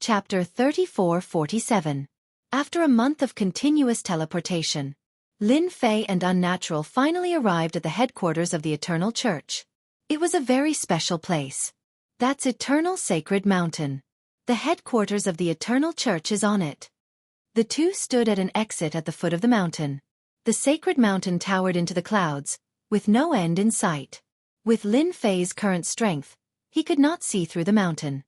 Chapter 34-47. After a month of continuous teleportation, Lin Fei and Unnatural finally arrived at the headquarters of the Eternal Church. It was a very special place. That's Eternal Sacred Mountain. The headquarters of the Eternal Church is on it. The two stood at an exit at the foot of the mountain. The sacred mountain towered into the clouds, with no end in sight. With Lin Fei's current strength, he could not see through the mountain.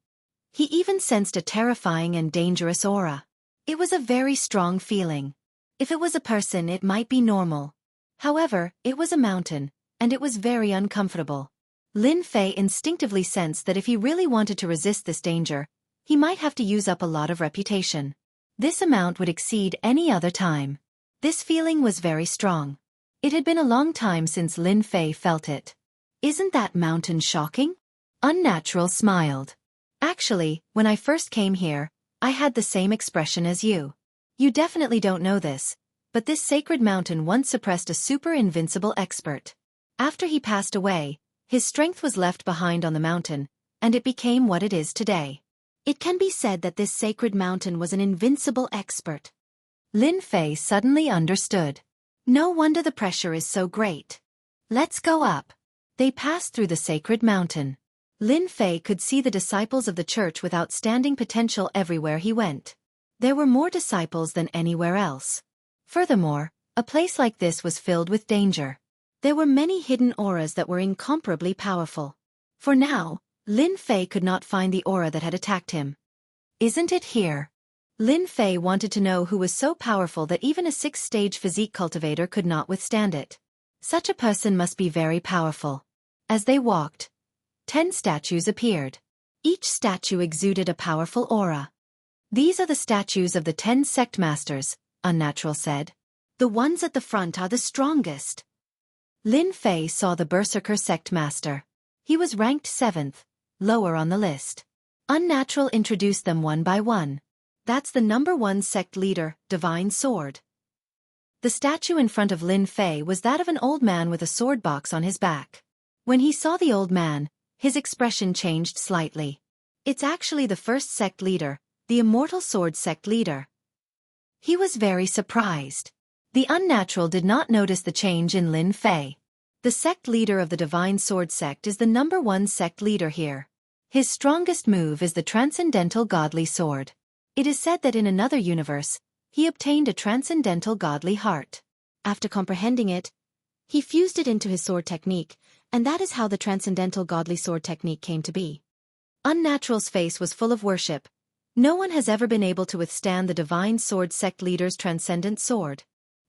He even sensed a terrifying and dangerous aura. It was a very strong feeling. If it was a person, it might be normal. However, it was a mountain, and it was very uncomfortable. Lin Fei instinctively sensed that if he really wanted to resist this danger, he might have to use up a lot of reputation. This amount would exceed any other time. This feeling was very strong. It had been a long time since Lin Fei felt it. Isn't that mountain shocking? Unnatural smiled. Actually, when I first came here, I had the same expression as you. You definitely don't know this, but this sacred mountain once suppressed a super invincible expert. After he passed away, his strength was left behind on the mountain, and it became what it is today. It can be said that this sacred mountain was an invincible expert. Lin Fei suddenly understood. No wonder the pressure is so great. Let's go up. They passed through the sacred mountain. Lin Fei could see the disciples of the church with outstanding potential everywhere he went. There were more disciples than anywhere else. Furthermore, a place like this was filled with danger. There were many hidden auras that were incomparably powerful. For now, Lin Fei could not find the aura that had attacked him. Isn't it here? Lin Fei wanted to know who was so powerful that even a 6th-stage physique cultivator could not withstand it. Such a person must be very powerful. As they walked, 10 statues appeared. Each statue exuded a powerful aura. These are the statues of the 10 sect masters, Unnatural said. The ones at the front are the strongest. Lin Fei saw the Berserker sect master. He was ranked 7th, lower on the list. Unnatural introduced them one by one. That's the number 1 sect leader, Divine Sword. The statue in front of Lin Fei was that of an old man with a sword box on his back. When he saw the old man, his expression changed slightly. It's actually the 1st sect leader, the Immortal Sword sect leader. He was very surprised. The Unnatural did not notice the change in Lin Fei. The sect leader of the Divine Sword sect is the number 1 sect leader here. His strongest move is the Transcendental Godly Sword. It is said that in another universe, he obtained a Transcendental Godly Heart. After comprehending it, he fused it into his sword technique, and that is how the Transcendental Godly Sword technique came to be. Unnatural's face was full of worship. No one has ever been able to withstand the Divine Sword sect leader's transcendent sword.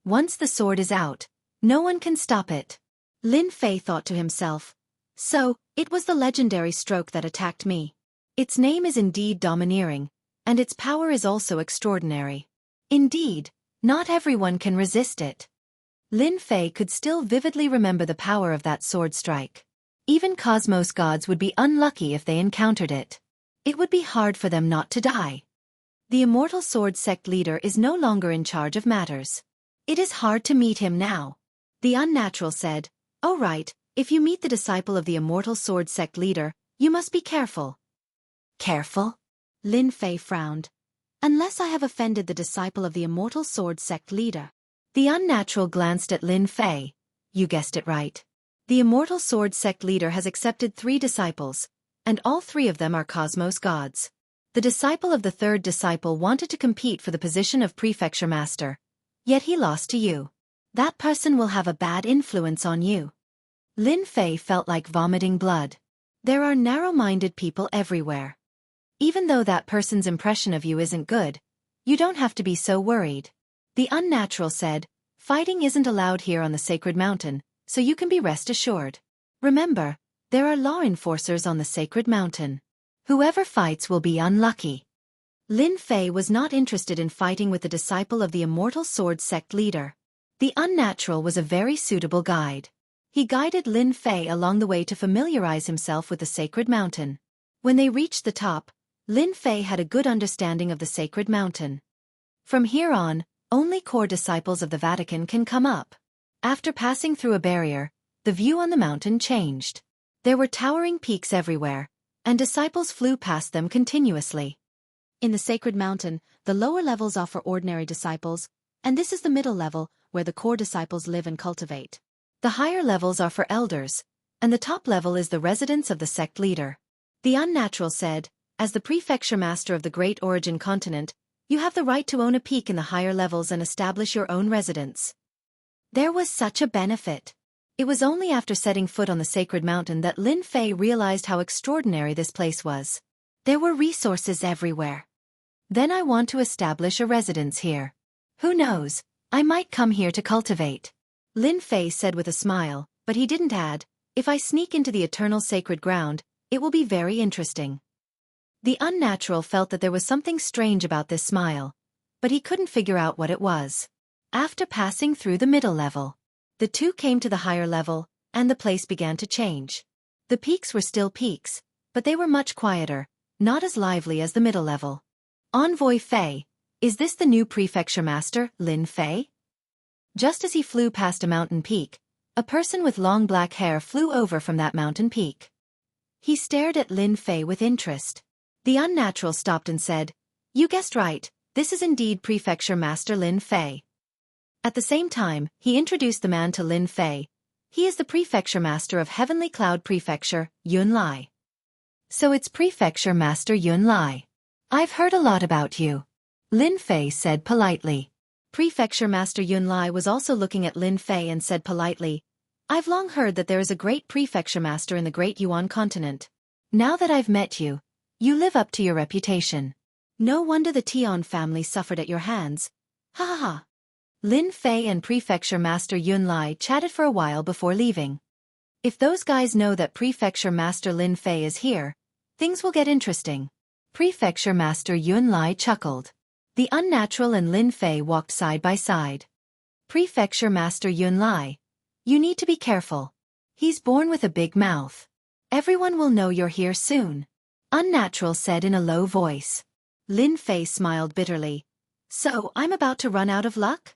Once the sword is out, no one can stop it. Lin Fei thought to himself. So, it was the legendary stroke that attacked me. Its name is indeed domineering, and its power is also extraordinary. Indeed, not everyone can resist it. Lin Fei could still vividly remember the power of that sword strike. Even cosmos gods would be unlucky if they encountered it. It would be hard for them not to die. The Immortal Sword sect leader is no longer in charge of matters. It is hard to meet him now. The Unnatural said, "Oh right, if you meet the disciple of the Immortal Sword sect leader, you must be careful." Careful? Lin Fei frowned. Unless I have offended the disciple of the Immortal Sword sect leader. The Unnatural glanced at Lin Fei. You guessed it right. The Immortal Sword sect leader has accepted 3 disciples, and all 3 of them are cosmos gods. The disciple of the 3rd disciple wanted to compete for the position of prefecture master, yet he lost to you. That person will have a bad influence on you. Lin Fei felt like vomiting blood. There are narrow-minded people everywhere. Even though that person's impression of you isn't good, you don't have to be so worried. The Unnatural said, fighting isn't allowed here on the sacred mountain, so you can be rest assured. Remember, there are law enforcers on the sacred mountain. Whoever fights will be unlucky. Lin Fei was not interested in fighting with the disciple of the Immortal Sword sect leader. The Unnatural was a very suitable guide. He guided Lin Fei along the way to familiarize himself with the sacred mountain. When they reached the top, Lin Fei had a good understanding of the sacred mountain. From here on, only core disciples of the Vatican can come up. After passing through a barrier, the view on the mountain changed. There were towering peaks everywhere, and disciples flew past them continuously. In the sacred mountain, the lower levels are for ordinary disciples, and this is the middle level, where the core disciples live and cultivate. The higher levels are for elders, and the top level is the residence of the sect leader. The Unnatural said, as the prefecture master of the Great Origin continent, you have the right to own a peak in the higher levels and establish your own residence. There was such a benefit. It was only after setting foot on the sacred mountain that Lin Fei realized how extraordinary this place was. There were resources everywhere. Then I want to establish a residence here. Who knows, I might come here to cultivate. Lin Fei said with a smile, but he didn't add, if I sneak into the eternal sacred ground, it will be very interesting. The Unnatural felt that there was something strange about this smile, but he couldn't figure out what it was. After passing through the middle level, the two came to the higher level, and the place began to change. The peaks were still peaks, but they were much quieter, not as lively as the middle level. Envoy Fei, is this the new prefecture master, Lin Fei? Just as he flew past a mountain peak, a person with long black hair flew over from that mountain peak. He stared at Lin Fei with interest. The Unnatural stopped and said, you guessed right, this is indeed prefecture master Lin Fei. At the same time, he introduced the man to Lin Fei. He is the prefecture master of Heavenly Cloud Prefecture, Yun Lai. So it's prefecture master Yun Lai. I've heard a lot about you. Lin Fei said politely. Prefecture master Yun Lai was also looking at Lin Fei and said politely, I've long heard that there is a great prefecture master in the great Yuan continent. Now that I've met you, you live up to your reputation. No wonder the Tian family suffered at your hands. Ha ha ha. Lin Fei and Prefecture Master Yun Lai chatted for a while before leaving. If those guys know that Prefecture Master Lin Fei is here, things will get interesting. Prefecture Master Yun Lai chuckled. The Unnatural and Lin Fei walked side by side. Prefecture Master Yun Lai, you need to be careful. He's born with a big mouth. Everyone will know you're here soon. Unnatural said in a low voice. Lin Fei smiled bitterly. So I'm about to run out of luck?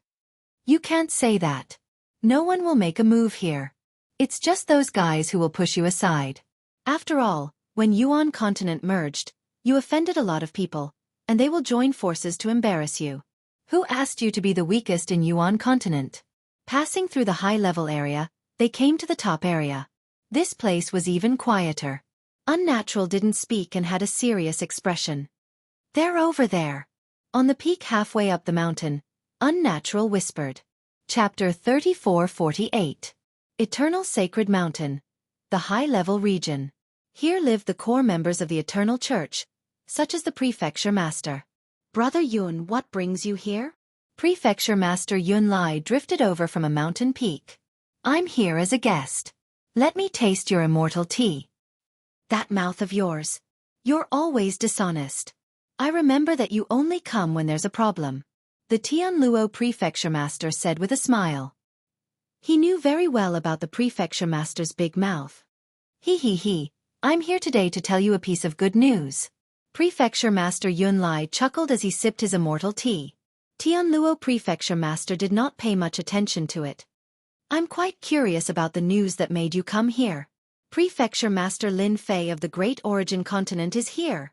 You can't say that. No one will make a move here. It's just those guys who will push you aside. After all, when Yuan continent merged, you offended a lot of people, and they will join forces to embarrass you. Who asked you to be the weakest in Yuan continent? Passing through the high-level area, they came to the top area. This place was even quieter. Unnatural didn't speak and had a serious expression. They're over there. On the peak halfway up the mountain, Unnatural whispered. Chapter 34-48. Eternal Sacred Mountain. The high-level region. Here lived the core members of the Eternal Church, such as the Prefecture Master. Brother Yun, what brings you here? Prefecture Master Yun Lai drifted over from a mountain peak. I'm here as a guest. Let me taste your immortal tea. That mouth of yours. You're always dishonest. I remember that you only come when there's a problem. The Tianluo Prefecture Master said with a smile. He knew very well about the Prefecture Master's big mouth. He, I'm here today to tell you a piece of good news. Prefecture Master Yun Lai chuckled as he sipped his immortal tea. Tianluo Prefecture Master did not pay much attention to it. I'm quite curious about the news that made you come here. Prefecture Master Lin Fei of the Great Origin continent is here.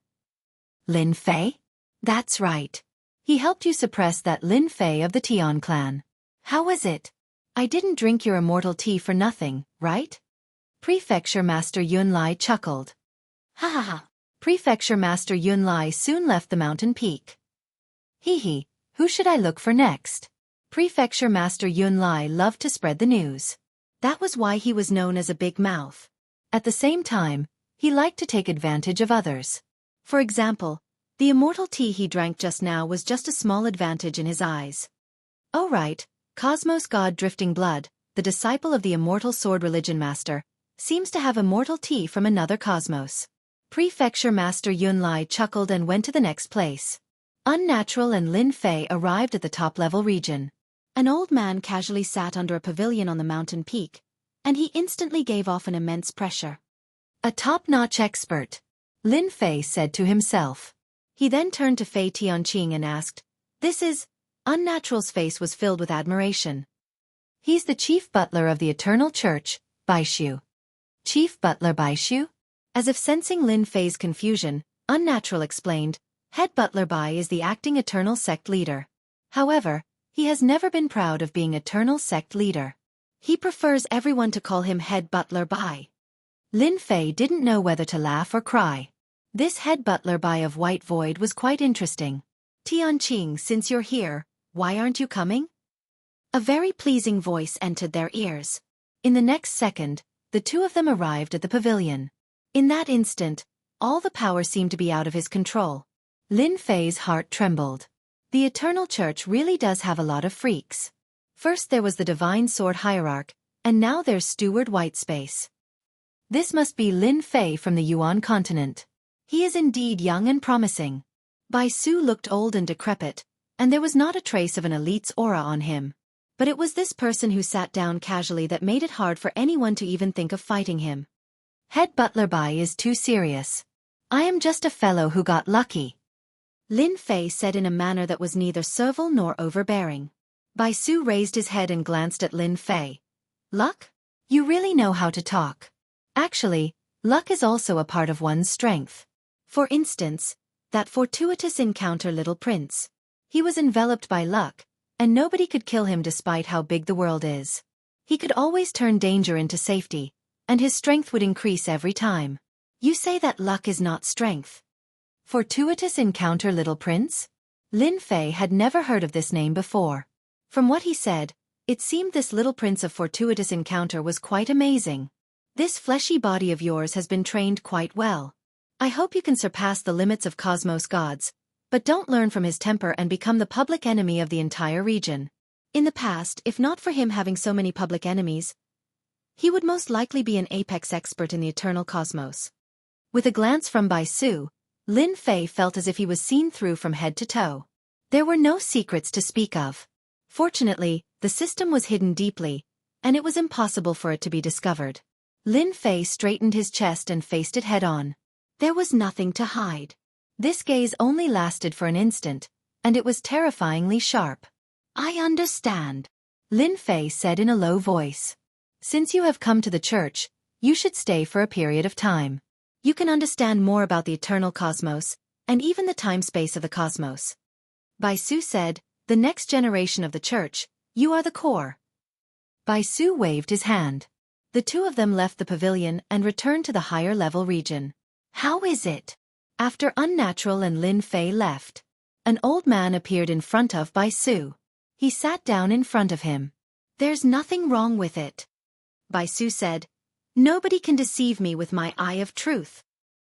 Lin Fei? That's right. He helped you suppress that Lin Fei of the Tian clan. How was it? I didn't drink your immortal tea for nothing, right? Prefecture Master Yun Lai chuckled. Ha ha ha. Prefecture Master Yun Lai soon left the mountain peak. Who should I look for next? Prefecture Master Yun Lai loved to spread the news. That was why he was known as a big mouth. At the same time, he liked to take advantage of others. For example, the immortal tea he drank just now was just a small advantage in his eyes. Oh right, Cosmos God Drifting Blood, the disciple of the immortal sword religion master, seems to have immortal tea from another cosmos. Prefecture Master Yun Lai chuckled and went to the next place. Unnatural and Lin Fei arrived at the top-level region. An old man casually sat under a pavilion on the mountain peak, and he instantly gave off an immense pressure. A top-notch expert, Lin Fei said to himself. He then turned to Fei Tianqing and asked, This is... Unnatural's face was filled with admiration. He's the chief butler of the Eternal Church, Baishu. Chief butler Baishu? As if sensing Lin Fei's confusion, Unnatural explained, Head Butler Bai is the acting Eternal Sect leader. However, he has never been proud of being Eternal Sect leader. He prefers everyone to call him Head Butler Bai. Lin Fei didn't know whether to laugh or cry. This Head Butler Bai of White Void was quite interesting. Tianqing, since you're here, why aren't you coming? A very pleasing voice entered their ears. In the next second, the two of them arrived at the pavilion. In that instant, all the power seemed to be out of his control. Lin Fei's heart trembled. The Eternal Church really does have a lot of freaks. First there was the Divine Sword Hierarch, and now there's Steward Whitespace. This must be Lin Fei from the Yuan continent. He is indeed young and promising. Bai Su looked old and decrepit, and there was not a trace of an elite's aura on him. But it was this person who sat down casually that made it hard for anyone to even think of fighting him. Head Butler Bai is too serious. I am just a fellow who got lucky. Lin Fei said in a manner that was neither servile nor overbearing. Bai Su raised his head and glanced at Lin Fei. Luck? You really know how to talk. Actually, luck is also a part of one's strength. For instance, that fortuitous encounter Little Prince. He was enveloped by luck, and nobody could kill him despite how big the world is. He could always turn danger into safety, and his strength would increase every time. You say that luck is not strength. Fortuitous encounter Little Prince? Lin Fei had never heard of this name before. From what he said, it seemed this little prince of fortuitous encounter was quite amazing. This fleshy body of yours has been trained quite well. I hope you can surpass the limits of Cosmos gods, but don't learn from his temper and become the public enemy of the entire region. In the past, if not for him having so many public enemies, he would most likely be an apex expert in the eternal cosmos. With a glance from Bai Su, Lin Fei felt as if he was seen through from head to toe. There were no secrets to speak of. Fortunately, the system was hidden deeply, and it was impossible for it to be discovered. Lin Fei straightened his chest and faced it head-on. There was nothing to hide. This gaze only lasted for an instant, and it was terrifyingly sharp. I understand, Lin Fei said in a low voice. Since you have come to the church, you should stay for a period of time. You can understand more about the eternal cosmos, and even the time-space of the cosmos. Bai Su said, the next generation of the church, you are the core. Bai Su waved his hand. The two of them left the pavilion and returned to the higher-level region. How is it? After Unnatural and Lin Fei left, an old man appeared in front of Bai Su. He sat down in front of him. There's nothing wrong with it. Bai Su said, nobody can deceive me with my eye of truth.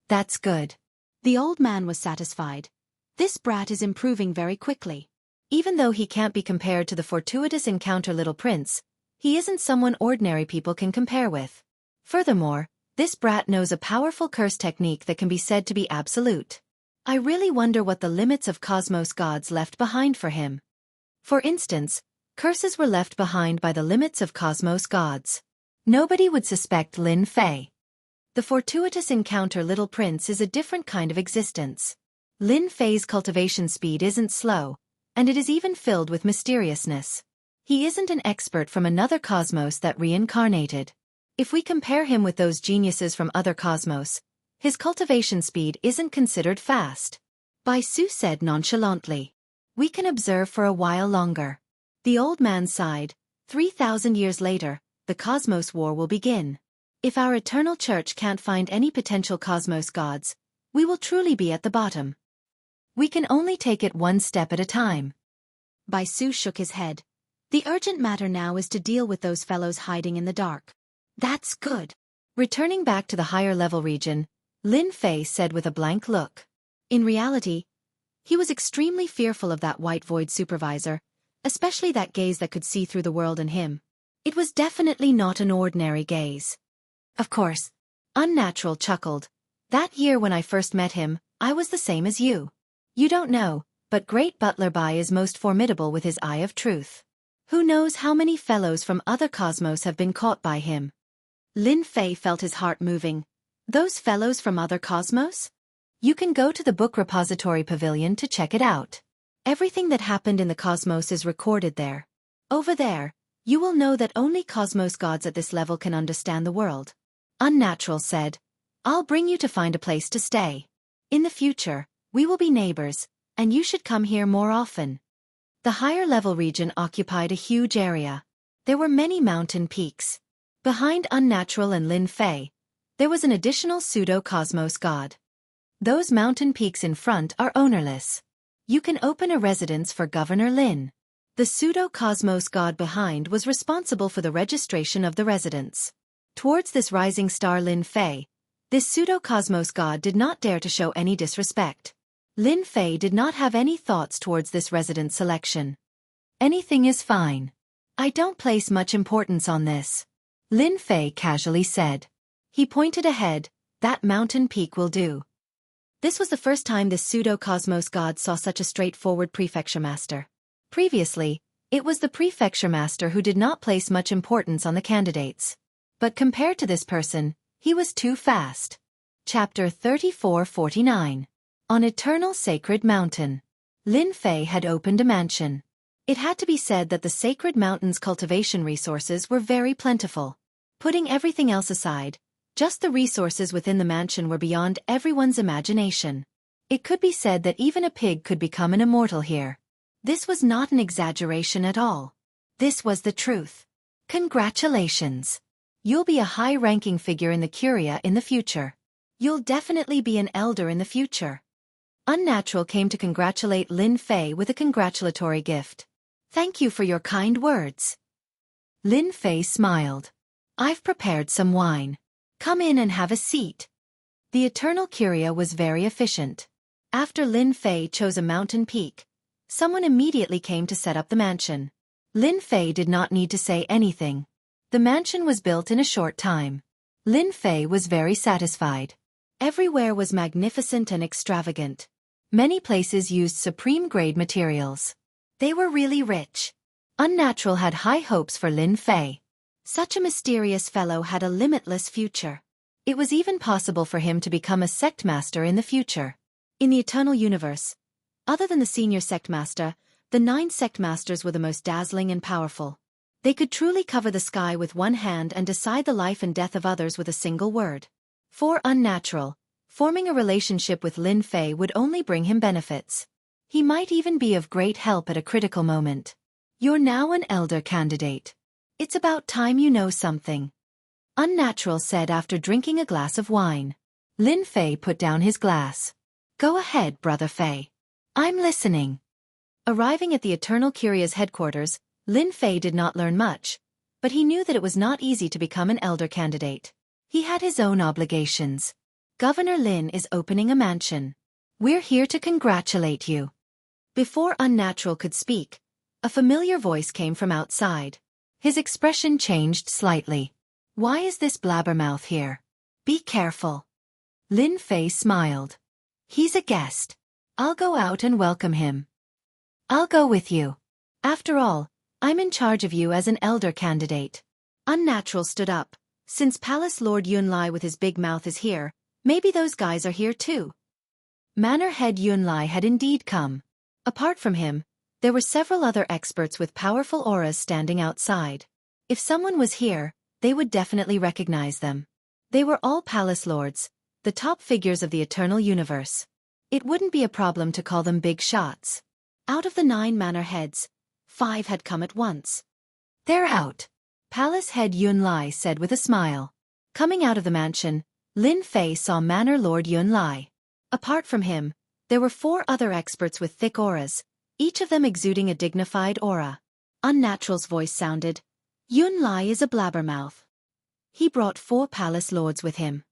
That's good. The old man was satisfied. This brat is improving very quickly. Even though he can't be compared to the fortuitous encounter Little Prince, he isn't someone ordinary people can compare with. Furthermore, this brat knows a powerful curse technique that can be said to be absolute. I really wonder what the limits of Cosmos gods left behind for him. For instance, curses were left behind by the limits of Cosmos gods. Nobody would suspect Lin Fei. The fortuitous encounter Little Prince is a different kind of existence. Lin Fei's cultivation speed isn't slow, and it is even filled with mysteriousness. He isn't an expert from another cosmos that reincarnated. If we compare him with those geniuses from other cosmos, his cultivation speed isn't considered fast. Bai Su said nonchalantly. We can observe for a while longer. The old man sighed. 3,000 years later, the Cosmos War will begin. If our eternal church can't find any potential Cosmos gods, we will truly be at the bottom. We can only take it one step at a time. Bai Su shook his head. The urgent matter now is to deal with those fellows hiding in the dark. That's good. Returning back to the higher-level region, Lin Fei said with a blank look. In reality, he was extremely fearful of that white void supervisor, especially that gaze that could see through the world and him. It was definitely not an ordinary gaze. Of course, Unnatural chuckled. That year when I first met him, I was the same as you. You don't know, but Great Butler Bai is most formidable with his eye of truth. Who knows how many fellows from other cosmos have been caught by him? Lin Fei felt his heart moving. Those fellows from other cosmos? You can go to the book repository pavilion to check it out. Everything that happened in the cosmos is recorded there. Over there, you will know that only cosmos gods at this level can understand the world. Unnatural said, I'll bring you to find a place to stay. In the future, We will be neighbors, and you should come here more often. The higher-level region occupied a huge area. There were many mountain peaks. Behind Unnatural and Lin Fei, there was an additional pseudo-cosmos god. Those mountain peaks in front are ownerless. You can open a residence for Governor Lin. The pseudo-cosmos god behind was responsible for the registration of the residence. Towards this rising star Lin Fei, this pseudo-cosmos god did not dare to show any disrespect. Lin Fei did not have any thoughts towards this residence selection. Anything is fine. I don't place much importance on this, Lin Fei casually said. He pointed ahead. That mountain peak will do. This was the first time this pseudo-cosmos god saw such a straightforward prefecture master. Previously, it was the prefecture master who did not place much importance on the candidates. But compared to this person, he was too fast. Chapter 3449. On Eternal Sacred Mountain. Lin Fei had opened a mansion. It had to be said that the Sacred Mountain's cultivation resources were very plentiful. Putting everything else aside, just the resources within the mansion were beyond everyone's imagination. It could be said that even a pig could become an immortal here. This was not an exaggeration at all. This was the truth. Congratulations. You'll be a high-ranking figure in the Curia in the future. You'll definitely be an elder in the future. Unnatural came to congratulate Lin Fei with a congratulatory gift. Thank you for your kind words. Lin Fei smiled. I've prepared some wine. Come in and have a seat. The Eternal Curia was very efficient. After Lin Fei chose a mountain peak, someone immediately came to set up the mansion. Lin Fei did not need to say anything. The mansion was built in a short time. Lin Fei was very satisfied. Everywhere was magnificent and extravagant. Many places used supreme-grade materials. They were really rich. Unnatural had high hopes for Lin Fei. Such a mysterious fellow had a limitless future. It was even possible for him to become a sect master in the future. In the Eternal Universe, other than the senior sect master, the 9 sect masters were the most dazzling and powerful. They could truly cover the sky with one hand and decide the life and death of others with a single word. For Unnatural, forming a relationship with Lin Fei would only bring him benefits. He might even be of great help at a critical moment. You're now an elder candidate. It's about time you know something. Unnatural said after drinking a glass of wine. Lin Fei put down his glass. Go ahead, Brother Fei. I'm listening. Arriving at the Eternal Curia's headquarters, Lin Fei did not learn much, but he knew that it was not easy to become an elder candidate. He had his own obligations. Governor Lin is opening a mansion. We're here to congratulate you. Before Unnatural could speak, a familiar voice came from outside. His expression changed slightly. Why is this blabbermouth here? Be careful. Lin Fei smiled. He's a guest. I'll go out and welcome him. I'll go with you. After all, I'm in charge of you as an elder candidate. Unnatural stood up. Since Palace Lord Yunlai with his big mouth is here, maybe those guys are here too. Manor Head Yunlai had indeed come. Apart from him, there were several other experts with powerful auras standing outside. If someone was here, they would definitely recognize them. They were all palace lords, the top figures of the Eternal Universe. It wouldn't be a problem to call them big shots. Out of the 9 manor heads, 5 had come at once. They're out, Palace Head Yunlai said with a smile. Coming out of the mansion, Lin Fei saw Manor Lord Yunlai. Apart from him, there were 4 other experts with thick auras, each of them exuding a dignified aura. Unnatural's voice sounded. Yunlai is a blabbermouth. He brought 4 palace lords with him.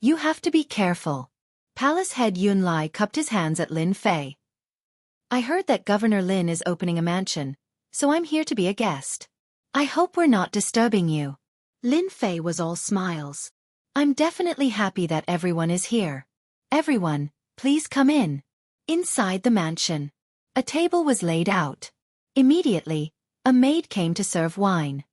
You have to be careful. Palace Head Yunlai cupped his hands at Lin Fei. I heard that Governor Lin is opening a mansion, so I'm here to be a guest. I hope we're not disturbing you. Lin Fei was all smiles. I'm definitely happy that everyone is here. Everyone, please come in. Inside the mansion, a table was laid out. Immediately, a maid came to serve wine.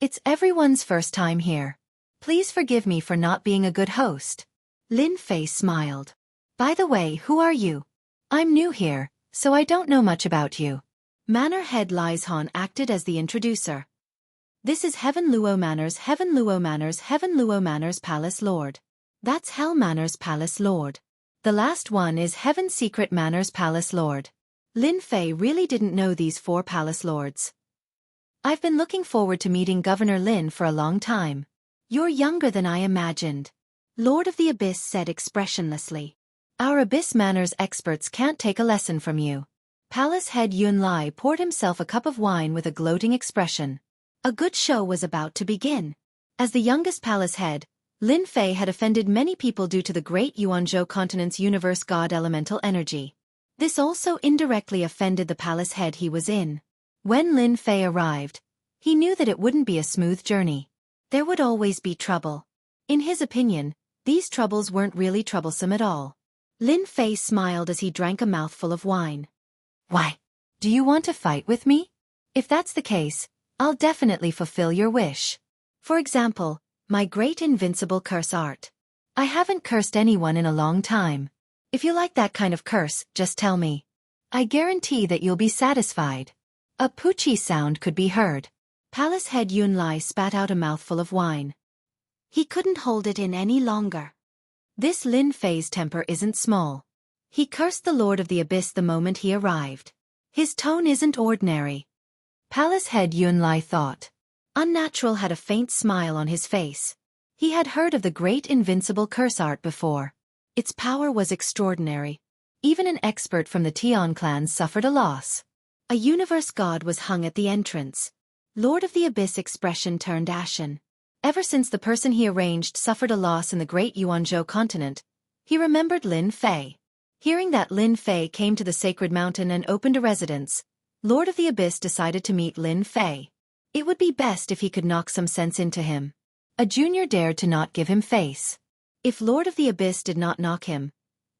It's everyone's first time here. Please forgive me for not being a good host. Lin Fei smiled. By the way, who are you? I'm new here, so I don't know much about you. Manor Head Lizhan acted as the introducer. This is Heaven Luo Manor's Heaven Luo Manor's Heaven Luo Manor's Palace Lord. That's Hell Manor's Palace Lord. The last one is Heaven's Secret Manor's Palace Lord. Lin Fei really didn't know these 4 palace lords. I've been looking forward to meeting Governor Lin for a long time. You're younger than I imagined, Lord of the Abyss said expressionlessly. Our Abyss manners experts can't take a lesson from you. Palace head Yun Lai poured himself a cup of wine with a gloating expression. A good show was about to begin. As the youngest palace head, Lin Fei had offended many people due to the great Yuanzhou continent's universe god elemental energy. This also indirectly offended the palace head he was in. When Lin Fei arrived, he knew that it wouldn't be a smooth journey. There would always be trouble. In his opinion, these troubles weren't really troublesome at all. Lin Fei smiled as he drank a mouthful of wine. Why? Do you want to fight with me? If that's the case, I'll definitely fulfill your wish. For example, my great invincible curse art. I haven't cursed anyone in a long time. If you like that kind of curse, just tell me. I guarantee that you'll be satisfied. A poochie sound could be heard. Palace head Yun Lai spat out a mouthful of wine. He couldn't hold it in any longer. This Lin Fei's temper isn't small. He cursed the Lord of the Abyss the moment he arrived. His tone isn't ordinary. Palace head Yun Lai thought. Unnatural had a faint smile on his face. He had heard of the great invincible curse art before. Its power was extraordinary. Even an expert from the Tian clan suffered a loss. A universe god was hung at the entrance. Lord of the Abyss expression turned ashen. Ever since the person he arranged suffered a loss in the great Yuanzhou continent, he remembered Lin Fei. Hearing that Lin Fei came to the sacred mountain and opened a residence, Lord of the Abyss decided to meet Lin Fei. It would be best if he could knock some sense into him. A junior dared to not give him face. If Lord of the Abyss did not knock him,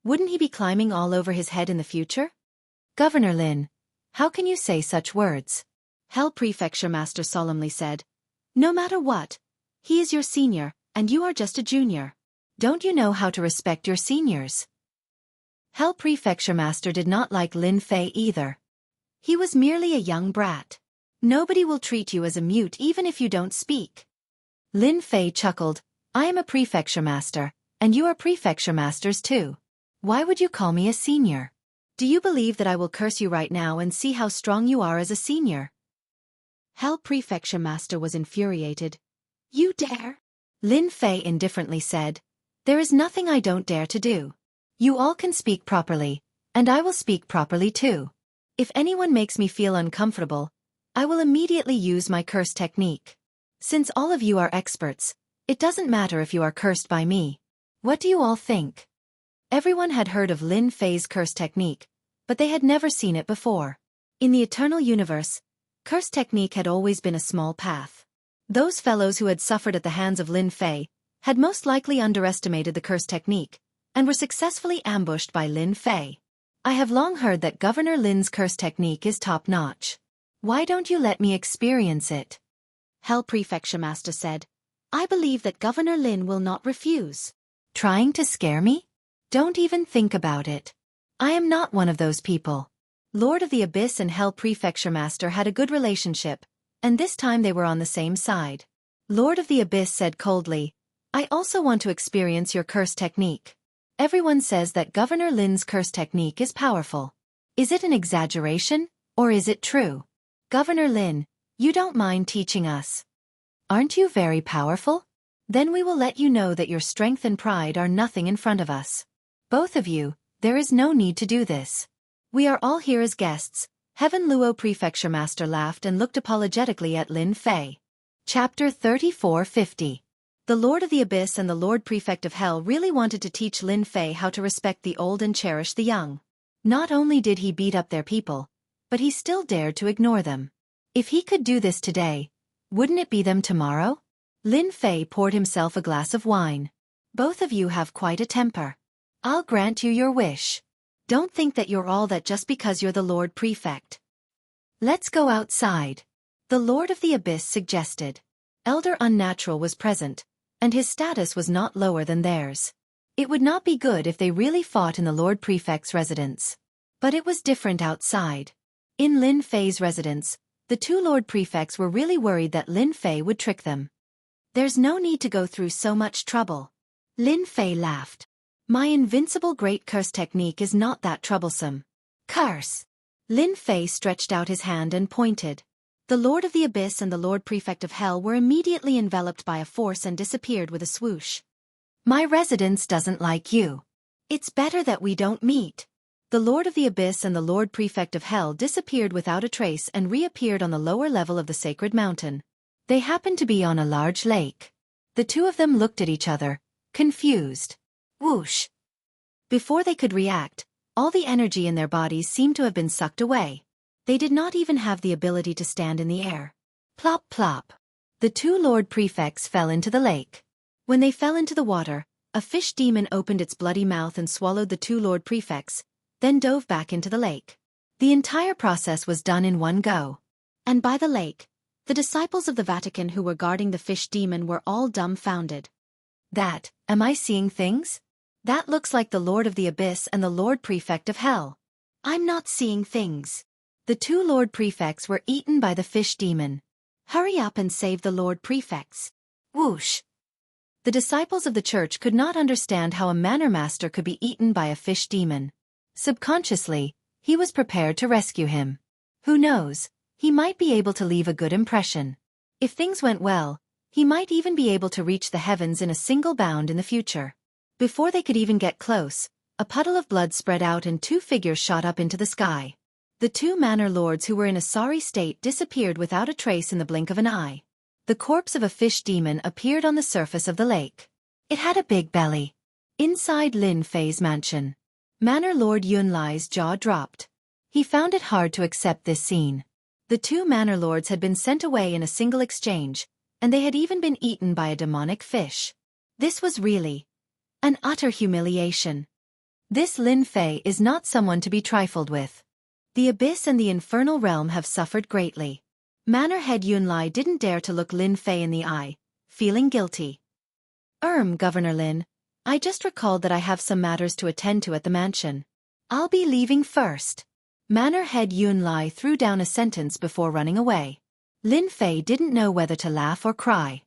wouldn't he be climbing all over his head in the future? Governor Lin, how can you say such words? Hell Prefecture Master solemnly said. No matter what, he is your senior, and you are just a junior. Don't you know how to respect your seniors? Hell Prefecture Master did not like Lin Fei either. He was merely a young brat. Nobody will treat you as a mute even if you don't speak. Lin Fei chuckled. I am a Prefecture Master, and you are Prefecture Masters too. Why would you call me a senior? Do you believe that I will curse you right now and see how strong you are as a senior? Hell Prefecture Master was infuriated. You dare? Lin Fei indifferently said. There is nothing I don't dare to do. You all can speak properly, and I will speak properly too. If anyone makes me feel uncomfortable, I will immediately use my curse technique. Since all of you are experts, it doesn't matter if you are cursed by me. What do you all think? Everyone had heard of Lin Fei's curse technique, but they had never seen it before. In the eternal universe, curse technique had always been a small path. Those fellows who had suffered at the hands of Lin Fei had most likely underestimated the curse technique, and were successfully ambushed by Lin Fei. I have long heard that Governor Lin's curse technique is top-notch. Why don't you let me experience it? Hell Prefecture Master said. I believe that Governor Lin will not refuse. Trying to scare me? Don't even think about it. I am not one of those people. Lord of the Abyss and Hell Prefecture Master had a good relationship, and this time they were on the same side. Lord of the Abyss said coldly, I also want to experience your curse technique. Everyone says that Governor Lin's curse technique is powerful. Is it an exaggeration, or is it true? Governor Lin, you don't mind teaching us. Aren't you very powerful? Then we will let you know that your strength and pride are nothing in front of us. Both of you, there is no need to do this. We are all here as guests. Heaven Luo Prefecture Master laughed and looked apologetically at Lin Fei. Chapter 3450. The Lord of the Abyss and the Lord Prefect of Hell really wanted to teach Lin Fei how to respect the old and cherish the young. Not only did he beat up their people, but he still dared to ignore them. If he could do this today, wouldn't it be them tomorrow? Lin Fei poured himself a glass of wine. Both of you have quite a temper. I'll grant you your wish. Don't think that you're all that just because you're the Lord Prefect. Let's go outside. The Lord of the Abyss suggested. Elder Unnatural was present, and his status was not lower than theirs. It would not be good if they really fought in the Lord Prefect's residence. But it was different outside. In Lin Fei's residence, the two Lord Prefects were really worried that Lin Fei would trick them. There's no need to go through so much trouble. Lin Fei laughed. My invincible great curse technique is not that troublesome. Curse! Lin Fei stretched out his hand and pointed. The Lord of the Abyss and the Lord Prefect of Hell were immediately enveloped by a force and disappeared with a swoosh. My residence doesn't like you. It's better that we don't meet. The Lord of the Abyss and the Lord Prefect of Hell disappeared without a trace and reappeared on the lower level of the sacred mountain. They happened to be on a large lake. The two of them looked at each other, confused. Whoosh! Before they could react, all the energy in their bodies seemed to have been sucked away. They did not even have the ability to stand in the air. Plop plop. The two Lord Prefects fell into the lake. When they fell into the water, a fish demon opened its bloody mouth and swallowed the two Lord Prefects, then dove back into the lake. The entire process was done in one go. And by the lake, the disciples of the Vatican who were guarding the fish demon were all dumbfounded. Am I seeing things? That looks like the Lord of the Abyss and the Lord Prefect of Hell. I'm not seeing things. The two Lord Prefects were eaten by the fish demon. Hurry up and save the Lord Prefects. Whoosh! The disciples of the church could not understand how a manor master could be eaten by a fish demon. Subconsciously, he was prepared to rescue him. Who knows, he might be able to leave a good impression. If things went well, he might even be able to reach the heavens in a single bound in the future. Before they could even get close, a puddle of blood spread out and two figures shot up into the sky. The two manor lords who were in a sorry state disappeared without a trace in the blink of an eye. The corpse of a fish demon appeared on the surface of the lake. It had a big belly. Inside Lin Fei's mansion, Manor Lord Yunlai's jaw dropped. He found it hard to accept this scene. The two manor lords had been sent away in a single exchange, and they had even been eaten by a demonic fish. This was really an utter humiliation. This Lin Fei is not someone to be trifled with. The Abyss and the Infernal Realm have suffered greatly. Manor Head Yunlai didn't dare to look Lin Fei in the eye, feeling guilty. Governor Lin, I just recalled that I have some matters to attend to at the mansion. I'll be leaving first. Manor Head Yunlai threw down a sentence before running away. Lin Fei didn't know whether to laugh or cry.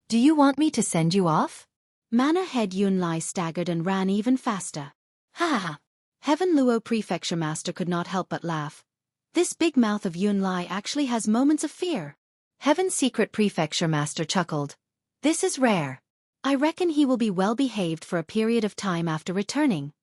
Do you want me to send you off? Manor Head Yunlai staggered and ran even faster. Ha ha! Heaven Luo Prefecture Master could not help but laugh. This big mouth of Yunlai actually has moments of fear. Heaven's Secret Prefecture Master chuckled. This is rare. I reckon he will be well behaved for a period of time after returning.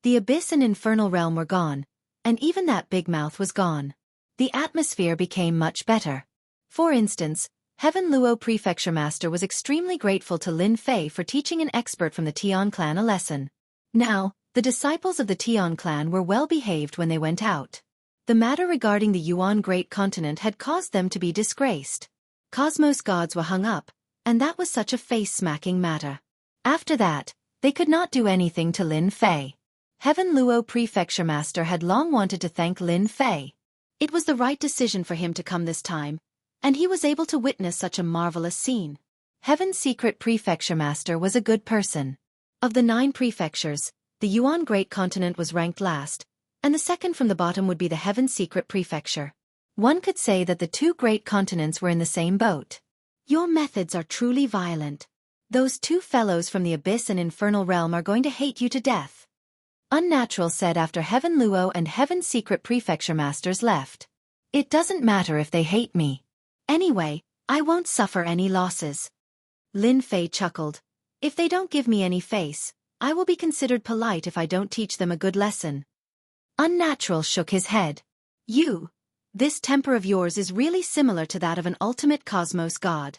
The Abyss and Infernal Realm were gone, and even that big mouth was gone. The atmosphere became much better. For instance, Heaven Luo Prefecture Master was extremely grateful to Lin Fei for teaching an expert from the Tian clan a lesson. Now, the disciples of the Tian clan were well behaved when they went out. The matter regarding the Yuan Great Continent had caused them to be disgraced. Cosmos gods were hung up, and that was such a face-smacking matter. After that, they could not do anything to Lin Fei. Heaven Luo Prefecture Master had long wanted to thank Lin Fei. It was the right decision for him to come this time, and he was able to witness such a marvelous scene. Heaven's Secret Prefecture Master was a good person. Of the 9 prefectures, the Yuan Great Continent was ranked last, and the second from the bottom would be the Heaven's Secret Prefecture. One could say that the 2 great continents were in the same boat. Your methods are truly violent. Those 2 fellows from the Abyss and Infernal Realm are going to hate you to death. Unnatural said after Heaven Luo and Heaven's Secret Prefecture Masters left. It doesn't matter if they hate me. Anyway, I won't suffer any losses. Lin Fei chuckled. If they don't give me any face, I will be considered polite if I don't teach them a good lesson. Unnatural shook his head. This temper of yours is really similar to that of an ultimate cosmos god.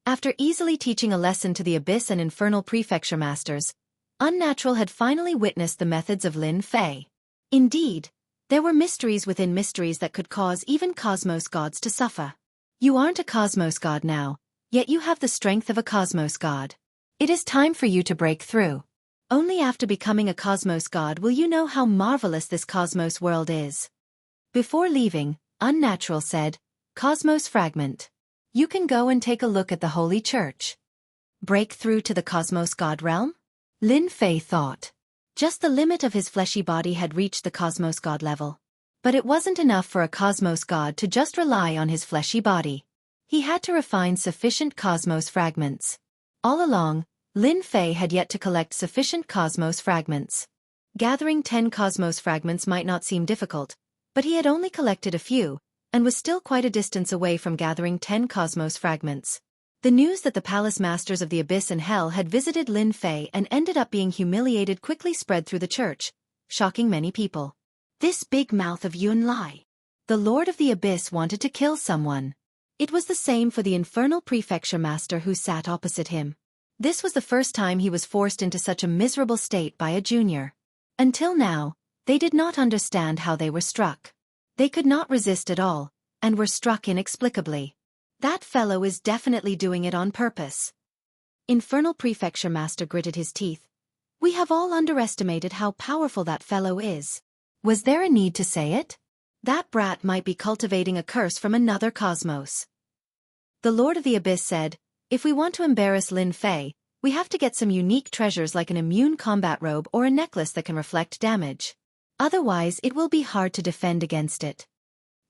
After easily teaching a lesson to the Abyss and Infernal Prefecture Masters, Unnatural had finally witnessed the methods of Lin Fei. Indeed, there were mysteries within mysteries that could cause even cosmos gods to suffer. You aren't a cosmos god now, yet you have the strength of a cosmos god. It is time for you to break through. Only after becoming a cosmos god will you know how marvelous this cosmos world is. Before leaving, Unnatural said, Cosmos Fragment. You can go and take a look at the Holy Church. Break through to the cosmos god realm? Lin Fei thought. Just the limit of his fleshy body had reached the cosmos god level. But it wasn't enough for a cosmos god to just rely on his fleshy body. He had to refine sufficient cosmos fragments. All along, Lin Fei had yet to collect sufficient cosmos fragments. Gathering 10 cosmos fragments might not seem difficult, but he had only collected a few, and was still quite a distance away from gathering 10 cosmos fragments. The news that the palace masters of the Abyss and Hell had visited Lin Fei and ended up being humiliated quickly spread through the church, shocking many people. This big mouth of Yun Lai. The Lord of the Abyss wanted to kill someone. It was the same for the infernal prefecture master who sat opposite him. This was the first time he was forced into such a miserable state by a junior. Until now, they did not understand how they were struck. They could not resist at all, and were struck inexplicably. That fellow is definitely doing it on purpose. Infernal prefecture master gritted his teeth. We have all underestimated how powerful that fellow is. Was there a need to say it? That brat might be cultivating a curse from another cosmos. The Lord of the Abyss said, if we want to embarrass Lin Fei, we have to get some unique treasures like an immune combat robe or a necklace that can reflect damage. Otherwise, it will be hard to defend against it.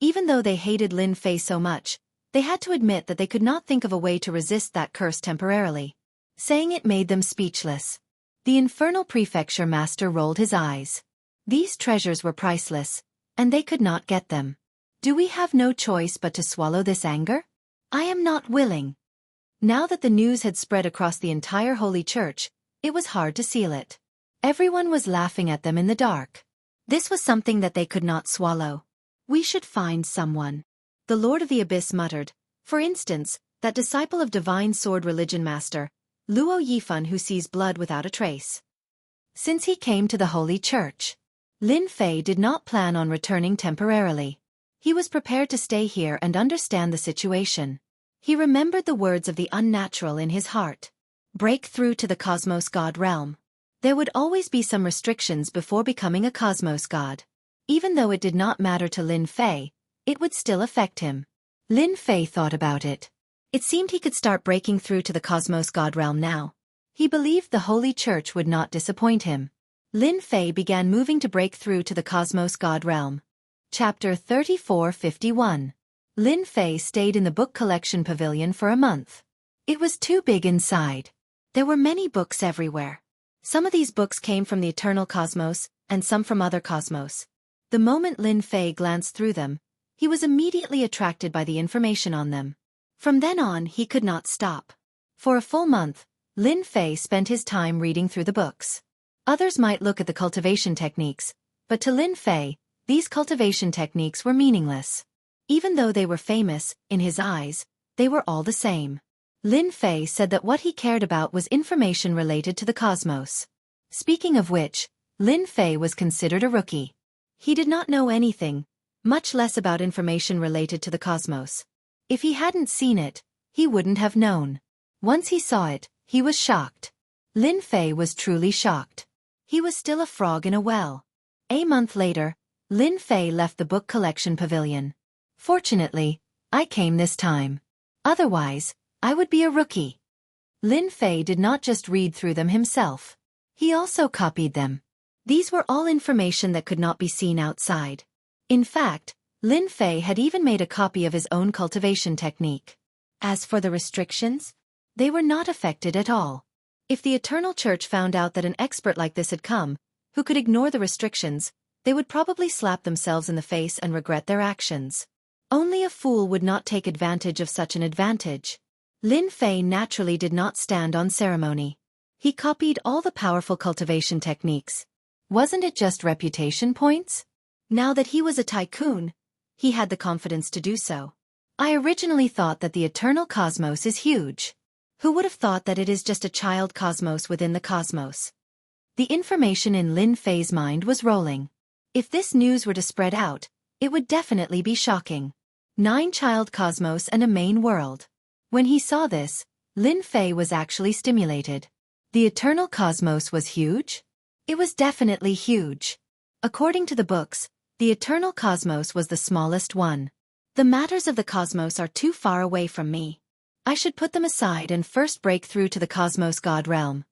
Even though they hated Lin Fei so much, they had to admit that they could not think of a way to resist that curse temporarily. Saying it made them speechless. The infernal prefecture master rolled his eyes. These treasures were priceless, and they could not get them. Do we have no choice but to swallow this anger? I am not willing. Now that the news had spread across the entire Holy Church, it was hard to seal it. Everyone was laughing at them in the dark. This was something that they could not swallow. We should find someone. The Lord of the Abyss muttered. For instance, that disciple of divine sword religion master, Luo Yifan, who sees blood without a trace. Since he came to the Holy Church, Lin Fei did not plan on returning temporarily. He was prepared to stay here and understand the situation. He remembered the words of the unnatural in his heart. Break through to the cosmos god realm. There would always be some restrictions before becoming a cosmos god. Even though it did not matter to Lin Fei, it would still affect him. Lin Fei thought about it. It seemed he could start breaking through to the cosmos god realm now. He believed the Holy Church would not disappoint him. Lin Fei began moving to break through to the cosmos god realm. Chapter 3451. Lin Fei stayed in the book collection pavilion for a month. It was too big inside. There were many books everywhere. Some of these books came from the eternal cosmos, and some from other cosmos. The moment Lin Fei glanced through them, he was immediately attracted by the information on them. From then on, he could not stop. For a full month, Lin Fei spent his time reading through the books. Others might look at the cultivation techniques, but to Lin Fei, these cultivation techniques were meaningless. Even though they were famous, in his eyes, they were all the same. Lin Fei said that what he cared about was information related to the cosmos. Speaking of which, Lin Fei was considered a rookie. He did not know anything, much less about information related to the cosmos. If he hadn't seen it, he wouldn't have known. Once he saw it, he was shocked. Lin Fei was truly shocked. He was still a frog in a well. A month later, Lin Fei left the book collection pavilion. Fortunately, I came this time. Otherwise, I would be a rookie. Lin Fei did not just read through them himself. He also copied them. These were all information that could not be seen outside. In fact, Lin Fei had even made a copy of his own cultivation technique. As for the restrictions, they were not affected at all. If the Eternal Church found out that an expert like this had come, who could ignore the restrictions, they would probably slap themselves in the face and regret their actions. Only a fool would not take advantage of such an advantage. Lin Fei naturally did not stand on ceremony. He copied all the powerful cultivation techniques. Wasn't it just reputation points? Now that he was a tycoon, he had the confidence to do so. I originally thought that the eternal cosmos is huge. Who would have thought that it is just a child cosmos within the cosmos? The information in Lin Fei's mind was rolling. If this news were to spread out, it would definitely be shocking. 9 child cosmos and a main world. When he saw this, Lin Fei was actually stimulated. The eternal cosmos was huge? It was definitely huge. According to the books, the eternal cosmos was the smallest one. The matters of the cosmos are too far away from me. I should put them aside and first break through to the cosmos god realm.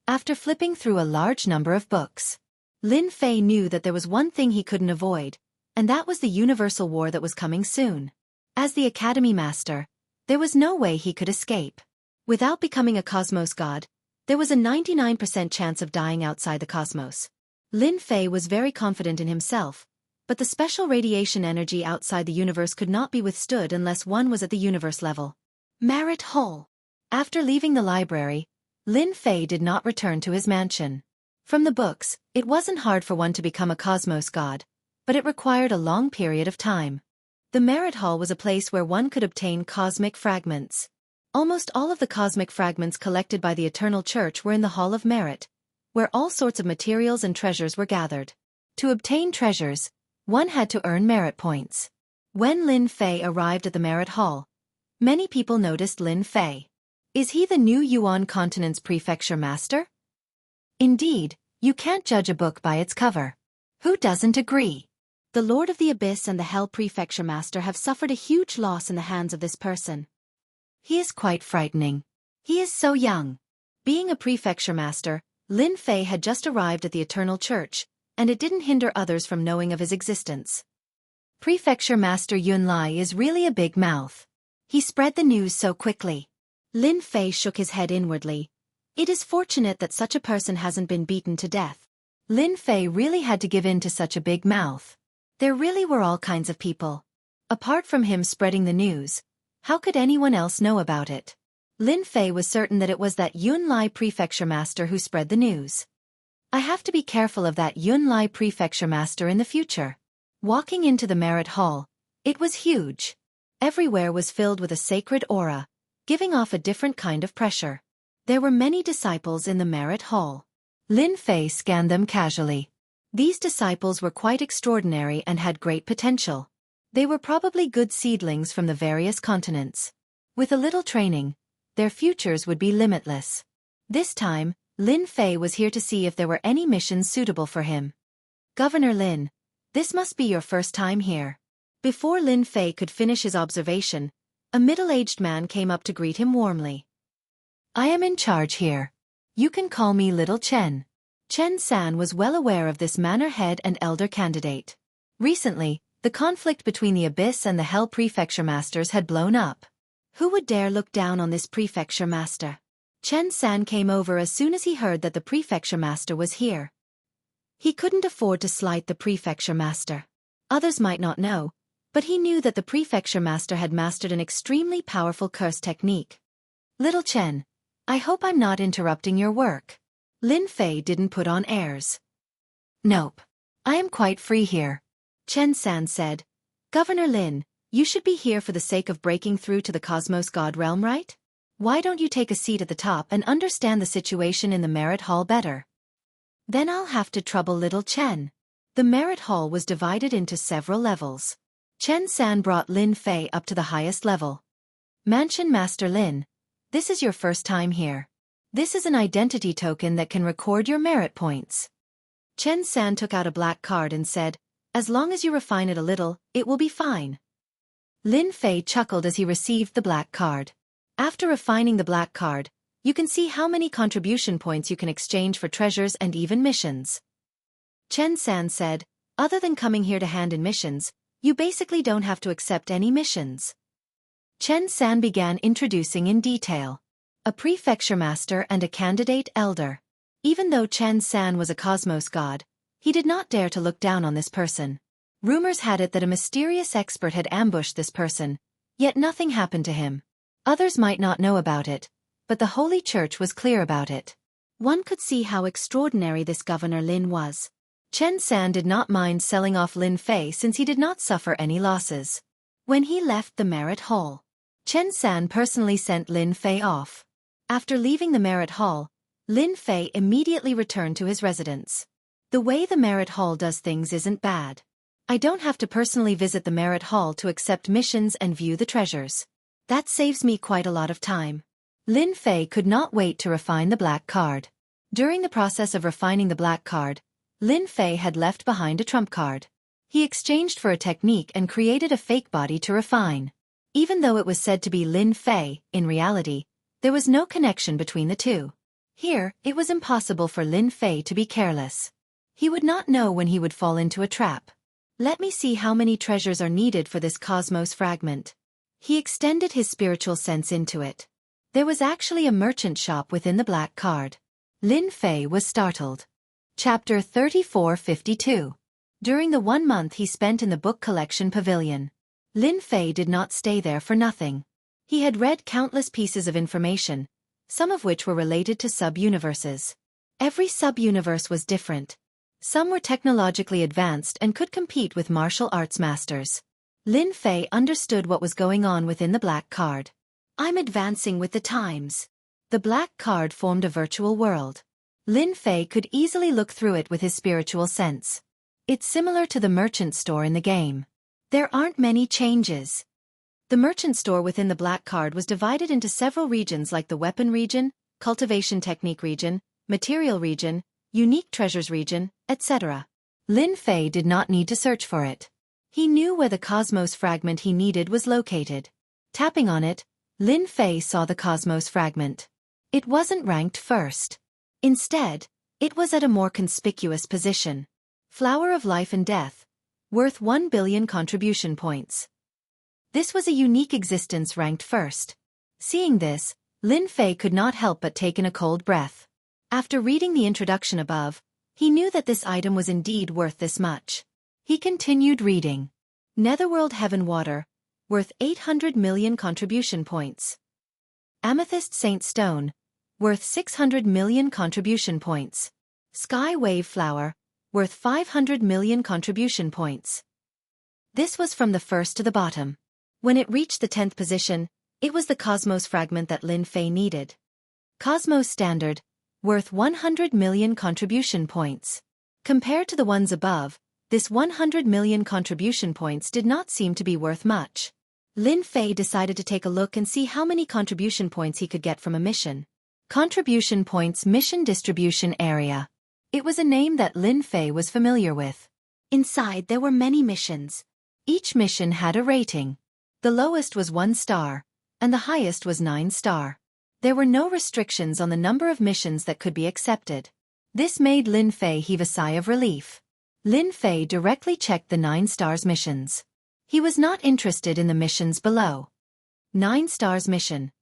After flipping through a large number of books, Lin Fei knew that there was one thing he couldn't avoid, and that was the universal war that was coming soon. As the Academy Master, there was no way he could escape. Without becoming a cosmos god, There was a 99% chance of dying outside the cosmos. Lin Fei was very confident in himself, but the special radiation energy outside the universe could not be withstood unless one was at the universe level. Merit Hall. After leaving the library, Lin Fei did not return to his mansion. From the books, it wasn't hard for one to become a cosmos god, but it required a long period of time. The Merit Hall was a place where one could obtain cosmic fragments. Almost all of the cosmic fragments collected by the Eternal Church were in the Hall of Merit, where all sorts of materials and treasures were gathered. To obtain treasures, one had to earn merit points. When Lin Fei arrived at the Merit Hall, many people noticed Lin Fei. Is he the new Yuan Continent's prefecture master? Indeed, you can't judge a book by its cover. Who doesn't agree? The Lord of the Abyss and the Hell Prefecture Master have suffered a huge loss in the hands of this person. He is quite frightening. He is so young. Being a prefecture master, Lin Fei had just arrived at the Eternal Church, and it didn't hinder others from knowing of his existence. Prefecture Master Yun Lai is really a big mouth. He spread the news so quickly. Lin Fei shook his head inwardly. It is fortunate that such a person hasn't been beaten to death. Lin Fei really had to give in to such a big mouth. There really were all kinds of people. Apart from him spreading the news, how could anyone else know about it? Lin Fei was certain that it was that Yun Lai prefecture master who spread the news. I have to be careful of that Yun Lai prefecture master in the future. Walking into the Merit Hall, it was huge. Everywhere was filled with a sacred aura, giving off a different kind of pressure. There were many disciples in the Merit Hall. Lin Fei scanned them casually. These disciples were quite extraordinary and had great potential. They were probably good seedlings from the various continents. With a little training, their futures would be limitless. This time, Lin Fei was here to see if there were any missions suitable for him. Governor Lin, this must be your first time here. Before Lin Fei could finish his observation, a middle-aged man came up to greet him warmly. I am in charge here. You can call me Little Chen. Chen San was well aware of this manor head and elder candidate. Recently, the conflict between the Abyss and the Hell Prefecture Masters had blown up. Who would dare look down on this Prefecture Master? Chen San came over as soon as he heard that the Prefecture Master was here. He couldn't afford to slight the Prefecture Master. Others might not know, but he knew that the Prefecture Master had mastered an extremely powerful curse technique. Little Chen, I hope I'm not interrupting your work. Lin Fei didn't put on airs. Nope. I am quite free here. Chen San said, Governor Lin, you should be here for the sake of breaking through to the Cosmos God realm, right? Why don't you take a seat at the top and understand the situation in the Merit Hall better? Then I'll have to trouble Little Chen. The Merit Hall was divided into several levels. Chen San brought Lin Fei up to the highest level. Mansion Master Lin, this is your first time here. This is an identity token that can record your merit points. Chen San took out a black card and said, as long as you refine it a little, it will be fine. Lin Fei chuckled as he received the black card. After refining the black card, you can see how many contribution points you can exchange for treasures and even missions. Chen San said, other than coming here to hand in missions, you basically don't have to accept any missions. Chen San began introducing in detail. A prefecture master and a candidate elder. Even though Chen San was a cosmos god, he did not dare to look down on this person. Rumors had it that a mysterious expert had ambushed this person, yet nothing happened to him. Others might not know about it, but the Holy Church was clear about it. One could see how extraordinary this Governor Lin was. Chen San did not mind selling off Lin Fei since he did not suffer any losses. When he left the Merit Hall, Chen San personally sent Lin Fei off. After leaving the Merit Hall, Lin Fei immediately returned to his residence. The way the Merit Hall does things isn't bad. I don't have to personally visit the Merit Hall to accept missions and view the treasures. That saves me quite a lot of time. Lin Fei could not wait to refine the black card. During the process of refining the black card, Lin Fei had left behind a trump card. He exchanged for a technique and created a fake body to refine. Even though it was said to be Lin Fei, in reality, there was no connection between the two. Here, it was impossible for Lin Fei to be careless. He would not know when he would fall into a trap. Let me see how many treasures are needed for this cosmos fragment. He extended his spiritual sense into it. There was actually a merchant shop within the black card. Lin Fei was startled. Chapter 3452. During the 1 month he spent in the book collection pavilion, Lin Fei did not stay there for nothing. He had read countless pieces of information, some of which were related to sub-universes. Every sub-universe was different. Some were technologically advanced and could compete with martial arts masters. Lin Fei understood what was going on within the black card. I'm advancing with the times. The black card formed a virtual world. Lin Fei could easily look through it with his spiritual sense. It's similar to the merchant store in the game. There aren't many changes. The merchant store within the black card was divided into several regions like the weapon region, cultivation technique region, material region, unique treasures region, etc. Lin Fei did not need to search for it. He knew where the cosmos fragment he needed was located. Tapping on it, Lin Fei saw the cosmos fragment. It wasn't ranked first. Instead, it was at a more conspicuous position. Flower of Life and Death, worth 1 billion contribution points. This was a unique existence ranked first. Seeing this, Lin Fei could not help but take in a cold breath. After reading the introduction above, he knew that this item was indeed worth this much. He continued reading. Netherworld Heaven Water, worth 800 million contribution points. Amethyst Saint Stone, worth 600 million contribution points. Sky Wave Flower, worth 500 million contribution points. This was from the first to the bottom. When it reached the 10th position, it was the Cosmos fragment that Lin Fei needed. Cosmos Standard, worth 100 million contribution points. Compared to the ones above, this 100 million contribution points did not seem to be worth much. Lin Fei decided to take a look and see how many contribution points he could get from a mission. Contribution Points Mission Distribution Area. It was a name that Lin Fei was familiar with. Inside there were many missions. Each mission had a rating. The lowest was 1 star, and the highest was 9 star. There were no restrictions on the number of missions that could be accepted. This made Lin Fei heave a sigh of relief. Lin Fei directly checked the 9 stars missions. He was not interested in the missions below. 9 stars mission.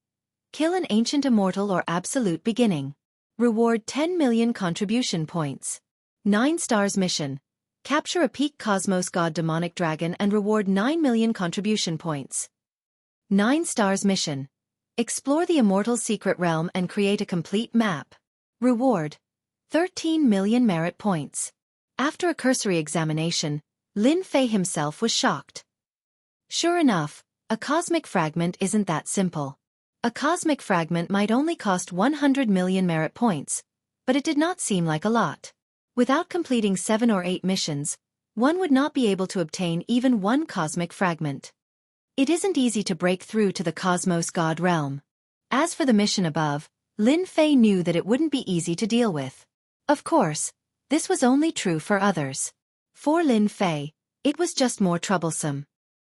Kill an ancient immortal or absolute beginning. Reward 10 million contribution points. 9 stars mission. Capture a peak cosmos god demonic dragon and reward 9 million contribution points. 9 stars mission. Explore the immortal secret realm and create a complete map. Reward 13 million merit points. After a cursory examination, Lin Fei himself was shocked. Sure enough, a cosmic fragment isn't that simple. A cosmic fragment might only cost 100 million merit points, but it did not seem like a lot. Without completing 7 or 8 missions, one would not be able to obtain even one cosmic fragment. It isn't easy to break through to the cosmos god realm. As for the mission above, Lin Fei knew that it wouldn't be easy to deal with. Of course, this was only true for others. For Lin Fei, it was just more troublesome.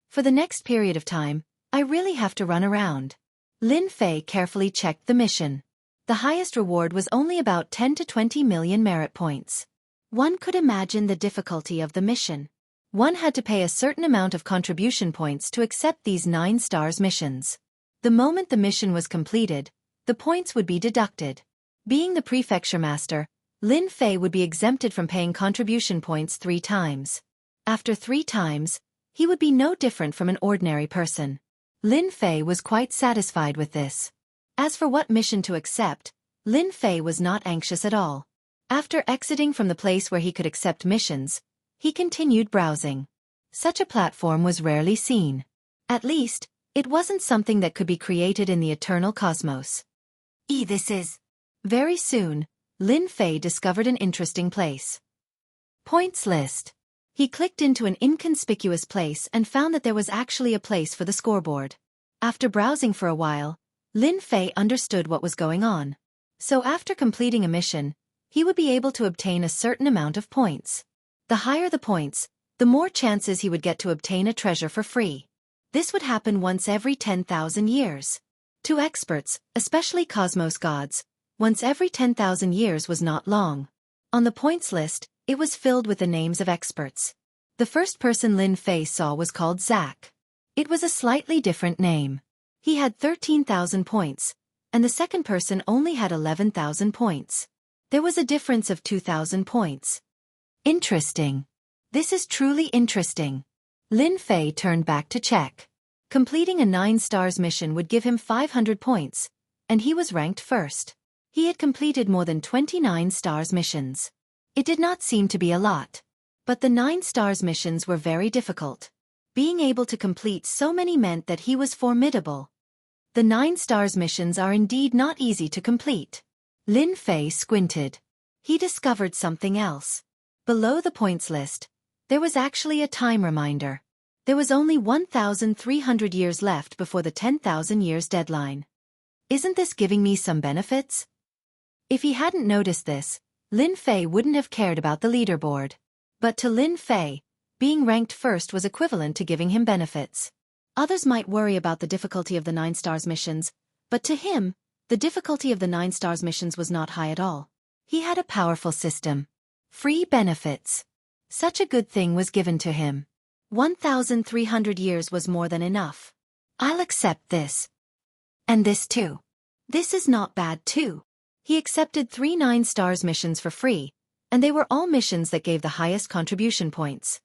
For the next period of time, I really have to run around. Lin Fei carefully checked the mission. The highest reward was only about 10 to 20 million merit points. One could imagine the difficulty of the mission. One had to pay a certain amount of contribution points to accept these 9 stars missions. The moment the mission was completed, the points would be deducted. Being the prefecture master, Lin Fei would be exempted from paying contribution points 3 times. After 3 times, he would be no different from an ordinary person. Lin Fei was quite satisfied with this. As for what mission to accept, Lin Fei was not anxious at all. After exiting from the place where he could accept missions, he continued browsing. Such a platform was rarely seen. At least, it wasn't something that could be created in the eternal cosmos. This is. Very soon, Lin Fei discovered an interesting place. Points list. He clicked into an inconspicuous place and found that there was actually a place for the scoreboard. After browsing for a while, Lin Fei understood what was going on. So after completing a mission, he would be able to obtain a certain amount of points. The higher the points, the more chances he would get to obtain a treasure for free. This would happen once every 10,000 years. To experts, especially cosmos gods, once every 10,000 years was not long. On the points list, it was filled with the names of experts. The first person Lin Fei saw was called Zack. It was a slightly different name. He had 13,000 points, and the second person only had 11,000 points. There was a difference of 2,000 points. Interesting. This is truly interesting. Lin Fei turned back to check. Completing a 9 stars mission would give him 500 points, and he was ranked first. He had completed more than 29 stars missions. It did not seem to be a lot. But the 9 stars missions were very difficult. Being able to complete so many meant that he was formidable. The 9 stars missions are indeed not easy to complete. Lin Fei squinted. He discovered something else. Below the points list, there was actually a time reminder. There was only 1,300 years left before the 10,000 years deadline. Isn't this giving me some benefits? If he hadn't noticed this, Lin Fei wouldn't have cared about the leaderboard. But to Lin Fei, being ranked first was equivalent to giving him benefits. Others might worry about the difficulty of the 9 stars missions, but to him, the difficulty of the 9 stars missions was not high at all. He had a powerful system. Free benefits. Such a good thing was given to him. 1,300 years was more than enough. I'll accept this. And this too. This is not bad too. He accepted 3 9 stars missions for free, and they were all missions that gave the highest contribution points.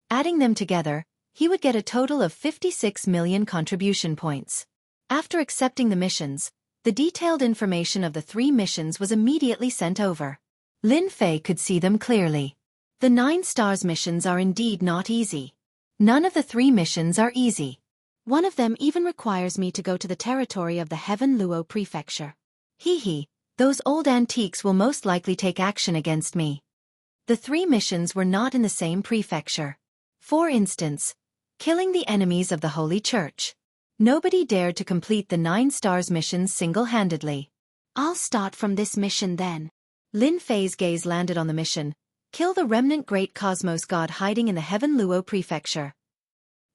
Adding them together, he would get a total of 56 million contribution points. After accepting the missions, the detailed information of the 3 missions was immediately sent over. Lin Fei could see them clearly. The 9 stars missions are indeed not easy. None of the 3 missions are easy. One of them even requires me to go to the territory of the Heaven Luo Prefecture. Hee, those old antiques will most likely take action against me. The 3 missions were not in the same prefecture. For instance, killing the enemies of the Holy Church. Nobody dared to complete the 9 stars missions single-handedly. I'll start from this mission then. Lin Fei's gaze landed on the mission. Kill the remnant great cosmos god hiding in the Heaven Luo Prefecture.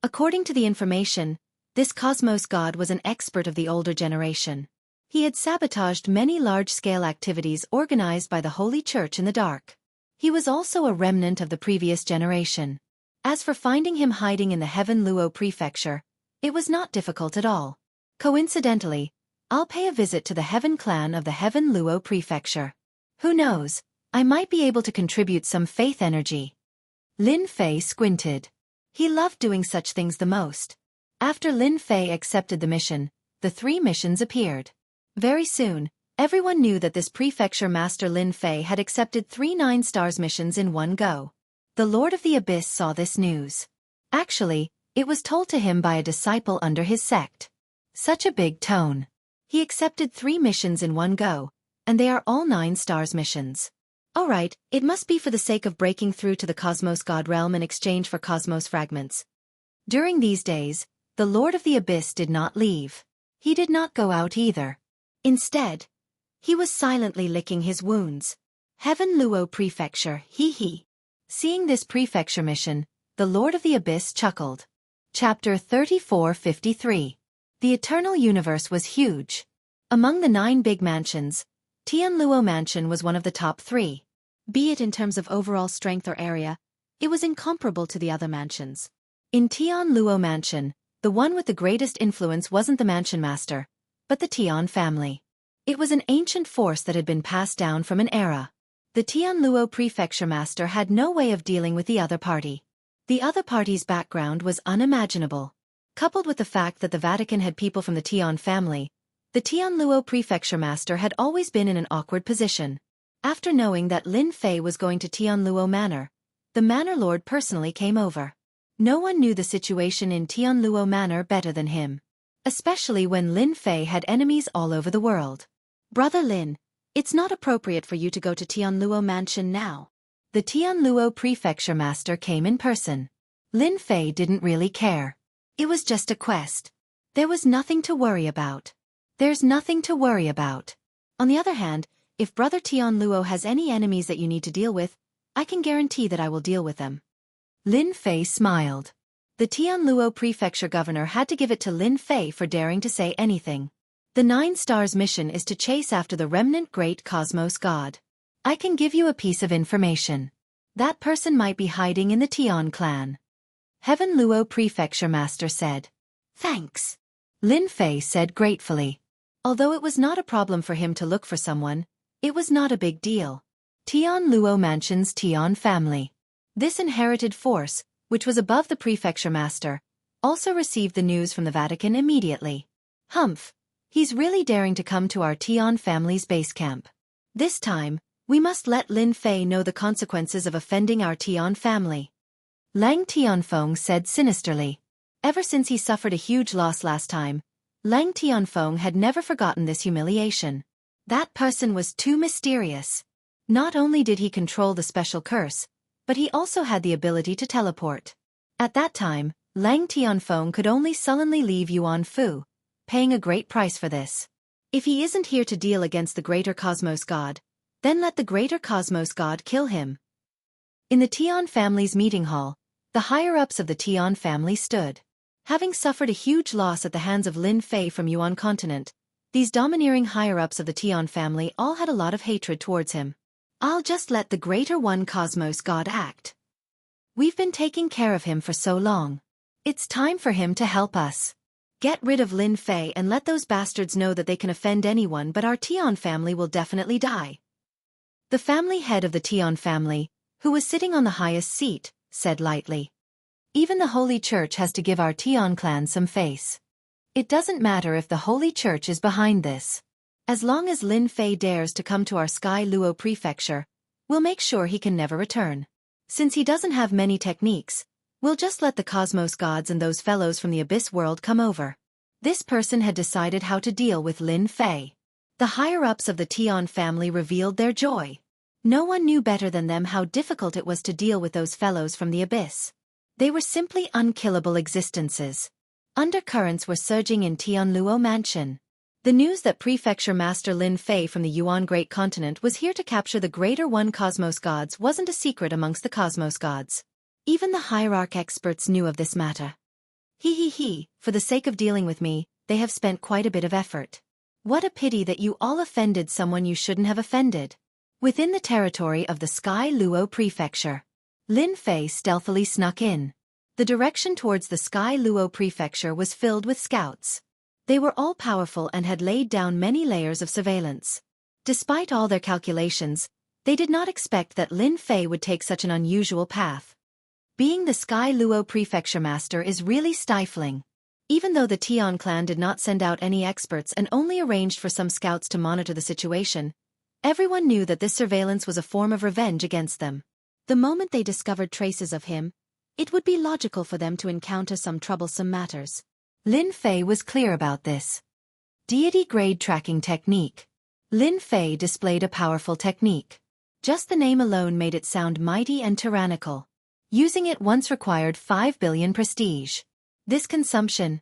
According to the information, this cosmos god was an expert of the older generation. He had sabotaged many large-scale activities organized by the Holy Church in the dark. He was also a remnant of the previous generation. As for finding him hiding in the Heaven Luo Prefecture, it was not difficult at all. Coincidentally, I'll pay a visit to the Heaven clan of the Heaven Luo Prefecture. Who knows, I might be able to contribute some faith energy. Lin Fei squinted. He loved doing such things the most. After Lin Fei accepted the mission, the 3 missions appeared. Very soon, everyone knew that this prefecture master Lin Fei had accepted 3 9 stars missions in one go. The Lord of the Abyss saw this news. Actually, it was told to him by a disciple under his sect. Such a big tone. He accepted 3 missions in one go, and they are all 9 stars missions. Alright, it must be for the sake of breaking through to the Cosmos God realm in exchange for Cosmos fragments. During these days, the Lord of the Abyss did not leave. He did not go out either. Instead, he was silently licking his wounds. Heaven Luo Prefecture, hee. Seeing this prefecture mission, the Lord of the Abyss chuckled. Chapter 3453. The Eternal Universe was huge. Among the 9 big mansions, Tian Luo Mansion was one of the top 3. Be it in terms of overall strength or area, it was incomparable to the other mansions. In Tian Luo Mansion, the one with the greatest influence wasn't the mansion master, but the Tian family. It was an ancient force that had been passed down from an era. The Tian Luo Prefecture master had no way of dealing with the other party. The other party's background was unimaginable. Coupled with the fact that the Vatican had people from the Tian family, the Tian Luo Prefecture master had always been in an awkward position. After knowing that Lin Fei was going to Tian Luo Manor, the Manor Lord personally came over. No one knew the situation in Tian Luo Manor better than him. Especially when Lin Fei had enemies all over the world. Brother Lin, it's not appropriate for you to go to Tian Luo Mansion now. The Tian Luo Prefecture master came in person. Lin Fei didn't really care. It was just a quest. There was nothing to worry about. There's nothing to worry about. On the other hand, if Brother Tian Luo has any enemies that you need to deal with, I can guarantee that I will deal with them. Lin Fei smiled. The Tian Luo Prefecture governor had to give it to Lin Fei for daring to say anything. The 9 stars mission is to chase after the remnant great cosmos god. I can give you a piece of information. That person might be hiding in the Tian clan. Heaven Luo Prefecture master said. Thanks. Lin Fei said gratefully. Although it was not a problem for him to look for someone, it was not a big deal. Tian Luo Mansion's Tian family. This inherited force, which was above the prefecture master, also received the news from the Vatican immediately. Humph! He's really daring to come to our Tian family's base camp. This time, we must let Lin Fei know the consequences of offending our Tian family. Lang Tianfeng said sinisterly. Ever since he suffered a huge loss last time, Lang Tianfeng had never forgotten this humiliation. That person was too mysterious. Not only did he control the special curse, but he also had the ability to teleport. At that time, Lang Tianfeng could only sullenly leave Yuan Fu, paying a great price for this. If he isn't here to deal against the greater Cosmos God, then let the greater Cosmos God kill him. In the Tian family's meeting hall, the higher-ups of the Tian family stood. Having suffered a huge loss at the hands of Lin Fei from Yuan continent, these domineering higher-ups of the Tian family all had a lot of hatred towards him. I'll just let the greater one Cosmos God act. We've been taking care of him for so long. It's time for him to help us. Get rid of Lin Fei and let those bastards know that they can offend anyone, but our Tian family will definitely die. The family head of the Tian family, who was sitting on the highest seat, said lightly. Even the Holy Church has to give our Tian clan some face. It doesn't matter if the Holy Church is behind this. As long as Lin Fei dares to come to our Sky Luo prefecture, we'll make sure he can never return. Since he doesn't have many techniques, we'll just let the Cosmos gods and those fellows from the Abyss world come over. This person had decided how to deal with Lin Fei. The higher-ups of the Tian family revealed their joy. No one knew better than them how difficult it was to deal with those fellows from the Abyss. They were simply unkillable existences. Undercurrents were surging in Tian Luo Mansion. The news that Prefecture Master Lin Fei from the Yuan Great Continent was here to capture the Greater One Cosmos Gods wasn't a secret amongst the Cosmos Gods. Even the hierarch experts knew of this matter. For the sake of dealing with me, they have spent quite a bit of effort. What a pity that you all offended someone you shouldn't have offended. Within the territory of the Sky Luo Prefecture, Lin Fei stealthily snuck in. The direction towards the Sky Luo Prefecture was filled with scouts. They were all powerful and had laid down many layers of surveillance. Despite all their calculations, they did not expect that Lin Fei would take such an unusual path. Being the Sky Luo Prefecture Master is really stifling. Even though the Tian clan did not send out any experts and only arranged for some scouts to monitor the situation, everyone knew that this surveillance was a form of revenge against them. The moment they discovered traces of him, it would be logical for them to encounter some troublesome matters. Lin Fei was clear about this. Deity Grade Tracking Technique. Lin Fei displayed a powerful technique. Just the name alone made it sound mighty and tyrannical. Using it once required 5 billion prestige. This consumption,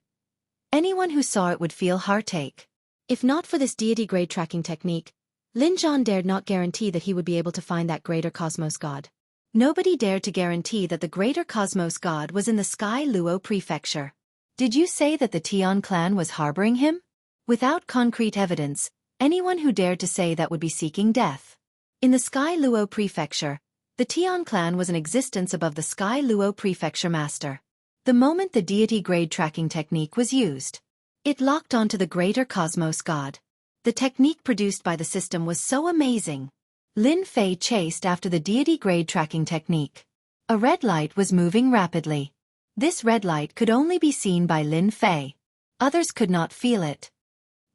anyone who saw it would feel heartache. If not for this deity grade tracking technique, Lin Zhan dared not guarantee that he would be able to find that greater Cosmos God. Nobody dared to guarantee that the greater Cosmos God was in the Sky Luo Prefecture. Did you say that the Tian clan was harboring him? Without concrete evidence, anyone who dared to say that would be seeking death. In the Sky Luo Prefecture, the Tian clan was in existence above the Sky Luo Prefecture Master. The moment the deity grade tracking technique was used, it locked onto the greater Cosmos God. The technique produced by the system was so amazing. Lin Fei chased after the deity grade tracking technique. A red light was moving rapidly. This red light could only be seen by Lin Fei. Others could not feel it.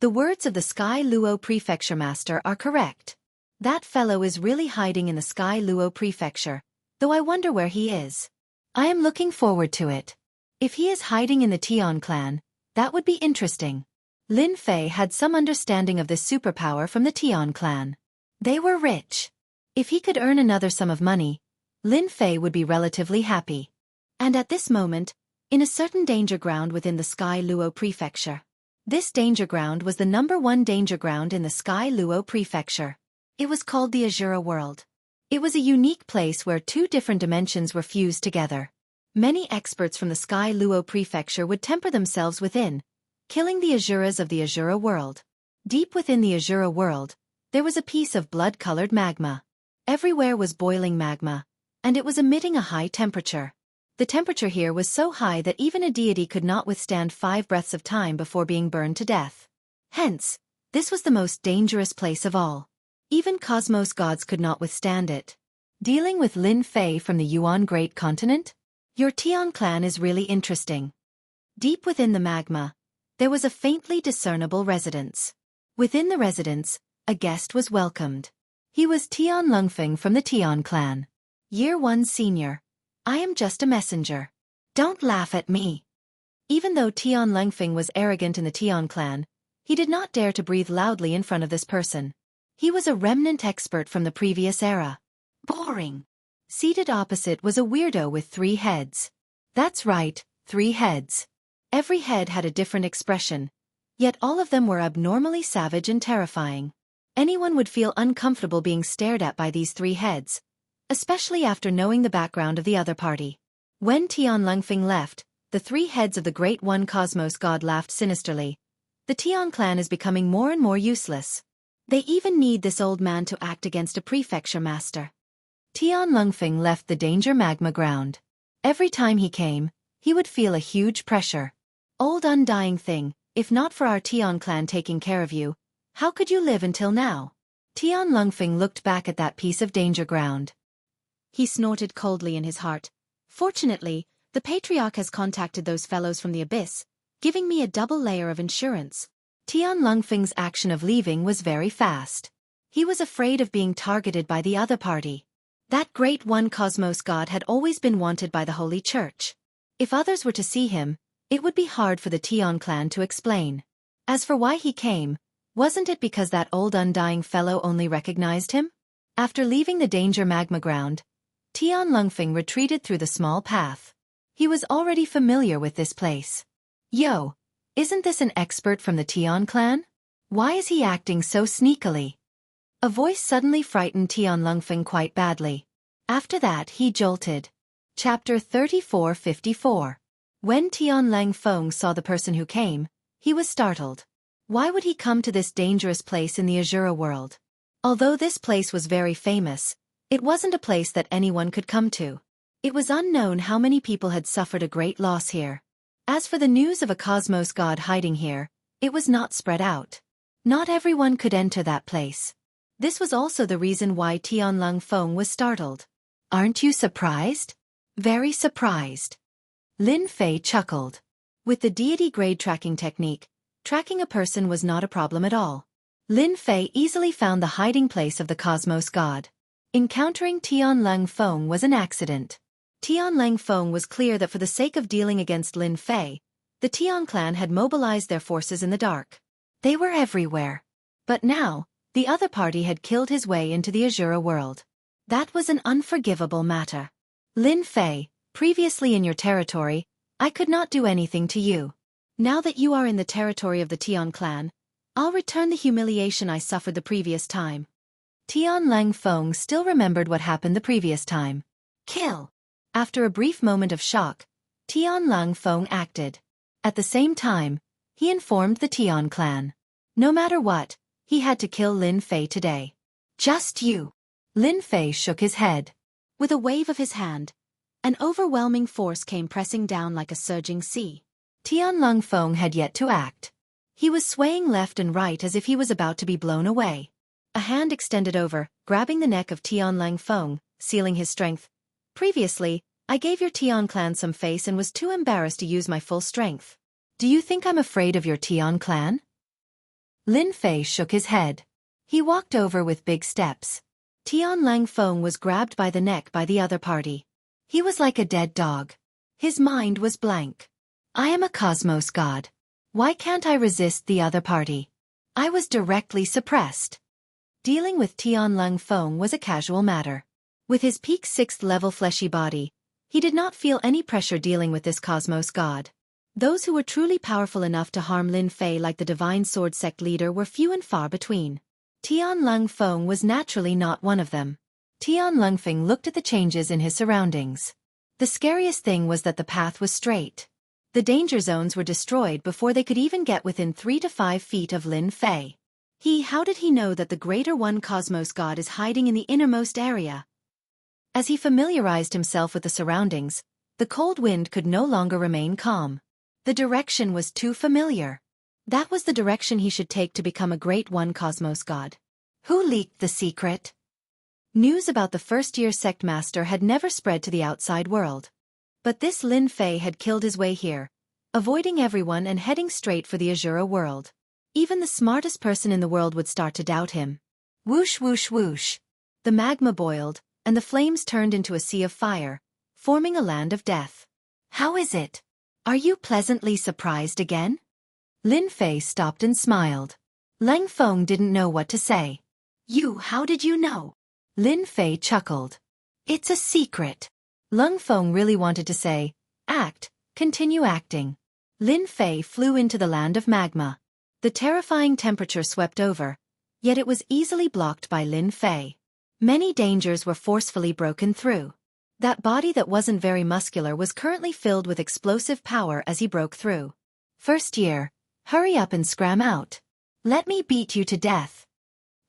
The words of the Sky Luo Prefecture Master are correct. That fellow is really hiding in the Sky Luo Prefecture, though I wonder where he is. I am looking forward to it. If he is hiding in the Tian clan, that would be interesting. Lin Fei had some understanding of this superpower from the Tian clan. They were rich. If he could earn another sum of money, Lin Fei would be relatively happy. And at this moment, in a certain danger ground within the Sky Luo Prefecture. This danger ground was the #1 danger ground in the Sky Luo Prefecture. It was called the Azura World. It was a unique place where two different dimensions were fused together. Many experts from the Sky Luo Prefecture would temper themselves within, killing the Azuras of the Azura World. Deep within the Azura World, there was a piece of blood-colored magma. Everywhere was boiling magma, and it was emitting a high temperature. The temperature here was so high that even a deity could not withstand 5 breaths of time before being burned to death. Hence, This was the most dangerous place of all. Even cosmos gods could not withstand it. Dealing with Lin Fei from the Yuan Great Continent? Your Tian clan is really interesting. Deep within the magma, there was a faintly discernible residence. Within the residence, a guest was welcomed. He was Tian Lungfeng from the Tian clan. Year 1 senior. I am just a messenger. Don't laugh at me. Even though Tian Lungfeng was arrogant in the Tian clan, he did not dare to breathe loudly in front of this person. He was a remnant expert from the previous era. Boring. Seated opposite was a weirdo with 3 heads. That's right, 3 heads. Every head had a different expression, yet all of them were abnormally savage and terrifying. Anyone would feel uncomfortable being stared at by these 3 heads, especially after knowing the background of the other party. When Tian Lungfeng left, the 3 heads of the Great One Cosmos God laughed sinisterly. The Tian clan is becoming more and more useless. They even need this old man to act against a prefecture master. Tian Lungfeng left the danger magma ground. Every time he came, he would feel a huge pressure. Old undying thing, if not for our Tian clan taking care of you, how could you live until now? Tian Lungfeng looked back at that piece of danger ground. He snorted coldly in his heart. Fortunately, the Patriarch has contacted those fellows from the abyss, giving me a double layer of insurance. Tian Lungfeng's action of leaving was very fast. He was afraid of being targeted by the other party. That Great One Cosmos God had always been wanted by the Holy Church. If others were to see him, it would be hard for the Tian clan to explain. As for why he came, wasn't it because that old undying fellow only recognized him? After leaving the danger magma ground, Tian Lungfeng retreated through the small path. He was already familiar with this place. Yo, isn't this an expert from the Tian clan? Why is he acting so sneakily? A voice suddenly frightened Tian Lungfeng quite badly. After that he jolted. Chapter 3454. When Tian Lungfeng saw the person who came, he was startled. Why would he come to this dangerous place in the Azura world? Although this place was very famous, it wasn't a place that anyone could come to. It was unknown how many people had suffered a great loss here. As for the news of a cosmos god hiding here, it was not spread out. Not everyone could enter that place. This was also the reason why Tian Lungfeng was startled. Aren't you surprised? Very surprised. Lin Fei chuckled. With the deity grade tracking technique, tracking a person was not a problem at all. Lin Fei easily found the hiding place of the cosmos god. Encountering Tian Lungfeng was an accident. Tian Lungfeng was clear that for the sake of dealing against Lin Fei, the Tian clan had mobilized their forces in the dark. They were everywhere. But now, the other party had killed his way into the Azura world. That was an unforgivable matter. Lin Fei, previously in your territory, I could not do anything to you. Now that you are in the territory of the Tian clan, I'll return the humiliation I suffered the previous time. Tian Lungfeng still remembered what happened the previous time. Kill! After a brief moment of shock, Tian Lungfeng acted. At the same time, he informed the Tian clan. No matter what, he had to kill Lin Fei today. Just you. Lin Fei shook his head. With a wave of his hand, an overwhelming force came pressing down like a surging sea. Tian Lungfeng had yet to act. He was swaying left and right as if he was about to be blown away. A hand extended over, grabbing the neck of Tian Lungfeng, sealing his strength. Previously, I gave your Tian clan some face and was too embarrassed to use my full strength. Do you think I'm afraid of your Tian clan? Lin Fei shook his head. He walked over with big steps. Tian Lungfeng was grabbed by the neck by the other party. He was like a dead dog. His mind was blank. I am a cosmos god. Why can't I resist the other party? I was directly suppressed. Dealing with Tian Lungfeng was a casual matter. With his peak 6th level fleshy body, he did not feel any pressure dealing with this cosmos god. Those who were truly powerful enough to harm Lin Fei like the Divine Sword Sect leader were few and far between. Tian Lungfeng was naturally not one of them. Tian Lungfeng looked at the changes in his surroundings. The scariest thing was that the path was straight. The danger zones were destroyed before they could even get within 3 to 5 feet of Lin Fei. How did he know that the Greater One Cosmos God is hiding in the innermost area? As he familiarized himself with the surroundings, the cold wind could no longer remain calm. The direction was too familiar. That was the direction he should take to become a great one cosmos god. Who leaked the secret? News about the first-year sect master had never spread to the outside world. But this Lin Fei had killed his way here, avoiding everyone and heading straight for the Azura world. Even the smartest person in the world would start to doubt him. Whoosh whoosh whoosh. The magma boiled, and the flames turned into a sea of fire, forming a land of death. How is it? Are you pleasantly surprised again? Lin Fei stopped and smiled. Lang Feng didn't know what to say. How did you know? Lin Fei chuckled. It's a secret. Lang Feng really wanted to say, continue acting. Lin Fei flew into the land of magma. The terrifying temperature swept over, yet it was easily blocked by Lin Fei. Many dangers were forcefully broken through. That body that wasn't very muscular was currently filled with explosive power as he broke through. First year, hurry up and scram out. Let me beat you to death.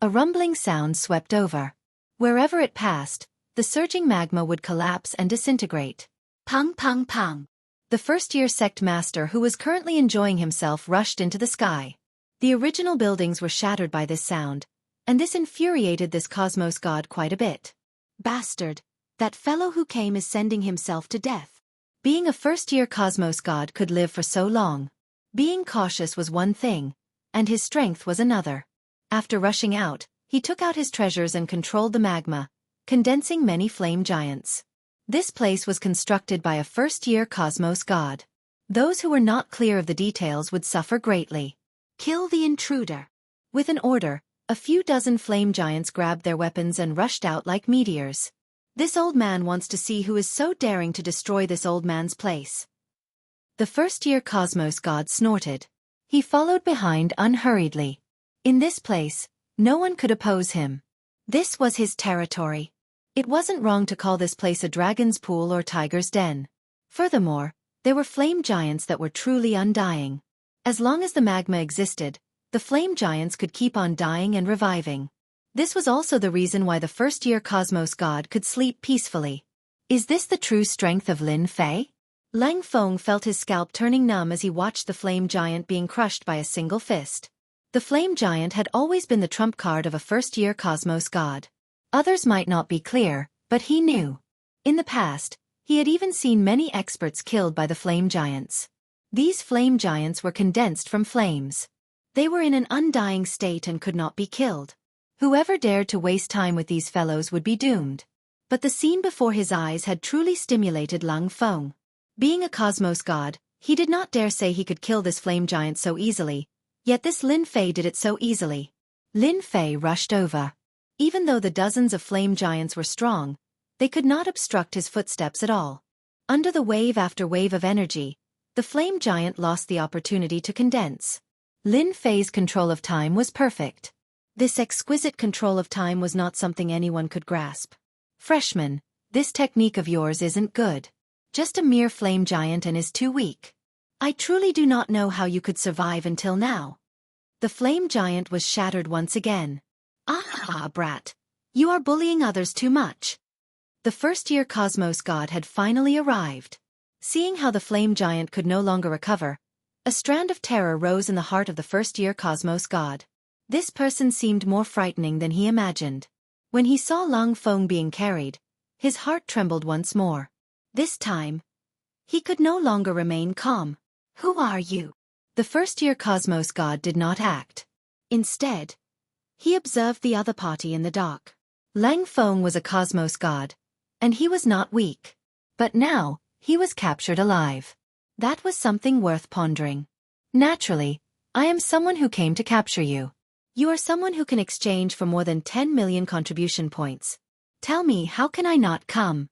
A rumbling sound swept over. Wherever it passed, the surging magma would collapse and disintegrate. Pang pang pang. The first-year sect master who was currently enjoying himself rushed into the sky. The original buildings were shattered by this sound, and this infuriated this cosmos god quite a bit. Bastard, that fellow who came is sending himself to death. Being a first-year cosmos god could live for so long. Being cautious was one thing, and his strength was another. After rushing out, he took out his treasures and controlled the magma, condensing many flame giants. This place was constructed by a first-year cosmos god. Those who were not clear of the details would suffer greatly. Kill the intruder. With an order, a few dozen flame giants grabbed their weapons and rushed out like meteors. This old man wants to see who is so daring to destroy this old man's place. The first-year cosmos god snorted. He followed behind unhurriedly. In this place, no one could oppose him. This was his territory. It wasn't wrong to call this place a dragon's pool or tiger's den. Furthermore, there were flame giants that were truly undying. As long as the magma existed, the flame giants could keep on dying and reviving. This was also the reason why the first-year cosmos god could sleep peacefully. Is this the true strength of Lin Fei? Lang Feng felt his scalp turning numb as he watched the flame giant being crushed by a single fist. The flame giant had always been the trump card of a first-year cosmos god. Others might not be clear, but he knew. In the past, he had even seen many experts killed by the flame giants. These flame giants were condensed from flames. They were in an undying state and could not be killed. Whoever dared to waste time with these fellows would be doomed. But the scene before his eyes had truly stimulated Lang Feng. Being a cosmos god, he did not dare say he could kill this flame giant so easily, yet this Lin Fei did it so easily. Lin Fei rushed over. Even though the dozens of flame giants were strong, they could not obstruct his footsteps at all. Under the wave after wave of energy, the flame giant lost the opportunity to condense. Lin Fei's control of time was perfect. This exquisite control of time was not something anyone could grasp. Freshman, this technique of yours isn't good. Just a mere flame giant and is too weak. I truly do not know how you could survive until now. The flame giant was shattered once again. Ah, brat. You are bullying others too much. The first-year cosmos god had finally arrived. Seeing how the flame giant could no longer recover, a strand of terror rose in the heart of the first-year cosmos god. This person seemed more frightening than he imagined. When he saw Lang Feng being carried, his heart trembled once more. This time, he could no longer remain calm. Who are you? The first-year cosmos god did not act. Instead, he observed the other party in the dark. Lang Feng was a cosmos god, and he was not weak. But now, he was captured alive. That was something worth pondering. Naturally, I am someone who came to capture you. You are someone who can exchange for more than 10 million contribution points. Tell me, how can I not come?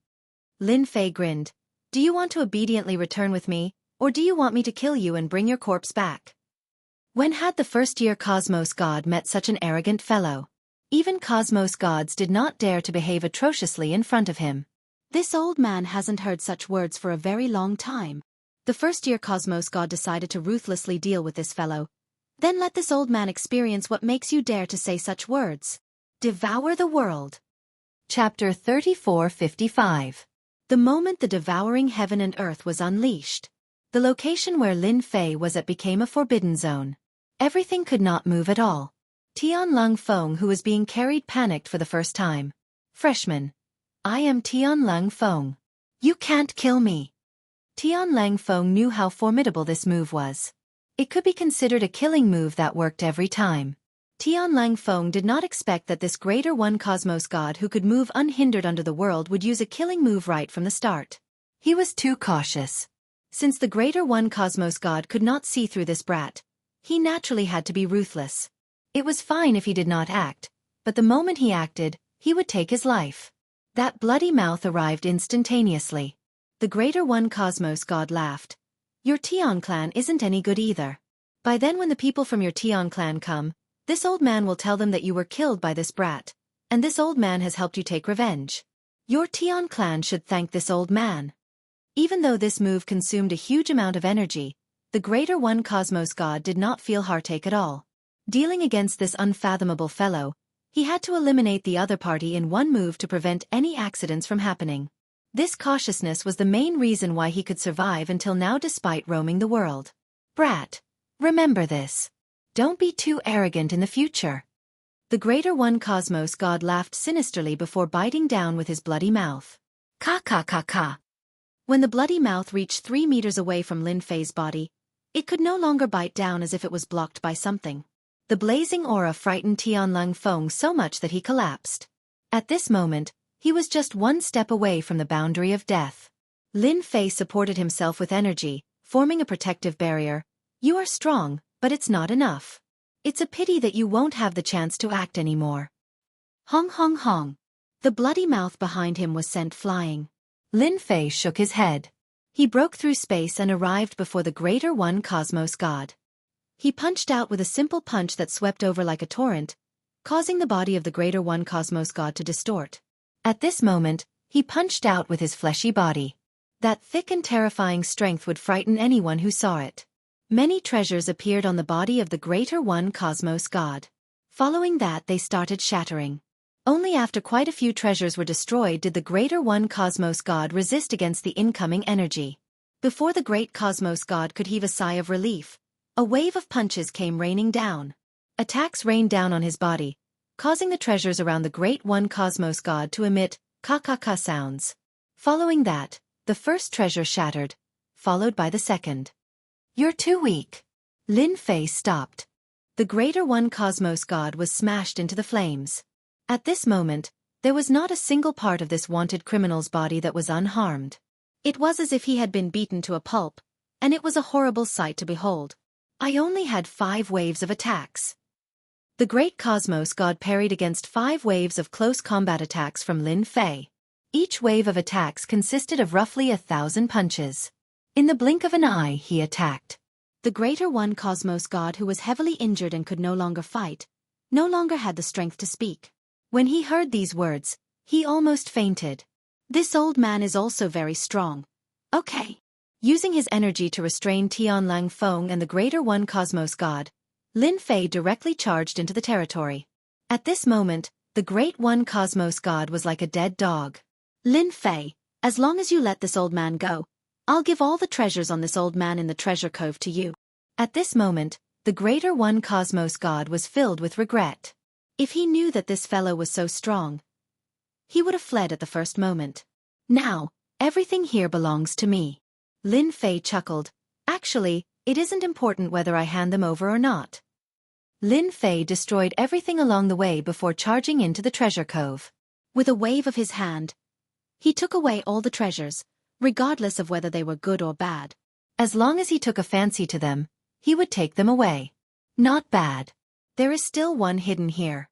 Lin Fei grinned. Do you want to obediently return with me, or do you want me to kill you and bring your corpse back? When had the first-year cosmos god met such an arrogant fellow? Even cosmos gods did not dare to behave atrociously in front of him. This old man hasn't heard such words for a very long time. The first-year cosmos god decided to ruthlessly deal with this fellow. Then let this old man experience what makes you dare to say such words. Devour the world. Chapter 3455. The moment the devouring heaven and earth was unleashed, the location where Lin Fei was at became a forbidden zone. Everything could not move at all. Tian Lung Feng, who was being carried, panicked for the first time. Freshman. I am Tian Lung Feng. You can't kill me. Tian Lang Feng knew how formidable this move was. It could be considered a killing move that worked every time. Tian Lang Feng did not expect that this Greater One Cosmos God who could move unhindered under the world would use a killing move right from the start. He was too cautious. Since the Greater One Cosmos God could not see through this brat, he naturally had to be ruthless. It was fine if he did not act, but the moment he acted, he would take his life. That bloody mouth arrived instantaneously. The Greater One Cosmos God laughed. Your Tian clan isn't any good either. By then when the people from your Tian clan come, this old man will tell them that you were killed by this brat, and this old man has helped you take revenge. Your Tian clan should thank this old man. Even though this move consumed a huge amount of energy, the Greater One Cosmos God did not feel heartache at all. Dealing against this unfathomable fellow, he had to eliminate the other party in one move to prevent any accidents from happening. This cautiousness was the main reason why he could survive until now despite roaming the world. Brat, remember this. Don't be too arrogant in the future. The Greater One Cosmos God laughed sinisterly before biting down with his bloody mouth. Ka ka ka ka. When the bloody mouth reached 3 meters away from Lin Fei's body, it could no longer bite down as if it was blocked by something. The blazing aura frightened Tian Lung Feng so much that he collapsed. At this moment, he was just one step away from the boundary of death. Lin Fei supported himself with energy, forming a protective barrier. You are strong, but it's not enough. It's a pity that you won't have the chance to act anymore. Hong hong hong. The bloody mouth behind him was sent flying. Lin Fei shook his head. He broke through space and arrived before the Greater One Cosmos God. He punched out with a simple punch that swept over like a torrent, causing the body of the Greater One Cosmos God to distort. At this moment, he punched out with his fleshy body. That thick and terrifying strength would frighten anyone who saw it. Many treasures appeared on the body of the Greater One Cosmos God. Following that, they started shattering. Only after quite a few treasures were destroyed did the Greater One Cosmos God resist against the incoming energy. Before the Great Cosmos God could heave a sigh of relief, a wave of punches came raining down. Attacks rained down on his body, causing the treasures around the Great One Cosmos God to emit ka-ka-ka sounds. Following that, the first treasure shattered, followed by the second. You're too weak. Lin Fei stopped. The Greater One Cosmos God was smashed into the flames. At this moment, there was not a single part of this wanted criminal's body that was unharmed. It was as if he had been beaten to a pulp, and it was a horrible sight to behold. I only had 5 waves of attacks. The Great Cosmos God parried against 5 waves of close combat attacks from Lin Fei. Each wave of attacks consisted of roughly 1,000 punches. In the blink of an eye, he attacked. The Greater One Cosmos God, who was heavily injured and could no longer fight, no longer had the strength to speak. When he heard these words, he almost fainted. This old man is also very strong. Okay. Using his energy to restrain Tian Lang Feng and the Greater One Cosmos God, Lin Fei directly charged into the territory. At this moment, the Great One Cosmos God was like a dead dog. Lin Fei, as long as you let this old man go, I'll give all the treasures on this old man in the treasure cove to you. At this moment, the Greater One Cosmos God was filled with regret. If he knew that this fellow was so strong, he would have fled at the first moment. Now, everything here belongs to me. Lin Fei chuckled. Actually, it isn't important whether I hand them over or not. Lin Fei destroyed everything along the way before charging into the treasure cove. With a wave of his hand, he took away all the treasures, regardless of whether they were good or bad. As long as he took a fancy to them, he would take them away. Not bad. There is still one hidden here.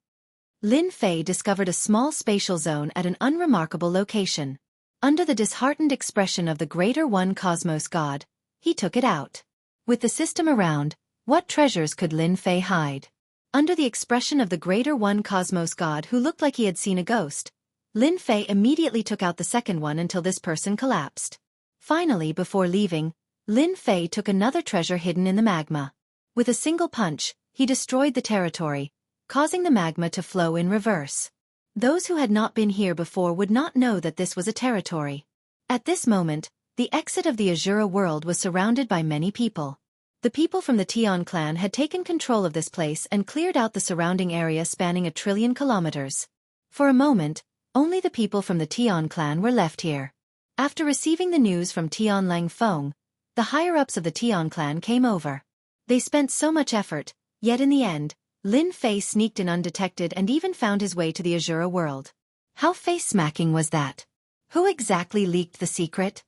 Lin Fei discovered a small spatial zone at an unremarkable location. Under the disheartened expression of the Greater One Cosmos God, he took it out. With the system around, what treasures could Lin Fei hide? Under the expression of the Greater One Cosmos God, who looked like he had seen a ghost, Lin Fei immediately took out the second one until this person collapsed. Finally, before leaving, Lin Fei took another treasure hidden in the magma. With a single punch, he destroyed the territory, causing the magma to flow in reverse. Those who had not been here before would not know that this was a territory. At this moment, the exit of the Azura world was surrounded by many people. The people from the Tian clan had taken control of this place and cleared out the surrounding area spanning 1,000,000,000,000 kilometers. For a moment, only the people from the Tian clan were left here. After receiving the news from Tian Langfeng, the higher-ups of the Tian clan came over. They spent so much effort, yet in the end, Lin Fei sneaked in undetected and even found his way to the Azura world. How face-smacking was that? Who exactly leaked the secret?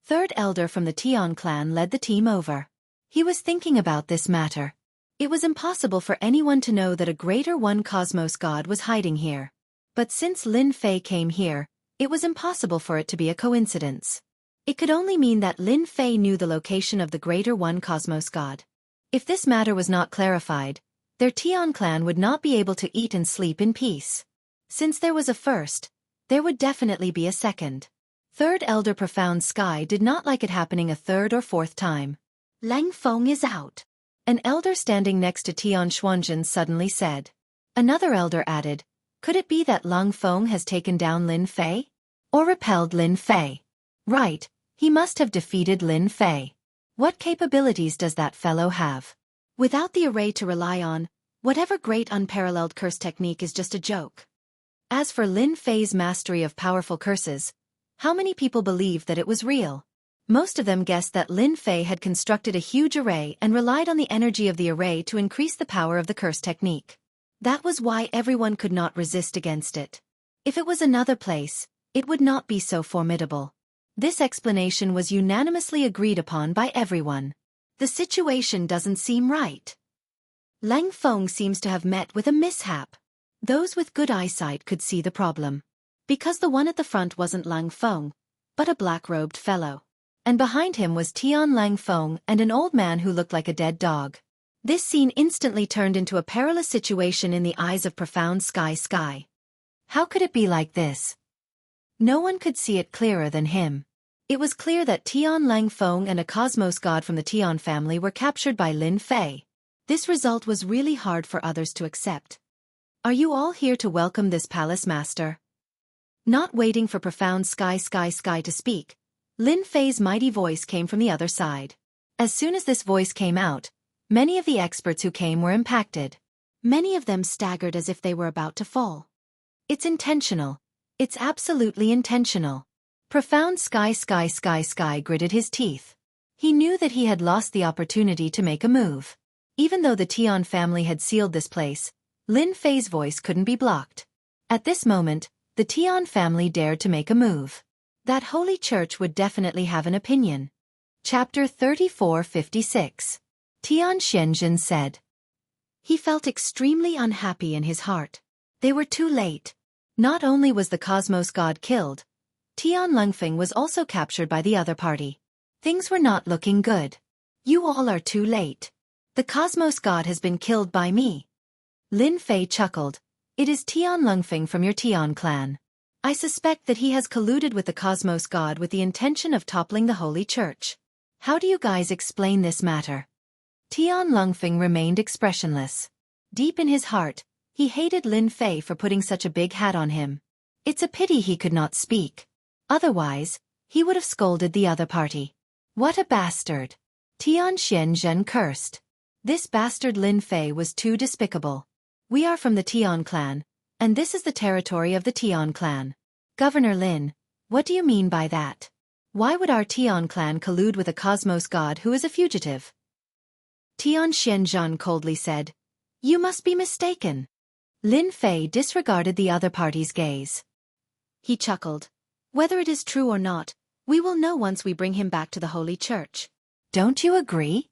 Third elder from the Tian clan led the team over. He was thinking about this matter. It was impossible for anyone to know that a greater one cosmos god was hiding here. But since Lin Fei came here, it was impossible for it to be a coincidence. It could only mean that Lin Fei knew the location of the greater one cosmos god. If this matter was not clarified, their Tian clan would not be able to eat and sleep in peace. Since there was a first, there would definitely be a second. Third Elder Profound Sky did not like it happening a third or fourth time. Lang Feng is out. An elder standing next to Tian Xuanzhen suddenly said. Another elder added, could it be that Lang Feng has taken down Lin Fei? Or repelled Lin Fei? Right, he must have defeated Lin Fei. What capabilities does that fellow have? Without the array to rely on, whatever great unparalleled curse technique is just a joke. As for Lin Fei's mastery of powerful curses, how many people believed that it was real? Most of them guessed that Lin Fei had constructed a huge array and relied on the energy of the array to increase the power of the curse technique. That was why everyone could not resist against it. If it was another place, it would not be so formidable. This explanation was unanimously agreed upon by everyone. The situation doesn't seem right. Lang Feng seems to have met with a mishap. Those with good eyesight could see the problem. Because the one at the front wasn't Lang Feng, but a black-robed fellow. And behind him was Tian Lang Feng and an old man who looked like a dead dog. This scene instantly turned into a perilous situation in the eyes of Profound Sky. How could it be like this? No one could see it clearer than him. It was clear that Tian Lang Feng and a cosmos god from the Tian family were captured by Lin Fei. This result was really hard for others to accept. Are you all here to welcome this palace master? Not waiting for Profound Sky to speak, Lin Fei's mighty voice came from the other side. As soon as this voice came out, many of the experts who came were impacted. Many of them staggered as if they were about to fall. It's intentional. It's absolutely intentional. Profound Sky gritted his teeth. He knew that he had lost the opportunity to make a move. Even though the Tian family had sealed this place, Lin Fei's voice couldn't be blocked. At this moment, the Tian family dared to make a move. That holy church would definitely have an opinion. Chapter 3456. Tian Xuanzhen said. He felt extremely unhappy in his heart. They were too late. Not only was the cosmos god killed, Tian Langfeng was also captured by the other party. Things were not looking good. You all are too late. The cosmos god has been killed by me. Lin Fei chuckled. It is Tian Langfeng from your Tian clan. I suspect that he has colluded with the cosmos god with the intention of toppling the holy church. How do you guys explain this matter? Tian Langfeng remained expressionless. Deep in his heart, he hated Lin Fei for putting such a big hat on him. It's a pity he could not speak. Otherwise, he would have scolded the other party. What a bastard! Tian Xuanzhen cursed. This bastard Lin Fei was too despicable. We are from the Tian clan, and this is the territory of the Tian clan. Governor Lin, what do you mean by that? Why would our Tian clan collude with a cosmos god who is a fugitive? Tian Xuanzhen coldly said. You must be mistaken. Lin Fei disregarded the other party's gaze. He chuckled. Whether it is true or not, we will know once we bring him back to the holy church. Don't you agree?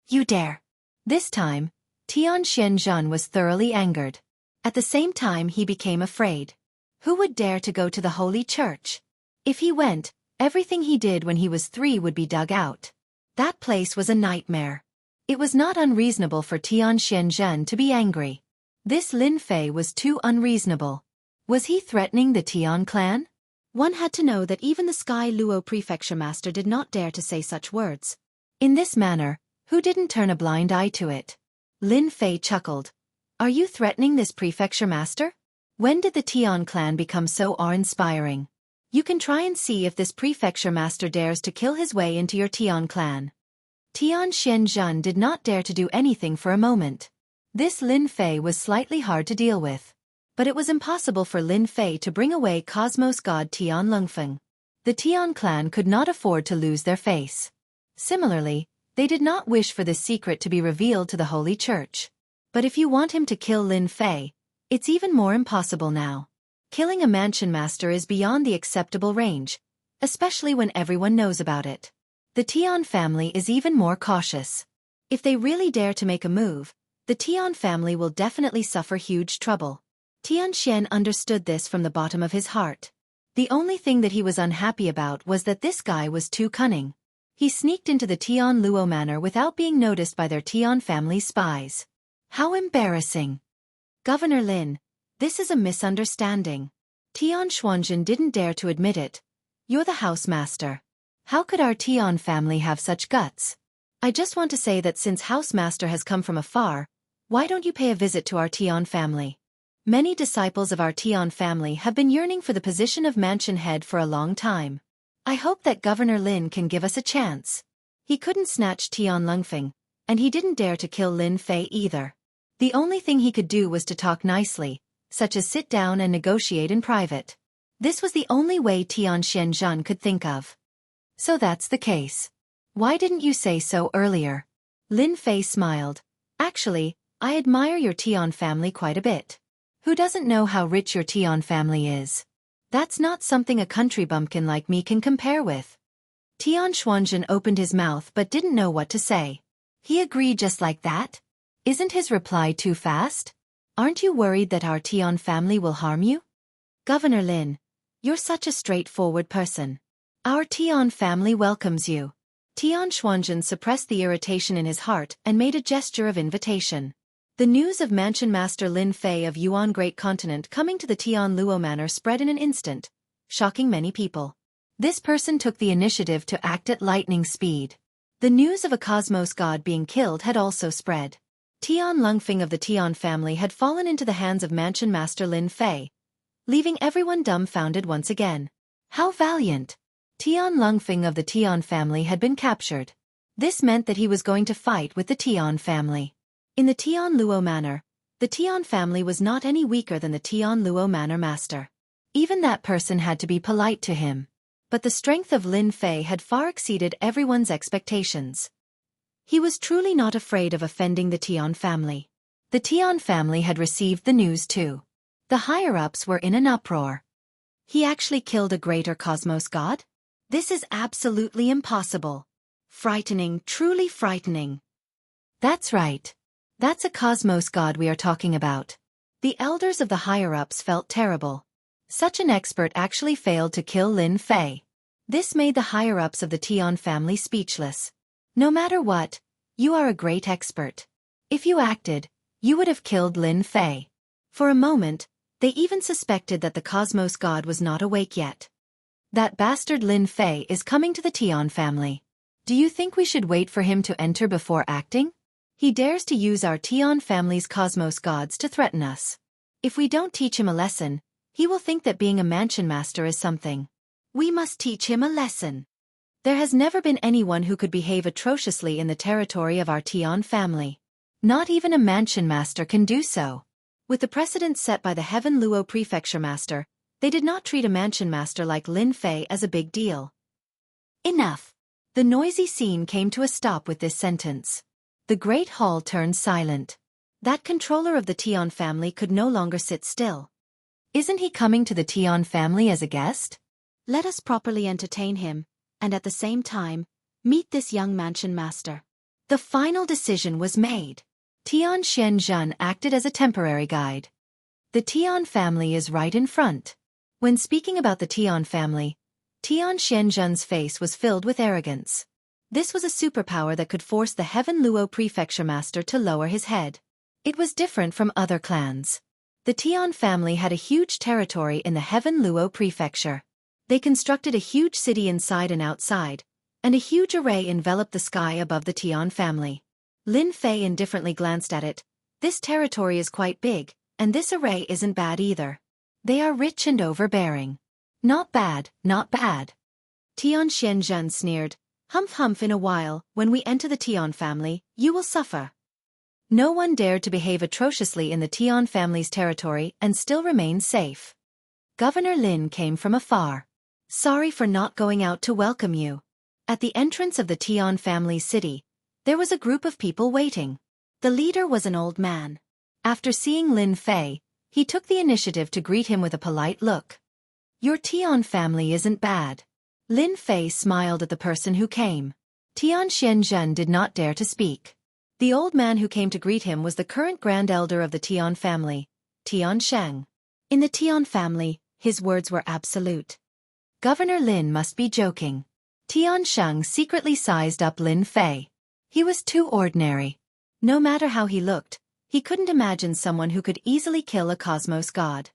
You dare. This time, Tian Xuanzhen was thoroughly angered. At the same time he became afraid. Who would dare to go to the holy church? If he went, everything he did when he was 3 would be dug out. That place was a nightmare. It was not unreasonable for Tian Xuanzhen to be angry. This Lin Fei was too unreasonable. Was he threatening the Tian clan? One had to know that even the Sky Luo prefecture master did not dare to say such words. In this manner, who didn't turn a blind eye to it? Lin Fei chuckled. Are you threatening this prefecture master? When did the Tian clan become so awe-inspiring? You can try and see if this prefecture master dares to kill his way into your Tian clan. Tian Xianzhen did not dare to do anything for a moment. This Lin Fei was slightly hard to deal with. But it was impossible for Lin Fei to bring away Cosmos God Tian Lungfeng. The Tian clan could not afford to lose their face. Similarly, they did not wish for this secret to be revealed to the Holy Church. But if you want him to kill Lin Fei, it's even more impossible now. Killing a mansion master is beyond the acceptable range, especially when everyone knows about it. The Tian family is even more cautious. If they really dare to make a move, the Tian family will definitely suffer huge trouble. Tian Xian understood this from the bottom of his heart. The only thing that he was unhappy about was that this guy was too cunning. He sneaked into the Tian Luo manor without being noticed by their Tian family's spies. How embarrassing! Governor Lin, this is a misunderstanding. Tian Xuanzhen didn't dare to admit it. You're the housemaster. How could our Tian family have such guts? I just want to say that since housemaster has come from afar, why don't you pay a visit to our Tian family? Many disciples of our Tian family have been yearning for the position of mansion head for a long time. I hope that Governor Lin can give us a chance. He couldn't snatch Tian Lungfeng, and he didn't dare to kill Lin Fei either. The only thing he could do was to talk nicely, such as sit down and negotiate in private. This was the only way Tian Xianzhen could think of. So that's the case. Why didn't you say so earlier? Lin Fei smiled. Actually, I admire your Tian family quite a bit. Who doesn't know how rich your Tian family is? That's not something a country bumpkin like me can compare with. Tian Xuanzhen opened his mouth but didn't know what to say. He agreed just like that? Isn't his reply too fast? Aren't you worried that our Tian family will harm you? Governor Lin, you're such a straightforward person. Our Tian family welcomes you. Tian Xuanzhen suppressed the irritation in his heart and made a gesture of invitation. The news of Mansion Master Lin Fei of Yuan Great Continent coming to the Tian Luo Manor spread in an instant, shocking many people. This person took the initiative to act at lightning speed. The news of a cosmos god being killed had also spread. Tian Lungfeng of the Tian family had fallen into the hands of Mansion Master Lin Fei, leaving everyone dumbfounded once again. How valiant! Tian Lungfeng of the Tian family had been captured. This meant that he was going to fight with the Tian family. In the Tian Luo Manor, the Tian family was not any weaker than the Tian Luo Manor master. Even that person had to be polite to him. But the strength of Lin Fei had far exceeded everyone's expectations. He was truly not afraid of offending the Tian family. The Tian family had received the news too. The higher-ups were in an uproar. He actually killed a greater cosmos god? This is absolutely impossible. Frightening, truly frightening. That's right. That's a cosmos god we are talking about. The elders of the higher-ups felt terrible. Such an expert actually failed to kill Lin Fei. This made the higher-ups of the Tian family speechless. No matter what, you are a great expert. If you acted, you would have killed Lin Fei. For a moment, they even suspected that the cosmos god was not awake yet. That bastard Lin Fei is coming to the Tian family. Do you think we should wait for him to enter before acting? He dares to use our Tian family's cosmos gods to threaten us. If we don't teach him a lesson, he will think that being a mansion master is something. We must teach him a lesson. There has never been anyone who could behave atrociously in the territory of our Tian family. Not even a mansion master can do so. With the precedent set by the Heaven Luo Prefecture Master, they did not treat a mansion master like Lin Fei as a big deal. Enough. The noisy scene came to a stop with this sentence. The great hall turned silent. That controller of the Tian family could no longer sit still. Isn't he coming to the Tian family as a guest? Let us properly entertain him, and at the same time, meet this young mansion master. The final decision was made. Tian Xianzhen acted as a temporary guide. The Tian family is right in front. When speaking about the Tian family, Tian Xianzhen's face was filled with arrogance. This was a superpower that could force the Heaven Luo Prefecture Master to lower his head. It was different from other clans. The Tian family had a huge territory in the Heaven Luo Prefecture. They constructed a huge city inside and outside, and a huge array enveloped the sky above the Tian family. Lin Fei indifferently glanced at it. This territory is quite big, and this array isn't bad either. They are rich and overbearing. Not bad, not bad. Tian Xianzhen sneered. Humph in a while, when we enter the Tian family, you will suffer. No one dared to behave atrociously in the Tian family's territory and still remain safe. Governor Lin came from afar. Sorry for not going out to welcome you. At the entrance of the Tian family's city, there was a group of people waiting. The leader was an old man. After seeing Lin Fei, he took the initiative to greet him with a polite look. Your Tian family isn't bad. Lin Fei smiled at the person who came. Tian Xianzhen did not dare to speak. The old man who came to greet him was the current grand elder of the Tian family, Tian Sheng. In the Tian family, his words were absolute. Governor Lin must be joking. Tian Sheng secretly sized up Lin Fei. He was too ordinary. No matter how he looked, he couldn't imagine someone who could easily kill a cosmos god.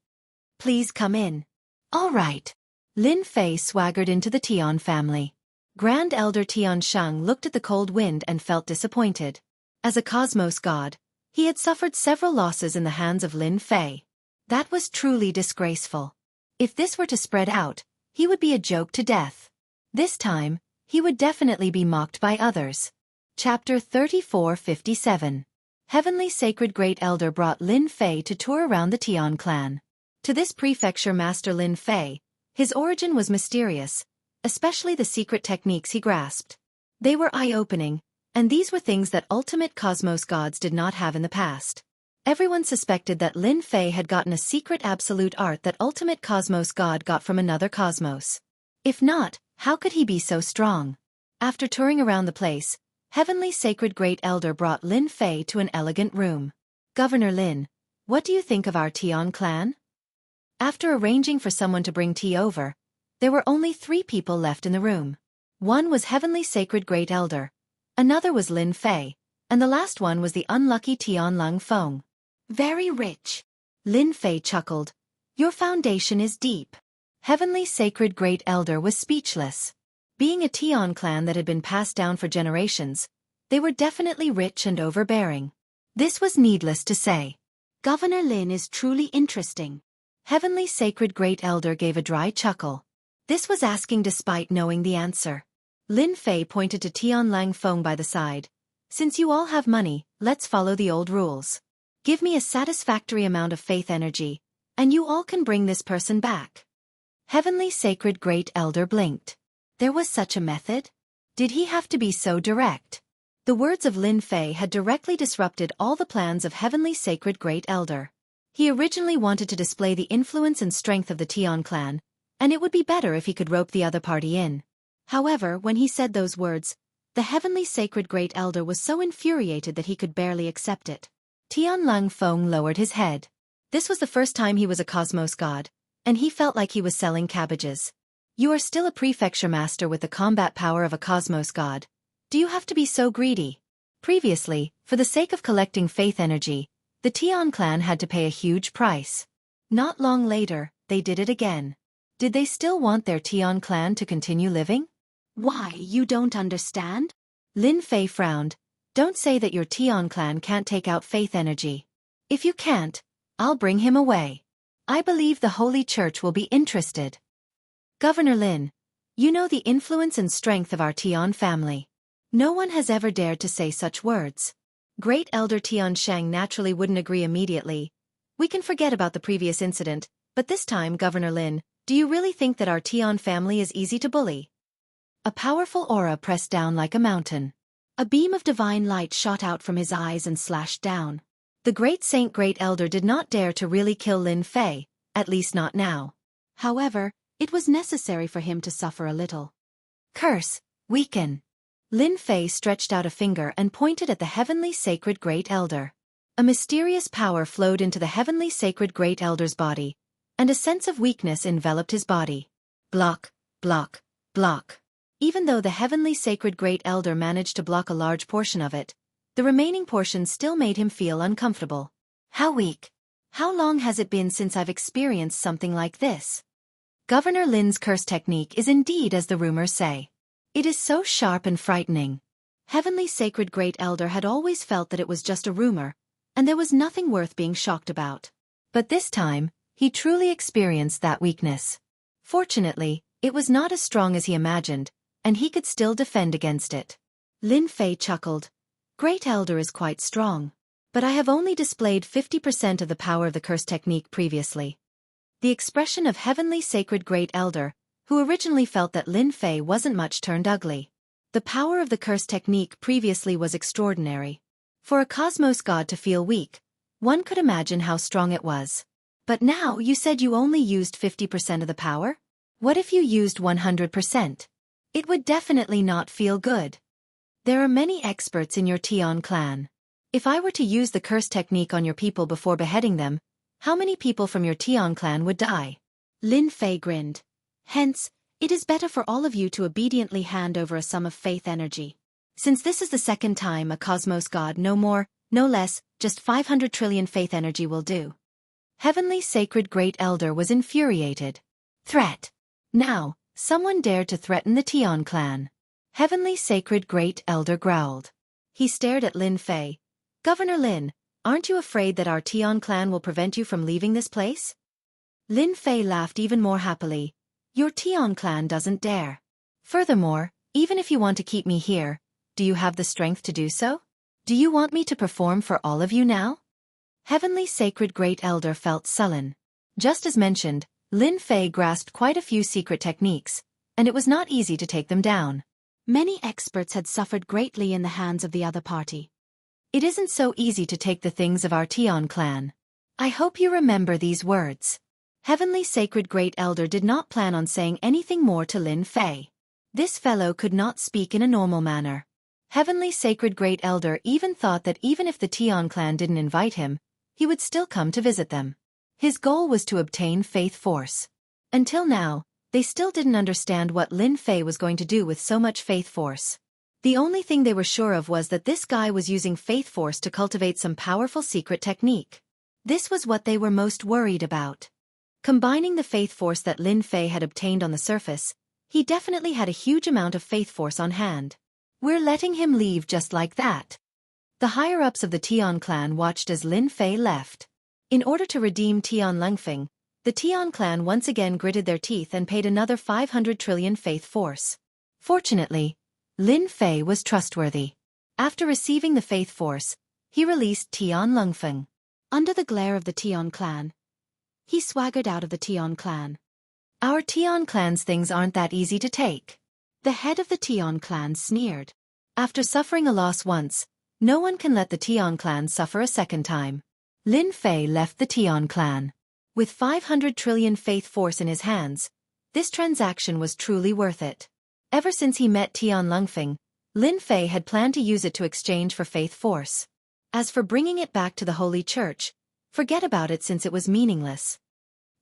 Please come in. All right. Lin Fei swaggered into the Tian family. Grand Elder Tian Sheng looked at the cold wind and felt disappointed. As a cosmos god, he had suffered several losses in the hands of Lin Fei. That was truly disgraceful. If this were to spread out, he would be a joke to death. This time, he would definitely be mocked by others. Chapter 3457. Heavenly Sacred Great Elder brought Lin Fei to tour around the Tian clan. To this prefecture master Lin Fei, his origin was mysterious, especially the secret techniques he grasped. They were eye-opening, and these were things that ultimate cosmos gods did not have in the past. Everyone suspected that Lin Fei had gotten a secret absolute art that ultimate cosmos god got from another cosmos. If not, how could he be so strong? After touring around the place, Heavenly Sacred Great Elder brought Lin Fei to an elegant room. Governor Lin, what do you think of our Tian clan? After arranging for someone to bring tea over, there were only 3 people left in the room. One was Heavenly Sacred Great Elder, another was Lin Fei, and the last one was the unlucky Tian Lung Feng. Very rich. Lin Fei chuckled. Your foundation is deep. Heavenly Sacred Great Elder was speechless. Being a Tian clan that had been passed down for generations, they were definitely rich and overbearing. This was needless to say. Governor Lin is truly interesting. Heavenly Sacred Great Elder gave a dry chuckle. This was asking despite knowing the answer. Lin Fei pointed to Tian Lang Feng by the side. Since you all have money, let's follow the old rules. Give me a satisfactory amount of faith energy, and you all can bring this person back. Heavenly Sacred Great Elder blinked. There was such a method? Did he have to be so direct? The words of Lin Fei had directly disrupted all the plans of Heavenly Sacred Great Elder. He originally wanted to display the influence and strength of the Tian clan, and it would be better if he could rope the other party in. However, when he said those words, the Heavenly Sacred Great Elder was so infuriated that he could barely accept it. Tian Lung Feng lowered his head. This was the first time he was a cosmos god, and he felt like he was selling cabbages. You are still a prefecture master with the combat power of a cosmos god. Do you have to be so greedy? Previously, for the sake of collecting faith energy, the Tian clan had to pay a huge price. Not long later, they did it again. Did they still want their Tian clan to continue living? Why, you don't understand? Lin Fei frowned. Don't say that your Tian clan can't take out faith energy. If you can't, I'll bring him away. I believe the Holy Church will be interested. Governor Lin, you know the influence and strength of our Tian family. No one has ever dared to say such words. Great Elder Tian Sheng naturally wouldn't agree immediately. We can forget about the previous incident, but this time, Governor Lin, do you really think that our Tian family is easy to bully? A powerful aura pressed down like a mountain. A beam of divine light shot out from his eyes and slashed down. The Great Saint Great Elder did not dare to really kill Lin Fei, at least not now. However, it was necessary for him to suffer a little. Curse, weaken. Lin Fei stretched out a finger and pointed at the Heavenly Sacred Great Elder. A mysterious power flowed into the Heavenly Sacred Great Elder's body, and a sense of weakness enveloped his body. Block, block, block. Even though the Heavenly Sacred Great Elder managed to block a large portion of it, the remaining portion still made him feel uncomfortable. How weak? How long has it been since I've experienced something like this? Governor Lin's curse technique is indeed as the rumors say. It is so sharp and frightening. Heavenly Sacred Great Elder had always felt that it was just a rumor, and there was nothing worth being shocked about. But this time, he truly experienced that weakness. Fortunately, it was not as strong as he imagined, and he could still defend against it. Lin Fei chuckled. Great Elder is quite strong. But I have only displayed 50% of the power of the curse technique previously. The expression of Heavenly Sacred Great Elder, who originally felt that Lin Fei wasn't much, turned ugly. The power of the curse technique previously was extraordinary. For a cosmos god to feel weak, one could imagine how strong it was. But now you said you only used 50% of the power? What if you used 100%? It would definitely not feel good. There are many experts in your Tian clan. If I were to use the curse technique on your people before beheading them, how many people from your Tian clan would die? Lin Fei grinned. Hence, it is better for all of you to obediently hand over a sum of faith energy. Since this is the second time a cosmos god, no more, no less, just 500 trillion faith energy will do. Heavenly Sacred Great Elder was infuriated. Threat. Now, someone dared to threaten the Tian clan. Heavenly Sacred Great Elder growled. He stared at Lin Fei. Governor Lin, aren't you afraid that our Tian clan will prevent you from leaving this place? Lin Fei laughed even more happily. Your Tian clan doesn't dare. Furthermore, even if you want to keep me here, do you have the strength to do so? Do you want me to perform for all of you now? Heavenly Sacred Great Elder felt sullen. Just as mentioned, Lin Fei grasped quite a few secret techniques, and it was not easy to take them down. Many experts had suffered greatly in the hands of the other party. It isn't so easy to take the things of our Tian clan. I hope you remember these words. Heavenly Sacred Great Elder did not plan on saying anything more to Lin Fei. This fellow could not speak in a normal manner. Heavenly Sacred Great Elder even thought that even if the Tian clan didn't invite him, he would still come to visit them. His goal was to obtain faith force. Until now, they still didn't understand what Lin Fei was going to do with so much faith force. The only thing they were sure of was that this guy was using faith force to cultivate some powerful secret technique. This was what they were most worried about. Combining the faith force that Lin Fei had obtained on the surface, he definitely had a huge amount of faith force on hand. We're letting him leave just like that. The higher-ups of the Tian clan watched as Lin Fei left. In order to redeem Tian Lengfeng, the Tian clan once again gritted their teeth and paid another 500 trillion faith force. Fortunately, Lin Fei was trustworthy. After receiving the faith force, he released Tian Lengfeng. Under the glare of the Tian clan, he swaggered out of the Tian clan. Our Tian clan's things aren't that easy to take. The head of the Tian clan sneered. After suffering a loss once, no one can let the Tian clan suffer a second time. Lin Fei left the Tian clan. With 500 trillion faith force in his hands, this transaction was truly worth it. Ever since he met Tian Lengfeng, Lin Fei had planned to use it to exchange for faith force. As for bringing it back to the Holy Church, forget about it since it was meaningless.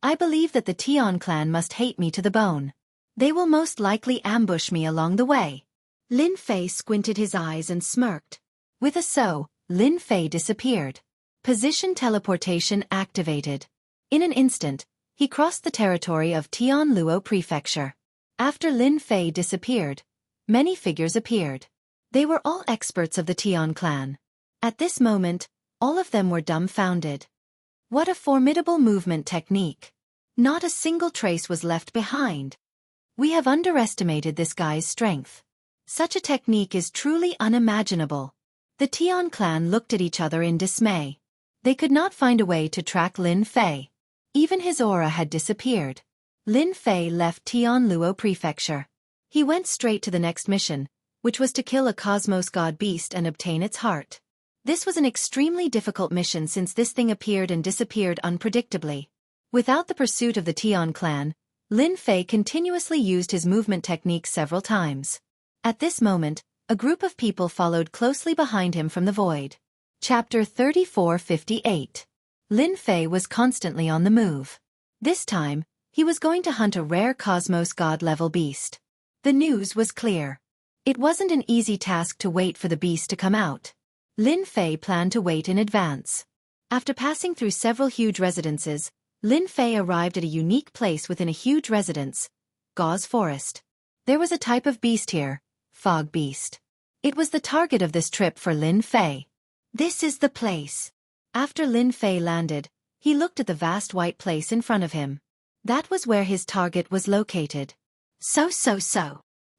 I believe that the Tian clan must hate me to the bone. They will most likely ambush me along the way. Lin Fei squinted his eyes and smirked. With a so, Lin Fei disappeared. Position teleportation activated. In an instant, he crossed the territory of Tianluo Prefecture. After Lin Fei disappeared, many figures appeared. They were all experts of the Tian clan. At this moment, all of them were dumbfounded. What a formidable movement technique. Not a single trace was left behind. We have underestimated this guy's strength. Such a technique is truly unimaginable. The Tian clan looked at each other in dismay. They could not find a way to track Lin Fei. Even his aura had disappeared. Lin Fei left Tianluo Prefecture. He went straight to the next mission, which was to kill a cosmos god beast and obtain its heart. This was an extremely difficult mission since this thing appeared and disappeared unpredictably. Without the pursuit of the Tian clan, Lin Fei continuously used his movement technique several times. At this moment, a group of people followed closely behind him from the void. Chapter 3458. Lin Fei was constantly on the move. This time, he was going to hunt a rare cosmos god-level beast. The news was clear. It wasn't an easy task to wait for the beast to come out. Lin Fei planned to wait in advance. After passing through several huge residences, Lin Fei arrived at a unique place within a huge residence, Gauze Forest. There was a type of beast here, Fog Beast. It was the target of this trip for Lin Fei. This is the place. After Lin Fei landed, he looked at the vast white place in front of him. That was where his target was located. So.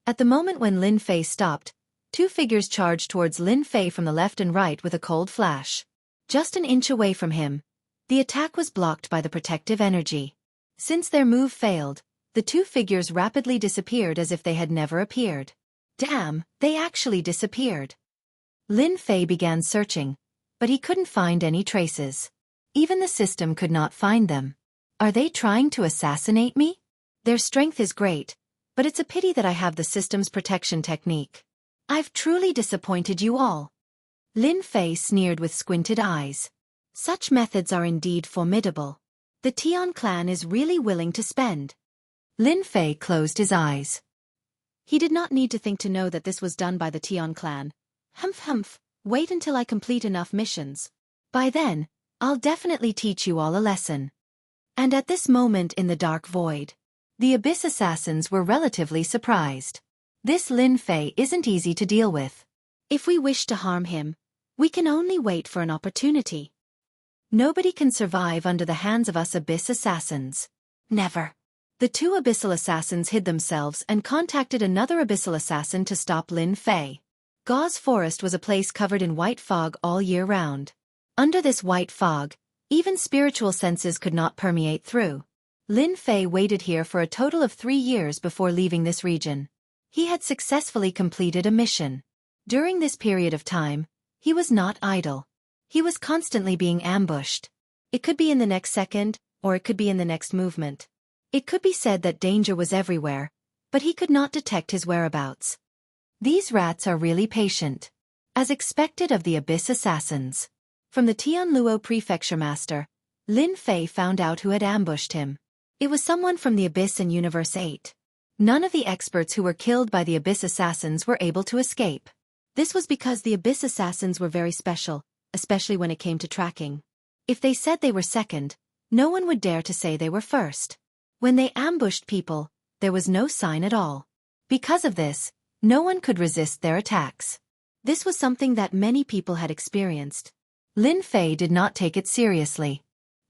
At the moment when Lin Fei stopped, two figures charged towards Lin Fei from the left and right with a cold flash. Just an inch away from him, the attack was blocked by the protective energy. Since their move failed, the two figures rapidly disappeared as if they had never appeared. Damn, they actually disappeared. Lin Fei began searching, but he couldn't find any traces. Even the system could not find them. Are they trying to assassinate me? Their strength is great, but it's a pity that I have the system's protection technique. I've truly disappointed you all. Lin Fei sneered with squinted eyes. Such methods are indeed formidable. The Tian clan is really willing to spend. Lin Fei closed his eyes. He did not need to think to know that this was done by the Tian clan. Humph, wait until I complete enough missions. By then, I'll definitely teach you all a lesson. And at this moment in the dark void, the Abyss Assassins were relatively surprised. This Lin Fei isn't easy to deal with. If we wish to harm him, we can only wait for an opportunity. Nobody can survive under the hands of us Abyss Assassins. Never. The two Abyssal Assassins hid themselves and contacted another Abyssal Assassin to stop Lin Fei. Gauze Forest was a place covered in white fog all year round. Under this white fog, even spiritual senses could not permeate through. Lin Fei waited here for a total of 3 years before leaving this region. He had successfully completed a mission. During this period of time, he was not idle. He was constantly being ambushed. It could be in the next second, or it could be in the next movement. It could be said that danger was everywhere, but he could not detect his whereabouts. These rats are really patient. As expected of the Abyss Assassins. From the Tianluo Prefecture Master, Lin Fei found out who had ambushed him. It was someone from the Abyss in Universe 8. None of the experts who were killed by the Abyss Assassins were able to escape. This was because the Abyss Assassins were very special, especially when it came to tracking. If they said they were second, no one would dare to say they were first. When they ambushed people, there was no sign at all. Because of this, no one could resist their attacks. This was something that many people had experienced. Lin Fei did not take it seriously.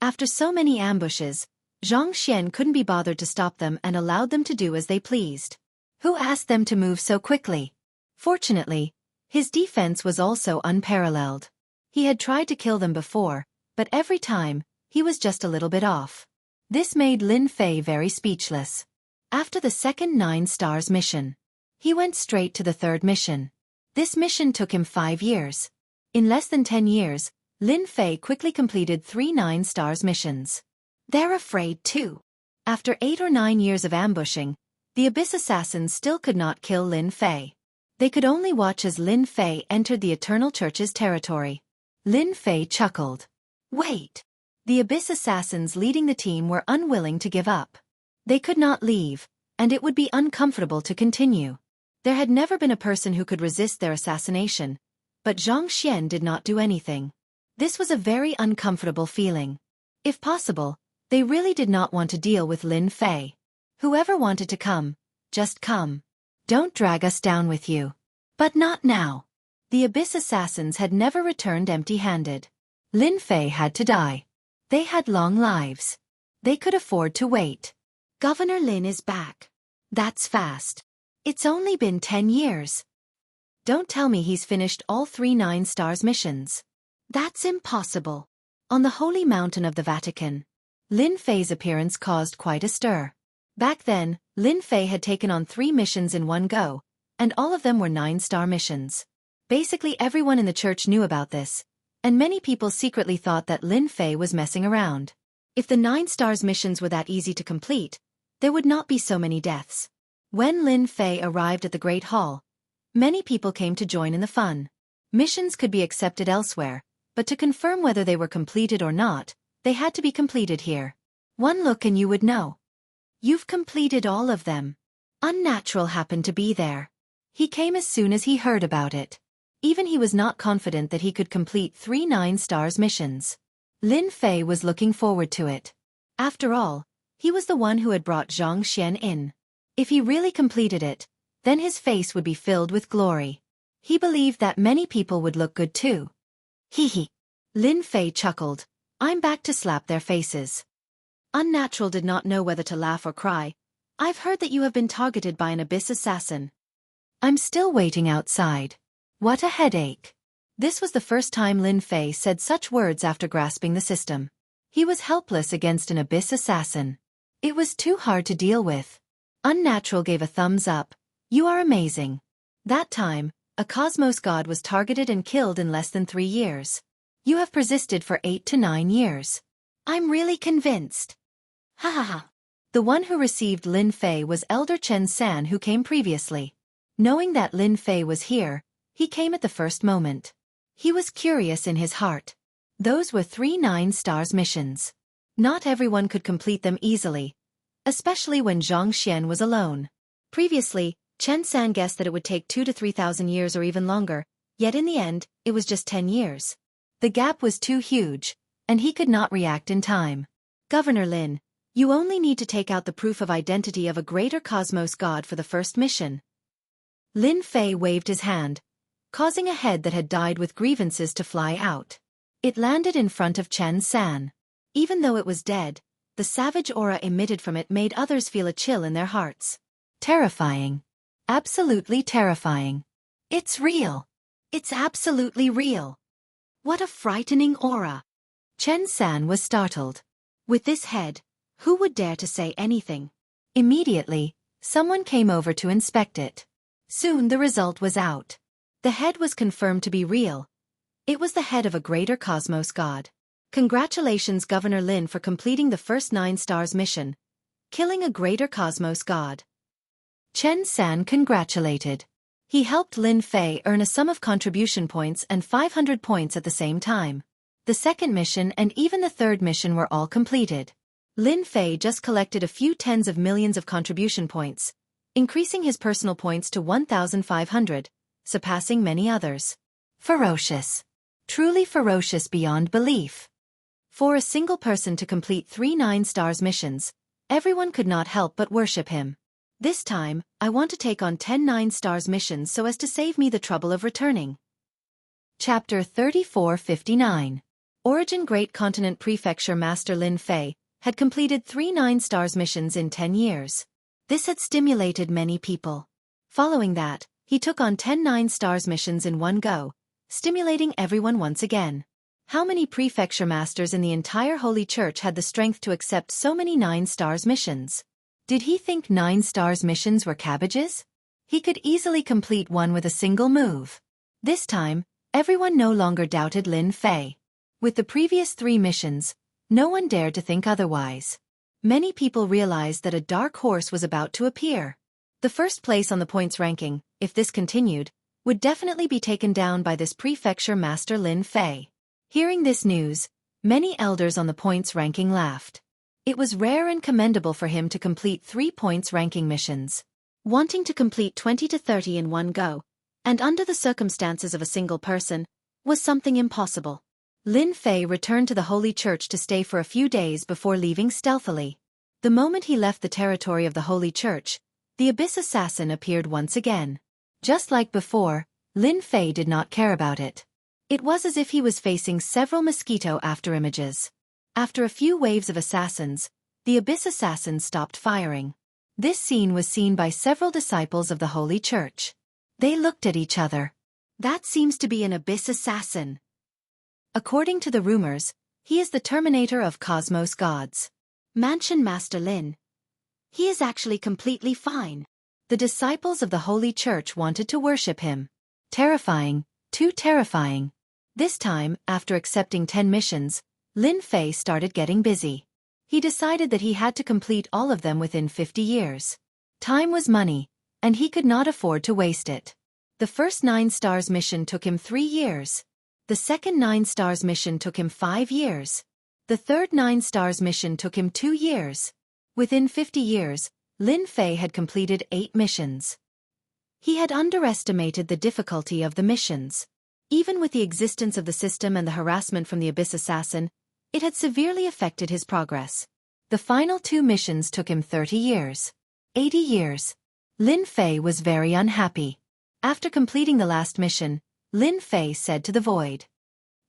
After so many ambushes, Zhang Xian couldn't be bothered to stop them and allowed them to do as they pleased. Who asked them to move so quickly? Fortunately, his defense was also unparalleled. He had tried to kill them before, but every time, he was just a little bit off. This made Lin Fei very speechless. After the second 9 stars mission, he went straight to the third mission. This mission took him 5 years. In less than 10 years, Lin Fei quickly completed 3 9 stars missions. They're afraid too. After 8 or 9 years of ambushing, the Abyss Assassins still could not kill Lin Fei. They could only watch as Lin Fei entered the Eternal Church's territory. Lin Fei chuckled. Wait! The Abyss Assassins leading the team were unwilling to give up. They could not leave, and it would be uncomfortable to continue. There had never been a person who could resist their assassination, but Zhang Xian did not do anything. This was a very uncomfortable feeling. If possible, they really did not want to deal with Lin Fei. Whoever wanted to come, just come. Don't drag us down with you. But not now. The Abyss Assassins had never returned empty-handed. Lin Fei had to die. They had long lives. They could afford to wait. Governor Lin is back. That's fast. It's only been 10 years. Don't tell me he's finished all 3 9 stars missions. That's impossible. On the holy mountain of the Vatican, Lin Fei's appearance caused quite a stir. Back then, Lin Fei had taken on 3 missions in one go, and all of them were 9-star missions. Basically everyone in the church knew about this, and many people secretly thought that Lin Fei was messing around. If the 9 stars missions were that easy to complete, there would not be so many deaths. When Lin Fei arrived at the Great Hall, many people came to join in the fun. Missions could be accepted elsewhere, but to confirm whether they were completed or not, they had to be completed here. One look and you would know. You've completed all of them. Unnatural happened to be there. He came as soon as he heard about it. Even he was not confident that he could complete 3 9 stars missions. Lin Fei was looking forward to it. After all, he was the one who had brought Zhang Xian in. If he really completed it, then his face would be filled with glory. He believed that many people would look good too. Hee. Lin Fei chuckled. I'm back to slap their faces. Unnatural did not know whether to laugh or cry. I've heard that you have been targeted by an Abyss Assassin. I'm still waiting outside. What a headache. This was the first time Lin Fei said such words after grasping the system. He was helpless against an abyss assassin. It was too hard to deal with. Unnatural gave a thumbs up. You are amazing. That time, a cosmos god was targeted and killed in less than 3 years. You have persisted for 8 to 9 years. I'm really convinced. Ha ha ha. The one who received Lin Fei was Elder Chen San, who came previously. Knowing that Lin Fei was here, he came at the first moment. He was curious in his heart. Those were 3 9-stars missions. Not everyone could complete them easily, especially when Zhang Xian was alone. Previously, Chen San guessed that it would take 2 to 3,000 years or even longer, yet in the end, it was just 10 years. The gap was too huge, and he could not react in time. Governor Lin, you only need to take out the proof of identity of a greater cosmos god for the first mission. Lin Fei waved his hand, causing a head that had died with grievances to fly out. It landed in front of Chen San. Even though it was dead, the savage aura emitted from it made others feel a chill in their hearts. Terrifying. Absolutely terrifying. It's real. It's absolutely real. What a frightening aura. Chen San was startled. With this head, who would dare to say anything? Immediately, someone came over to inspect it. Soon the result was out. The head was confirmed to be real. It was the head of a greater cosmos god. Congratulations, Governor Lin, for completing the first 9-stars mission, killing a greater cosmos god. Chen San congratulated. He helped Lin Fei earn a sum of contribution points and 500 points at the same time. The second mission and even the third mission were all completed. Lin Fei just collected a few tens of millions of contribution points, increasing his personal points to 1,500, surpassing many others. Ferocious. Truly ferocious beyond belief. For a single person to complete 3 9-stars missions, everyone could not help but worship him. This time, I want to take on 10 9-stars missions so as to save me the trouble of returning. Chapter 3459. Origin Great Continent Prefecture Master Lin Fei had completed 3 9-stars missions in 10 years. This had stimulated many people. Following that, he took on 10 9-stars missions in one go, stimulating everyone once again. How many prefecture masters in the entire Holy Church had the strength to accept so many 9-stars missions? Did he think 9-stars missions were cabbages? He could easily complete one with a single move. This time, everyone no longer doubted Lin Fei. With the previous 3 missions, no one dared to think otherwise. Many people realized that a dark horse was about to appear. The first place on the points ranking, if this continued, would definitely be taken down by this prefecture master Lin Fei. Hearing this news, many elders on the points ranking laughed. It was rare and commendable for him to complete 3 points ranking missions. Wanting to complete 20 to 30 in one go, and under the circumstances of a single person, was something impossible. Lin Fei returned to the Holy Church to stay for a few days before leaving stealthily. The moment he left the territory of the Holy Church, the Abyss Assassin appeared once again. Just like before, Lin Fei did not care about it. It was as if he was facing several mosquito afterimages. After a few waves of assassins, the Abyss Assassin stopped firing. This scene was seen by several disciples of the Holy Church. They looked at each other. That seems to be an Abyss Assassin. According to the rumors, he is the terminator of cosmos gods. Mansion Master Lin. He is actually completely fine. The disciples of the Holy Church wanted to worship him. Terrifying, too terrifying. This time, after accepting 10 missions, Lin Fei started getting busy. He decided that he had to complete all of them within 50 years. Time was money, and he could not afford to waste it. The first 9-stars mission took him 3 years. The second 9-stars mission took him 5 years. The third 9-stars mission took him 2 years. Within 50 years, Lin Fei had completed 8 missions. He had underestimated the difficulty of the missions. Even with the existence of the system and the harassment from the Abyss Assassin, it had severely affected his progress. The final 2 missions took him 30 years. 80 years. Lin Fei was very unhappy. After completing the last mission, Lin Fei said to the void,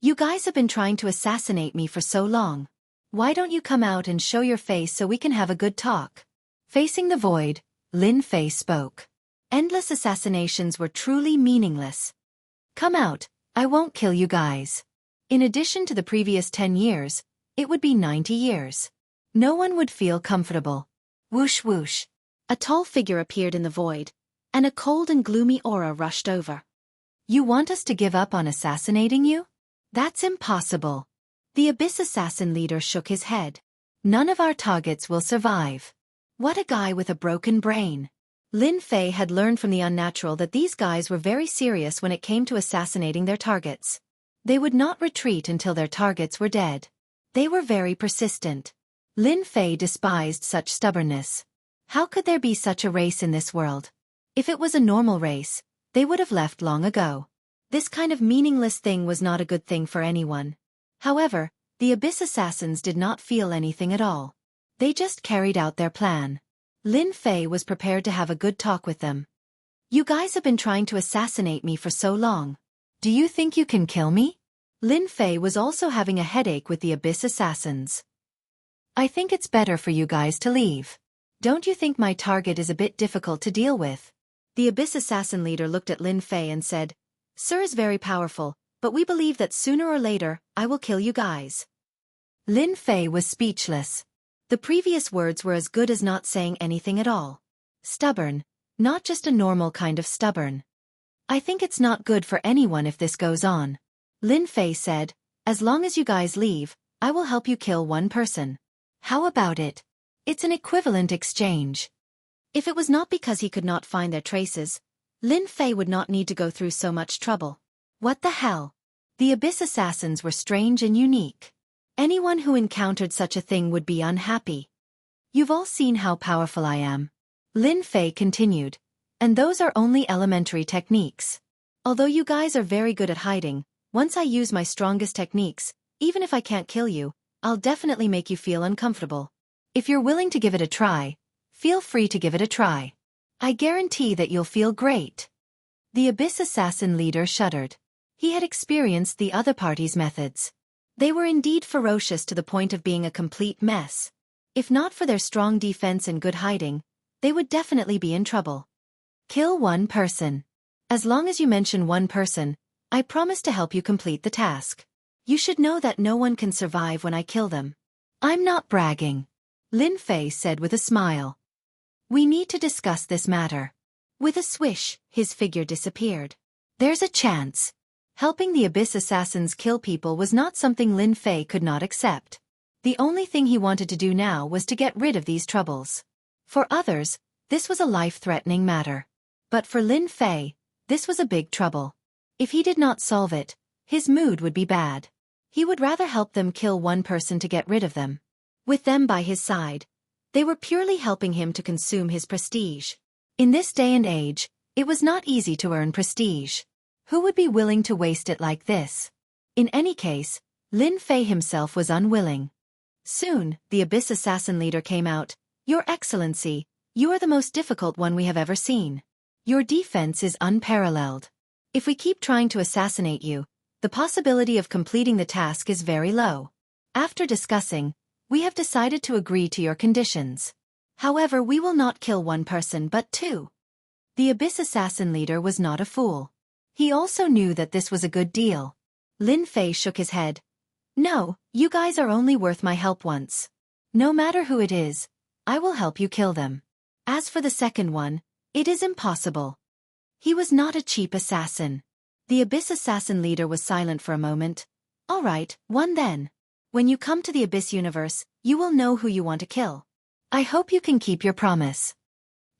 "You guys have been trying to assassinate me for so long. Why don't you come out and show your face so we can have a good talk?" Facing the void, Lin Fei spoke. Endless assassinations were truly meaningless. Come out, I won't kill you guys. In addition to the previous 10 years, it would be 90 years. No one would feel comfortable. Whoosh whoosh. A tall figure appeared in the void, and a cold and gloomy aura rushed over. You want us to give up on assassinating you? That's impossible. The Abyss Assassin leader shook his head. None of our targets will survive. What a guy with a broken brain. Lin Fei had learned from the Unnatural that these guys were very serious when it came to assassinating their targets. They would not retreat until their targets were dead. They were very persistent. Lin Fei despised such stubbornness. How could there be such a race in this world? If it was a normal race, they would have left long ago. This kind of meaningless thing was not a good thing for anyone. However, the Abyss Assassins did not feel anything at all. They just carried out their plan. Lin Fei was prepared to have a good talk with them. You guys have been trying to assassinate me for so long. Do you think you can kill me? Lin Fei was also having a headache with the Abyss Assassins. I think it's better for you guys to leave. Don't you think my target is a bit difficult to deal with? The Abyss Assassin leader looked at Lin Fei and said, Sir is very powerful, but we believe that sooner or later, I will kill you guys. Lin Fei was speechless. The previous words were as good as not saying anything at all. Stubborn, not just a normal kind of stubborn. I think it's not good for anyone if this goes on. Lin Fei said, as long as you guys leave, I will help you kill one person. How about it? It's an equivalent exchange. If it was not because he could not find their traces, Lin Fei would not need to go through so much trouble. What the hell? The Abyss Assassins were strange and unique. Anyone who encountered such a thing would be unhappy. You've all seen how powerful I am. Lin Fei continued, and those are only elementary techniques. Although you guys are very good at hiding, once I use my strongest techniques, even if I can't kill you, I'll definitely make you feel uncomfortable. If you're willing to give it a try, feel free to give it a try. I guarantee that you'll feel great. The Abyss Assassin leader shuddered. He had experienced the other party's methods. They were indeed ferocious to the point of being a complete mess. If not for their strong defense and good hiding, they would definitely be in trouble. Kill one person. As long as you mention one person, I promise to help you complete the task. You should know that no one can survive when I kill them. I'm not bragging. Lin Fei said with a smile. We need to discuss this matter. With a swish, his figure disappeared. There's a chance. Helping the Abyss Assassins kill people was not something Lin Fei could not accept. The only thing he wanted to do now was to get rid of these troubles. For others, this was a life-threatening matter. But for Lin Fei, this was a big trouble. If he did not solve it, his mood would be bad. He would rather help them kill one person to get rid of them. With them by his side, they were purely helping him to consume his prestige. In this day and age, it was not easy to earn prestige. Who would be willing to waste it like this? In any case, Lin Fei himself was unwilling. Soon, the Abyss Assassin leader came out. Your Excellency, you are the most difficult one we have ever seen. Your defense is unparalleled. If we keep trying to assassinate you, the possibility of completing the task is very low. After discussing, we have decided to agree to your conditions. However, we will not kill one person but two. The Abyss Assassin leader was not a fool. He also knew that this was a good deal. Lin Fei shook his head. No, you guys are only worth my help once. No matter who it is, I will help you kill them. As for the second one, it is impossible. He was not a cheap assassin. The Abyss Assassin leader was silent for a moment. All right, one then. When you come to the Abyss universe, you will know who you want to kill. I hope you can keep your promise.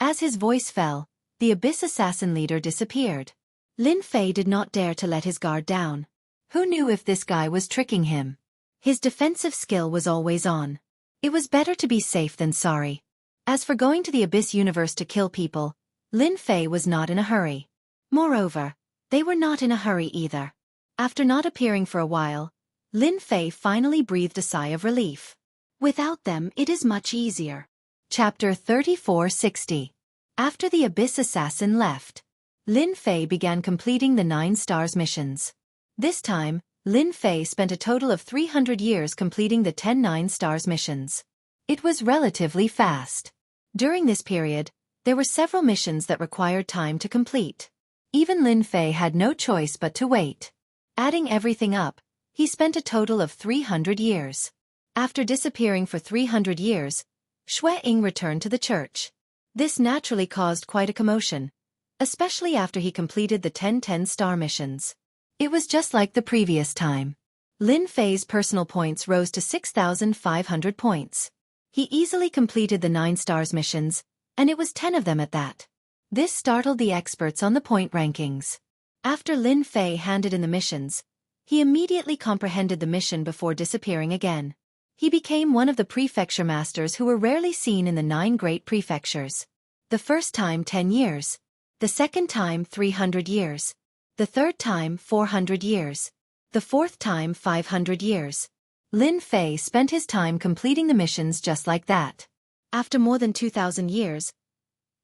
As his voice fell, the Abyss Assassin leader disappeared. Lin Fei did not dare to let his guard down. Who knew if this guy was tricking him? His defensive skill was always on. It was better to be safe than sorry. As for going to the Abyss universe to kill people, Lin Fei was not in a hurry. Moreover, they were not in a hurry either. After not appearing for a while, Lin Fei finally breathed a sigh of relief. Without them, it is much easier. Chapter 3460. After the Abyss Assassin left, Lin Fei began completing the 9 stars missions. This time, Lin Fei spent a total of 300 years completing the 10 9 stars missions. It was relatively fast. During this period, There were several missions that required time to complete. Even Lin Fei had no choice but to wait. Adding everything up, he spent a total of 300 years. After disappearing for 300 years, Shui Ying returned to the church. This naturally caused quite a commotion, especially after he completed the 10 star missions. It was just like the previous time. Lin Fei's personal points rose to 6,500 points. He easily completed the 9 stars missions, and it was 10 of them at that. This startled the experts on the point rankings. After Lin Fei handed in the missions, he immediately comprehended the mission before disappearing again. He became one of the prefecture masters who were rarely seen in the 9 great prefectures. The first time 10 years. The second time 300 years. The third time 400 years. The fourth time 500 years. Lin Fei spent his time completing the missions just like that. After more than 2,000 years,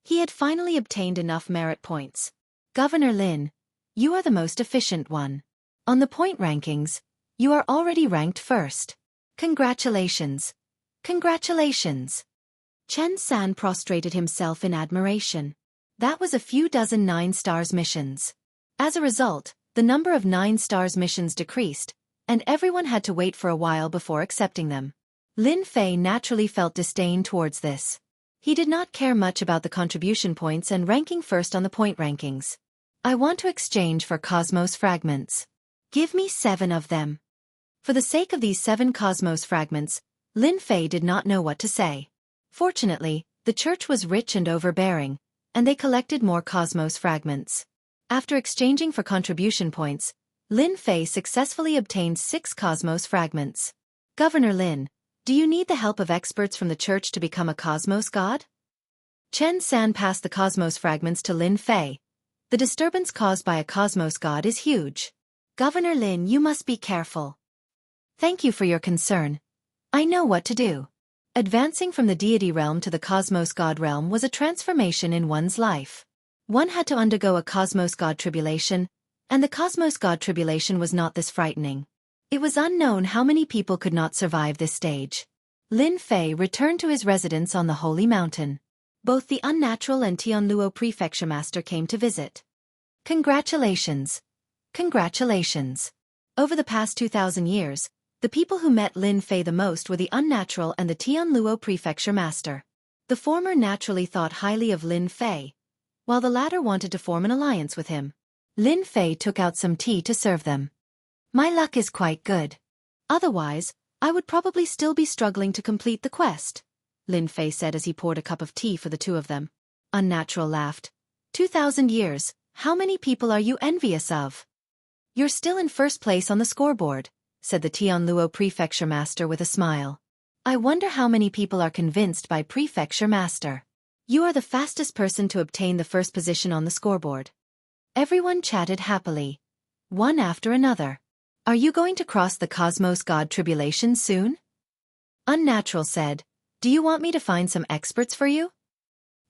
he had finally obtained enough merit points. Governor Lin, you are the most efficient one. On the point rankings, you are already ranked first. Congratulations. Congratulations. Chen San prostrated himself in admiration. That was a few dozen 9 stars missions. As a result, the number of 9 stars missions decreased, and everyone had to wait for a while before accepting them. Lin Fei naturally felt disdain towards this. He did not care much about the contribution points and ranking first on the point rankings. I want to exchange for Cosmos fragments. Give me 7 of them. For the sake of these 7 Cosmos fragments, Lin Fei did not know what to say. Fortunately, the church was rich and overbearing, and they collected more Cosmos fragments. After exchanging for contribution points, Lin Fei successfully obtained 6 Cosmos fragments. Governor Lin, do you need the help of experts from the church to become a Cosmos god? Chen San passed the Cosmos fragments to Lin Fei. The disturbance caused by a Cosmos god is huge. Governor Lin, you must be careful. Thank you for your concern. I know what to do. Advancing from the deity realm to the Cosmos god realm was a transformation in one's life. One had to undergo a Cosmos god tribulation, and the Cosmos god tribulation was not this frightening. It was unknown how many people could not survive this stage. Lin Fei returned to his residence on the Holy Mountain. Both the Unnatural and Tianluo Prefecture Master came to visit. Congratulations. Congratulations. Over the past 2,000 years, the people who met Lin Fei the most were the Unnatural and the Tianluo Prefecture Master. The former naturally thought highly of Lin Fei, while the latter wanted to form an alliance with him. Lin Fei took out some tea to serve them. My luck is quite good. Otherwise, I would probably still be struggling to complete the quest, Lin Fei said as he poured a cup of tea for the 2 of them. Unnatural laughed. 2,000 years, how many people are you envious of? You're still in first place on the scoreboard, said the Tianluo Prefecture Master with a smile. I wonder how many people are convinced by Prefecture Master. You are the fastest person to obtain the first position on the scoreboard. Everyone chatted happily, one after another. Are you going to cross the Cosmos God tribulation soon? Unnatural said, do you want me to find some experts for you?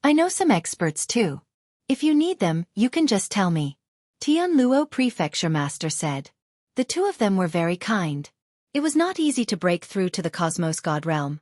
I know some experts too. If you need them, you can just tell me. Tianluo Prefecture Master said. The 2 of them were very kind. It was not easy to break through to the Cosmos God realm.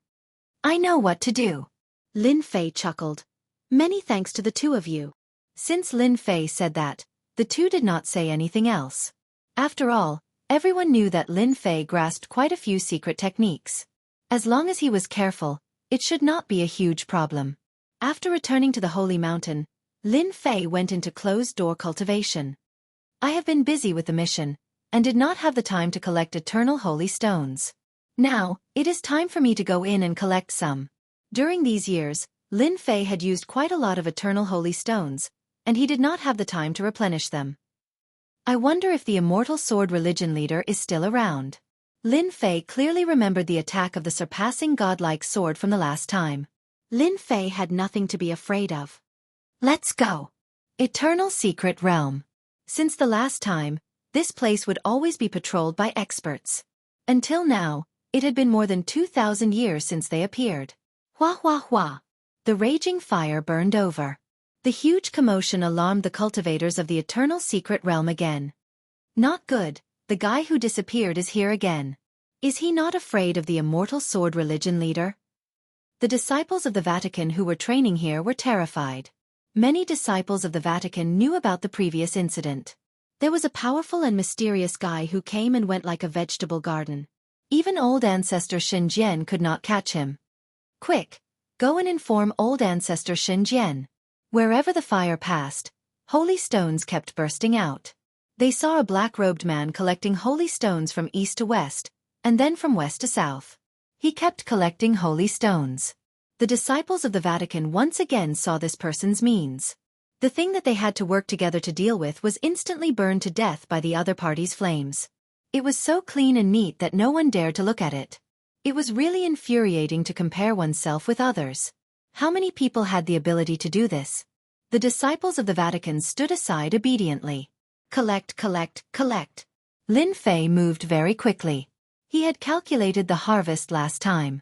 I know what to do. Lin Fei chuckled. Many thanks to the 2 of you. Since Lin Fei said that, the 2 did not say anything else. After all, everyone knew that Lin Fei grasped quite a few secret techniques. As long as he was careful, it should not be a huge problem. After returning to the Holy Mountain, Lin Fei went into closed-door cultivation. I have been busy with the mission, and did not have the time to collect eternal holy stones. Now, it is time for me to go in and collect some. During these years, Lin Fei had used quite a lot of eternal holy stones, and he did not have the time to replenish them. I wonder if the immortal sword religion leader is still around. Lin Fei clearly remembered the attack of the surpassing godlike sword from the last time. Lin Fei had nothing to be afraid of. Let's go. Eternal Secret Realm. Since the last time, this place would always be patrolled by experts. Until now, it had been more than 2,000 years since they appeared. Hua hua hua. The raging fire burned over. The huge commotion alarmed the cultivators of the Eternal Secret Realm again. Not good, the guy who disappeared is here again. Is he not afraid of the immortal sword religion leader? The disciples of the Vatican who were training here were terrified. Many disciples of the Vatican knew about the previous incident. There was a powerful and mysterious guy who came and went like a vegetable garden. Even old ancestor Shenjian could not catch him. Quick, go and inform old ancestor Shenjian. Wherever the fire passed, holy stones kept bursting out. They saw a black-robed man collecting holy stones from east to west, and then from west to south. He kept collecting holy stones. The disciples of the Vatican once again saw this person's means. The thing that they had to work together to deal with was instantly burned to death by the other party's flames. It was so clean and neat that no one dared to look at it. It was really infuriating to compare oneself with others. How many people had the ability to do this? The disciples of the Vatican stood aside obediently. Collect, collect, collect. Lin Fei moved very quickly. He had calculated the harvest last time.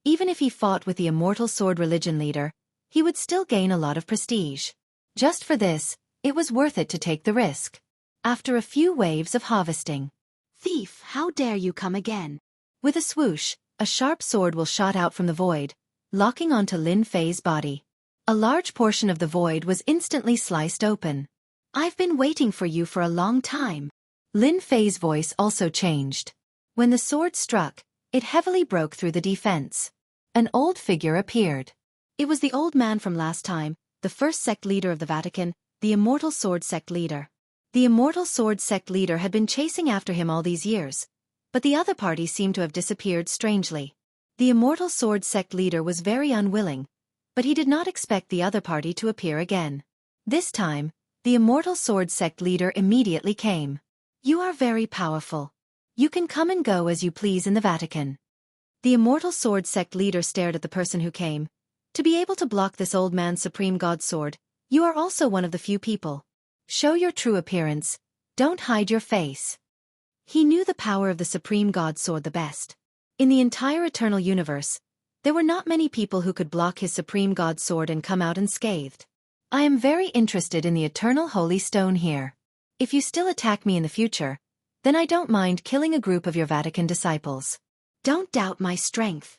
Even if he fought with the immortal sword religion leader, he would still gain a lot of prestige. Just for this, it was worth it to take the risk. After a few waves of harvesting. Thief, how dare you come again? With a swoosh, a sharp sword will shot out from the void, locking onto Lin Fei's body. A large portion of the void was instantly sliced open. I've been waiting for you for a long time. Lin Fei's voice also changed. When the sword struck, it heavily broke through the defense. An old figure appeared. It was the old man from last time, the first sect leader of the Vatican, the Immortal Sword Sect leader. The Immortal Sword Sect leader had been chasing after him all these years, but the other party seemed to have disappeared strangely. The Immortal Sword Sect leader was very unwilling, but he did not expect the other party to appear again. This time, the Immortal Sword Sect leader immediately came. You are very powerful. You can come and go as you please in the Vatican. The Immortal Sword Sect leader stared at the person who came. To be able to block this old man's supreme god sword, you are also one of the few people. Show your true appearance. Don't hide your face. He knew the power of the supreme god sword the best. In the entire eternal universe, there were not many people who could block his supreme god sword and come out unscathed. I am very interested in the eternal holy stone here. If you still attack me in the future, then I don't mind killing a group of your Vatican disciples. Don't doubt my strength.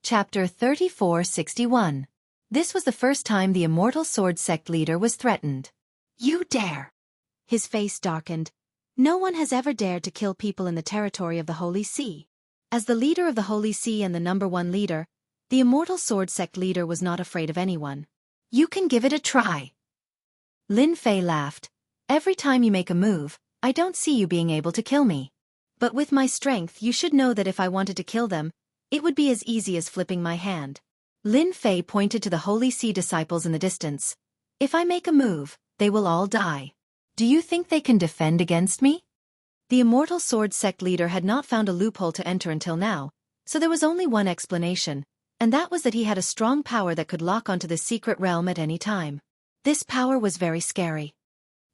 Chapter 3461. This was the first time the Immortal Sword Sect leader was threatened. You dare! His face darkened. No one has ever dared to kill people in the territory of the Holy See. As the leader of the Holy See and the #1 leader, the Immortal Sword Sect leader was not afraid of anyone. You can give it a try. Lin Fei laughed. Every time you make a move, I don't see you being able to kill me. But with my strength you should know that if I wanted to kill them, it would be as easy as flipping my hand. Lin Fei pointed to the Holy See disciples in the distance. If I make a move, they will all die. Do you think they can defend against me? The Immortal Sword Sect leader had not found a loophole to enter until now, so there was only one explanation, and that was that he had a strong power that could lock onto the secret realm at any time. This power was very scary.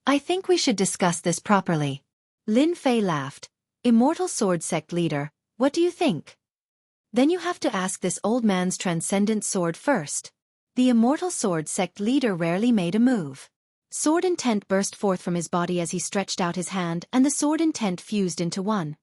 I think we should discuss this properly. Lin Fei laughed. Immortal Sword Sect leader, what do you think? Then you have to ask this old man's transcendent sword first. The Immortal Sword Sect leader rarely made a move. Sword intent burst forth from his body as he stretched out his hand and the sword intent fused into one.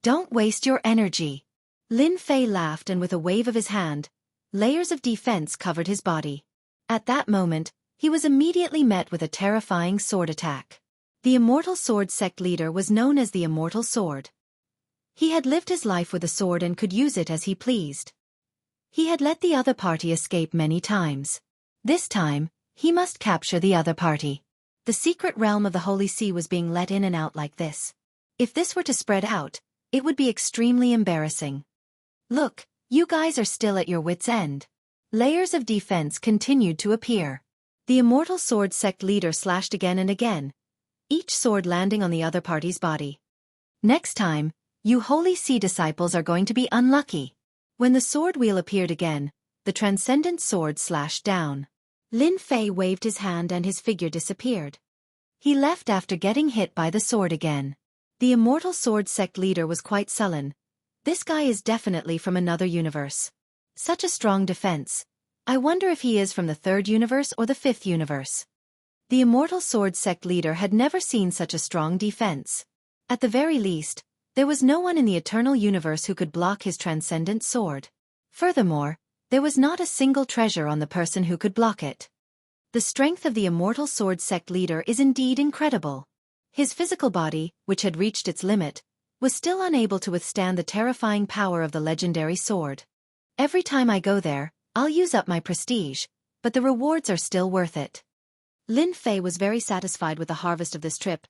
Don't waste your energy. Lin Fei laughed and with a wave of his hand, layers of defense covered his body. At that moment, he was immediately met with a terrifying sword attack. The Immortal Sword Sect leader was known as the Immortal Sword. He had lived his life with a sword and could use it as he pleased. He had let the other party escape many times. This time, he must capture the other party. The secret realm of the Holy See was being let in and out like this. If this were to spread out, it would be extremely embarrassing. Look, you guys are still at your wits' end. Layers of defense continued to appear. The Immortal Sword Sect leader slashed again and again, each sword landing on the other party's body. Next time, you Holy See disciples are going to be unlucky. When the sword wheel appeared again, the transcendent sword slashed down. Lin Fei waved his hand and his figure disappeared. He left after getting hit by the sword again. The Immortal Sword Sect leader was quite sullen. This guy is definitely from another universe. Such a strong defense. I wonder if he is from the 3rd universe or the 5th universe. The Immortal Sword Sect leader had never seen such a strong defense. At the very least, there was no one in the eternal universe who could block his transcendent sword. Furthermore, there was not a single treasure on the person who could block it. The strength of the immortal sword sect leader is indeed incredible. His physical body, which had reached its limit, was still unable to withstand the terrifying power of the legendary sword. Every time I go there, I'll use up my prestige, but the rewards are still worth it. Lin Fei was very satisfied with the harvest of this trip.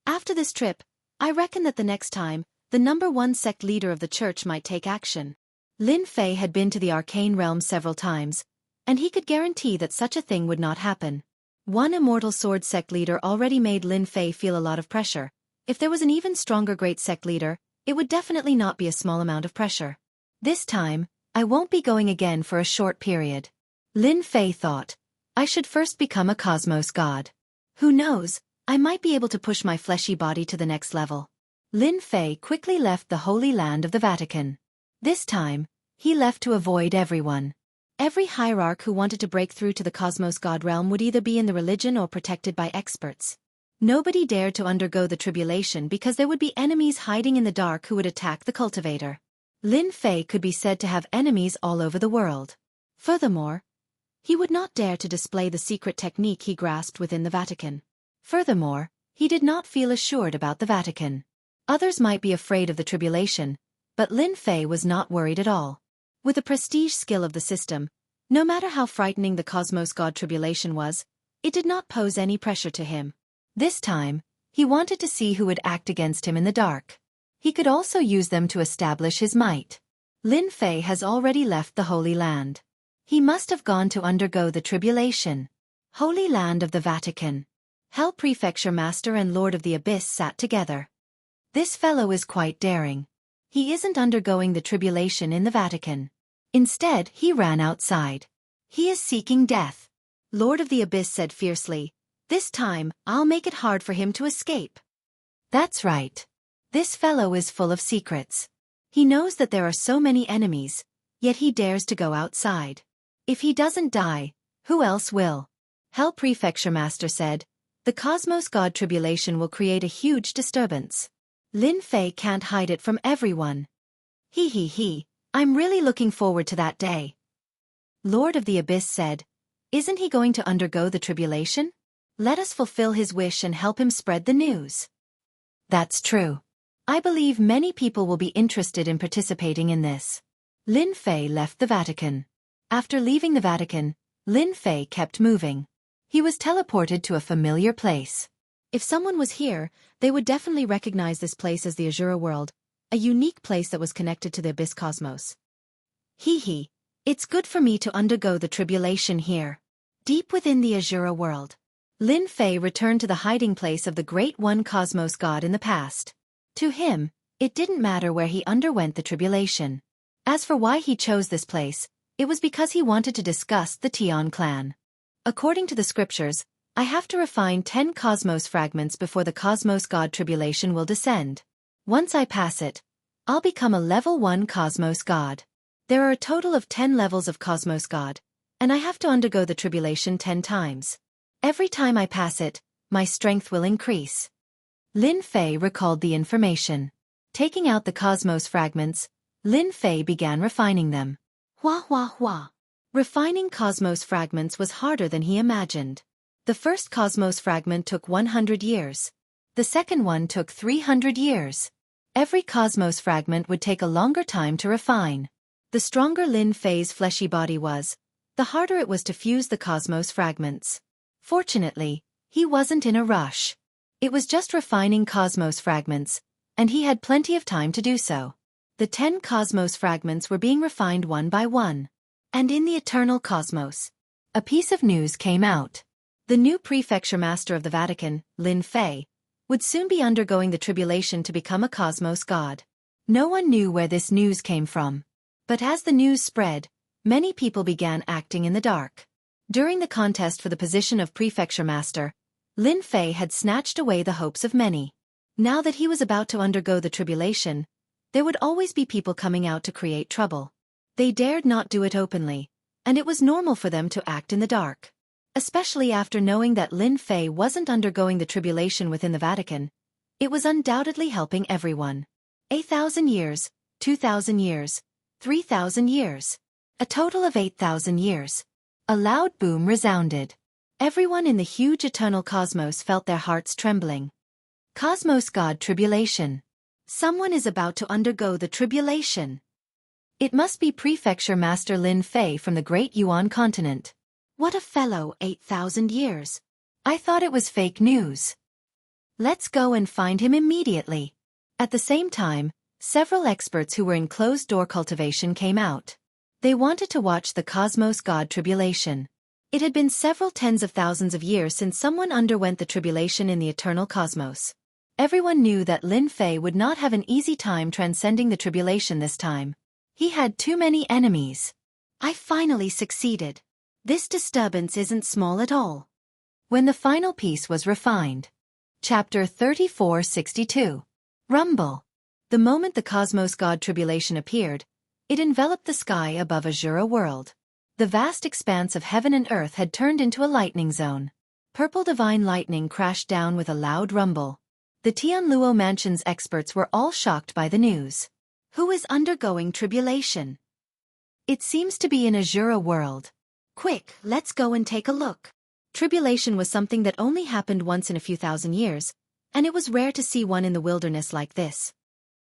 After this trip, I reckon that the next time, the #1 sect leader of the church might take action. Lin Fei had been to the arcane realm several times, and he could guarantee that such a thing would not happen. One immortal sword sect leader already made Lin Fei feel a lot of pressure. If there was an even stronger great sect leader, it would definitely not be a small amount of pressure. This time, I won't be going again for a short period. Lin Fei thought, I should first become a cosmos god. Who knows, I might be able to push my fleshy body to the next level. Lin Fei quickly left the Holy Land of the Vatican. This time, he left to avoid everyone. Every hierarch who wanted to break through to the cosmos god realm would either be in the religion or protected by experts. Nobody dared to undergo the tribulation because there would be enemies hiding in the dark who would attack the cultivator. Lin Fei could be said to have enemies all over the world. Furthermore, he would not dare to display the secret technique he grasped within the Vatican. Furthermore, he did not feel assured about the Vatican. Others might be afraid of the tribulation, but Lin Fei was not worried at all. With the prestige skill of the system, no matter how frightening the cosmos god tribulation was, it did not pose any pressure to him. This time, he wanted to see who would act against him in the dark. He could also use them to establish his might. Lin Fei has already left the Holy Land. He must have gone to undergo the tribulation. Holy Land of the Vatican. Hell Prefecture Master and Lord of the Abyss sat together. This fellow is quite daring. He isn't undergoing the tribulation in the Vatican. Instead, he ran outside. He is seeking death. Lord of the Abyss said fiercely, this time, I'll make it hard for him to escape. That's right. This fellow is full of secrets. He knows that there are so many enemies, yet he dares to go outside. If he doesn't die, who else will? Hell Prefecture Master said, the Cosmos God Tribulation will create a huge disturbance. Lin Fei can't hide it from everyone. He, I'm really looking forward to that day. Lord of the Abyss said, isn't he going to undergo the tribulation? Let us fulfill his wish and help him spread the news. That's true. I believe many people will be interested in participating in this. Lin Fei left the Vatican. After leaving the Vatican, Lin Fei kept moving. He was teleported to a familiar place. If someone was here, they would definitely recognize this place as the Azura world, a unique place that was connected to the Abyss cosmos. It's good for me to undergo the tribulation here. Deep within the Azura world, Lin Fei returned to the hiding place of the Great One Cosmos God in the past. To him, it didn't matter where he underwent the tribulation. As for why he chose this place, it was because he wanted to discuss the Tian clan. According to the scriptures, I have to refine 10 cosmos fragments before the Cosmos God tribulation will descend. Once I pass it, I'll become a level 1 Cosmos God. There are a total of 10 levels of Cosmos God, and I have to undergo the tribulation 10 times. Every time I pass it, my strength will increase. Lin Fei recalled the information. Taking out the cosmos fragments, Lin Fei began refining them. Hua. Refining cosmos fragments was harder than he imagined. The first cosmos fragment took 100 years. The second one took 300 years. Every cosmos fragment would take a longer time to refine. The stronger Lin Fei's fleshy body was, the harder it was to fuse the cosmos fragments. Fortunately, he wasn't in a rush. It was just refining cosmos fragments, and he had plenty of time to do so. The 10 cosmos fragments were being refined one by one. And in the eternal cosmos, a piece of news came out. The new prefecture master of the Vatican, Lin Fei, would soon be undergoing the tribulation to become a cosmos god. No one knew where this news came from. But as the news spread, many people began acting in the dark. During the contest for the position of prefecture master, Lin Fei had snatched away the hopes of many. Now that he was about to undergo the tribulation, there would always be people coming out to create trouble. They dared not do it openly, and it was normal for them to act in the dark. Especially after knowing that Lin Fei wasn't undergoing the tribulation within the Vatican, it was undoubtedly helping everyone. 1,000 years, 2,000 years, 3,000 years. A total of 8,000 years. A loud boom resounded. Everyone in the huge eternal cosmos felt their hearts trembling. Cosmos God Tribulation. Someone is about to undergo the tribulation. It must be Prefecture Master Lin Fei from the Great Yuan continent. What a fellow, 8,000 years. I thought it was fake news. Let's go and find him immediately. At the same time, several experts who were in closed-door cultivation came out. They wanted to watch the Cosmos God Tribulation. It had been several tens of thousands of years since someone underwent the tribulation in the eternal cosmos. Everyone knew that Lin Fei would not have an easy time transcending the tribulation this time. He had too many enemies. I finally succeeded. This disturbance isn't small at all. When the final piece was refined. Chapter 3462. Rumble. The moment the Cosmos God Tribulation appeared, it enveloped the sky above Azura world. The vast expanse of heaven and earth had turned into a lightning zone. Purple divine lightning crashed down with a loud rumble. The Tianluo Mansion's experts were all shocked by the news. Who is undergoing tribulation? It seems to be in Azura world. Quick, let's go and take a look. Tribulation was something that only happened once in a few thousand years, and it was rare to see one in the wilderness like this.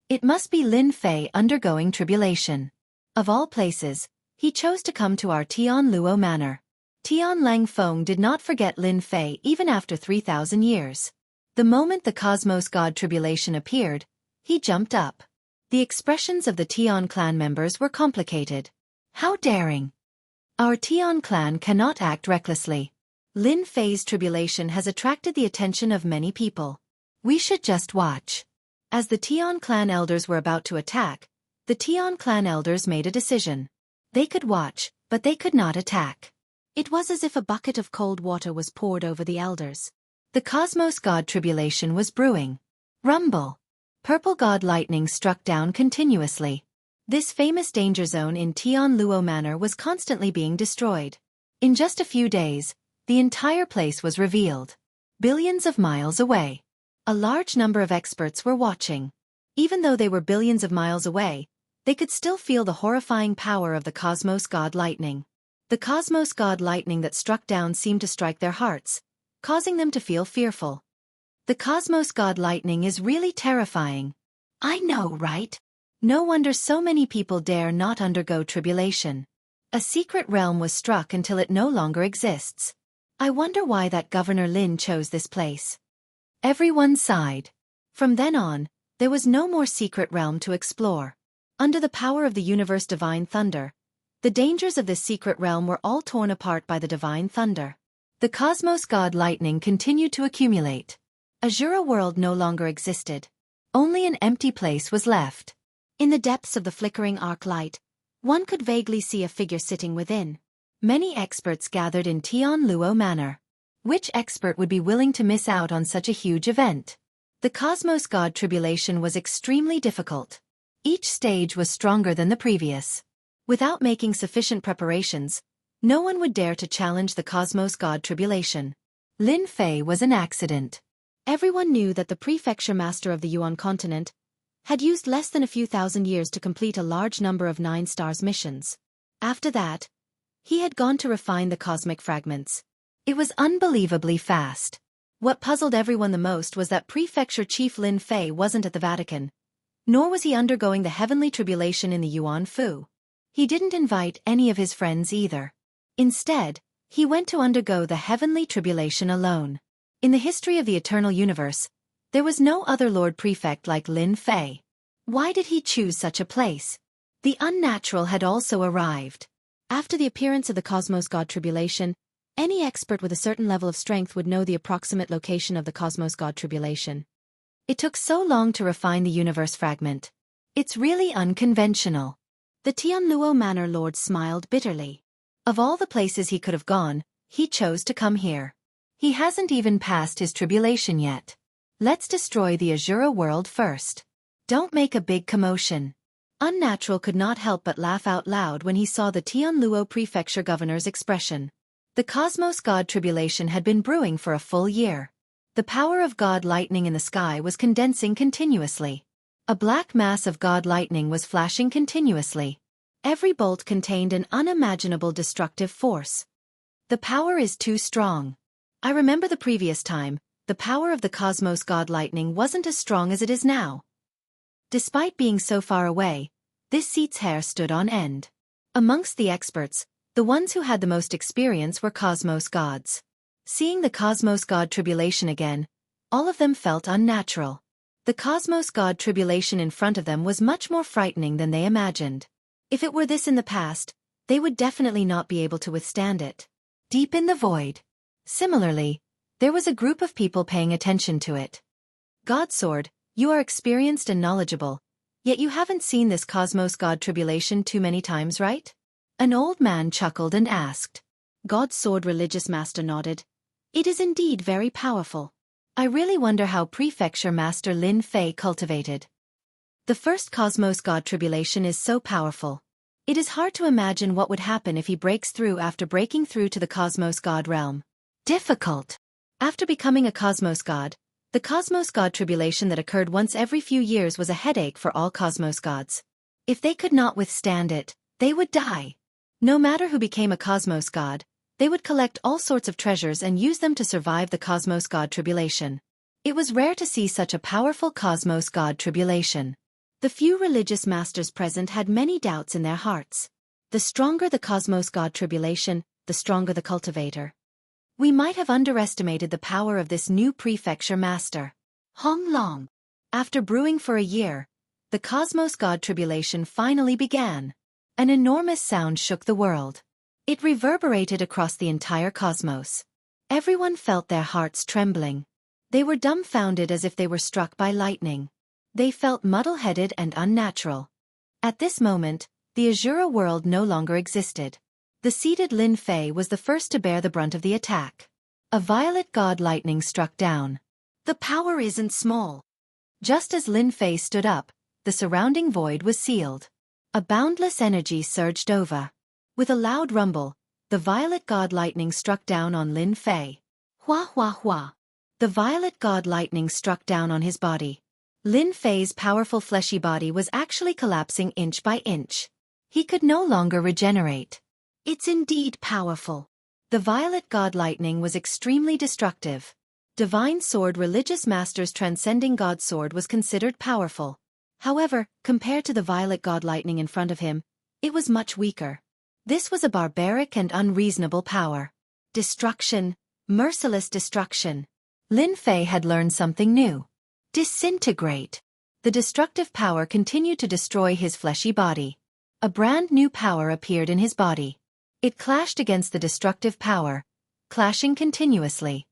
It must be Lin Fei undergoing tribulation. Of all places, he chose to come to our Tianluo Manor. Tian Lang Feng did not forget Lin Fei even after 3,000 years. The moment the Cosmos God Tribulation appeared, he jumped up. The expressions of the Tian clan members were complicated. How daring! Our Tian clan cannot act recklessly. Lin Fei's tribulation has attracted the attention of many people. We should just watch. As the Tian clan elders were about to attack, the Tian clan elders made a decision. They could watch, but they could not attack. It was as if a bucket of cold water was poured over the elders. The Cosmos God Tribulation was brewing. Rumble. Purple God lightning struck down continuously. This famous danger zone in Tianluo Manor was constantly being destroyed. In just a few days, the entire place was revealed. Billions of miles away. A large number of experts were watching. Even though they were billions of miles away, they could still feel the horrifying power of the Cosmos God lightning. The Cosmos God lightning that struck down seemed to strike their hearts, causing them to feel fearful. The Cosmos God lightning is really terrifying. I know, right? No wonder so many people dare not undergo tribulation. A secret realm was struck until it no longer exists. I wonder why that Governor Lin chose this place. Everyone sighed. From then on, there was no more secret realm to explore. Under the power of the universe divine thunder, the dangers of this secret realm were all torn apart by the divine thunder. The Cosmos God lightning continued to accumulate. Azura world no longer existed. Only an empty place was left. In the depths of the flickering arc light, one could vaguely see a figure sitting within. Many experts gathered in Tianluo Manor. Which expert would be willing to miss out on such a huge event? The Cosmos God Tribulation was extremely difficult. Each stage was stronger than the previous. Without making sufficient preparations, no one would dare to challenge the Cosmos God Tribulation. Lin Fei was an accident. Everyone knew that the Prefecture Master of the Yuan continent had used less than a few thousand years to complete a large number of 9 stars missions. After that, he had gone to refine the cosmic fragments. It was unbelievably fast. What puzzled everyone the most was that Prefecture Chief Lin Fei wasn't at the Vatican, nor was he undergoing the heavenly tribulation in the Yuan Fu. He didn't invite any of his friends either. Instead, he went to undergo the heavenly tribulation alone. In the history of the eternal universe, there was no other Lord Prefect like Lin Fei. Why did he choose such a place? The unnatural had also arrived. After the appearance of the Cosmos God Tribulation, any expert with a certain level of strength would know the approximate location of the Cosmos God Tribulation. It took so long to refine the universe fragment. It's really unconventional. The Tianluo Manor Lord smiled bitterly. Of all the places he could have gone, he chose to come here. He hasn't even passed his tribulation yet. Let's destroy the Azura world first. Don't make a big commotion. Unnatural could not help but laugh out loud when he saw the Tianluo Prefecture Governor's expression. The Cosmos God Tribulation had been brewing for a full year. The power of God lightning in the sky was condensing continuously. A black mass of God lightning was flashing continuously. Every bolt contained an unimaginable destructive force. The power is too strong. I remember the previous time, the power of the cosmos god lightning wasn't as strong as it is now. Despite being so far away, this seat's hair stood on end. Amongst the experts, the ones who had the most experience were cosmos gods. Seeing the cosmos god tribulation again, all of them felt unnatural. The cosmos god tribulation in front of them was much more frightening than they imagined. If it were this in the past, they would definitely not be able to withstand it. Deep in the void. Similarly, there was a group of people paying attention to it. Godsword, you are experienced and knowledgeable, yet you haven't seen this cosmos god tribulation too many times, right? An old man chuckled and asked. Godsword religious master nodded. It is indeed very powerful. I really wonder how Prefecture Master Lin Fei cultivated. The first cosmos god tribulation is so powerful. It is hard to imagine what would happen if he breaks through after breaking through to the cosmos god realm. Difficult. After becoming a cosmos god, the cosmos god tribulation that occurred once every few years was a headache for all cosmos gods. If they could not withstand it, they would die. No matter who became a cosmos god, they would collect all sorts of treasures and use them to survive the cosmos god tribulation. It was rare to see such a powerful cosmos god tribulation. The few religious masters present had many doubts in their hearts. The stronger the cosmos god tribulation, the stronger the cultivator. We might have underestimated the power of this new prefecture master. Hong Long. After brewing for a year, the cosmos god tribulation finally began. An enormous sound shook the world. It reverberated across the entire cosmos. Everyone felt their hearts trembling. They were dumbfounded as if they were struck by lightning. They felt muddle-headed and unnatural. At this moment, the Azura world no longer existed. The seated Lin Fei was the first to bear the brunt of the attack. A violet god lightning struck down. The power isn't small. Just as Lin Fei stood up, the surrounding void was sealed. A boundless energy surged over. With a loud rumble, the violet god lightning struck down on Lin Fei. Hua hua hua. The violet god lightning struck down on his body. Lin Fei's powerful fleshy body was actually collapsing inch by inch. He could no longer regenerate. It's indeed powerful. The violet god lightning was extremely destructive. Divine sword religious master's transcending god sword was considered powerful. However, compared to the violet god lightning in front of him, it was much weaker. This was a barbaric and unreasonable power. Destruction, merciless destruction. Lin Fei had learned something new. Disintegrate. The destructive power continued to destroy his fleshy body. A brand new power appeared in his body. It clashed against the destructive power, clashing continuously.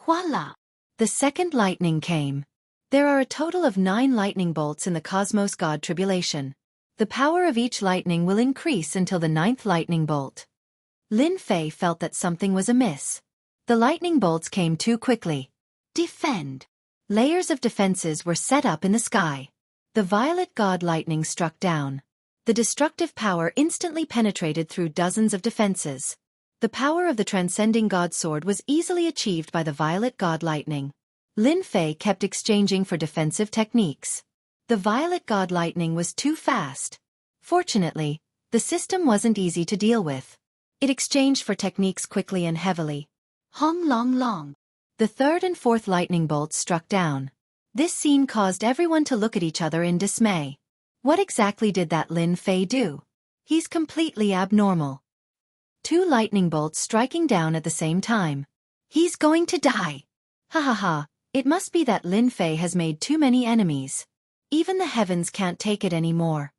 Voila! The second lightning came. There are a total of 9 lightning bolts in the cosmos god tribulation. The power of each lightning will increase until the 9th lightning bolt. Lin Fei felt that something was amiss. The lightning bolts came too quickly. Defend! Layers of defenses were set up in the sky. The violet god lightning struck down. The destructive power instantly penetrated through dozens of defenses. The power of the transcending god sword was easily achieved by the violet god lightning. Lin Fei kept exchanging for defensive techniques. The violet god lightning was too fast. Fortunately, the system wasn't easy to deal with. It exchanged for techniques quickly and heavily. Hong long long. The 3rd and 4th lightning bolts struck down. This scene caused everyone to look at each other in dismay. What exactly did that Lin Fei do? He's completely abnormal. 2 lightning bolts striking down at the same time. He's going to die. Ha ha ha, it must be that Lin Fei has made too many enemies. Even the heavens can't take it anymore.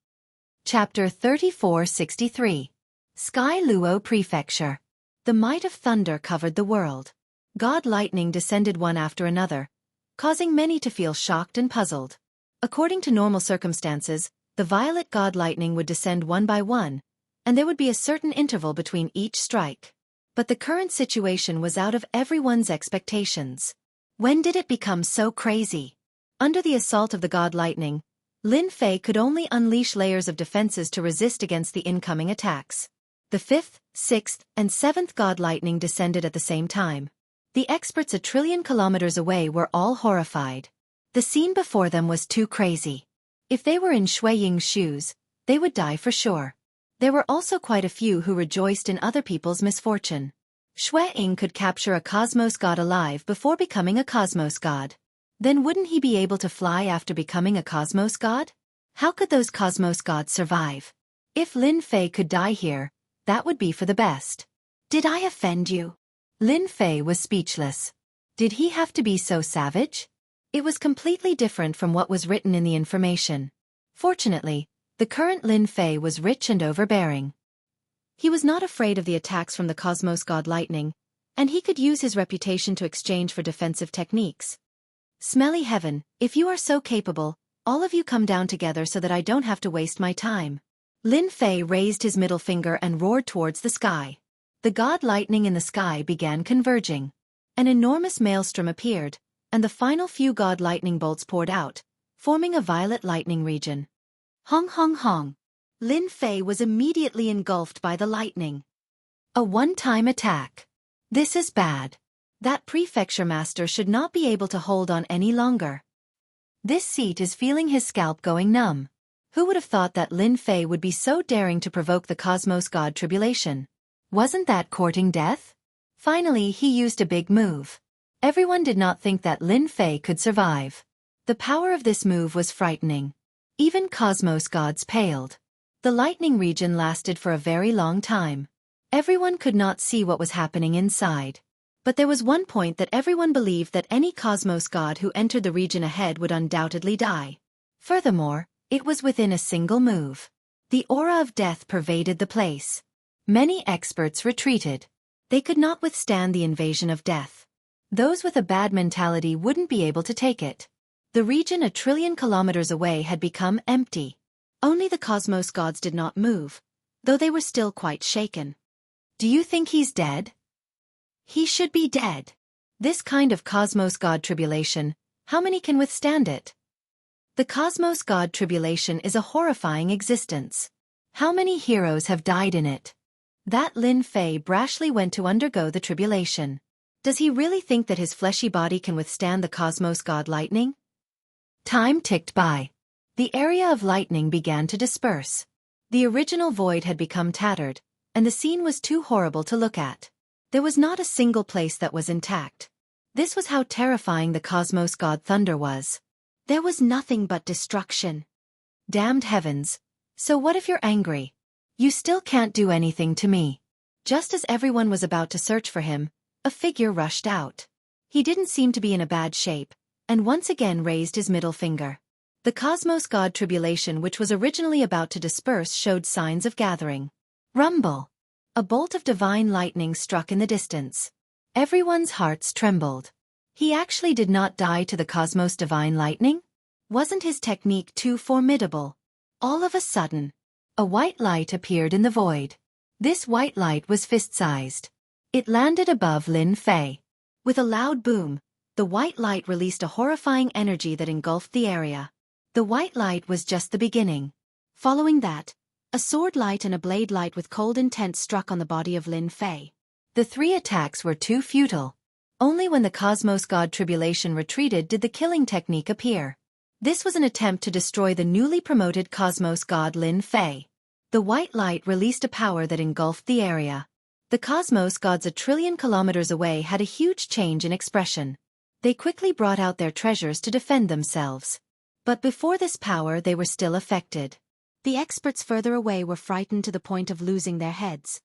Chapter 3463. Sky Luo Prefecture. The might of thunder covered the world. God lightning descended one after another, causing many to feel shocked and puzzled. According to normal circumstances, the violet god lightning would descend one by one, and there would be a certain interval between each strike. But the current situation was out of everyone's expectations. When did it become so crazy? Under the assault of the god lightning, Lin Fei could only unleash layers of defenses to resist against the incoming attacks. The 5th, 6th, and 7th god lightning descended at the same time. The experts a trillion kilometers away were all horrified. The scene before them was too crazy. If they were in Shui Ying's shoes, they would die for sure. There were also quite a few who rejoiced in other people's misfortune. Shui-Ing could capture a cosmos god alive before becoming a cosmos god. Then wouldn't he be able to fly after becoming a cosmos god? How could those cosmos gods survive? If Lin Fei could die here, that would be for the best. Did I offend you? Lin Fei was speechless. Did he have to be so savage? It was completely different from what was written in the information. Fortunately, the current Lin Fei was rich and overbearing. He was not afraid of the attacks from the cosmos god lightning, and he could use his reputation to exchange for defensive techniques. Smelly heaven, if you are so capable, all of you come down together so that I don't have to waste my time. Lin Fei raised his middle finger and roared towards the sky. The god lightning in the sky began converging. An enormous maelstrom appeared, and the final few god lightning bolts poured out, forming a violet lightning region. Hong hong hong. Lin Fei was immediately engulfed by the lightning. A one-time attack. This is bad. That prefecture master should not be able to hold on any longer. This seat is feeling his scalp going numb. Who would have thought that Lin Fei would be so daring to provoke the cosmos god tribulation? Wasn't that courting death? Finally, he used a big move. Everyone did not think that Lin Fei could survive. The power of this move was frightening. Even cosmos gods paled. The lightning region lasted for a very long time. Everyone could not see what was happening inside. But there was one point that everyone believed that any cosmos god who entered the region ahead would undoubtedly die. Furthermore, it was within a single move. The aura of death pervaded the place. Many experts retreated. They could not withstand the invasion of death. Those with a bad mentality wouldn't be able to take it. The region 1 trillion kilometers away had become empty. Only the cosmos gods did not move, though they were still quite shaken. Do you think he's dead? He should be dead. This kind of cosmos god tribulation, how many can withstand it? The cosmos god tribulation is a horrifying existence. How many heroes have died in it? That Lin Fei brashly went to undergo the tribulation. Does he really think that his fleshy body can withstand the cosmos god lightning? Time ticked by. The area of lightning began to disperse. The original void had become tattered, and the scene was too horrible to look at. There was not a single place that was intact. This was how terrifying the cosmos god thunder was. There was nothing but destruction. Damned heavens. So what if you're angry? You still can't do anything to me. Just as everyone was about to search for him, a figure rushed out. He didn't seem to be in a bad shape, and once again raised his middle finger. The cosmos god tribulation which was originally about to disperse showed signs of gathering. Rumble! A bolt of divine lightning struck in the distance. Everyone's hearts trembled. He actually did not die to the cosmos divine lightning? Wasn't his technique too formidable? All of a sudden, a white light appeared in the void. This white light was fist-sized. It landed above Lin Fei. With a loud boom, the white light released a horrifying energy that engulfed the area. The white light was just the beginning. Following that, a sword light and a blade light with cold intent struck on the body of Lin Fei. The 3 attacks were too futile. Only when the cosmos god tribulation retreated did the killing technique appear. This was an attempt to destroy the newly promoted cosmos god Lin Fei. The white light released a power that engulfed the area. The cosmos gods 1 trillion kilometers away had a huge change in expression. They quickly brought out their treasures to defend themselves. But before this power they were still affected. The experts further away were frightened to the point of losing their heads.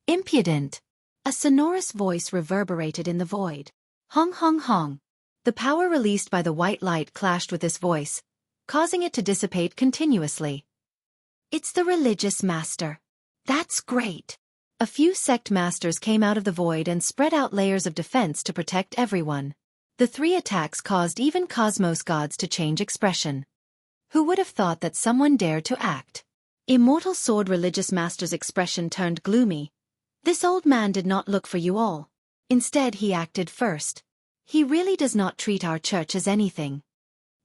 Impudent! A sonorous voice reverberated in the void. Hong hong hong. The power released by the white light clashed with this voice, causing it to dissipate continuously. It's the religious master. That's great. A few sect masters came out of the void and spread out layers of defense to protect everyone. The 3 attacks caused even cosmos gods to change expression. Who would have thought that someone dared to act? Immortal Sword religious master's expression turned gloomy. This old man did not look for you all. Instead he acted first. He really does not treat our church as anything.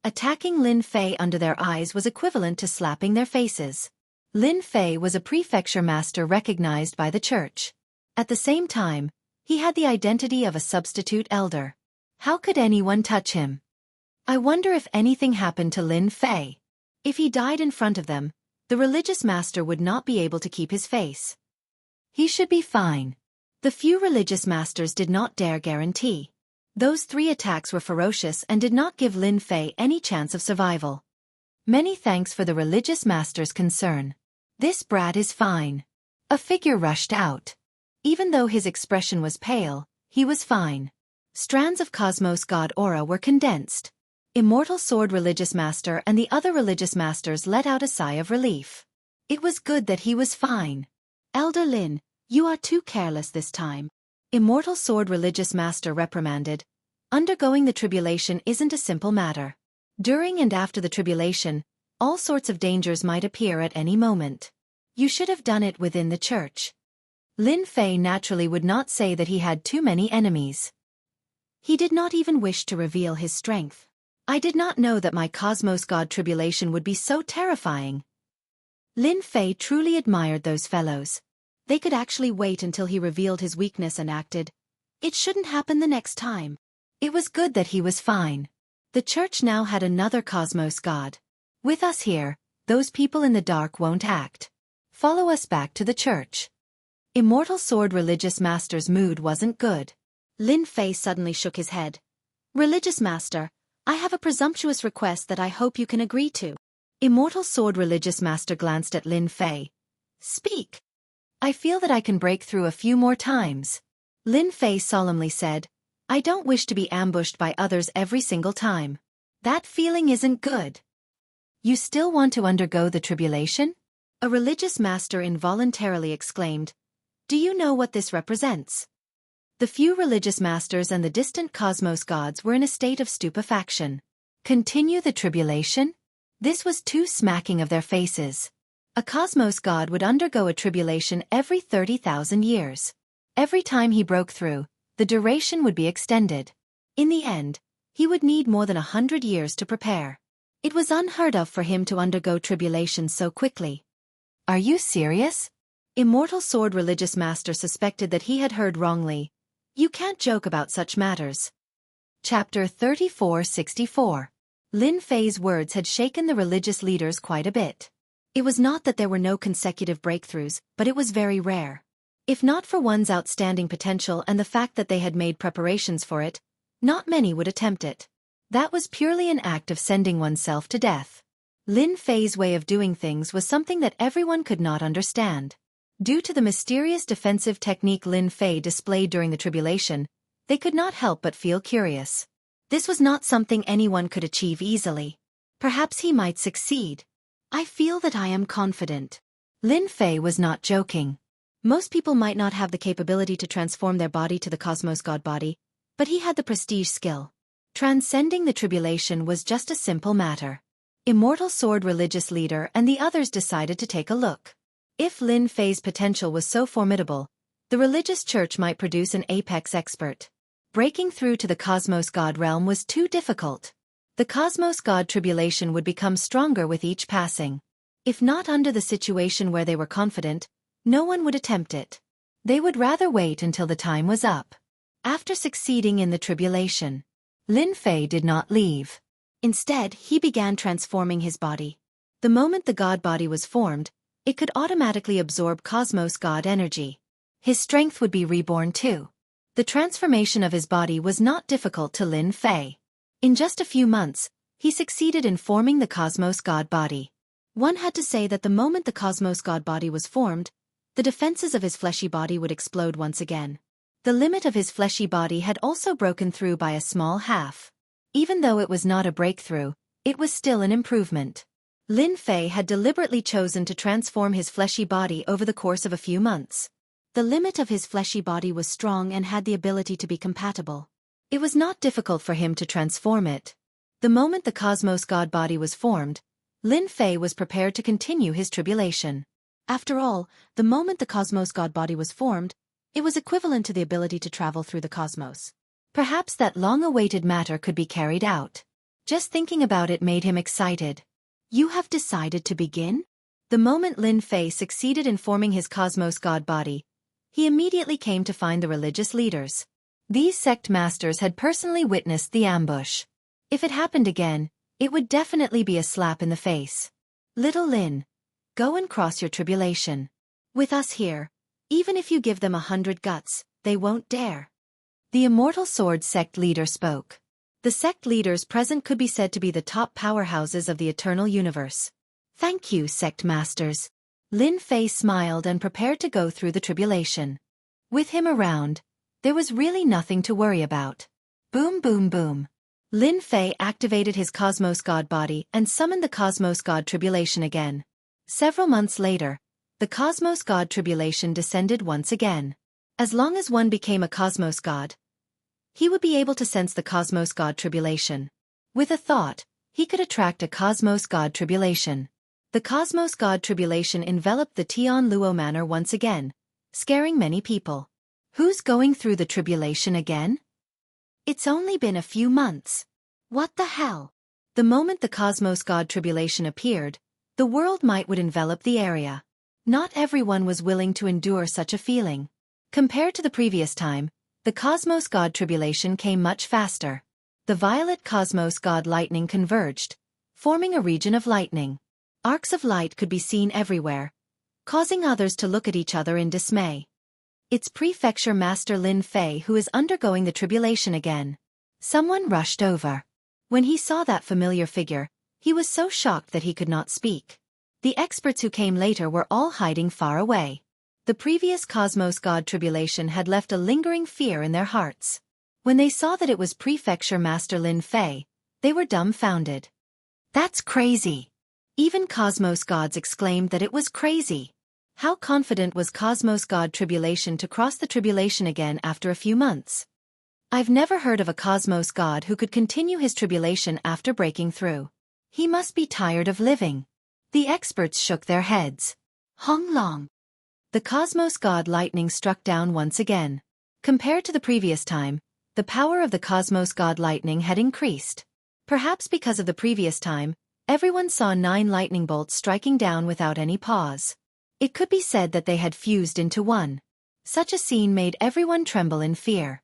Attacking Lin Fei under their eyes was equivalent to slapping their faces. Lin Fei was a prefecture master recognized by the church. At the same time, he had the identity of a substitute elder. How could anyone touch him? I wonder if anything happened to Lin Fei. If he died in front of them, the religious master would not be able to keep his face. He should be fine. The few religious masters did not dare guarantee. Those 3 attacks were ferocious and did not give Lin Fei any chance of survival. Many thanks for the religious master's concern. This brat is fine. A figure rushed out. Even though his expression was pale, he was fine. Strands of Cosmos God aura were condensed. Immortal Sword Religious Master and the other religious masters let out a sigh of relief. It was good that he was fine. Elder Lin, you are too careless this time. Immortal Sword Religious Master reprimanded. Undergoing the tribulation isn't a simple matter. During and after the tribulation, all sorts of dangers might appear at any moment. You should have done it within the church. Lin Fei naturally would not say that he had too many enemies. He did not even wish to reveal his strength. I did not know that my Cosmos God tribulation would be so terrifying. Lin Fei truly admired those fellows. They could actually wait until he revealed his weakness and acted. It shouldn't happen the next time. It was good that he was fine. The church now had another Cosmos God. With us here, those people in the dark won't act. Follow us back to the church. Immortal Sword Religious Master's mood wasn't good. Lin Fei suddenly shook his head. Religious Master, I have a presumptuous request that I hope you can agree to. Immortal Sword Religious Master glanced at Lin Fei. Speak. I feel that I can break through a few more times. Lin Fei solemnly said, I don't wish to be ambushed by others every single time. That feeling isn't good. You still want to undergo the tribulation? A religious master involuntarily exclaimed. Do you know what this represents? The few religious masters and the distant cosmos gods were in a state of stupefaction. Continue the tribulation? This was too smacking of their faces. A cosmos god would undergo a tribulation every 30,000 years. Every time he broke through, the duration would be extended. In the end, he would need more than 100 years to prepare. It was unheard of for him to undergo tribulation so quickly. Are you serious? Immortal Sword Religious Master suspected that he had heard wrongly. You can't joke about such matters. Chapter 3464. Lin Fei's words had shaken the religious leaders quite a bit. It was not that there were no consecutive breakthroughs, but it was very rare. If not for one's outstanding potential and the fact that they had made preparations for it, not many would attempt it. That was purely an act of sending oneself to death. Lin Fei's way of doing things was something that everyone could not understand. Due to the mysterious defensive technique Lin Fei displayed during the tribulation, they could not help but feel curious. This was not something anyone could achieve easily. Perhaps he might succeed. I feel that I am confident. Lin Fei was not joking. Most people might not have the capability to transform their body to the Cosmos God body, but he had the prestige skill. Transcending the tribulation was just a simple matter. Immortal Sword Religious Leader and the others decided to take a look. If Lin Fei's potential was so formidable, the religious church might produce an apex expert. Breaking through to the Cosmos God realm was too difficult. The Cosmos God tribulation would become stronger with each passing. If not under the situation where they were confident, no one would attempt it. They would rather wait until the time was up. After succeeding in the tribulation, Lin Fei did not leave. Instead, he began transforming his body. The moment the God body was formed, it could automatically absorb Cosmos God energy. His strength would be reborn too. The transformation of his body was not difficult to Lin Fei. In just a few months, he succeeded in forming the Cosmos God body. One had to say that the moment the Cosmos God body was formed, the defenses of his fleshy body would explode once again. The limit of his fleshy body had also broken through by a small half. Even though it was not a breakthrough, it was still an improvement. Lin Fei had deliberately chosen to transform his fleshy body over the course of a few months. The limit of his fleshy body was strong and had the ability to be compatible. It was not difficult for him to transform it. The moment the Cosmos God body was formed, Lin Fei was prepared to continue his tribulation. After all, the moment the Cosmos God body was formed, it was equivalent to the ability to travel through the cosmos. Perhaps that long-awaited matter could be carried out. Just thinking about it made him excited. You have decided to begin? The moment Lin Fei succeeded in forming his Cosmos God body, he immediately came to find the religious leaders. These sect masters had personally witnessed the ambush. If it happened again, it would definitely be a slap in the face. Little Lin, go and cross your tribulation. With us here, even if you give them 100 guts, they won't dare. The Immortal Sword sect leader spoke. The sect leaders present could be said to be the top powerhouses of the eternal universe. Thank you, sect masters. Lin Fei smiled and prepared to go through the tribulation. With him around, there was really nothing to worry about. Boom boom boom. Lin Fei activated his Cosmos God body and summoned the Cosmos God tribulation again. Several months later, the Cosmos God tribulation descended once again. As long as one became a Cosmos God, he would be able to sense the Cosmos God tribulation. With a thought, he could attract a Cosmos God tribulation. The Cosmos God tribulation enveloped the Tian Luo Manor once again, scaring many people. Who's going through the tribulation again? It's only been a few months. What the hell? The moment the Cosmos God tribulation appeared, the world might would envelop the area. Not everyone was willing to endure such a feeling. Compared to the previous time, the Cosmos God tribulation came much faster. The violet Cosmos God lightning converged, forming a region of lightning. Arcs of light could be seen everywhere, causing others to look at each other in dismay. It's Prefecture Master Lin Fei who is undergoing the tribulation again. Someone rushed over. When he saw that familiar figure, he was so shocked that he could not speak. The experts who came later were all hiding far away. The previous Cosmos God tribulation had left a lingering fear in their hearts. When they saw that it was Prefecture Master Lin Fei, they were dumbfounded. That's crazy. Even Cosmos Gods exclaimed that it was crazy. How confident was Cosmos God tribulation to cross the tribulation again after a few months? I've never heard of a Cosmos God who could continue his tribulation after breaking through. He must be tired of living. The experts shook their heads. Hong Long. The Cosmos God lightning struck down once again. Compared to the previous time, the power of the Cosmos God lightning had increased. Perhaps because of the previous time, everyone saw 9 lightning bolts striking down without any pause. It could be said that they had fused into one. Such a scene made everyone tremble in fear.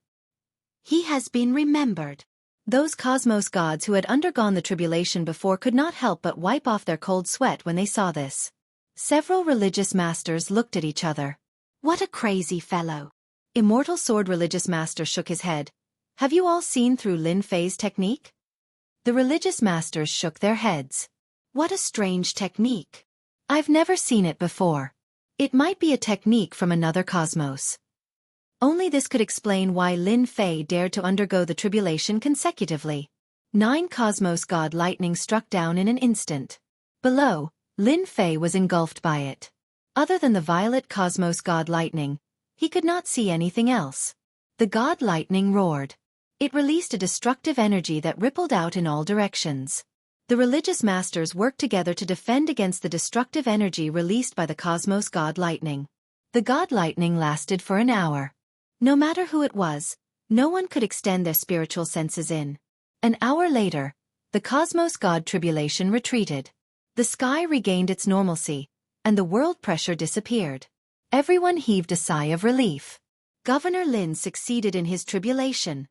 He has been remembered. Those Cosmos Gods who had undergone the tribulation before could not help but wipe off their cold sweat when they saw this. Several religious masters looked at each other. What a crazy fellow. Immortal Sword Religious Master shook his head. Have you all seen through Lin Fei's technique? The religious masters shook their heads. What a strange technique. I've never seen it before. It might be a technique from another cosmos. Only this could explain why Lin Fei dared to undergo the tribulation consecutively. 9 Cosmos God lightning struck down in an instant. Below, Lin Fei was engulfed by it. Other than the violet Cosmos God lightning, he could not see anything else. The God lightning roared. It released a destructive energy that rippled out in all directions. The religious masters worked together to defend against the destructive energy released by the Cosmos God lightning. The God lightning lasted for an hour. No matter who it was, no one could extend their spiritual senses in. An hour later, the Cosmos God tribulation retreated. The sky regained its normalcy, and the world pressure disappeared. Everyone heaved a sigh of relief. Governor Lin succeeded in his tribulation.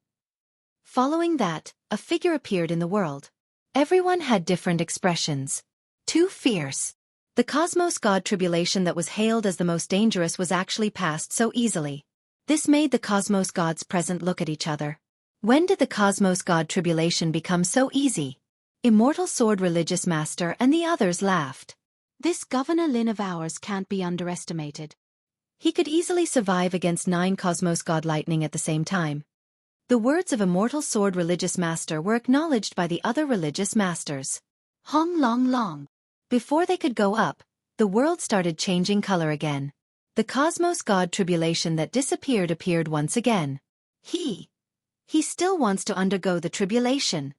Following that, a figure appeared in the world. Everyone had different expressions. Too fierce. The Cosmos God tribulation that was hailed as the most dangerous was actually passed so easily. This made the Cosmos Gods present look at each other. When did the Cosmos God tribulation become so easy? Immortal Sword Religious Master and the others laughed. This Governor Lin of ours can't be underestimated. He could easily survive against 9 Cosmos God lightning at the same time. The words of Immortal Sword Religious Master were acknowledged by the other religious masters. Hong Long Long. Before they could go up, the world started changing color again. The Cosmos God tribulation that disappeared appeared once again. He still wants to undergo the tribulation.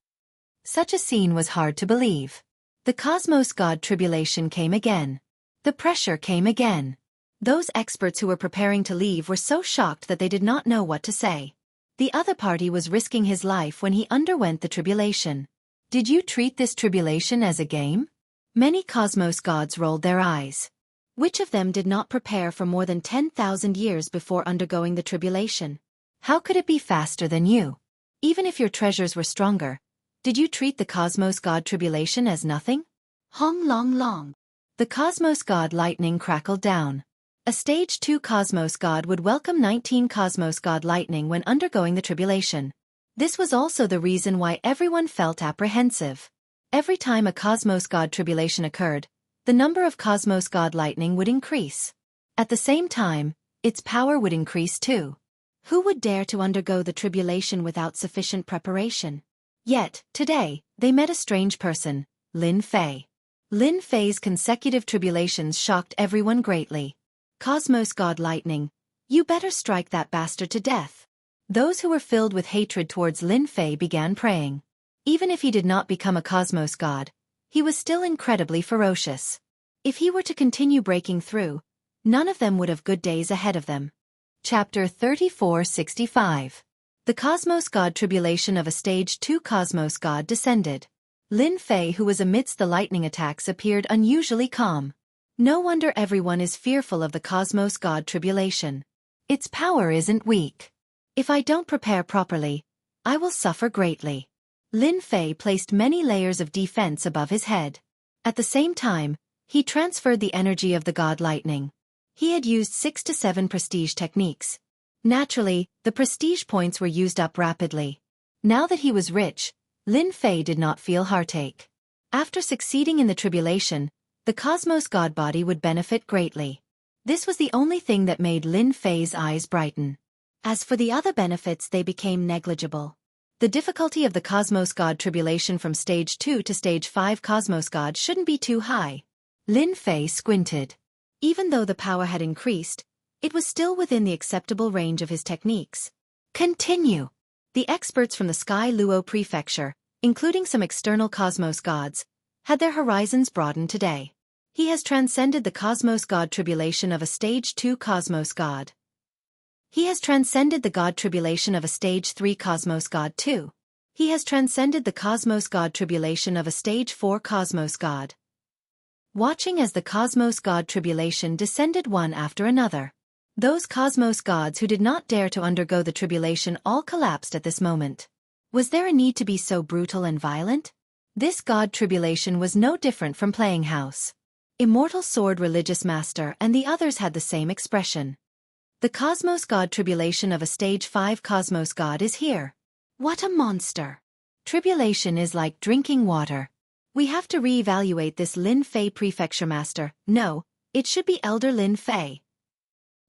Such a scene was hard to believe. The Cosmos God tribulation came again. The pressure came again. Those experts who were preparing to leave were so shocked that they did not know what to say. The other party was risking his life when he underwent the tribulation. Did you treat this tribulation as a game? Many Cosmos Gods rolled their eyes. Which of them did not prepare for more than 10,000 years before undergoing the tribulation? How could it be faster than you? Even if your treasures were stronger, did you treat the Cosmos God tribulation as nothing? Hong Long Long. The Cosmos God lightning crackled down. A Stage 2 Cosmos God would welcome 19 Cosmos God lightning when undergoing the tribulation. This was also the reason why everyone felt apprehensive. Every time a Cosmos God tribulation occurred, the number of Cosmos God lightning would increase. At the same time, its power would increase too. Who would dare to undergo the tribulation without sufficient preparation? Yet, today, they met a strange person, Lin Fei. Lin Fei's consecutive tribulations shocked everyone greatly. Cosmos God lightning, you better strike that bastard to death. Those who were filled with hatred towards Lin Fei began praying. Even if he did not become a Cosmos God, he was still incredibly ferocious. If he were to continue breaking through, none of them would have good days ahead of them. Chapter 3465. The Cosmos God tribulation of a Stage 2 Cosmos God descended. Lin Fei, who was amidst the lightning attacks, appeared unusually calm. No wonder everyone is fearful of the Cosmos God tribulation. Its power isn't weak. If I don't prepare properly, I will suffer greatly. Lin Fei placed many layers of defense above his head. At the same time, he transferred the energy of the God lightning. He had used 6 to 7 prestige techniques. Naturally, the prestige points were used up rapidly. Now that he was rich, Lin Fei did not feel heartache. After succeeding in the tribulation, the Cosmos God body would benefit greatly. This was the only thing that made Lin Fei's eyes brighten. As for the other benefits, they became negligible. The difficulty of the Cosmos God tribulation from Stage 2 to Stage 5 Cosmos God shouldn't be too high. Lin Fei squinted. Even though the power had increased, it was still within the acceptable range of his techniques. Continue. The experts from the Sky Luo Prefecture, including some external Cosmos Gods, had their horizons broadened today. He has transcended the Cosmos God tribulation of a Stage 2 Cosmos God. He has transcended the God tribulation of a Stage 3 Cosmos God too. He has transcended the Cosmos God tribulation of a Stage 4 Cosmos God. Watching as the Cosmos God tribulation descended one after another. Those Cosmos Gods who did not dare to undergo the tribulation all collapsed at this moment. Was there a need to be so brutal and violent? This God tribulation was no different from Playing House. Immortal Sword Religious Master and the others had the same expression. The Cosmos God tribulation of a Stage 5 Cosmos God is here. What a monster! Tribulation is like drinking water. We have to re-evaluate this Lin Fei Prefecture Master. No, it should be Elder Lin Fei.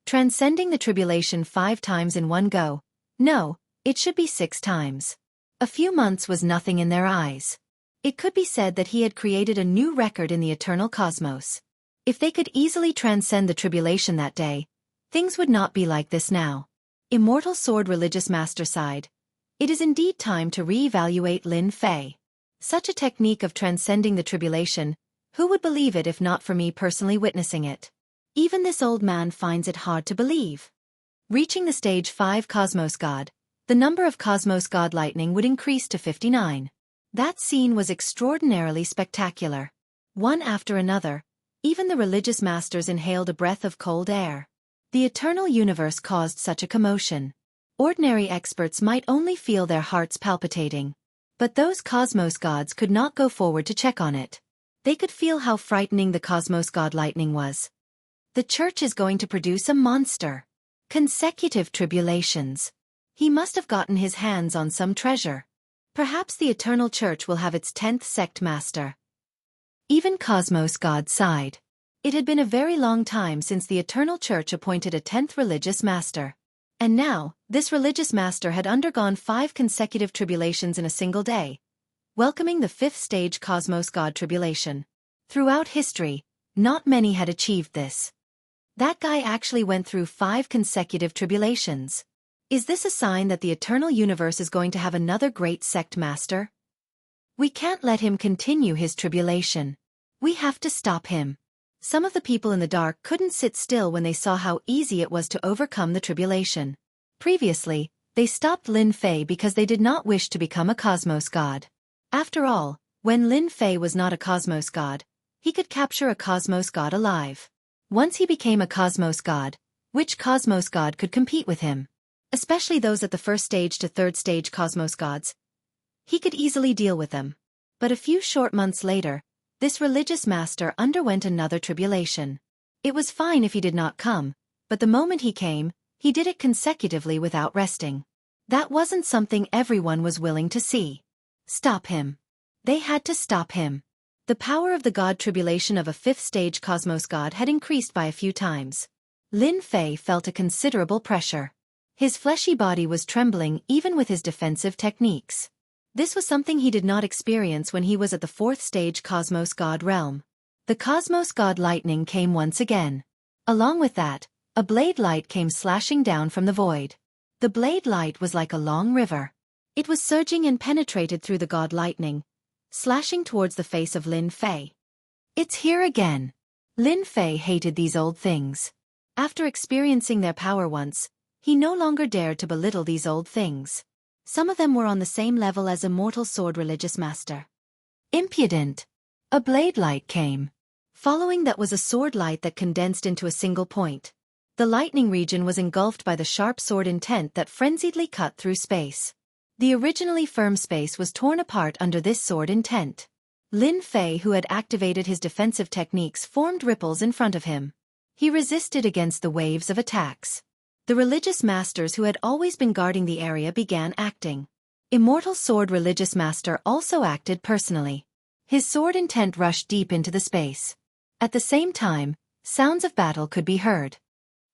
Transcending the tribulation 5 times in one go. No, it should be 6 times. A few months was nothing in their eyes. It could be said that he had created a new record in the eternal cosmos. If they could easily transcend the tribulation that day, things would not be like this now. Immortal Sword Religious Master sighed. It is indeed time to re-evaluate Lin Fei. Such a technique of transcending the tribulation, who would believe it if not for me personally witnessing it? Even this old man finds it hard to believe. Reaching the Stage 5 Cosmos God, the number of Cosmos God lightning would increase to 59. That scene was extraordinarily spectacular. One after another, even the religious masters inhaled a breath of cold air. The eternal universe caused such a commotion. Ordinary experts might only feel their hearts palpitating. But those Cosmos Gods could not go forward to check on it. They could feel how frightening the Cosmos God lightning was. The church is going to produce a monster. Consecutive tribulations. He must have gotten his hands on some treasure. Perhaps the eternal church will have its 10th sect master. Even Cosmos God sighed. It had been a very long time since the eternal church appointed a 10th religious master. And now, this religious master had undergone 5 consecutive tribulations in a single day, welcoming the 5th stage Cosmos God tribulation. Throughout history, not many had achieved this. That guy actually went through 5 consecutive tribulations. Is this a sign that the eternal universe is going to have another great sect master? We can't let him continue his tribulation. We have to stop him. Some of the people in the dark couldn't sit still when they saw how easy it was to overcome the tribulation. Previously, they stopped Lin Fei because they did not wish to become a Cosmos God. After all, when Lin Fei was not a Cosmos God, he could capture a Cosmos God alive. Once he became a Cosmos God, which Cosmos God could compete with him? Especially those at the 1st stage to 3rd stage Cosmos Gods. He could easily deal with them. But a few short months later, this religious master underwent another tribulation. It was fine if he did not come, but the moment he came, he did it consecutively without resting. That wasn't something everyone was willing to see. Stop him. They had to stop him. The power of the god tribulation of a fifth-stage cosmos god had increased by a few times. Lin Fei felt a considerable pressure. His fleshy body was trembling even with his defensive techniques. This was something he did not experience when he was at the fourth-stage cosmos god realm. The cosmos god lightning came once again. Along with that, a blade light came slashing down from the void. The blade light was like a long river. It was surging and penetrated through the god lightning, slashing towards the face of Lin Fei. It's here again. Lin Fei hated these old things. After experiencing their power once, he no longer dared to belittle these old things. Some of them were on the same level as Immortal Sword Religious Master. Impudent! A blade light came. Following that was a sword light that condensed into a single point. The lightning region was engulfed by the sharp sword intent that frenziedly cut through space. The originally firm space was torn apart under this sword intent. Lin Fei, who had activated his defensive techniques, formed ripples in front of him. He resisted against the waves of attacks. The religious masters who had always been guarding the area began acting. Immortal Sword Religious Master also acted personally. His sword intent rushed deep into the space. At the same time, sounds of battle could be heard.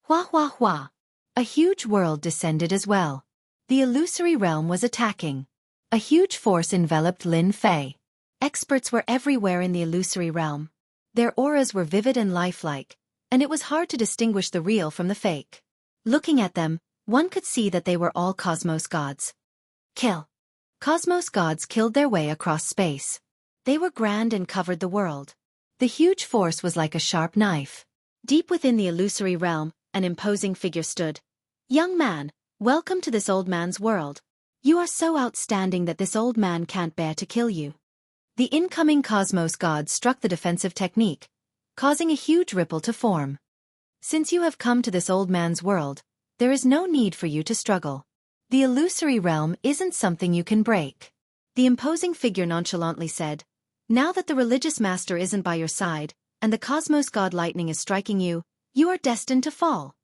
Hua hua hua. A huge world descended as well. The illusory realm was attacking. A huge force enveloped Lin Fei. Experts were everywhere in the illusory realm. Their auras were vivid and lifelike, and it was hard to distinguish the real from the fake. Looking at them, one could see that they were all cosmos gods. Kill. Cosmos gods killed their way across space. They were grand and covered the world. The huge force was like a sharp knife. Deep within the illusory realm, an imposing figure stood. Young man, welcome to this old man's world. You are so outstanding that this old man can't bear to kill you. The incoming cosmos god struck the defensive technique, causing a huge ripple to form. Since you have come to this old man's world, there is no need for you to struggle. The illusory realm isn't something you can break. The imposing figure nonchalantly said, now that the religious master isn't by your side, and the cosmos god lightning is striking you, you are destined to fall.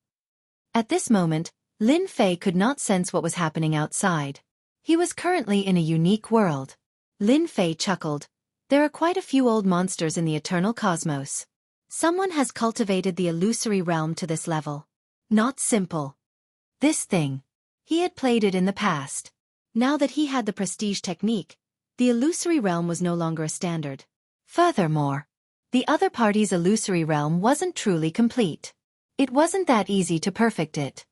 At this moment, Lin Fei could not sense what was happening outside. He was currently in a unique world. Lin Fei chuckled. There are quite a few old monsters in the eternal cosmos. Someone has cultivated the illusory realm to this level. Not simple. This thing. He had played it in the past. Now that he had the prestige technique, the illusory realm was no longer a standard. Furthermore, the other party's illusory realm wasn't truly complete. It wasn't that easy to perfect it.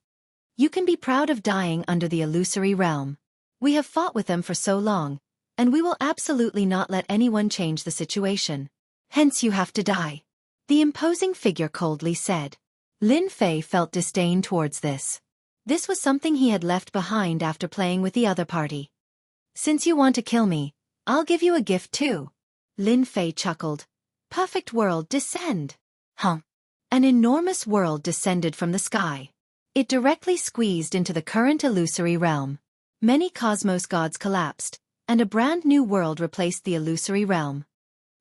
You can be proud of dying under the illusory realm. We have fought with them for so long, and we will absolutely not let anyone change the situation. Hence you have to die. The imposing figure coldly said. Lin Fei felt disdain towards this. This was something he had left behind after playing with the other party. Since you want to kill me, I'll give you a gift too. Lin Fei chuckled. Perfect world descend. Huh. An enormous world descended from the sky. It directly squeezed into the current illusory realm. Many cosmos gods collapsed, and a brand new world replaced the illusory realm.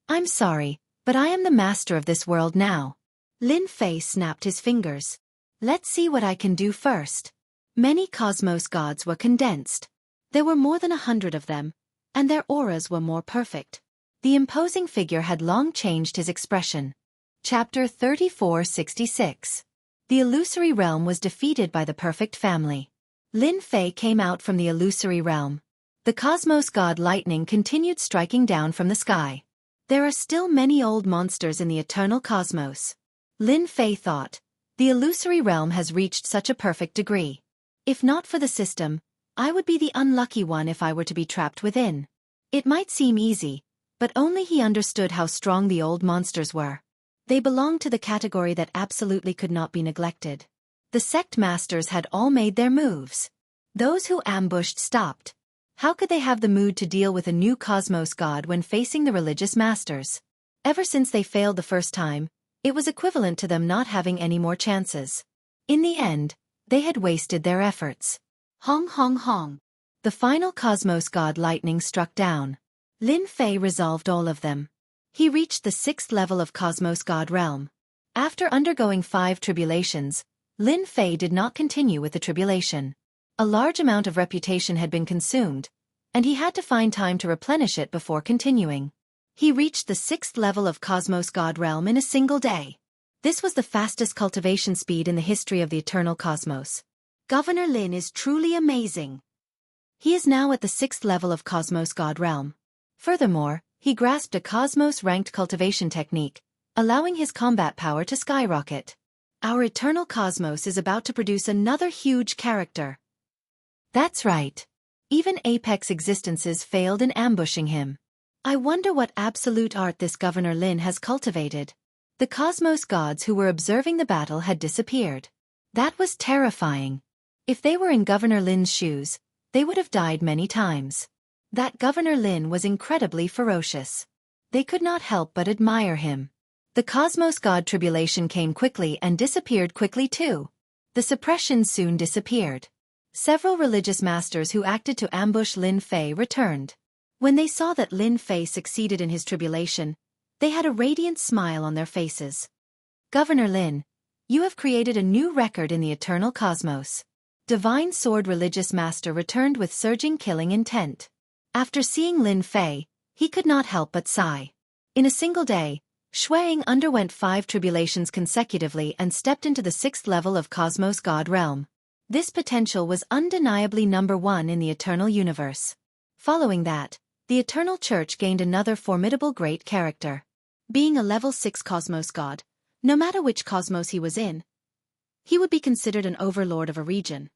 I'm sorry, but I am the master of this world now. Lin Fei snapped his fingers. Let's see what I can do first. Many cosmos gods were condensed. There were more than 100 of them, and their auras were more perfect. The imposing figure had long changed his expression. Chapter 3466. The illusory realm was defeated by the perfect family. Lin Fei came out from the illusory realm. The cosmos god lightning continued striking down from the sky. There are still many old monsters in the eternal cosmos. Lin Fei thought, the illusory realm has reached such a perfect degree. If not for the system, I would be the unlucky one if I were to be trapped within. It might seem easy, but only he understood how strong the old monsters were. They belonged to the category that absolutely could not be neglected. The sect masters had all made their moves. Those who ambushed stopped. How could they have the mood to deal with a new cosmos god when facing the religious masters? Ever since they failed the first time, it was equivalent to them not having any more chances. In the end, they had wasted their efforts. Hong hong hong. The final cosmos god lightning struck down. Lin Fei resolved all of them. He reached the 6th level of cosmos god realm. After undergoing 5 tribulations, Lin Fei did not continue with the tribulation. A large amount of reputation had been consumed, and he had to find time to replenish it before continuing. He reached the 6th level of Cosmos God Realm in a single day. This was the fastest cultivation speed in the history of the eternal cosmos. Governor Lin is truly amazing. He is now at the 6th level of Cosmos God Realm. Furthermore, he grasped a Cosmos-ranked cultivation technique, allowing his combat power to skyrocket. Our eternal cosmos is about to produce another huge character. That's right. Even Apex existences failed in ambushing him. I wonder what absolute art this Governor Lin has cultivated. The cosmos gods who were observing the battle had disappeared. That was terrifying. If they were in Governor Lin's shoes, they would have died many times. That Governor Lin was incredibly ferocious. They could not help but admire him. The cosmos god tribulation came quickly and disappeared quickly too. The suppression soon disappeared. Several religious masters who acted to ambush Lin Fei returned. When they saw that Lin Fei succeeded in his tribulation, they had a radiant smile on their faces. Governor Lin, you have created a new record in the eternal cosmos. Divine Sword Religious Master returned with surging killing intent. After seeing Lin Fei, he could not help but sigh. In a single day, Shuang underwent 5 tribulations consecutively and stepped into the 6th level of Cosmos God Realm. This potential was undeniably number 1 in the eternal universe. Following that, the Eternal Church gained another formidable great character. Being a level 6 Cosmos God, no matter which cosmos he was in, he would be considered an overlord of a region.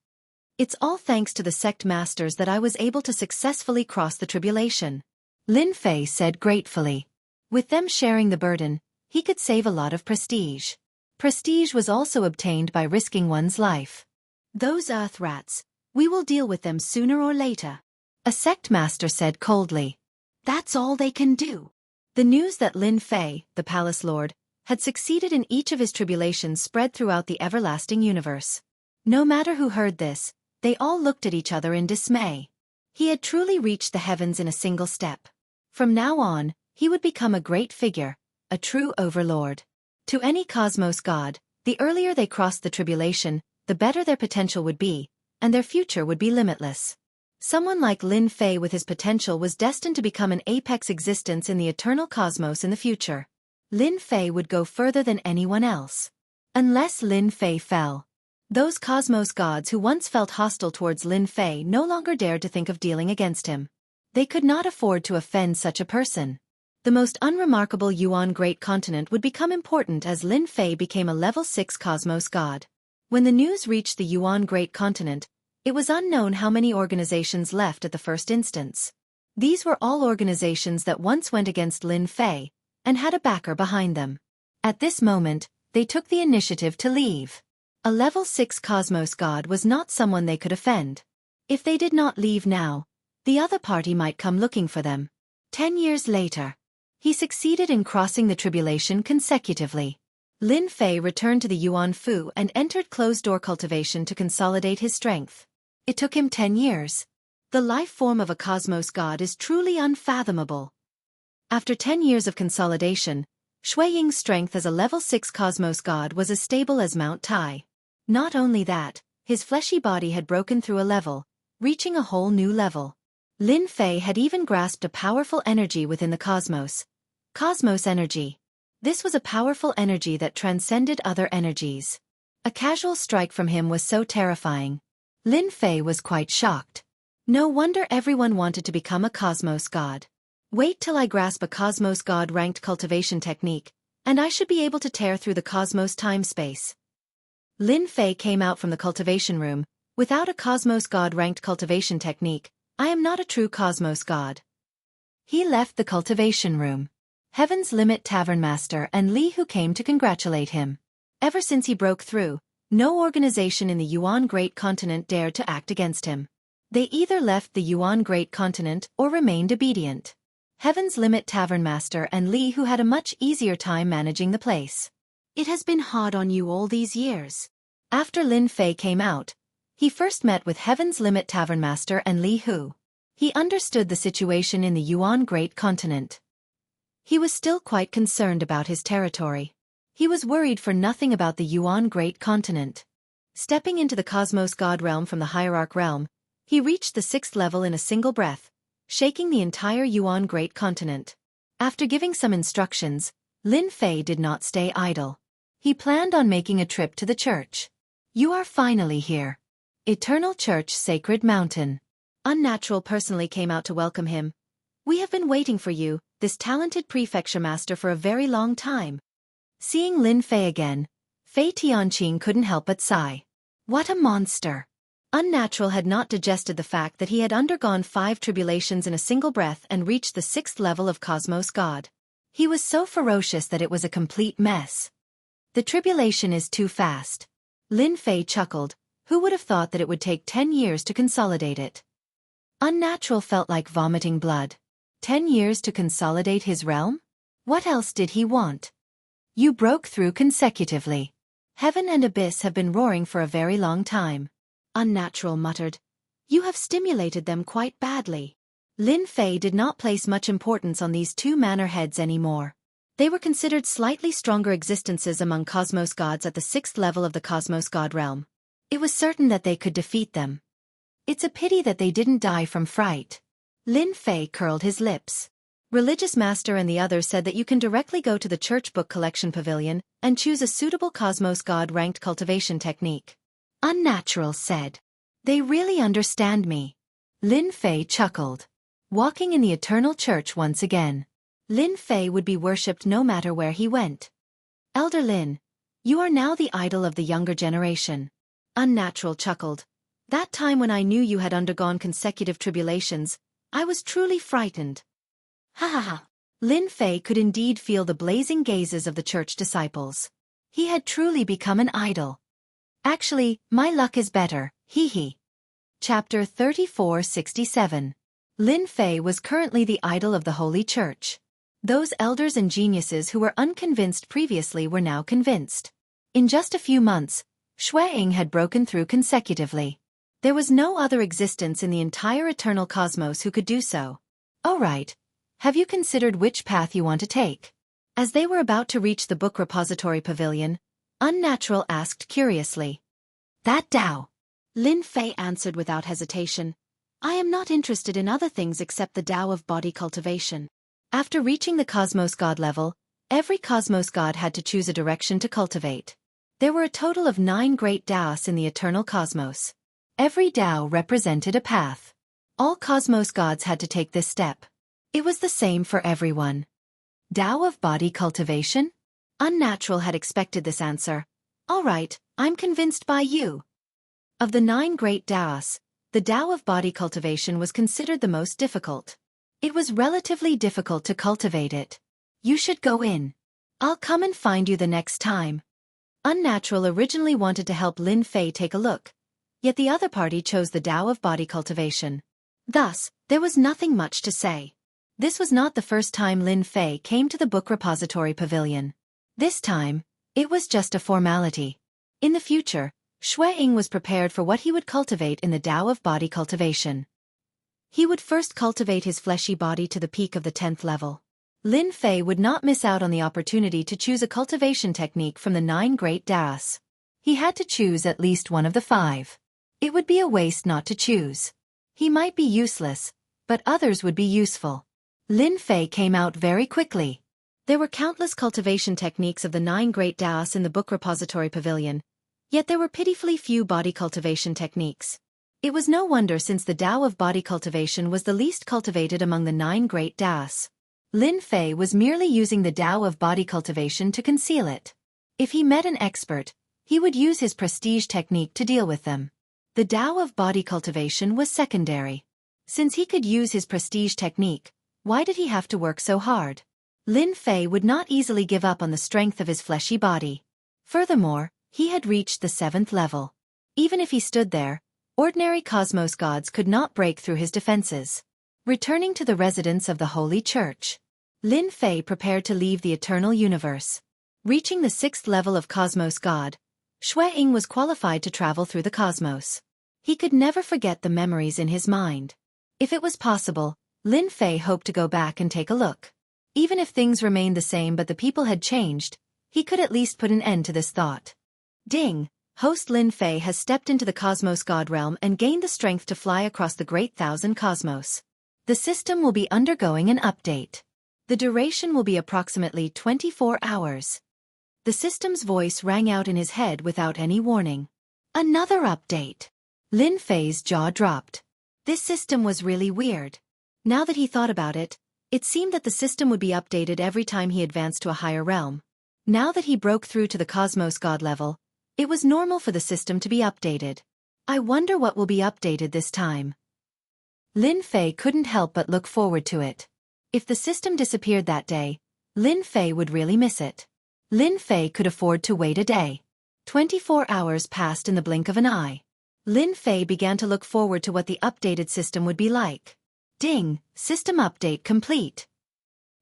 It's all thanks to the sect masters that I was able to successfully cross the tribulation, Lin Fei said gratefully. With them sharing the burden, he could save a lot of prestige. Prestige was also obtained by risking one's life. Those earth rats, we will deal with them sooner or later, a sect master said coldly. That's all they can do. The news that Lin Fei, the palace lord, had succeeded in each of his tribulations spread throughout the everlasting universe. No matter who heard this, they all looked at each other in dismay. He had truly reached the heavens in a single step. From now on, he would become a great figure, a true overlord. To any cosmos god, the earlier they crossed the tribulation, the better their potential would be, and their future would be limitless. Someone like Lin Fei with his potential was destined to become an apex existence in the eternal cosmos in the future. Lin Fei would go further than anyone else. Unless Lin Fei fell. Those cosmos gods who once felt hostile towards Lin Fei no longer dared to think of dealing against him. They could not afford to offend such a person. The most unremarkable Yuan Great Continent would become important as Lin Fei became a level 6 cosmos god. When the news reached the Yuan Great Continent, it was unknown how many organizations left at the first instance. These were all organizations that once went against Lin Fei, and had a backer behind them. At this moment, they took the initiative to leave. A level 6 cosmos god was not someone they could offend. If they did not leave now, the other party might come looking for them. 10 years later, he succeeded in crossing the tribulation consecutively. Lin Fei returned to the Yuan Fu and entered closed-door cultivation to consolidate his strength. It took him 10 years. The life form of a cosmos god is truly unfathomable. After 10 years of consolidation, Shuiying's strength as a level 6 cosmos god was as stable as Mount Tai. Not only that, his fleshy body had broken through a level, reaching a whole new level. Lin Fei had even grasped a powerful energy within the cosmos. Cosmos energy. This was a powerful energy that transcended other energies. A casual strike from him was so terrifying. Lin Fei was quite shocked. No wonder everyone wanted to become a cosmos god. Wait till I grasp a cosmos god-ranked cultivation technique, and I should be able to tear through the cosmos time-space. Lin Fei came out from the cultivation room. Without a cosmos god-ranked cultivation technique, I am not a true cosmos god. He left the cultivation room. Heaven's Limit Tavern Master and Li Hu came to congratulate him. Ever since he broke through, no organization in the Yuan Great Continent dared to act against him. They either left the Yuan Great Continent or remained obedient. Heaven's Limit Tavern Master and Li Hu had a much easier time managing the place. It has been hard on you all these years. After Lin Fei came out, he first met with Heaven's Limit Tavern Master and Li Hu. He understood the situation in the Yuan Great Continent. He was still quite concerned about his territory. He was worried for nothing about the Yuan Great Continent. Stepping into the Cosmos God realm from the Hierarch realm, he reached the 6th level in a single breath, shaking the entire Yuan Great Continent. After giving some instructions, Lin Fei did not stay idle. He planned on making a trip to the church. You are finally here. Eternal Church Sacred Mountain. Unnatural personally came out to welcome him. We have been waiting for you, this talented prefecture master, for a very long time. Seeing Lin Fei again, Fei Tianqing couldn't help but sigh. What a monster! Unnatural had not digested the fact that he had undergone 5 tribulations in a single breath and reached the 6th level of Cosmos God. He was so ferocious that it was a complete mess. The tribulation is too fast. Lin Fei chuckled. Who would have thought that it would take 10 years to consolidate it? Unnatural felt like vomiting blood. 10 years to consolidate his realm? What else did he want? You broke through consecutively. Heaven and abyss have been roaring for a very long time. Unnatural muttered. You have stimulated them quite badly. Lin Fei did not place much importance on these 2 manor heads anymore. They were considered slightly stronger existences among Cosmos gods at the 6th level of the Cosmos God realm. It was certain that they could defeat them. It's a pity that they didn't die from fright. Lin Fei curled his lips. Religious Master and the others said that you can directly go to the Church Book Collection Pavilion and choose a suitable Cosmos God ranked cultivation technique. Unnatural said. They really understand me. Lin Fei chuckled. Walking in the Eternal Church once again. Lin Fei would be worshipped no matter where he went. Elder Lin, you are now the idol of the younger generation. Unnatural chuckled. That time when I knew you had undergone consecutive tribulations, I was truly frightened. Ha ha ha. Lin Fei could indeed feel the blazing gazes of the church disciples. He had truly become an idol. Actually, my luck is better, hee hee. Chapter 3467. Lin Fei was currently the idol of the Holy Church. Those elders and geniuses who were unconvinced previously were now convinced. In just a few months, Shui-Ying had broken through consecutively. There was no other existence in the entire eternal cosmos who could do so. All right. Have you considered which path you want to take? As they were about to reach the book repository pavilion, Unnatural asked curiously. That Tao. Lin Fei answered without hesitation. I am not interested in other things except the Tao of body cultivation. After reaching the Cosmos God level, every Cosmos God had to choose a direction to cultivate. There were a total of 9 great Taos in the eternal cosmos. Every Tao represented a path. All Cosmos gods had to take this step. It was the same for everyone. Tao of body cultivation? Unnatural had expected this answer. All right, I'm convinced by you. Of the 9 great Taos, the Tao of body cultivation was considered the most difficult. It was relatively difficult to cultivate it. You should go in. I'll come and find you the next time. Unnatural originally wanted to help Lin Fei take a look, yet the other party chose the Tao of body cultivation. Thus, there was nothing much to say. This was not the first time Lin Fei came to the book repository pavilion. This time, it was just a formality. In the future, Shui-Ying was prepared for what he would cultivate in the Tao of body cultivation. He would first cultivate his fleshy body to the peak of the 10th level. Lin Fei would not miss out on the opportunity to choose a cultivation technique from the 9 great Taos. He had to choose at least one of the 5. It would be a waste not to choose. He might be useless, but others would be useful. Lin Fei came out very quickly. There were countless cultivation techniques of the 9 great Taos in the book repository pavilion, yet there were pitifully few body cultivation techniques. It was no wonder since the Tao of body cultivation was the least cultivated among the 9 great Taos. Lin Fei was merely using the Tao of body cultivation to conceal it. If he met an expert, he would use his prestige technique to deal with them. The Tao of body cultivation was secondary. Since he could use his prestige technique, why did he have to work so hard? Lin Fei would not easily give up on the strength of his fleshy body. Furthermore, he had reached the 7th level. Even if he stood there, ordinary cosmos gods could not break through his defenses. Returning to the residence of the Holy Church, Lin Fei prepared to leave the eternal universe. Reaching the 6th level of Cosmos God, Shui-Ying was qualified to travel through the cosmos. He could never forget the memories in his mind. If it was possible, Lin Fei hoped to go back and take a look. Even if things remained the same but the people had changed, He could at least put an end to this thought. Ding! Host Lin Fei has stepped into the Cosmos God realm and gained the strength to fly across the great thousand cosmos. The system will be undergoing an update. The duration will be approximately 24 hours. The system's voice rang out in his head without any warning. Another update. Lin Fei's jaw dropped. This system was really weird. Now that he thought about it, it seemed that the system would be updated every time he advanced to a higher realm. Now that he broke through to the Cosmos God level, it was normal for the system to be updated. I wonder what will be updated this time. Lin Fei couldn't help but look forward to it. If the system disappeared that day, Lin Fei would really miss it. Lin Fei could afford to wait a day. 24 hours passed in the blink of an eye. Lin Fei began to look forward to what the updated system would be like. Ding! System update complete.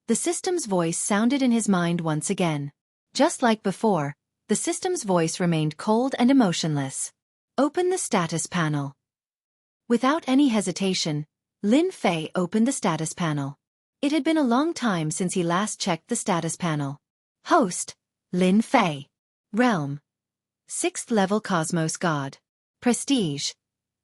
The system's voice sounded in his mind once again. Just like before, the system's voice remained cold and emotionless. Open the status panel. Without any hesitation, Lin Fei opened the status panel. It had been a long time since he last checked the status panel. Host, Lin Fei. Realm, 6th level Cosmos God. Prestige,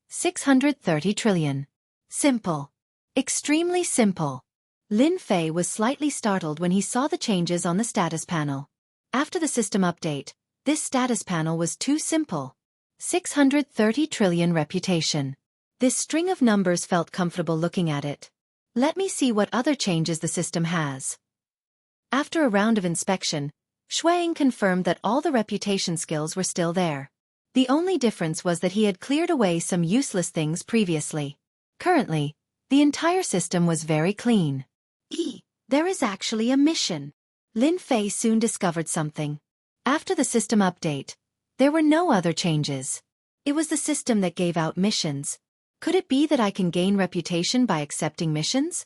630 trillion. Simple. Extremely simple. Lin Fei was slightly startled when he saw the changes on the status panel. After the system update, this status panel was too simple. 630 trillion reputation. This string of numbers felt comfortable looking at it. Let me see what other changes the system has. After a round of inspection, Shuang confirmed that all the reputation skills were still there. The only difference was that he had cleared away some useless things previously. Currently, the entire system was very clean. There is actually a mission. Lin Fei soon discovered something. After the system update, there were no other changes. It was the system that gave out missions. Could it be that I can gain reputation by accepting missions?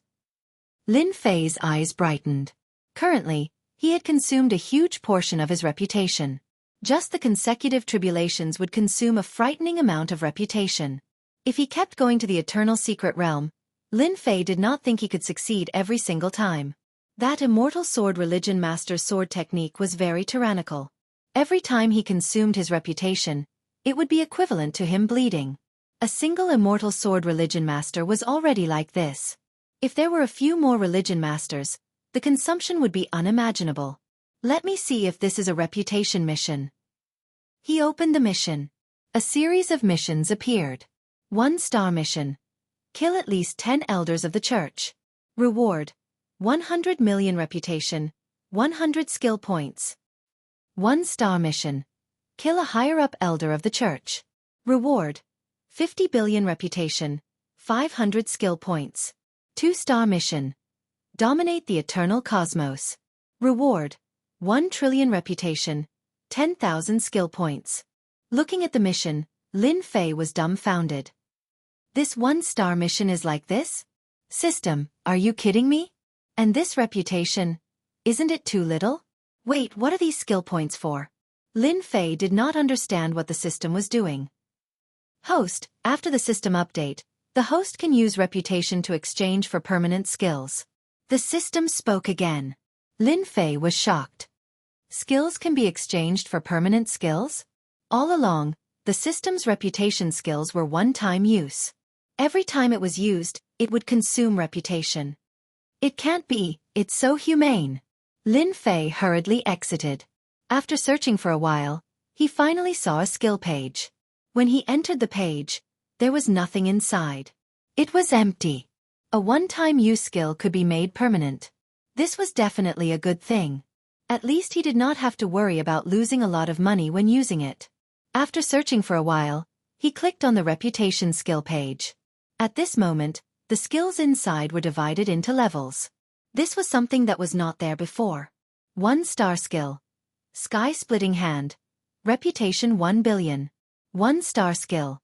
Lin Fei's eyes brightened. Currently, he had consumed a huge portion of his reputation. Just the consecutive tribulations would consume a frightening amount of reputation. If he kept going to the Eternal Secret Realm, Lin Fei did not think he could succeed every single time. That Immortal Sword Religion Master's sword technique was very tyrannical. Every time he consumed his reputation, it would be equivalent to him bleeding. A single Immortal Sword Religion Master was already like this. If there were a few more Religion Masters, the consumption would be unimaginable. Let me see if this is a reputation mission. He opened the mission. A series of missions appeared. 1-star mission. Kill at least 10 elders of the church. Reward. 100 million reputation, 100 skill points. 1-star mission. Kill a higher-up elder of the church. Reward. 50 billion reputation, 500 skill points. 2-star mission. Dominate the eternal cosmos. Reward. 1 trillion reputation, 10,000 skill points. Looking at the mission, Lin Fei was dumbfounded. This 1-star mission is like this? System, are you kidding me? And this reputation, isn't it too little? Wait, what are these skill points for? Lin Fei did not understand what the system was doing. Host, after the system update, the host can use reputation to exchange for permanent skills. The system spoke again. Lin Fei was shocked. Skills can be exchanged for permanent skills? All along, the system's reputation skills were one-time use. Every time it was used, it would consume reputation. It can't be, it's so humane. Lin Fei hurriedly exited. After searching for a while, he finally saw a skill page. When he entered the page, there was nothing inside. It was empty. A one-time use skill could be made permanent. This was definitely a good thing. At least he did not have to worry about losing a lot of money when using it. After searching for a while, he clicked on the reputation skill page. At this moment, the skills inside were divided into levels. This was something that was not there before. 1-star skill. Sky-splitting hand. Reputation 1 billion. 1-star skill.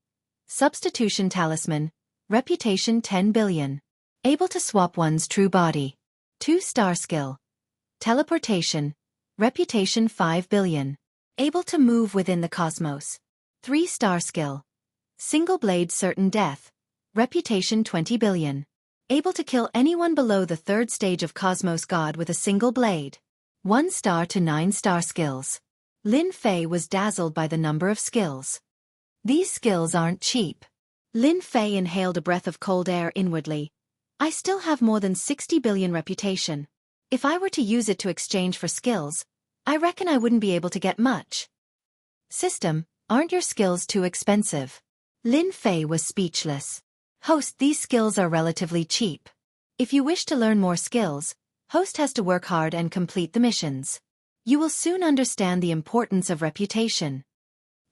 Substitution talisman. Reputation 10 billion. Able to swap one's true body. 2-star skill. Teleportation. Reputation 5 billion. Able to move within the cosmos. 3-star skill. Single blade certain death. Reputation 20 billion. Able to kill anyone below the 3rd stage of Cosmos God with a single blade. 1 star to 9 star skills. Lin Fei was dazzled by the number of skills. These skills aren't cheap. Lin Fei inhaled a breath of cold air inwardly. I still have more than 60 billion reputation. If I were to use it to exchange for skills, I reckon I wouldn't be able to get much. System, aren't your skills too expensive? Lin Fei was speechless. Host, these skills are relatively cheap. If you wish to learn more skills, Host has to work hard and complete the missions. You will soon understand the importance of reputation.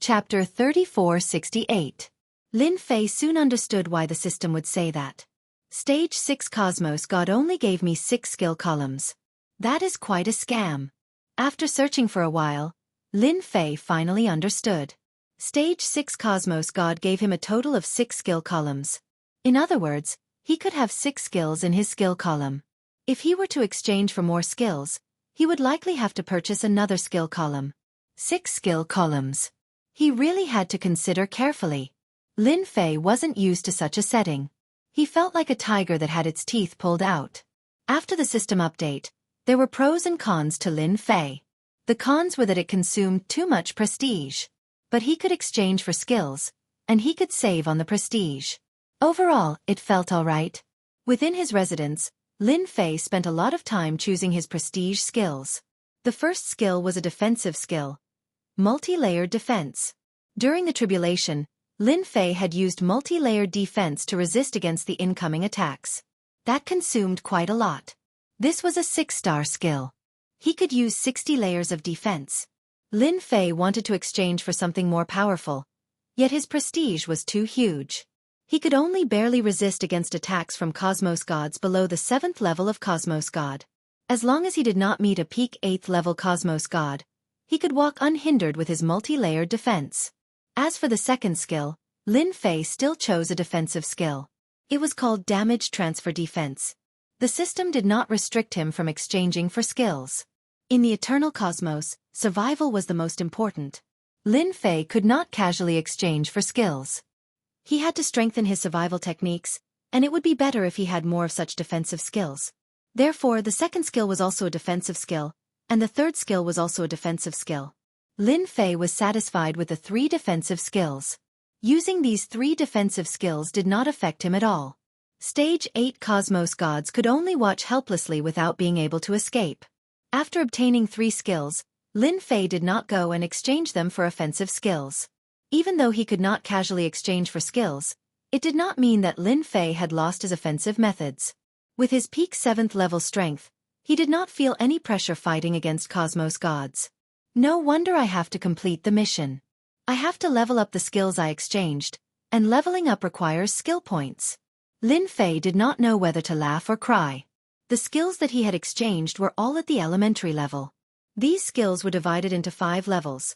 Chapter 3468. Lin Fei soon understood why the system would say that. Stage 6 Cosmos God only gave me 6 skill columns. That is quite a scam. After searching for a while, Lin Fei finally understood. Stage 6 Cosmos God gave him a total of 6 skill columns. In other words, he could have 6 skills in his skill column. If he were to exchange for more skills, he would likely have to purchase another skill column. 6 skill columns. He really had to consider carefully. Lin Fei wasn't used to such a setting. He felt like a tiger that had its teeth pulled out. After the system update, there were pros and cons to Lin Fei. The cons were that it consumed too much prestige. But he could exchange for skills, and he could save on the prestige. Overall, it felt alright. Within his residence, Lin Fei spent a lot of time choosing his prestige skills. The first skill was a defensive skill. Multi-layered defense. During the tribulation, Lin Fei had used multi-layered defense to resist against the incoming attacks. That consumed quite a lot. This was a 6-star skill. He could use 60 layers of defense. Lin Fei wanted to exchange for something more powerful, yet his prestige was too huge. He could only barely resist against attacks from Cosmos Gods below the 7th level of Cosmos God. As long as he did not meet a peak 8th level Cosmos God, he could walk unhindered with his multi-layered defense. As for the second skill, Lin Fei still chose a defensive skill. It was called Damage Transfer Defense. The system did not restrict him from exchanging for skills. In the Eternal Cosmos, survival was the most important. Lin Fei could not casually exchange for skills. He had to strengthen his survival techniques, and it would be better if he had more of such defensive skills. Therefore, the second skill was also a defensive skill, and the third skill was also a defensive skill. Lin Fei was satisfied with the 3 defensive skills. Using these 3 defensive skills did not affect him at all. Stage 8 Cosmos Gods could only watch helplessly without being able to escape. After obtaining 3 skills, Lin Fei did not go and exchange them for offensive skills. Even though he could not casually exchange for skills, it did not mean that Lin Fei had lost his offensive methods. With his peak 7th level strength, he did not feel any pressure fighting against Cosmos Gods. No wonder I have to complete the mission. I have to level up the skills I exchanged, and leveling up requires skill points. Lin Fei did not know whether to laugh or cry. The skills that he had exchanged were all at the elementary level. These skills were divided into 5 levels: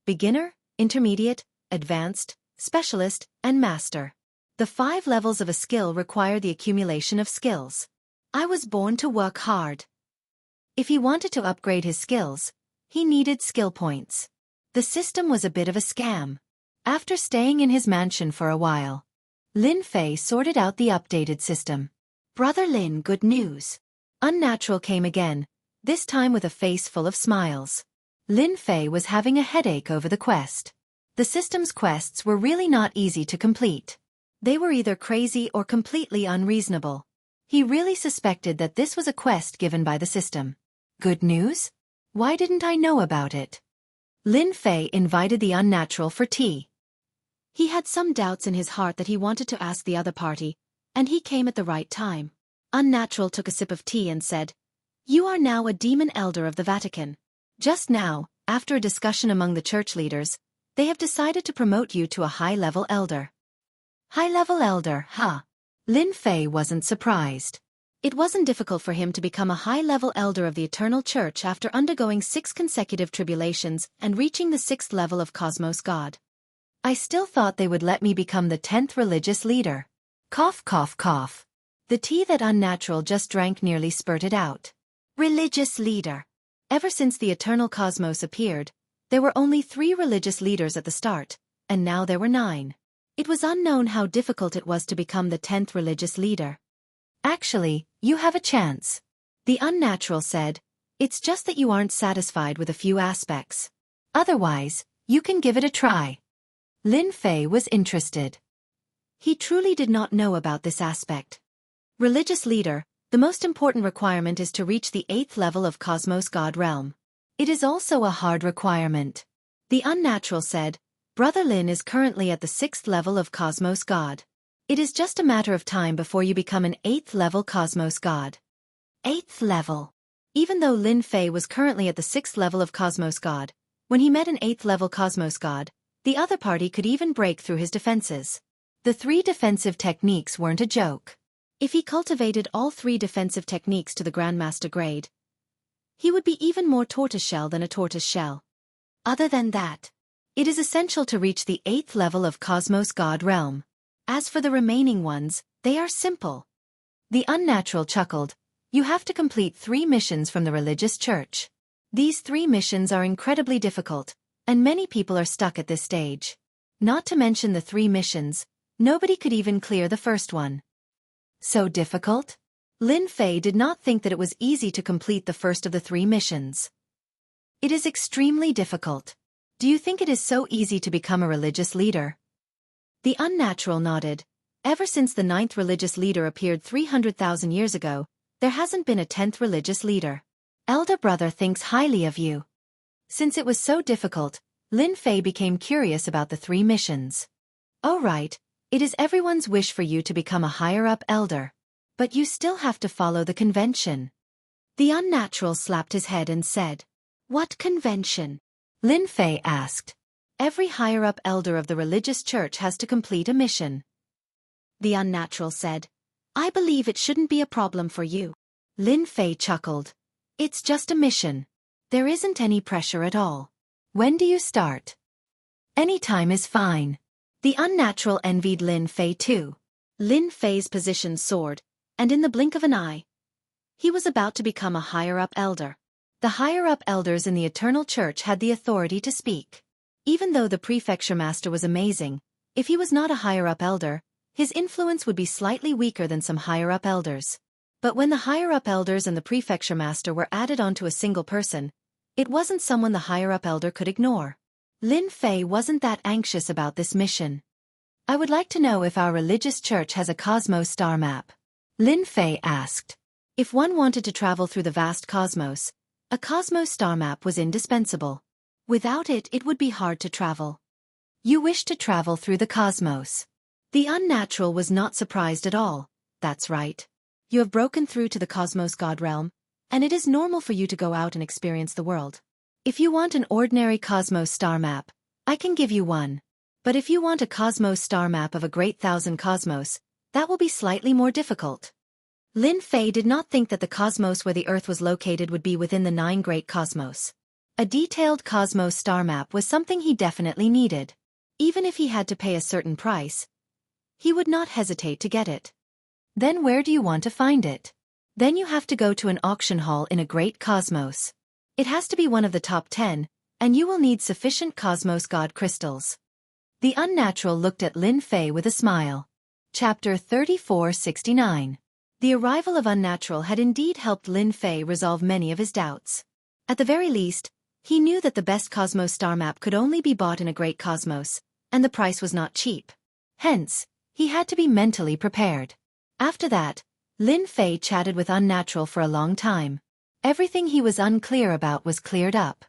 beginner, intermediate, advanced, specialist, and master. The 5 levels of a skill require the accumulation of skills. I was born to work hard. If he wanted to upgrade his skills, he needed skill points. The system was a bit of a scam. After staying in his mansion for a while, Lin Fei sorted out the updated system. Brother Lin, good news. Unnatural came again, this time with a face full of smiles. Lin Fei was having a headache over the quest. The system's quests were really not easy to complete. They were either crazy or completely unreasonable. He really suspected that this was a quest given by the system. Good news? Why didn't I know about it? Lin Fei invited the Unnatural for tea. He had some doubts in his heart that he wanted to ask the other party, and he came at the right time. Unnatural took a sip of tea and said, "You are now a demon elder of the Vatican. Just now, after a discussion among the church leaders, they have decided to promote you to a high-level elder." High-level elder, huh? Lin Fei wasn't surprised. It wasn't difficult for him to become a high-level elder of the Eternal Church after undergoing 6 consecutive tribulations and reaching the 6th level of Cosmos God. I still thought they would let me become the 10th religious leader. Cough, cough, cough. The tea that Unnatural just drank nearly spurted out. Religious leader. Ever since the Eternal Cosmos appeared, there were only 3 religious leaders at the start, and now there were 9. It was unknown how difficult it was to become the 10th religious leader. Actually, you have a chance. The Unnatural said, It's just that you aren't satisfied with a few aspects. Otherwise, you can give it a try. Lin Fei was interested. He truly did not know about this aspect. Religious leader, the most important requirement is to reach the 8th level of Cosmos God Realm. It is also a hard requirement. The Unnatural said, Brother Lin is currently at the 6th level of Cosmos God. It is just a matter of time before you become an 8th level Cosmos God. 8th level. Even though Lin Fei was currently at the 6th level of Cosmos God, when he met an 8th level Cosmos God, the other party could even break through his defenses. The 3 defensive techniques weren't a joke. If he cultivated all 3 defensive techniques to the Grandmaster grade, he would be even more tortoiseshell than a tortoiseshell. Other than that, it is essential to reach the 8th level of Cosmos God Realm. As for the remaining ones, they are simple. The Unnatural chuckled. You have to complete 3 missions from the religious church. These 3 missions are incredibly difficult, and many people are stuck at this stage. Not to mention the 3 missions, nobody could even clear the first one. So difficult? Lin Fei did not think that it was easy to complete the first of the 3 missions. It is extremely difficult. Do you think it is so easy to become a religious leader? The Unnatural nodded. Ever since the 9th religious leader appeared 300,000 years ago, there hasn't been a 10th religious leader. Elder brother thinks highly of you. Since it was so difficult, Lin Fei became curious about the 3 missions. Oh right, it is everyone's wish for you to become a higher-up elder. But you still have to follow the convention. The Unnatural slapped his head and said, What convention? Lin Fei asked. Every higher-up elder of the religious church has to complete a mission. The Unnatural said, I believe it shouldn't be a problem for you. Lin Fei chuckled. It's just a mission. There isn't any pressure at all. When do you start? Any time is fine. The Unnatural envied Lin Fei too. Lin Fei's position soared, and in the blink of an eye, he was about to become a higher-up elder. The higher-up elders in the Eternal Church had the authority to speak. Even though the prefecture master was amazing, if he was not a higher-up elder, his influence would be slightly weaker than some higher-up elders. But when the higher-up elders and the prefecture master were added onto a single person, it wasn't someone the higher-up elder could ignore. Lin Fei wasn't that anxious about this mission. I would like to know if our religious church has a Cosmos star map. Lin Fei asked. If one wanted to travel through the vast cosmos, a Cosmos star map was indispensable. Without it, it would be hard to travel. You wish to travel through the cosmos. The Unnatural was not surprised at all. That's right. You have broken through to the Cosmos God Realm, and it is normal for you to go out and experience the world. If you want an ordinary Cosmos star map, I can give you one. But if you want a Cosmos star map of a great thousand cosmos, that will be slightly more difficult. Lin Fei did not think that the cosmos where the Earth was located would be within the 9 great cosmos. A detailed Cosmos star map was something he definitely needed. Even if he had to pay a certain price, he would not hesitate to get it. Then where do you want to find it? Then you have to go to an auction hall in a great cosmos. It has to be one of the top 10, and you will need sufficient Cosmos God crystals. The Unnatural looked at Lin Fei with a smile. Chapter 3469. The arrival of Unnatural had indeed helped Lin Fei resolve many of his doubts. At the very least, he knew that the best Cosmos star map could only be bought in a great cosmos, and the price was not cheap. Hence, he had to be mentally prepared. After that, Lin Fei chatted with Unnatural for a long time. Everything he was unclear about was cleared up.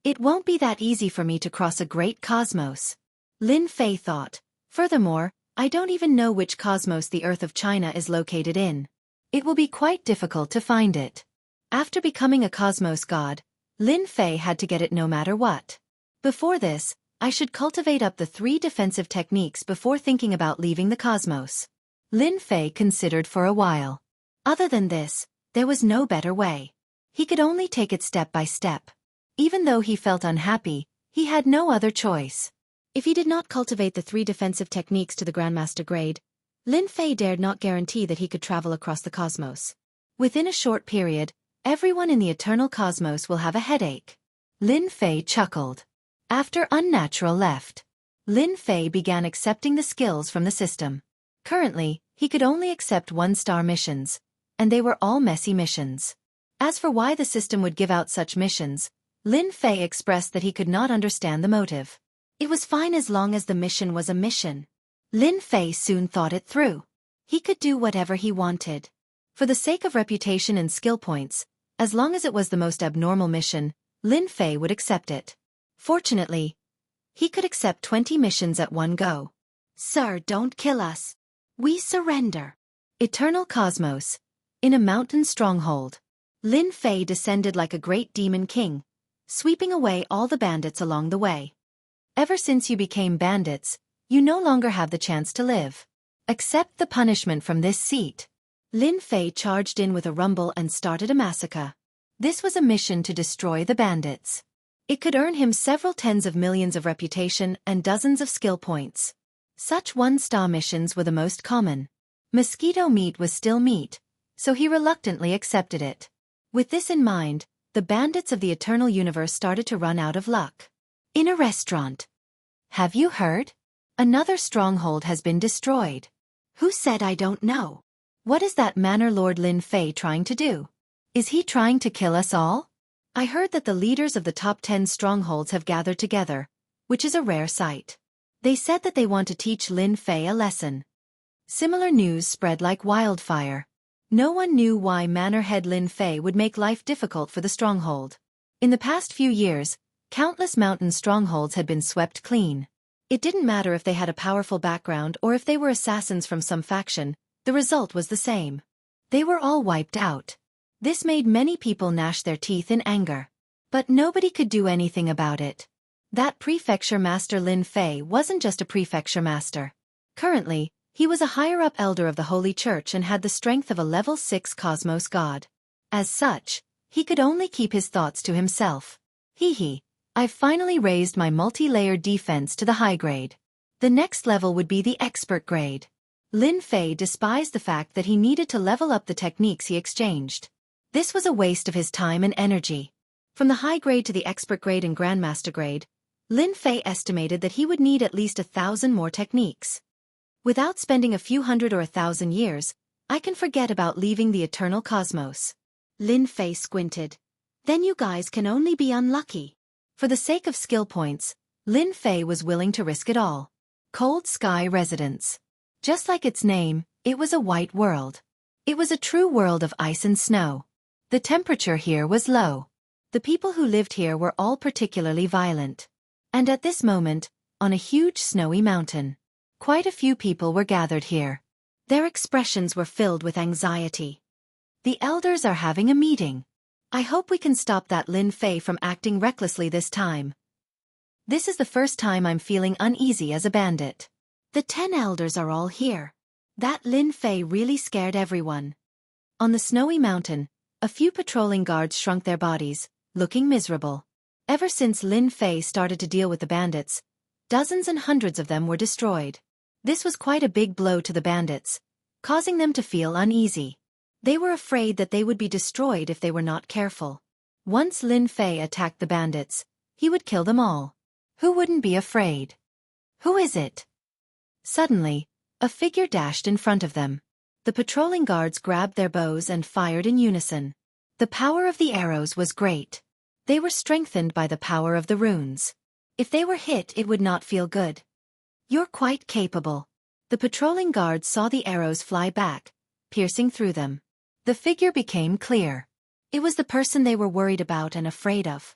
It won't be that easy for me to cross a great cosmos, Lin Fei thought. Furthermore, I don't even know which cosmos the Earth of China is located in. It will be quite difficult to find it. After becoming a Cosmos God, Lin Fei had to get it no matter what. Before this, I should cultivate up the 3 defensive techniques before thinking about leaving the cosmos. Lin Fei considered for a while. Other than this, there was no better way. He could only take it step by step. Even though he felt unhappy, he had no other choice. If he did not cultivate the 3 defensive techniques to the Grandmaster grade, Lin Fei dared not guarantee that he could travel across the cosmos. Within a short period, everyone in the eternal cosmos will have a headache. Lin Fei chuckled. After Unnatural left, Lin Fei began accepting the skills from the system. Currently, he could only accept 1-star missions, and they were all messy missions. As for why the system would give out such missions, Lin Fei expressed that he could not understand the motive. It was fine as long as the mission was a mission. Lin Fei soon thought it through. He could do whatever he wanted. For the sake of reputation and skill points, as long as it was the most abnormal mission, Lin Fei would accept it. Fortunately, he could accept 20 missions at one go. Sir, don't kill us. We surrender. Eternal Cosmos. In a mountain stronghold. Lin Fei descended like a great demon king, sweeping away all the bandits along the way. Ever since you became bandits, you no longer have the chance to live. Accept the punishment from this seat. Lin Fei charged in with a rumble and started a massacre. This was a mission to destroy the bandits. It could earn him several tens of millions of reputation and dozens of skill points. Such one-star missions were the most common. Mosquito meat was still meat, so he reluctantly accepted it. With this in mind, the bandits of the Eternal Universe started to run out of luck. In a restaurant. Have you heard? Another stronghold has been destroyed. Who said I don't know? What is that Manor Lord Lin Fei trying to do? Is he trying to kill us all? I heard that the leaders of the top 10 strongholds have gathered together, which is a rare sight. They said that they want to teach Lin Fei a lesson. Similar news spread like wildfire. No one knew why Manor Head Lin Fei would make life difficult for the stronghold. In the past few years, countless mountain strongholds had been swept clean. It didn't matter if they had a powerful background or if they were assassins from some faction, the result was the same. They were all wiped out. This made many people gnash their teeth in anger. But nobody could do anything about it. That prefecture master Lin Fei wasn't just a prefecture master. Currently, he was a higher-up elder of the Holy Church and had the strength of a level 6 cosmos god. As such, he could only keep his thoughts to himself. I've finally raised my multi-layered defense to the high grade. The next level would be the expert grade. Lin Fei despised the fact that he needed to level up the techniques he exchanged. This was a waste of his time and energy. From the high grade to the expert grade and grandmaster grade, Lin Fei estimated that he would need at least 1,000 more techniques. Without spending a few hundred or 1,000 years, I can forget about leaving the eternal cosmos. Lin Fei squinted. Then you guys can only be unlucky. For the sake of skill points, Lin Fei was willing to risk it all. Cold Sky Residence. Just like its name, it was a white world. It was a true world of ice and snow. The temperature here was low. The people who lived here were all particularly violent. And at this moment, on a huge snowy mountain, quite a few people were gathered here. Their expressions were filled with anxiety. The elders are having a meeting. I hope we can stop that Lin Fei from acting recklessly this time. This is the first time I'm feeling uneasy as a bandit. The 10 elders are all here. That Lin Fei really scared everyone. On the snowy mountain, a few patrolling guards shrunk their bodies, looking miserable. Ever since Lin Fei started to deal with the bandits, dozens and hundreds of them were destroyed. This was quite a big blow to the bandits, causing them to feel uneasy. They were afraid that they would be destroyed if they were not careful. Once Lin Fei attacked the bandits, he would kill them all. Who wouldn't be afraid? Who is it? Suddenly, a figure dashed in front of them. The patrolling guards grabbed their bows and fired in unison. The power of the arrows was great. They were strengthened by the power of the runes. If they were hit, it would not feel good. You're quite capable. The patrolling guards saw the arrows fly back, piercing through them. The figure became clear. It was the person they were worried about and afraid of.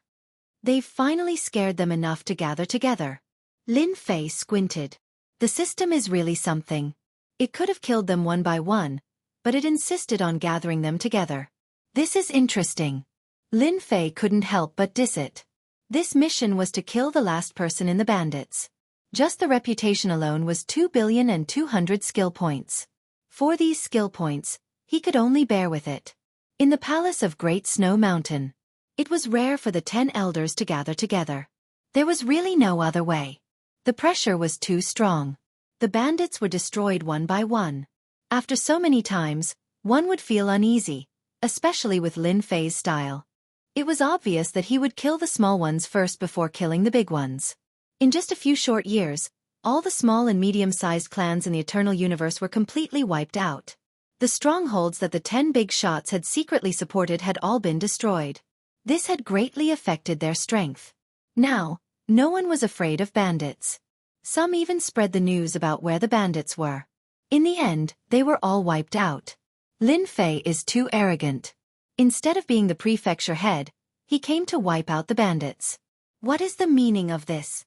They've finally scared them enough to gather together. Lin Fei squinted. The system is really something. It could have killed them one by one, but it insisted on gathering them together. This is interesting. Lin Fei couldn't help but diss it. This mission was to kill the last person in the bandits. Just the reputation alone was 2,200,000,000 skill points. For these skill points, he could only bear with it. In the palace of Great Snow Mountain, it was rare for the 10 elders to gather together. There was really no other way. The pressure was too strong. The bandits were destroyed one by one. After so many times, one would feel uneasy, especially with Lin Fei's style. It was obvious that he would kill the small ones first before killing the big ones. In just a few short years, all the small and medium-sized clans in the Eternal Universe were completely wiped out. The strongholds that the 10 big shots had secretly supported had all been destroyed. This had greatly affected their strength. Now, no one was afraid of bandits. Some even spread the news about where the bandits were. In the end, they were all wiped out. Lin Fei is too arrogant. Instead of being the prefecture head, he came to wipe out the bandits. What is the meaning of this?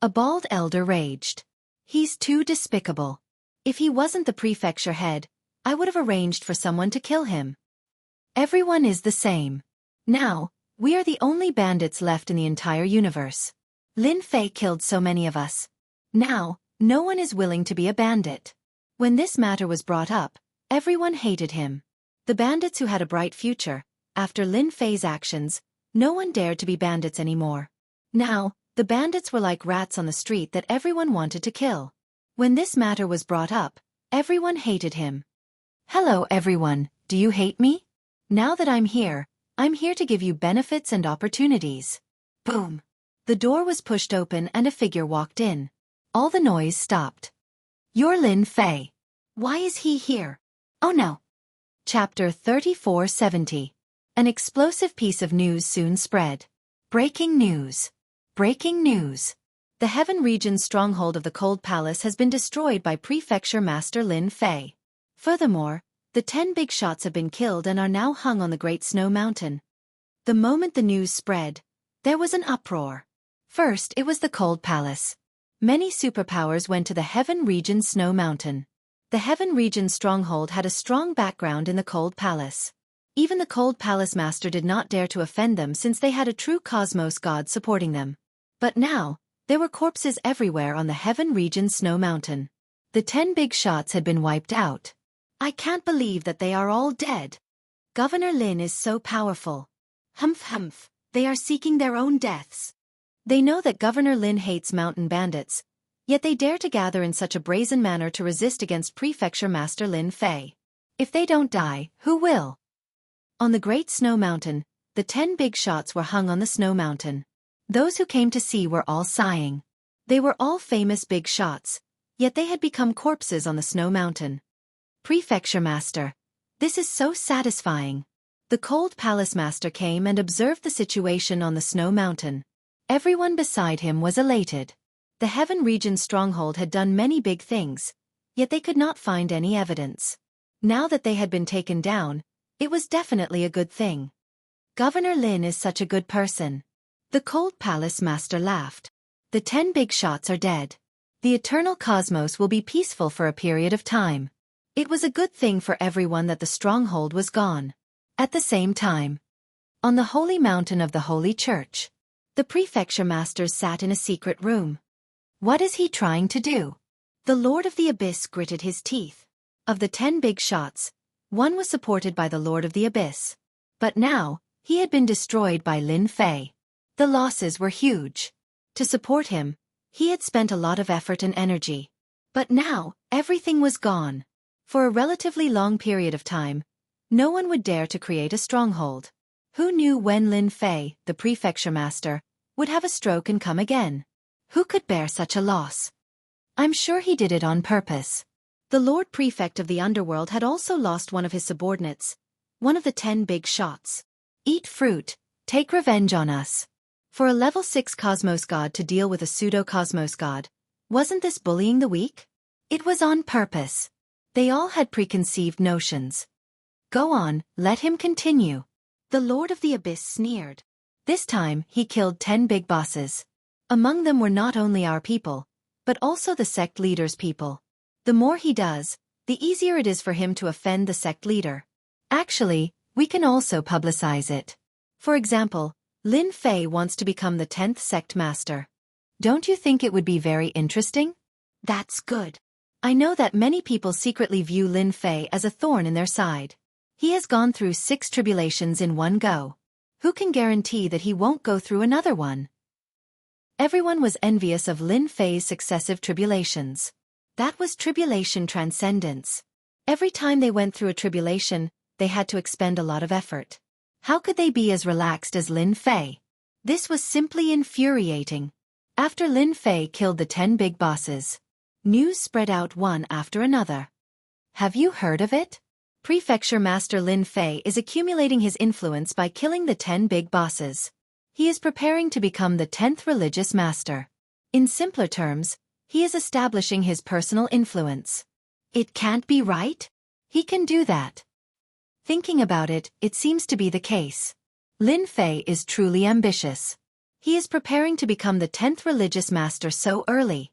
A bald elder raged. He's too despicable. If he wasn't the prefecture head, I would have arranged for someone to kill him. Everyone is the same. Now, we are the only bandits left in the entire universe. Lin Fei killed so many of us. Now, no one is willing to be a bandit. When this matter was brought up, everyone hated him. The bandits who had a bright future, after Lin Fei's actions, no one dared to be bandits anymore. Now, the bandits were like rats on the street that everyone wanted to kill. When this matter was brought up, everyone hated him. Hello everyone, do you hate me? Now that I'm here to give you benefits and opportunities. Boom! The door was pushed open and a figure walked in. All the noise stopped. You're Lin Fei. Why is he here? Oh no! Chapter 3470. An explosive piece of news soon spread. Breaking news. Breaking news. The Heaven Region's stronghold of the Cold Palace has been destroyed by Prefecture Master Lin Fei. Furthermore, the 10 big shots have been killed and are now hung on the Great Snow Mountain. The moment the news spread, there was an uproar. First, it was the Cold Palace. Many superpowers went to the Heaven Region Snow Mountain. The Heaven Region stronghold had a strong background in the Cold Palace. Even the Cold Palace Master did not dare to offend them since they had a true cosmos god supporting them. But now, there were corpses everywhere on the Heaven Region Snow Mountain. The 10 big shots had been wiped out. I can't believe that they are all dead. Governor Lin is so powerful. Humph humph, they are seeking their own deaths. They know that Governor Lin hates mountain bandits, yet they dare to gather in such a brazen manner to resist against Prefecture Master Lin Fei. If they don't die, who will? On the Great Snow Mountain, the 10 big shots were hung on the snow mountain. Those who came to see were all sighing. They were all famous big shots, yet they had become corpses on the snow mountain. Prefecture Master, this is so satisfying. The Cold Palace Master came and observed the situation on the snow mountain. Everyone beside him was elated. The Heaven Region stronghold had done many big things, yet they could not find any evidence. Now that they had been taken down, it was definitely a good thing. Governor Lin is such a good person. The Cold Palace Master laughed. The 10 big shots are dead. The eternal cosmos will be peaceful for a period of time. It was a good thing for everyone that the stronghold was gone. At the same time, on the holy mountain of the Holy Church, the Prefecture Masters sat in a secret room. What is he trying to do? The Lord of the Abyss gritted his teeth. Of the 10 big shots, one was supported by the Lord of the Abyss. But now, he had been destroyed by Lin Fei. The losses were huge. To support him, he had spent a lot of effort and energy. But now, everything was gone. For a relatively long period of time, no one would dare to create a stronghold. Who knew when Lin Fei, the Prefecture Master, would have a stroke and come again? Who could bear such a loss? I'm sure he did it on purpose. The Lord Prefect of the Underworld had also lost one of his subordinates, one of the 10 big shots. Eat fruit, take revenge on us. For a level 6 Cosmos God to deal with a pseudo-Cosmos God, wasn't this bullying the weak? It was on purpose. They all had preconceived notions. Go on, let him continue. The Lord of the Abyss sneered. This time, he killed 10 big bosses. Among them were not only our people, but also the sect leader's people. The more he does, the easier it is for him to offend the sect leader. Actually, we can also publicize it. For example, Lin Fei wants to become the 10th sect master. Don't you think it would be very interesting? That's good. I know that many people secretly view Lin Fei as a thorn in their side. He has gone through 6 tribulations in one go. Who can guarantee that he won't go through another one? Everyone was envious of Lin Fei's successive tribulations. That was tribulation transcendence. Every time they went through a tribulation, they had to expend a lot of effort. How could they be as relaxed as Lin Fei? This was simply infuriating. After Lin Fei killed the 10 big bosses, news spread out one after another. Have you heard of it? Prefecture Master Lin Fei is accumulating his influence by killing the 10 big bosses. He is preparing to become the 10th religious master. In simpler terms, he is establishing his personal influence. It can't be right? He can do that. Thinking about it, it seems to be the case. Lin Fei is truly ambitious. He is preparing to become the 10th religious master so early.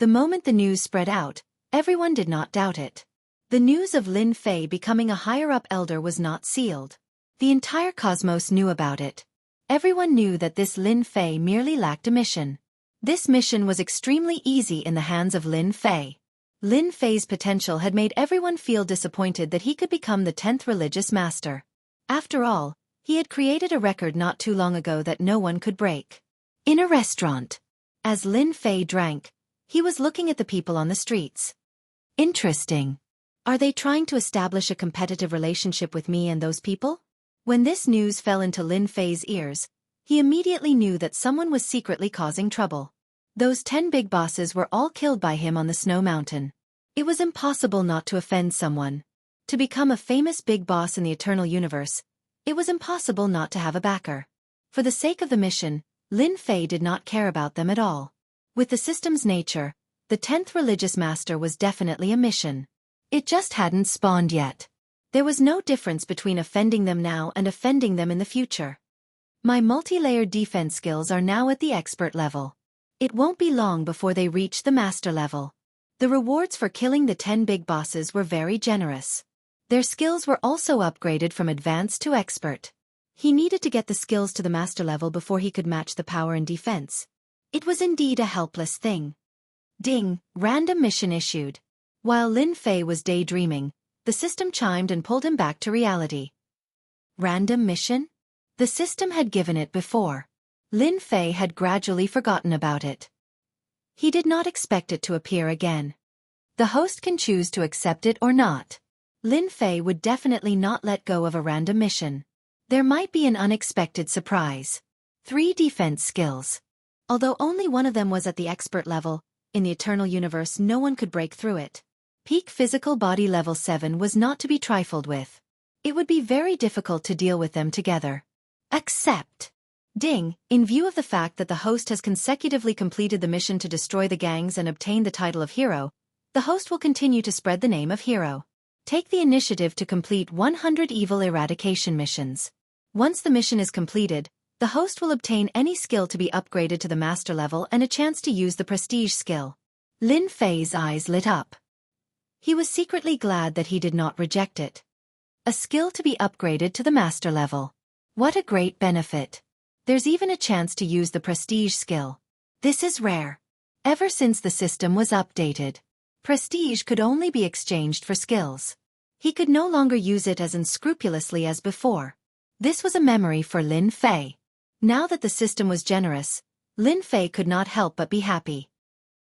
The moment the news spread out, everyone did not doubt it. The news of Lin Fei becoming a higher-up elder was not sealed. The entire cosmos knew about it. Everyone knew that this Lin Fei merely lacked a mission. This mission was extremely easy in the hands of Lin Fei. Lin Fei's potential had made everyone feel disappointed that he could become the 10th religious master. After all, he had created a record not too long ago that no one could break. In a restaurant, as Lin Fei drank, he was looking at the people on the streets. Interesting. Are they trying to establish a competitive relationship with me and those people? When this news fell into Lin Fei's ears, he immediately knew that someone was secretly causing trouble. Those 10 big bosses were all killed by him on the snow mountain. It was impossible not to offend someone. To become a famous big boss in the eternal universe, it was impossible not to have a backer. For the sake of the mission, Lin Fei did not care about them at all. With the system's nature, the 10th religious master was definitely a mission. It just hadn't spawned yet. There was no difference between offending them now and offending them in the future. My multi-layered defense skills are now at the expert level. It won't be long before they reach the master level. The rewards for killing the 10 big bosses were very generous. Their skills were also upgraded from advanced to expert. He needed to get the skills to the master level before he could match the power and defense. It was indeed a helpless thing. Ding, random mission issued. While Lin Fei was daydreaming, the system chimed and pulled him back to reality. Random mission? The system had given it before. Lin Fei had gradually forgotten about it. He did not expect it to appear again. The host can choose to accept it or not. Lin Fei would definitely not let go of a random mission. There might be an unexpected surprise. 3 defense skills. Although only one of them was at the expert level, in the eternal universe no one could break through it. Peak physical body level 7 was not to be trifled with. It would be very difficult to deal with them together. Accept. Ding, in view of the fact that the host has consecutively completed the mission to destroy the gangs and obtain the title of hero, the host will continue to spread the name of hero. Take the initiative to complete 100 evil eradication missions. Once the mission is completed, the host will obtain any skill to be upgraded to the master level and a chance to use the prestige skill. Lin Fei's eyes lit up. He was secretly glad that he did not reject it. A skill to be upgraded to the master level. What a great benefit. There's even a chance to use the prestige skill. This is rare. Ever since the system was updated, prestige could only be exchanged for skills. He could no longer use it as unscrupulously as before. This was a memory for Lin Fei. Now that the system was generous, Lin Fei could not help but be happy.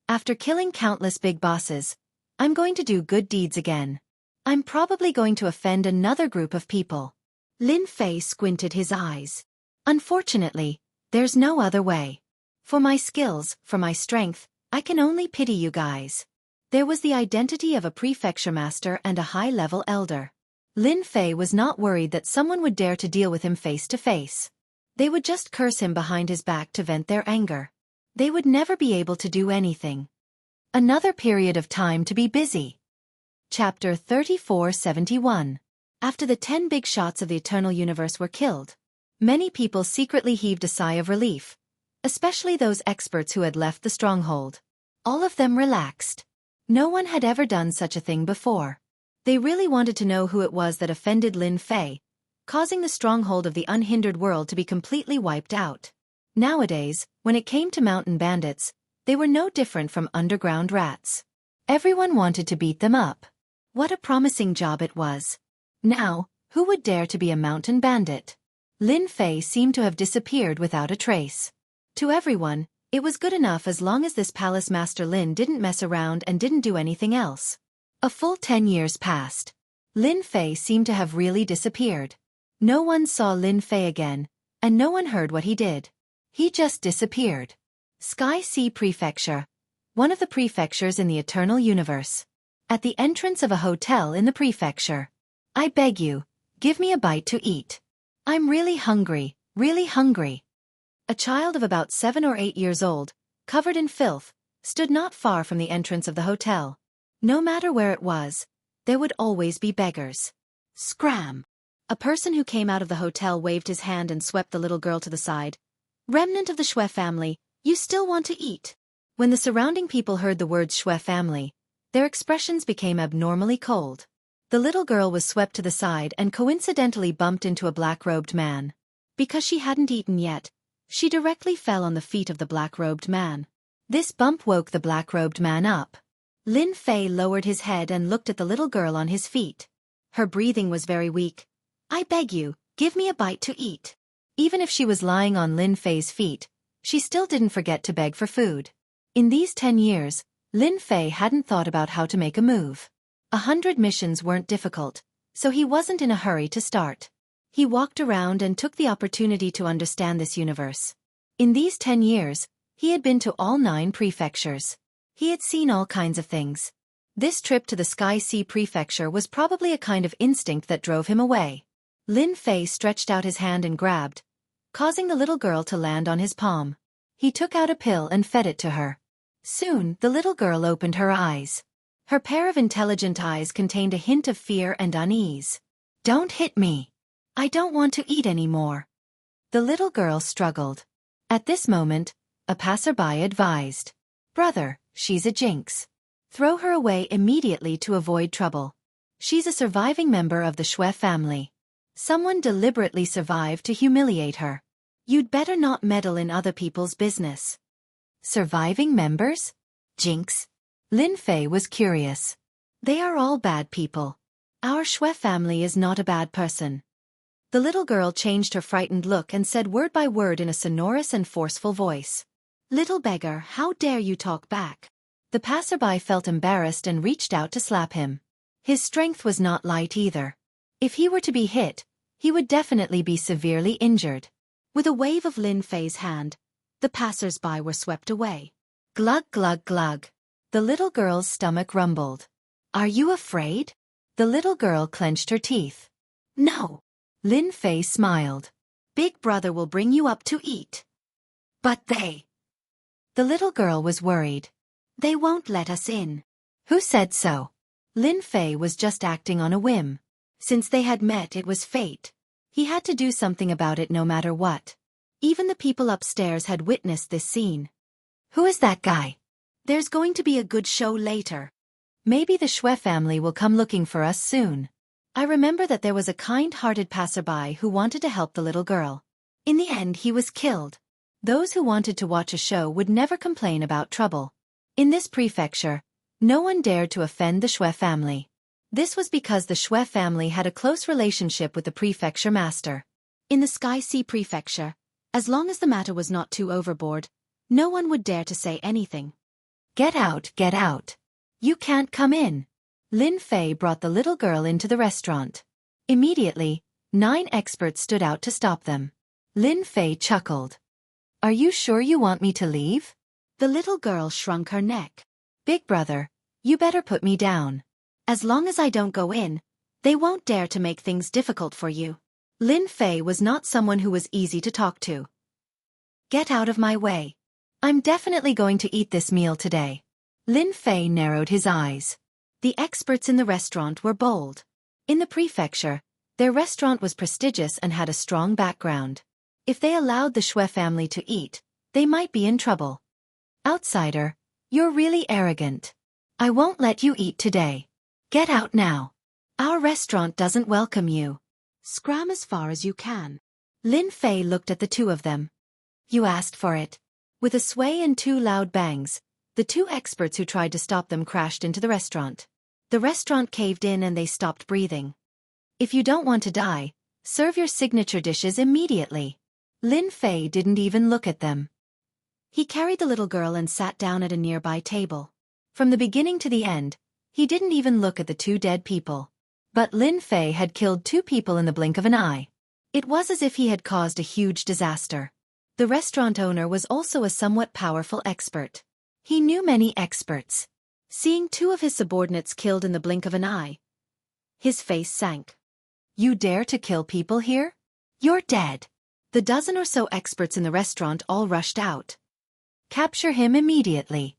After killing countless big bosses, I'm going to do good deeds again. I'm probably going to offend another group of people. Lin Fei squinted his eyes. Unfortunately, there's no other way. For my skills, for my strength, I can only pity you guys. There was the identity of a prefecture master and a high-level elder. Lin Fei was not worried that someone would dare to deal with him face to face. They would just curse him behind his back to vent their anger. They would never be able to do anything. Another period of time to be busy. Chapter 3471. After the 10 big shots of the eternal universe were killed, many people secretly heaved a sigh of relief, especially those experts who had left the stronghold. All of them relaxed. No one had ever done such a thing before. They really wanted to know who it was that offended Lin Fei, causing the stronghold of the unhindered world to be completely wiped out. Nowadays, when it came to mountain bandits, they were no different from underground rats. Everyone wanted to beat them up. What a promising job it was. Now, who would dare to be a mountain bandit? Lin Fei seemed to have disappeared without a trace. To everyone, it was good enough as long as this palace master Lin didn't mess around and didn't do anything else. A full 10 years passed. Lin Fei seemed to have really disappeared. No one saw Lin Fei again, and no one heard what he did. He just disappeared. Sky Sea Prefecture, one of the prefectures in the eternal universe. At the entrance of a hotel in the prefecture. I beg you, give me a bite to eat. I'm really hungry, really hungry. A child of about 7 or 8 years old, covered in filth, stood not far from the entrance of the hotel. No matter where it was, there would always be beggars. Scram! A person who came out of the hotel waved his hand and swept the little girl to the side. Remnant of the Shwe family, you still want to eat? When the surrounding people heard the words Shwe family, their expressions became abnormally cold. The little girl was swept to the side and coincidentally bumped into a black-robed man. Because she hadn't eaten yet, she directly fell on the feet of the black-robed man. This bump woke the black-robed man up. Lin Fei lowered his head and looked at the little girl on his feet. Her breathing was very weak. I beg you, give me a bite to eat. Even if she was lying on Lin Fei's feet, she still didn't forget to beg for food. In these 10 years, Lin Fei hadn't thought about how to make a move. 100 missions weren't difficult, so he wasn't in a hurry to start. He walked around and took the opportunity to understand this universe. In these 10 years, he had been to all 9 prefectures. He had seen all kinds of things. This trip to the Sky Sea Prefecture was probably a kind of instinct that drove him away. Lin Fei stretched out his hand and grabbed, causing the little girl to land on his palm. He took out a pill and fed it to her. Soon, the little girl opened her eyes. Her pair of intelligent eyes contained a hint of fear and unease. Don't hit me. I don't want to eat anymore. The little girl struggled. At this moment, a passerby advised. Brother, she's a jinx. Throw her away immediately to avoid trouble. She's a surviving member of the Shwe family. Someone deliberately survived to humiliate her. You'd better not meddle in other people's business. Surviving members? Jinx? Lin Fei was curious. They are all bad people. Our Shwe family is not a bad person. The little girl changed her frightened look and said word by word in a sonorous and forceful voice. Little beggar, how dare you talk back? The passerby felt embarrassed and reached out to slap him. His strength was not light either. If he were to be hit, he would definitely be severely injured. With a wave of Lin Fei's hand, the passers-by were swept away. Glug glug glug. The little girl's stomach rumbled. Are you afraid? The little girl clenched her teeth. No. Lin Fei smiled. Big brother will bring you up to eat. But they... The little girl was worried. They won't let us in. Who said so? Lin Fei was just acting on a whim. Since they had met, it was fate. He had to do something about it no matter what. Even the people upstairs had witnessed this scene. Who is that guy? There's going to be a good show later. Maybe the Shwe family will come looking for us soon. I remember that there was a kind-hearted passerby who wanted to help the little girl. In the end, he was killed. Those who wanted to watch a show would never complain about trouble. In this prefecture, no one dared to offend the Shwe family. This was because the Shwe family had a close relationship with the prefecture master. In the Sky Sea Prefecture, as long as the matter was not too overboard, no one would dare to say anything. Get out, get out. You can't come in. Lin Fei brought the little girl into the restaurant. Immediately, 9 experts stood out to stop them. Lin Fei chuckled. Are you sure you want me to leave? The little girl shrunk her neck. Big brother, you better put me down. As long as I don't go in, they won't dare to make things difficult for you. Lin Fei was not someone who was easy to talk to. Get out of my way. I'm definitely going to eat this meal today. Lin Fei narrowed his eyes. The experts in the restaurant were bold. In the prefecture, their restaurant was prestigious and had a strong background. If they allowed the Shwe family to eat, they might be in trouble. Outsider, you're really arrogant. I won't let you eat today. Get out now. Our restaurant doesn't welcome you. Scram as far as you can. Lin Fei looked at the 2 of them. You asked for it. With a sway and 2 loud bangs, the 2 experts who tried to stop them crashed into the restaurant. The restaurant caved in and they stopped breathing. If you don't want to die, serve your signature dishes immediately. Lin Fei didn't even look at them. He carried the little girl and sat down at a nearby table. From the beginning to the end, he didn't even look at the 2 dead people. But Lin Fei had killed 2 people in the blink of an eye. It was as if he had caused a huge disaster. The restaurant owner was also a somewhat powerful expert. He knew many experts. Seeing 2 of his subordinates killed in the blink of an eye, his face sank. You dare to kill people here? You're dead. The dozen or so experts in the restaurant all rushed out. Capture him immediately.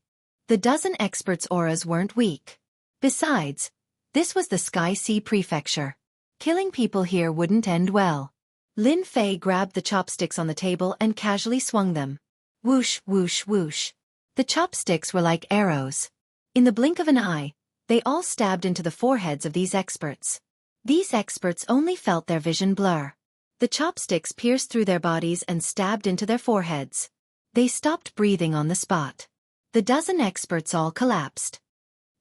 The dozen experts' auras weren't weak. Besides, this was the Sky Sea Prefecture. Killing people here wouldn't end well. Lin Fei grabbed the chopsticks on the table and casually swung them. Whoosh, whoosh, whoosh. The chopsticks were like arrows. In the blink of an eye, they all stabbed into the foreheads of these experts. These experts only felt their vision blur. The chopsticks pierced through their bodies and stabbed into their foreheads. They stopped breathing on the spot. The dozen experts all collapsed.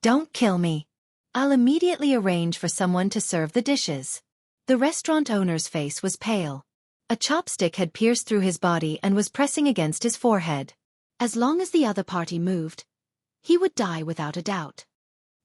Don't kill me. I'll immediately arrange for someone to serve the dishes. The restaurant owner's face was pale. A chopstick had pierced through his body and was pressing against his forehead. As long as the other party moved, he would die without a doubt.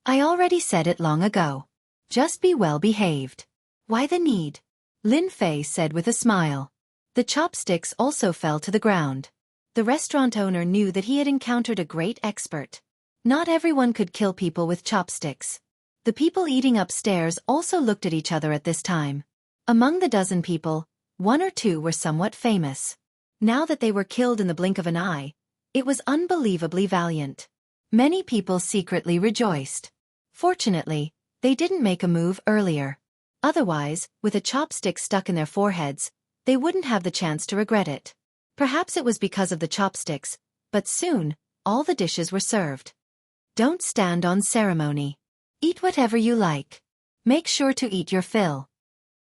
I already said it long ago. Just be well behaved. Why the need? Lin Fei said with a smile. The chopsticks also fell to the ground. The restaurant owner knew that he had encountered a great expert. Not everyone could kill people with chopsticks. The people eating upstairs also looked at each other at this time. Among the dozen people, 1 or 2 were somewhat famous. Now that they were killed in the blink of an eye, it was unbelievably valiant. Many people secretly rejoiced. Fortunately, they didn't make a move earlier. Otherwise, with a chopstick stuck in their foreheads, they wouldn't have the chance to regret it. Perhaps it was because of the chopsticks, but soon, all the dishes were served. Don't stand on ceremony. Eat whatever you like. Make sure to eat your fill.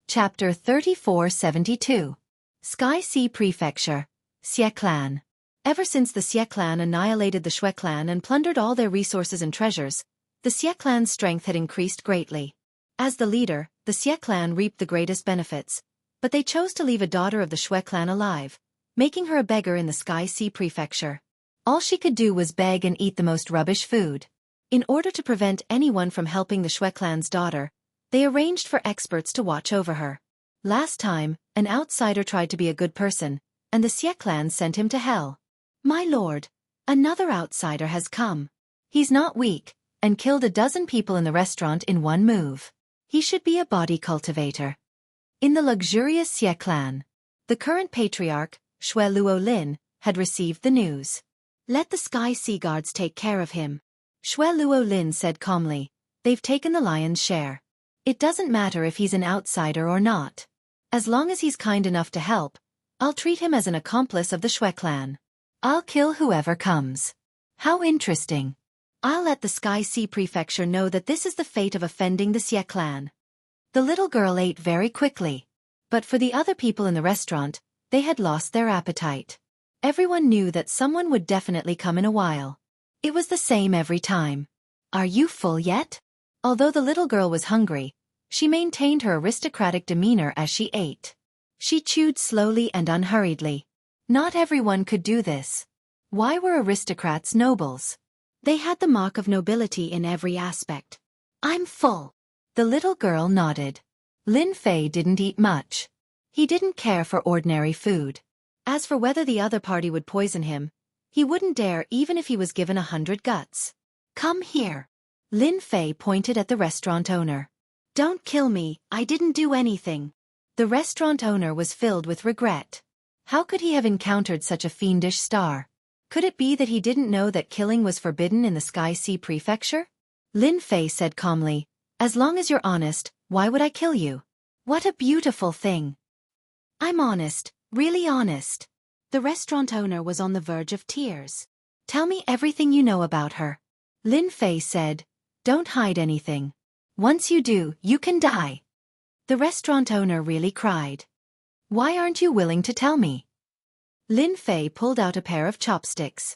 Chapter 3472. Sky Sea Prefecture, Xie Clan. Ever since the Xie Clan annihilated the Shui Clan and plundered all their resources and treasures, the Xie Clan's strength had increased greatly. As the leader, the Xie Clan reaped the greatest benefits, but they chose to leave a daughter of the Shui Clan alive, making her a beggar in the Sky Sea Prefecture. All she could do was beg and eat the most rubbish food. In order to prevent anyone from helping the Shui Clan's daughter, they arranged for experts to watch over her. Last time, an outsider tried to be a good person, and the Xie Clan sent him to hell. My lord, another outsider has come. He's not weak, and killed a dozen people in the restaurant in one move. He should be a body cultivator. In the luxurious Xie Clan, the current patriarch, Shui Luo Lin, had received the news. Let the Sky Sea Guards take care of him. Shui Luo Lin said calmly, they've taken the lion's share. It doesn't matter if he's an outsider or not. As long as he's kind enough to help, I'll treat him as an accomplice of the Shui Clan. I'll kill whoever comes. How interesting. I'll let the Sky Sea Prefecture know that this is the fate of offending the Xie Clan. The little girl ate very quickly. But for the other people in the restaurant, they had lost their appetite. Everyone knew that someone would definitely come in a while. It was the same every time. Are you full yet? Although the little girl was hungry, she maintained her aristocratic demeanor as she ate. She chewed slowly and unhurriedly. Not everyone could do this. Why were aristocrats nobles? They had the mark of nobility in every aspect. I'm full. The little girl nodded. Lin Fei didn't eat much. He didn't care for ordinary food. As for whether the other party would poison him, he wouldn't dare even if he was given 100 guts. Come here. Lin Fei pointed at the restaurant owner. Don't kill me, I didn't do anything. The restaurant owner was filled with regret. How could he have encountered such a fiendish star? Could it be that he didn't know that killing was forbidden in the Sky Sea Prefecture? Lin Fei said calmly, as long as you're honest, why would I kill you? What a beautiful thing. I'm honest, really honest. The restaurant owner was on the verge of tears. Tell me everything you know about her. Lin Fei said, don't hide anything. Once you do, you can die. The restaurant owner really cried. Why aren't you willing to tell me? Lin Fei pulled out a pair of chopsticks.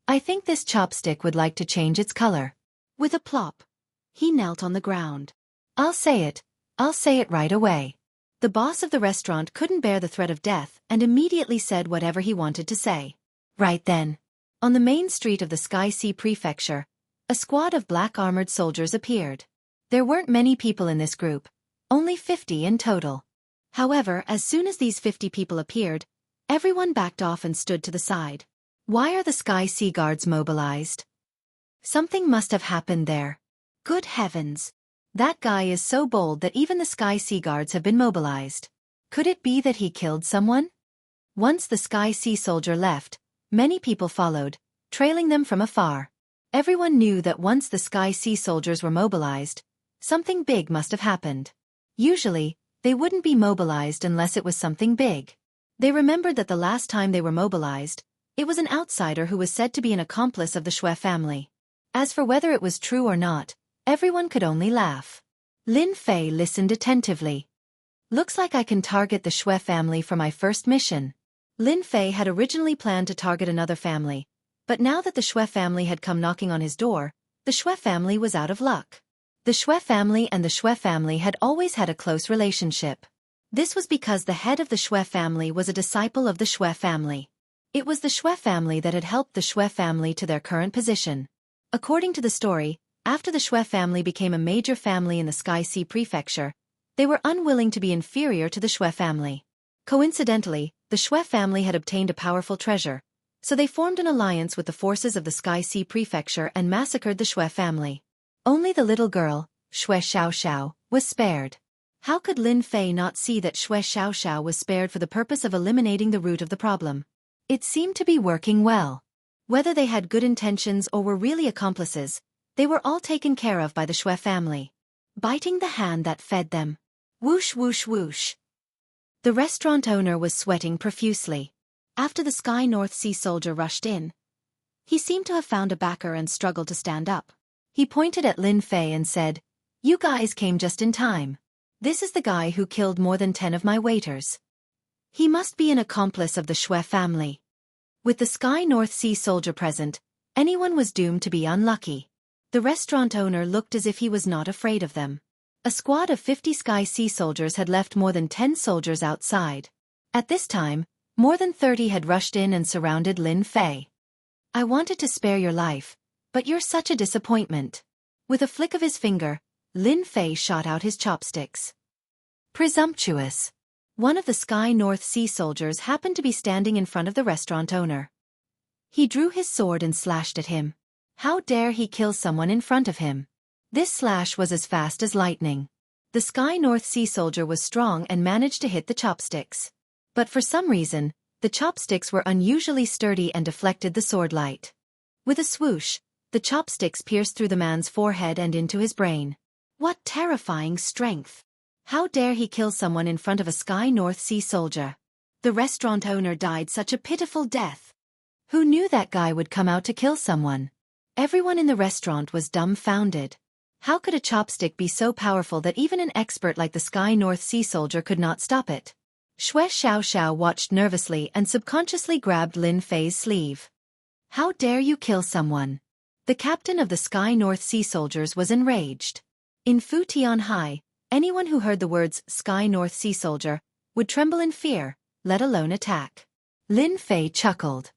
I think this chopstick would like to change its color. With a plop, he knelt on the ground. I'll say it right away. The boss of the restaurant couldn't bear the threat of death and immediately said whatever he wanted to say. Right then, on the main street of the Sky Sea Prefecture, a squad of black-armored soldiers appeared. There weren't many people in this group, only 50 in total. However, as soon as these 50 people appeared, everyone backed off and stood to the side. Why are the Sky Sea Guards mobilized? Something must have happened there. Good heavens! That guy is so bold that even the Sky Sea Guards have been mobilized. Could it be that he killed someone? Once the Sky Sea Soldier left, many people followed, trailing them from afar. Everyone knew that once the Sky Sea Soldiers were mobilized, something big must have happened. Usually, they wouldn't be mobilized unless it was something big. They remembered that the last time they were mobilized, it was an outsider who was said to be an accomplice of the Shui family. As for whether it was true or not, everyone could only laugh. Lin Fei listened attentively. Looks like I can target the Shui family for my first mission. Lin Fei had originally planned to target another family, but now that the Shui family had come knocking on his door, the Shui family was out of luck. The Shui family and the Shui family had always had a close relationship. This was because the head of the Shui family was a disciple of the Shui family. It was the Shui family that had helped the Shui family to their current position. According to the story, after the Shui family became a major family in the Sky Sea Prefecture, they were unwilling to be inferior to the Shui family. Coincidentally, the Shui family had obtained a powerful treasure, so they formed an alliance with the forces of the Sky Sea Prefecture and massacred the Shui family. Only the little girl, Shui Xiaoxiao, was spared. How could Lin Fei not see that Shui Xiaoxiao was spared for the purpose of eliminating the root of the problem? It seemed to be working well. Whether they had good intentions or were really accomplices, they were all taken care of by the Shui family. Biting the hand that fed them. Whoosh whoosh whoosh. The restaurant owner was sweating profusely. After the Sky North Sea Soldier rushed in, he seemed to have found a backer and struggled to stand up. He pointed at Lin Fei and said, "You guys came just in time. This is the guy who killed more than 10 of my waiters. He must be an accomplice of the Shui family." With the Sky North Sea Soldier present, anyone was doomed to be unlucky. The restaurant owner looked as if he was not afraid of them. A squad of 50 Sky Sea Soldiers had left more than 10 soldiers outside. At this time, more than 30 had rushed in and surrounded Lin Fei. "I wanted to spare your life, but you're such a disappointment." With a flick of his finger, Lin Fei shot out his chopsticks. Presumptuous. One of the Sky North Sea Soldiers happened to be standing in front of the restaurant owner. He drew his sword and slashed at him. How dare he kill someone in front of him? This slash was as fast as lightning. The Sky North Sea Soldier was strong and managed to hit the chopsticks. But for some reason, the chopsticks were unusually sturdy and deflected the sword light. With a swoosh, the chopsticks pierced through the man's forehead and into his brain. What terrifying strength! How dare he kill someone in front of a Sky North Sea Soldier? The restaurant owner died such a pitiful death. Who knew that guy would come out to kill someone? Everyone in the restaurant was dumbfounded. How could a chopstick be so powerful that even an expert like the Sky North Sea Soldier could not stop it? Shui Xiaoxiao watched nervously and subconsciously grabbed Lin Fei's sleeve. "How dare you kill someone?" The captain of the Sky North Sea Soldiers was enraged. In Fu Tianhai, anyone who heard the words Sky North Sea Soldier would tremble in fear, let alone attack. Lin Fei chuckled.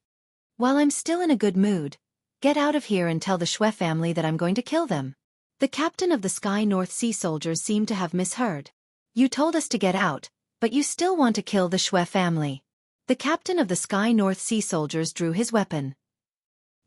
"While I'm still in a good mood, get out of here and tell the Shui family that I'm going to kill them." The captain of the Sky North Sea Soldiers seemed to have misheard. "You told us to get out, but you still want to kill the Shui family." The captain of the Sky North Sea Soldiers drew his weapon.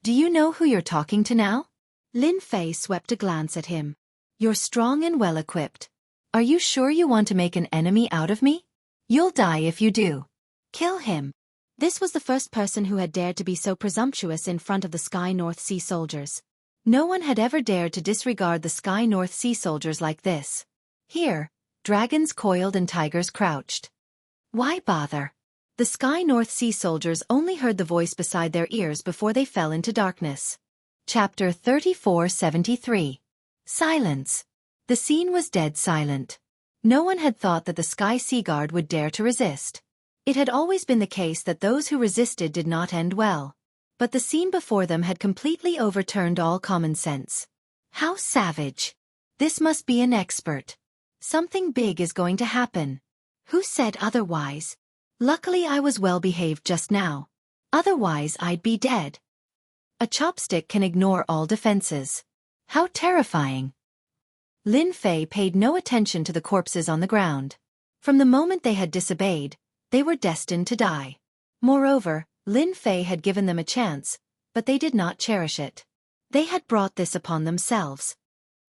"Do you know who you're talking to now?" Lin Fei swept a glance at him. "You're strong and well-equipped. Are you sure you want to make an enemy out of me? You'll die if you do. Kill him." This was the first person who had dared to be so presumptuous in front of the Sky North Sea Soldiers. No one had ever dared to disregard the Sky North Sea Soldiers like this. Here, dragons coiled and tigers crouched. Why bother? The Sky North Sea Soldiers only heard the voice beside their ears before they fell into darkness. Chapter 3473. Silence. The scene was dead silent. No one had thought that the Sky Sea Guard would dare to resist. It had always been the case that those who resisted did not end well. But the scene before them had completely overturned all common sense. How savage! This must be an expert. Something big is going to happen. Who said otherwise? Luckily I was well behaved just now. Otherwise I'd be dead. A chopstick can ignore all defenses. How terrifying! Lin Fei paid no attention to the corpses on the ground. From the moment they had disobeyed, they were destined to die. Moreover, Lin Fei had given them a chance, but they did not cherish it. They had brought this upon themselves.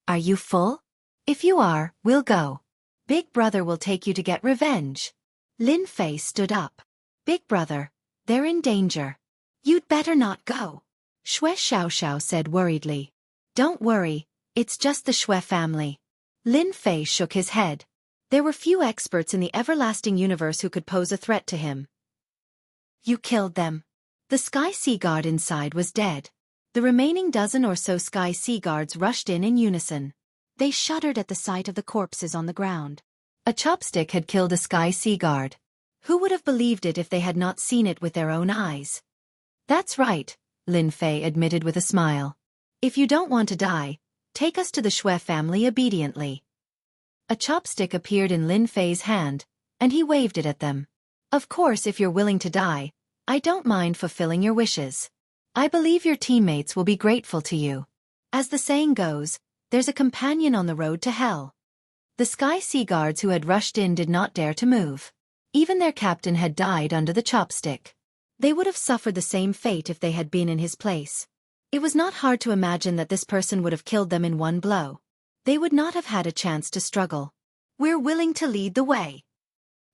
"Are you full?" If you are, we'll go. Big Brother will take you to get revenge. Lin Fei stood up. Big Brother, they're in danger. You'd better not go. Shui Xiaoxiao said worriedly. Don't worry, it's just the Shui family. Lin Fei shook his head. There were few experts in the everlasting universe who could pose a threat to him. You killed them. The Sky Sea Guard inside was dead. The remaining dozen or so Sky Sea Guards rushed in unison. They shuddered at the sight of the corpses on the ground. A chopstick had killed a Sky Sea Guard. Who would have believed it if they had not seen it with their own eyes? That's right, Lin Fei admitted with a smile. If you don't want to die, take us to the Shui family obediently. A chopstick appeared in Lin Fei's hand, and he waved it at them. Of course, if you're willing to die, I don't mind fulfilling your wishes. I believe your teammates will be grateful to you. As the saying goes, there's a companion on the road to hell. The Sky Sea Guards who had rushed in did not dare to move. Even their captain had died under the chopstick. They would have suffered the same fate if they had been in his place. It was not hard to imagine that this person would have killed them in one blow. They would not have had a chance to struggle. We're willing to lead the way.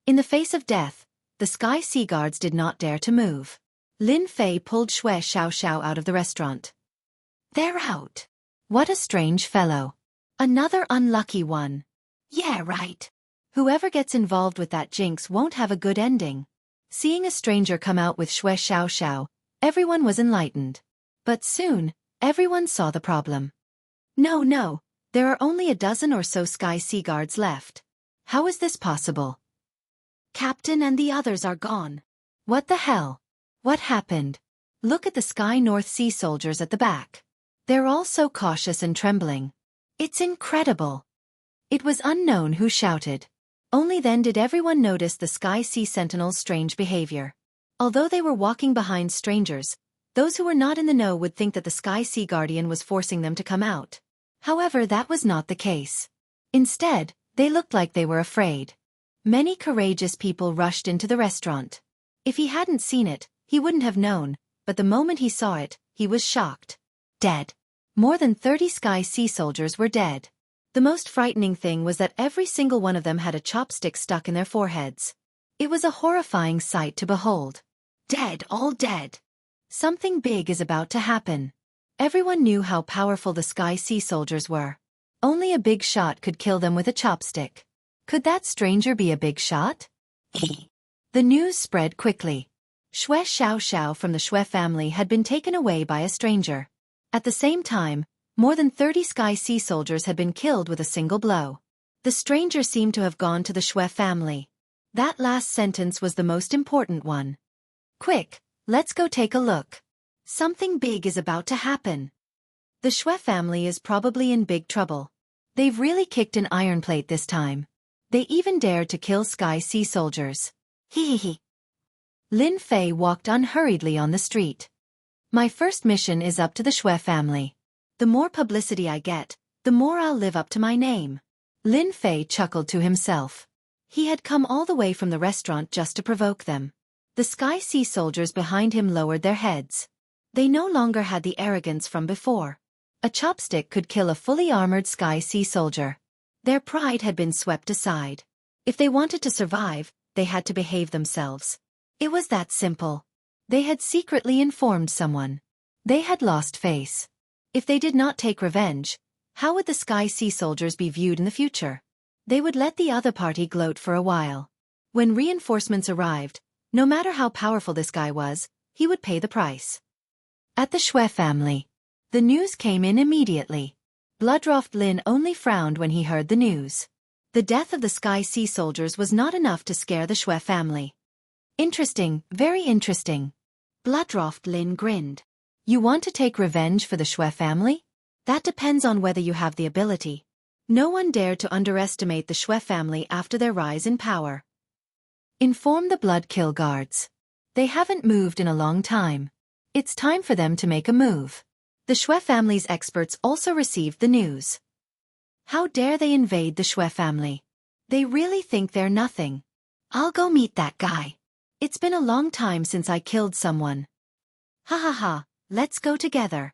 In the face of death, the Sky Sea Guards did not dare to move. Lin Fei pulled Shui Xiaoxiao out of the restaurant. They're out. What a strange fellow. Another unlucky one. Yeah, right. Whoever gets involved with that jinx won't have a good ending. Seeing a stranger come out with Shui Xiaoxiao, everyone was enlightened. But soon, everyone saw the problem. No, there are only a dozen or so Sky Sea Guards left. How is this possible? Captain and the others are gone. What the hell? What happened? Look at the Sky North Sea soldiers at the back. They're all so cautious and trembling. It's incredible. It was unknown who shouted. Only then did everyone notice the Sky Sea Sentinels' strange behavior. Although they were walking behind strangers, those who were not in the know would think that the Sky Sea Guardian was forcing them to come out. However, that was not the case. Instead, they looked like they were afraid. Many courageous people rushed into the restaurant. If he hadn't seen it, he wouldn't have known, but the moment he saw it, he was shocked. Dead. More than 30 Sky Sea soldiers were dead. The most frightening thing was that every single one of them had a chopstick stuck in their foreheads. It was a horrifying sight to behold. Dead, all dead. Something big is about to happen. Everyone knew how powerful the Sky Sea soldiers were. Only a big shot could kill them with a chopstick. Could that stranger be a big shot? The news spread quickly. Shui Xiaoxiao from the Shui family had been taken away by a stranger. At the same time, more than 30 Sky Sea soldiers had been killed with a single blow. The stranger seemed to have gone to the Shui family. That last sentence was the most important one. Quick, let's go take a look. Something big is about to happen. The Shui family is probably in big trouble. They've really kicked an iron plate this time. They even dared to kill Sky Sea soldiers. Hee. Lin Fei walked unhurriedly on the street. My first mission is up to the Shui family. The more publicity I get, the more I'll live up to my name. Lin Fei chuckled to himself. He had come all the way from the restaurant just to provoke them. The Sky Sea soldiers behind him lowered their heads. They no longer had the arrogance from before. A chopstick could kill a fully armored Sky Sea soldier. Their pride had been swept aside. If they wanted to survive, they had to behave themselves. It was that simple. They had secretly informed someone. They had lost face. If they did not take revenge, how would the Sky Sea soldiers be viewed in the future? They would let the other party gloat for a while. When reinforcements arrived, no matter how powerful this guy was, he would pay the price. At the Shui family, the news came in immediately. Bloodroft Lin only frowned when he heard the news. The death of the Sky Sea soldiers was not enough to scare the Shui family. Interesting, very interesting. Bloodroft Lin grinned. You want to take revenge for the Shui family? That depends on whether you have the ability. No one dared to underestimate the Shui family after their rise in power. Inform the Blood Kill Guards. They haven't moved in a long time. It's time for them to make a move. The Shui family's experts also received the news. How dare they invade the Shui family? They really think they're nothing. I'll go meet that guy. It's been a long time since I killed someone. Ha, let's go together.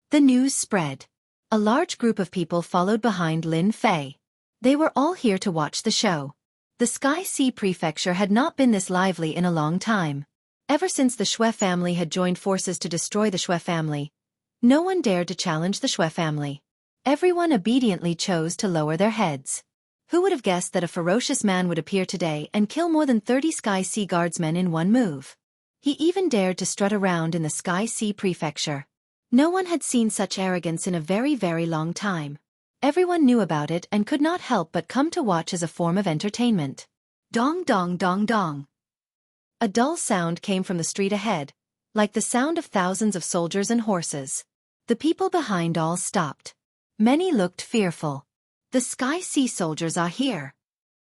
The news spread. A large group of people followed behind Lin Fei. They were all here to watch the show. The Sky Sea Prefecture had not been this lively in a long time. Ever since the Shui family had joined forces to destroy the Shui family, no one dared to challenge the Shui family. Everyone obediently chose to lower their heads. Who would have guessed that a ferocious man would appear today and kill more than 30 Sky Sea Guardsmen in one move? He even dared to strut around in the Sky Sea Prefecture. No one had seen such arrogance in a very, very long time. Everyone knew about it and could not help but come to watch as a form of entertainment. Dong dong dong dong. A dull sound came from the street ahead, like the sound of thousands of soldiers and horses. The people behind all stopped. Many looked fearful. The Sky Sea soldiers are here.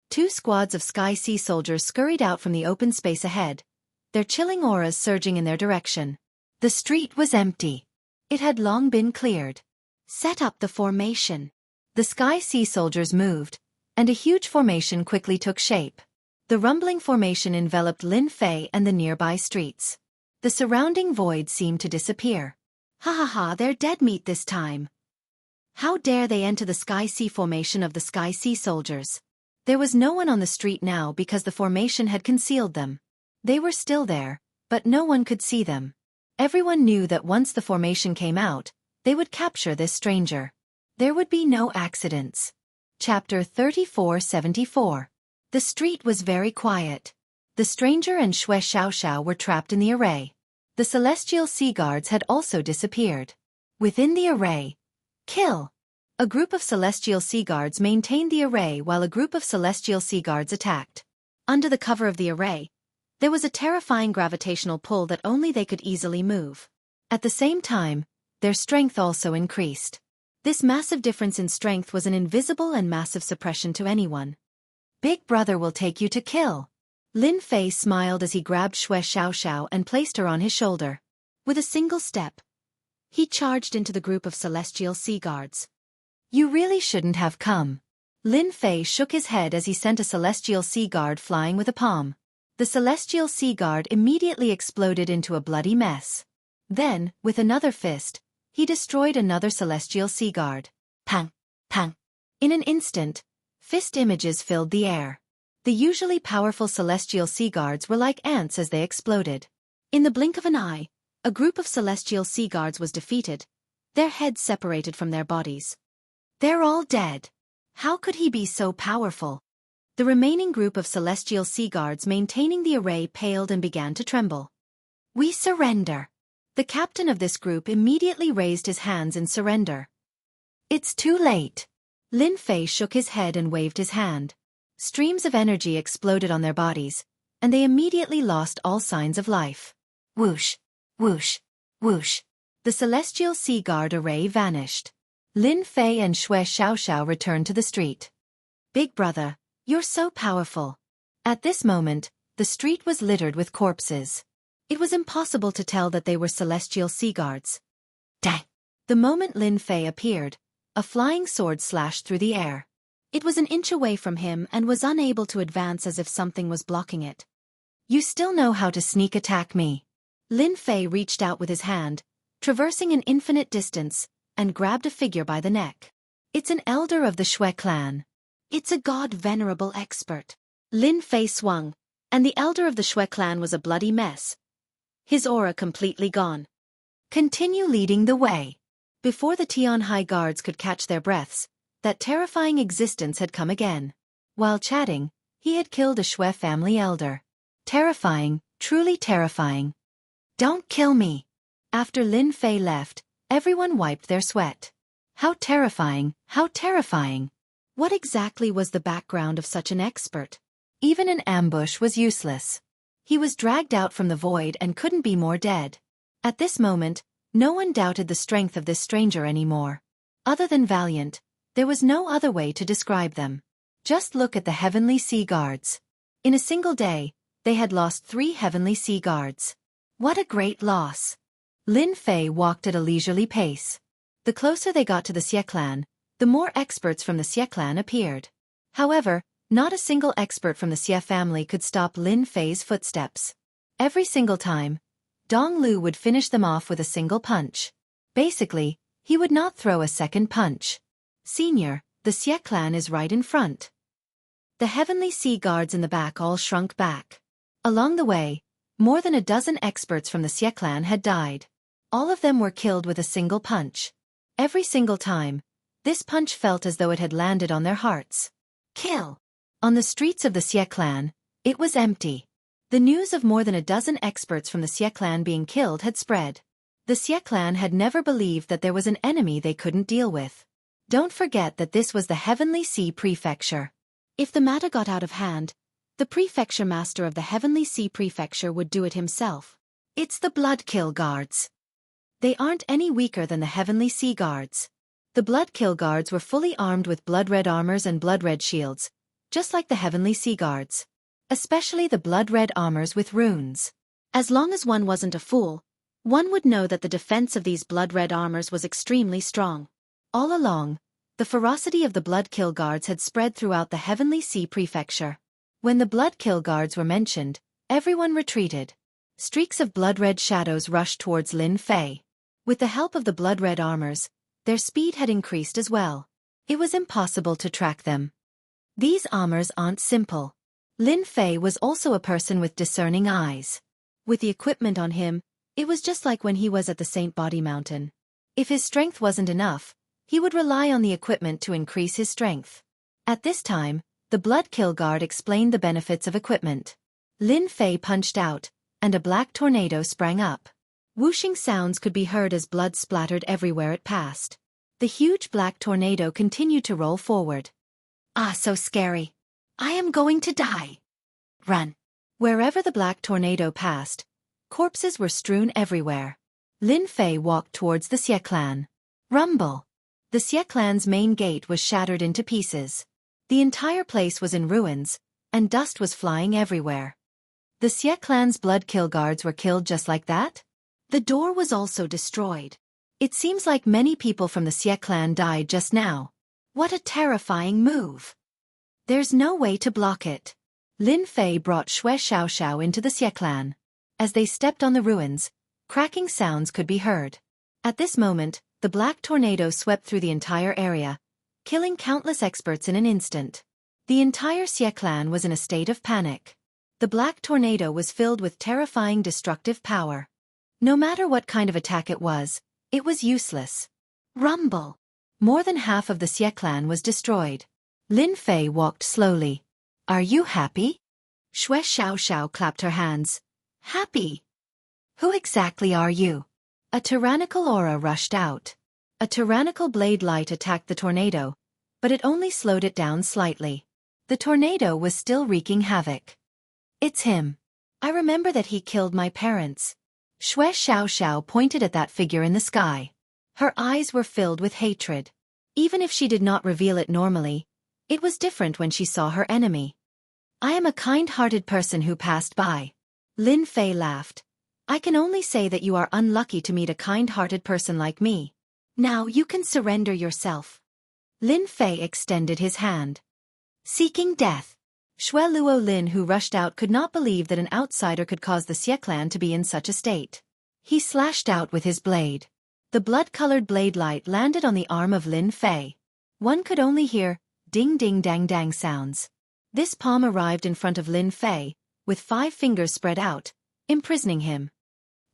2 squads of Sky Sea soldiers scurried out from the open space ahead, their chilling auras surging in their direction. The street was empty. It had long been cleared. Set up the formation. The Sky Sea soldiers moved, and a huge formation quickly took shape. The rumbling formation enveloped Lin Fei and the nearby streets. The surrounding void seemed to disappear. Ha ha ha, they're dead meat this time. How dare they enter the Sky Sea formation of the Sky Sea soldiers? There was no one on the street now because the formation had concealed them. They were still there, but no one could see them. Everyone knew that once the formation came out, they would capture this stranger. There would be no accidents. Chapter 3474. The street was very quiet. The stranger and Shui Xiaoxiao were trapped in the array. The celestial sea guards had also disappeared. Within the array. Kill! A group of celestial sea guards maintained the array while a group of celestial sea guards attacked. Under the cover of the array, there was a terrifying gravitational pull that only they could easily move. At the same time, their strength also increased. This massive difference in strength was an invisible and massive suppression to anyone. Big brother will take you to kill. Lin Fei smiled as he grabbed Shui Xiaoxiao and placed her on his shoulder. With a single step, he charged into the group of celestial sea guards. You really shouldn't have come. Lin Fei shook his head as he sent a celestial sea guard flying with a palm. The celestial sea guard immediately exploded into a bloody mess. Then, with another fist, he destroyed another celestial sea guard. Pang! Pang! In an instant, fist images filled the air. The usually powerful celestial sea guards were like ants as they exploded. In the blink of an eye, a group of celestial sea guards was defeated, their heads separated from their bodies. They're all dead. How could he be so powerful? The remaining group of celestial sea guards maintaining the array paled and began to tremble. We surrender. The captain of this group immediately raised his hands in surrender. It's too late. Lin Fei shook his head and waved his hand. Streams of energy exploded on their bodies, and they immediately lost all signs of life. Whoosh, whoosh, whoosh. The celestial sea guard array vanished. Lin Fei and Shui Xiaoxiao returned to the street. Big brother, you're so powerful. At this moment, the street was littered with corpses. It was impossible to tell that they were celestial sea guards. Dang! The moment Lin Fei appeared, a flying sword slashed through the air. It was an inch away from him and was unable to advance as if something was blocking it. You still know how to sneak attack me. Lin Fei reached out with his hand, traversing an infinite distance, and grabbed a figure by the neck. It's an elder of the Shui clan. It's a god-venerable expert. Lin Fei swung, and the elder of the Shui clan was a bloody mess. His aura completely gone. Continue leading the way. Before the Tianhai guards could catch their breaths, that terrifying existence had come again. While chatting, he had killed a Shui family elder. Terrifying, truly terrifying. Don't kill me. After Lin Fei left, everyone wiped their sweat. How terrifying, how terrifying. What exactly was the background of such an expert? Even an ambush was useless. He was dragged out from the void and couldn't be more dead. At this moment, no one doubted the strength of this stranger anymore. Other than valiant, there was no other way to describe them. Just look at the heavenly sea guards. In a single day, they had lost 3 heavenly sea guards. What a great loss. Lin Fei walked at a leisurely pace. The closer they got to the Xie clan, the more experts from the Xie clan appeared. However, not a single expert from the Xie family could stop Lin Fei's footsteps. Every single time, Dong Lu would finish them off with a single punch. Basically, He would not throw a second punch. Senior, the Xie clan is right in front. The Heavenly Sea guards in the back all shrunk back. Along the way, more than a dozen experts from the Xie clan had died. All of them were killed with a single punch. Every single time, this punch felt as though it had landed on their hearts. Kill! On the streets of the Xie clan, it was empty. The news of more than a dozen experts from the Xie clan being killed had spread. The Xie clan had never believed that there was an enemy they couldn't deal with. Don't forget that this was the Heavenly Sea Prefecture. If the matter got out of hand, the Prefecture Master of the Heavenly Sea Prefecture would do it himself. It's the Bloodkill Guards. They aren't any weaker than the Heavenly Sea Guards. The Bloodkill Guards were fully armed with blood-red armors and blood-red shields, just like the Heavenly Sea Guards. Especially the blood-red armors with runes. As long as one wasn't a fool, one would know that the defense of these blood-red armors was extremely strong. All along, the ferocity of the Bloodkill Guards had spread throughout the Heavenly Sea Prefecture. When the Bloodkill Guards were mentioned, everyone retreated. Streaks of blood-red shadows rushed towards Lin Fei. With the help of the blood-red armors, their speed had increased as well. It was impossible to track them. These armors aren't simple. Lin Fei was also a person with discerning eyes. With the equipment on him, it was just like when he was at the Saint Body Mountain. If his strength wasn't enough, he would rely on the equipment to increase his strength. At this time, the Bloodkill Guard explained the benefits of equipment. Lin Fei punched out, and a black tornado sprang up. Whooshing sounds could be heard as blood splattered everywhere it passed. The huge black tornado continued to roll forward. Ah, so scary. I am going to die. Run. Wherever the black tornado passed, corpses were strewn everywhere. Lin Fei walked towards the Xie clan. Rumble. The Xie clan's main gate was shattered into pieces. The entire place was in ruins, and dust was flying everywhere. The Xie clan's Bloodkill Guards were killed just like that? The door was also destroyed. It seems like many people from the Xie clan died just now. What a terrifying move. There's no way to block it. Lin Fei brought Xue Xiaoxiao into the Xie clan. As they stepped on the ruins, cracking sounds could be heard. At this moment, the black tornado swept through the entire area, killing countless experts in an instant. The entire Xie clan was in a state of panic. The black tornado was filled with terrifying destructive power. No matter what kind of attack it was useless. Rumble. More than half of the Xie clan was destroyed. Lin Fei walked slowly. Are you happy? Xue Xiaoxiao clapped her hands. Happy? Who exactly are you? A tyrannical aura rushed out. A tyrannical blade light attacked the tornado, but it only slowed it down slightly. The tornado was still wreaking havoc. It's him. I remember that he killed my parents. Xue Xiaoxiao pointed at that figure in the sky. Her eyes were filled with hatred. Even if she did not reveal it normally, it was different when she saw her enemy. I am a kind-hearted person who passed by. Lin Fei laughed. I can only say that you are unlucky to meet a kind-hearted person like me. Now you can surrender yourself. Lin Fei extended his hand. Seeking death. Xue Luolin, who rushed out, could not believe that an outsider could cause the Xie clan to be in such a state. He slashed out with his blade. The blood-colored blade light landed on the arm of Lin Fei. One could only hear ding-ding-dang-dang sounds. This palm arrived in front of Lin Fei, with 5 fingers spread out, imprisoning him.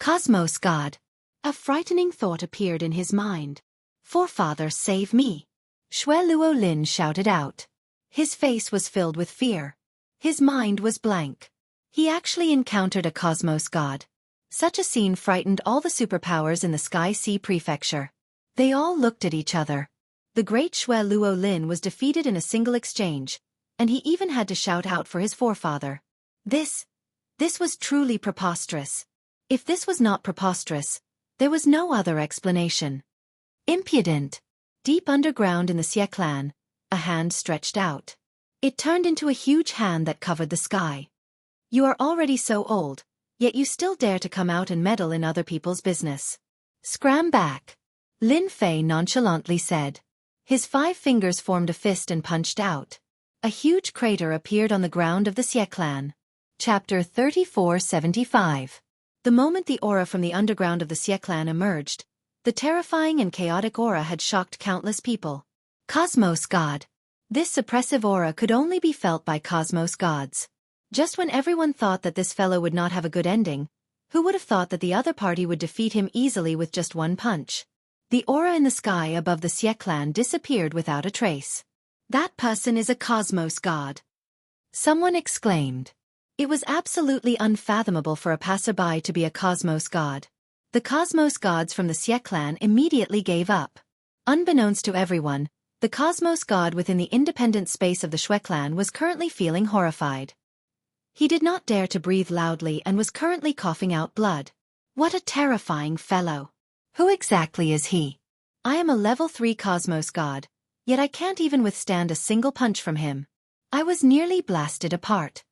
Cosmos God. A frightening thought appeared in his mind. Forefather, save me. Xue Luolin shouted out. His face was filled with fear. His mind was blank. He actually encountered a Cosmos God. Such a scene frightened all the superpowers in the Sky Sea Prefecture. They all looked at each other. The great Xue Luolin was defeated in a single exchange, and he even had to shout out for his forefather. This was truly preposterous. If this was not preposterous, there was no other explanation. Impudent. Deep underground in the Xie clan, a hand stretched out. It turned into a huge hand that covered the sky. You are already so old, yet you still dare to come out and meddle in other people's business. Scram back. Lin Fei nonchalantly said. His 5 fingers formed a fist and punched out. A huge crater appeared on the ground of the Xie clan. Chapter 3475. The moment the aura from the underground of the Xie clan emerged, The terrifying and chaotic aura had shocked countless people. Cosmos God. This suppressive aura could only be felt by cosmos gods. Just when everyone thought that this fellow would not have a good ending, who would have thought that the other party would defeat him easily with just one punch? The aura in the sky above the Xie clan disappeared without a trace. That person is a cosmos god. Someone exclaimed. It was absolutely unfathomable for a passerby to be a cosmos god. The cosmos gods from the Xie clan immediately gave up. Unbeknownst to everyone, the cosmos god within the independent space of the Xue clan was currently feeling horrified. He did not dare to breathe loudly and was currently coughing out blood. What a terrifying fellow. Who exactly is he? I am a level 3 cosmos god, yet I can't even withstand a single punch from him. I was nearly blasted apart.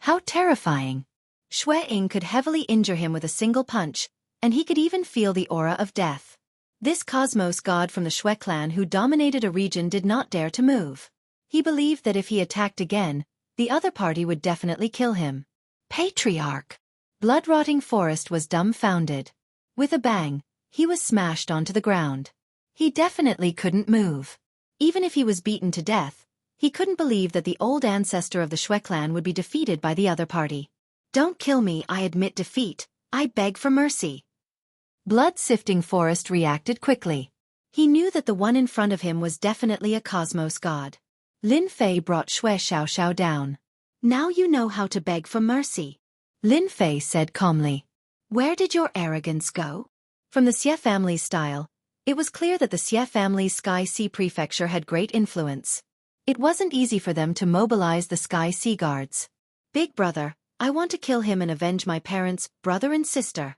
How terrifying. Xue Ying could heavily injure him with a single punch, and he could even feel the aura of death. This cosmos god from the Xue clan who dominated a region did not dare to move. He believed that if he attacked again, the other party would definitely kill him. Patriarch. Blood-rotting Forest was dumbfounded. With a bang, he was smashed onto the ground. He definitely couldn't move. Even if he was beaten to death, he couldn't believe that the old ancestor of the Xue clan would be defeated by the other party. Don't kill me, I admit defeat. I beg for mercy. Blood-sifting Forest reacted quickly. He knew that the one in front of him was definitely a cosmos god. Lin Fei brought Xue Xiaoxiao down. Now you know how to beg for mercy. Lin Fei said calmly. Where did your arrogance go? From the Xie family's style, it was clear that the Xie family's Sky Sea Prefecture had great influence. It wasn't easy for them to mobilize the Sky Sea Guards. Big brother, I want to kill him and avenge my parents, brother and sister.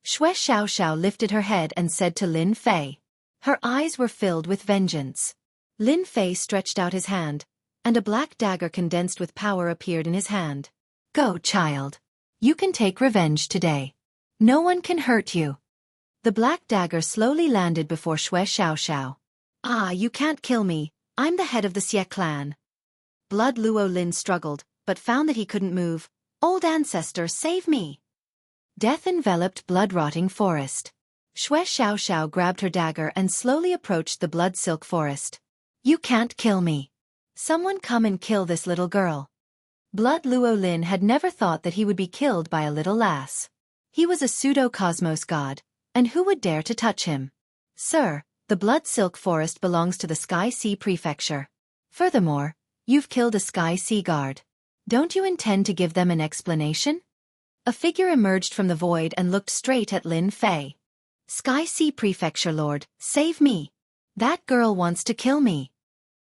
Xue Xiaoxiao lifted her head and said to Lin Fei. Her eyes were filled with vengeance. Lin Fei stretched out his hand, and a black dagger condensed with power appeared in his hand. Go, child. You can take revenge today. No one can hurt you. The black dagger slowly landed before Xue Xiaoxiao. Ah, you can't kill me. I'm the head of the Xie clan. Blood Luo Lin struggled, but found that he couldn't move. Old ancestor, save me. Death enveloped blood-rotting forest. Xue Xiaoxiao grabbed her dagger and slowly approached the blood-silk forest. You can't kill me. Someone come and kill this little girl. Blood Luo Lin had never thought that he would be killed by a little lass. He was a pseudo-cosmos god, and who would dare to touch him? Sir, the blood-silk forest belongs to the Sky Sea Prefecture. Furthermore, you've killed a Sky Sea Guard. Don't you intend to give them an explanation? A figure emerged from the void and looked straight at Lin Fei. Sky Sea Prefecture Lord, save me. That girl wants to kill me.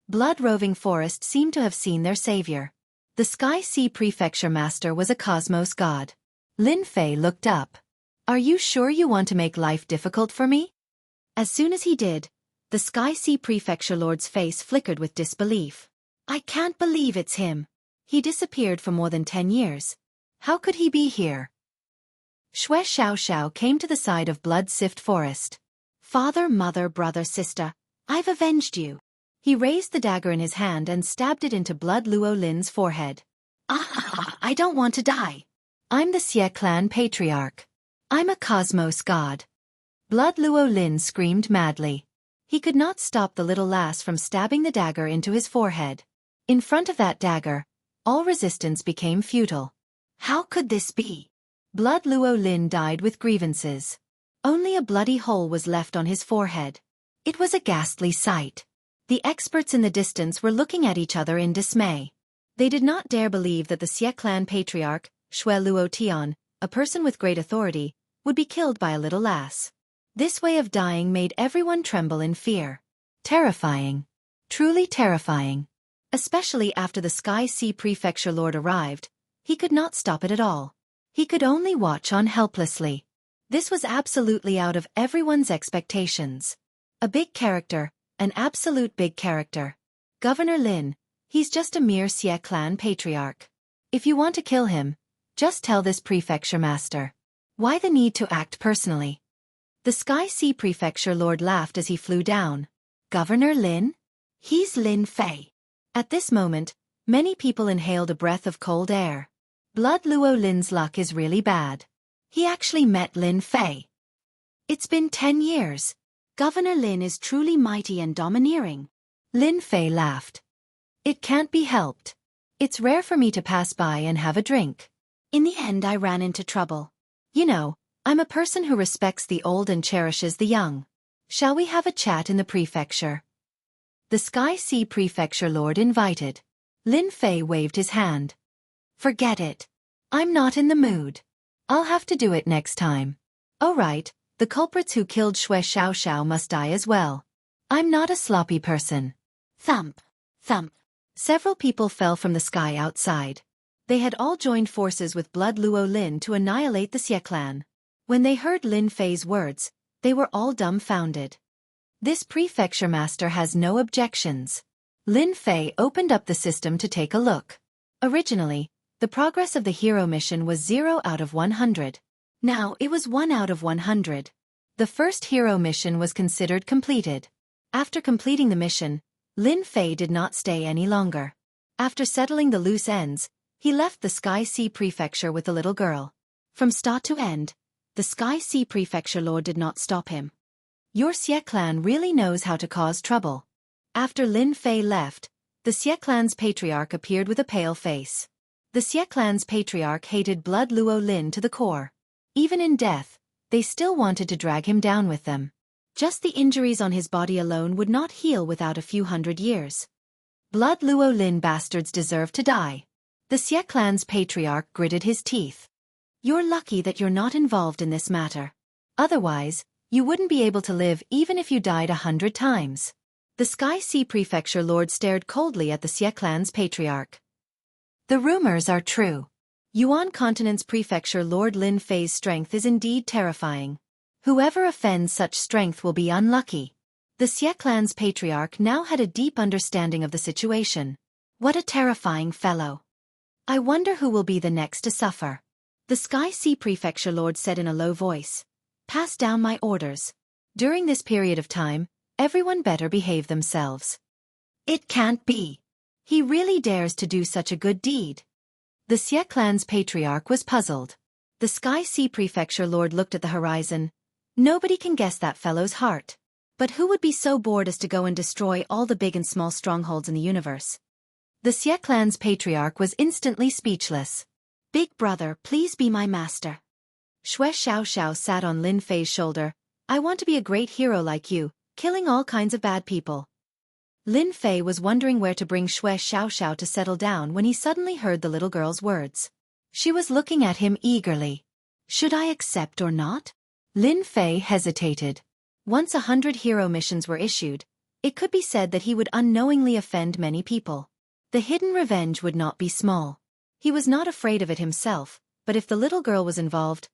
Blood-roving Forest seemed to have seen their savior. The Sky Sea Prefecture Master was a cosmos god. Lin Fei looked up. Are you sure you want to make life difficult for me? As soon as he did, the Sky Sea Prefecture Lord's face flickered with disbelief. I can't believe it's him. He disappeared for more than 10 years. How could he be here? Xue Xiaoxiao came to the side of Blood-Sift Forest. Father, mother, brother, sister, I've avenged you. He raised the dagger in his hand and stabbed it into Blood Luo Lin's forehead. I don't want to die. I'm the Xie clan patriarch. I'm a cosmos god. Blood Luo Lin screamed madly. He could not stop the little lass from stabbing the dagger into his forehead. In front of that dagger, all resistance became futile. How could this be? Blood Luo Lin died with grievances. Only a bloody hole was left on his forehead. It was a ghastly sight. The experts in the distance were looking at each other in dismay. They did not dare believe that the Xie clan patriarch, Xue Luo Tian, a person with great authority, would be killed by a little lass. This way of dying made everyone tremble in fear. Terrifying. Truly terrifying. Especially after the Sky Sea Prefecture Lord arrived, he could not stop it at all. He could only watch on helplessly. This was absolutely out of everyone's expectations. A big character, an absolute big character. Governor Lin, he's just a mere Xie clan patriarch. If you want to kill him, just tell this prefecture master. Why the need to act personally? The Sky Sea Prefecture Lord laughed as he flew down. Governor Lin? He's Lin Fei. At this moment, many people inhaled a breath of cold air. Blood Luo Lin's luck is really bad. He actually met Lin Fei. It's been 10 years. Governor Lin is truly mighty and domineering. Lin Fei laughed. It can't be helped. It's rare for me to pass by and have a drink. In the end I ran into trouble. You know, I'm a person who respects the old and cherishes the young. Shall we have a chat in the prefecture? The Sky Sea Prefecture Lord invited. Lin Fei waved his hand. Forget it. I'm not in the mood. I'll have to do it next time. Oh right, the culprits who killed Shui Xiaoxiao must die as well. I'm not a sloppy person. Thump. Thump. Several people fell from the sky outside. They had all joined forces with Blood Luo Lin to annihilate the Xie clan. When they heard Lin Fei's words, they were all dumbfounded. This prefecture master has no objections. Lin Fei opened up the system to take a look. Originally, the progress of the hero mission was 0 out of 100. Now it was 1 out of 100. The first hero mission was considered completed. After completing the mission, Lin Fei did not stay any longer. After settling the loose ends, he left the Sky Sea Prefecture with the little girl. From start to end, the Sky Sea Prefecture Lord did not stop him. Your Xie clan really knows how to cause trouble. After Lin Fei left, the Xie clan's patriarch appeared with a pale face. The Xie clan's patriarch hated Blood Luo Lin to the core. Even in death, they still wanted to drag him down with them. Just the injuries on his body alone would not heal without a few hundred years. Blood Luo Lin bastards deserve to die. The Xie clan's patriarch gritted his teeth. You're lucky that you're not involved in this matter. Otherwise, you wouldn't be able to live even if you died 100 times. The Sky Sea Prefecture Lord stared coldly at the Xie clan's patriarch. The rumors are true. Yuan Continent's Prefecture Lord Lin Fei's strength is indeed terrifying. Whoever offends such strength will be unlucky. The Xie clan's patriarch now had a deep understanding of the situation. What a terrifying fellow. I wonder who will be the next to suffer. The Sky Sea Prefecture Lord said in a low voice. Pass down my orders. During this period of time, everyone better behave themselves. It can't be. He really dares to do such a good deed. The Xie clan's patriarch was puzzled. The Sky Sea Prefecture Lord looked at the horizon. Nobody can guess that fellow's heart. But who would be so bored as to go and destroy all the big and small strongholds in the universe? The Xie clan's patriarch was instantly speechless. Big brother, please be my master. Shui Xiaoxiao sat on Lin Fei's shoulder. I want to be a great hero like you, killing all kinds of bad people. Lin Fei was wondering where to bring Shui Xiaoxiao to settle down when he suddenly heard the little girl's words. She was looking at him eagerly. Should I accept or not? Lin Fei hesitated. Once 100 hero missions were issued, it could be said that he would unknowingly offend many people. The hidden revenge would not be small. He was not afraid of it himself, but if the little girl was involved,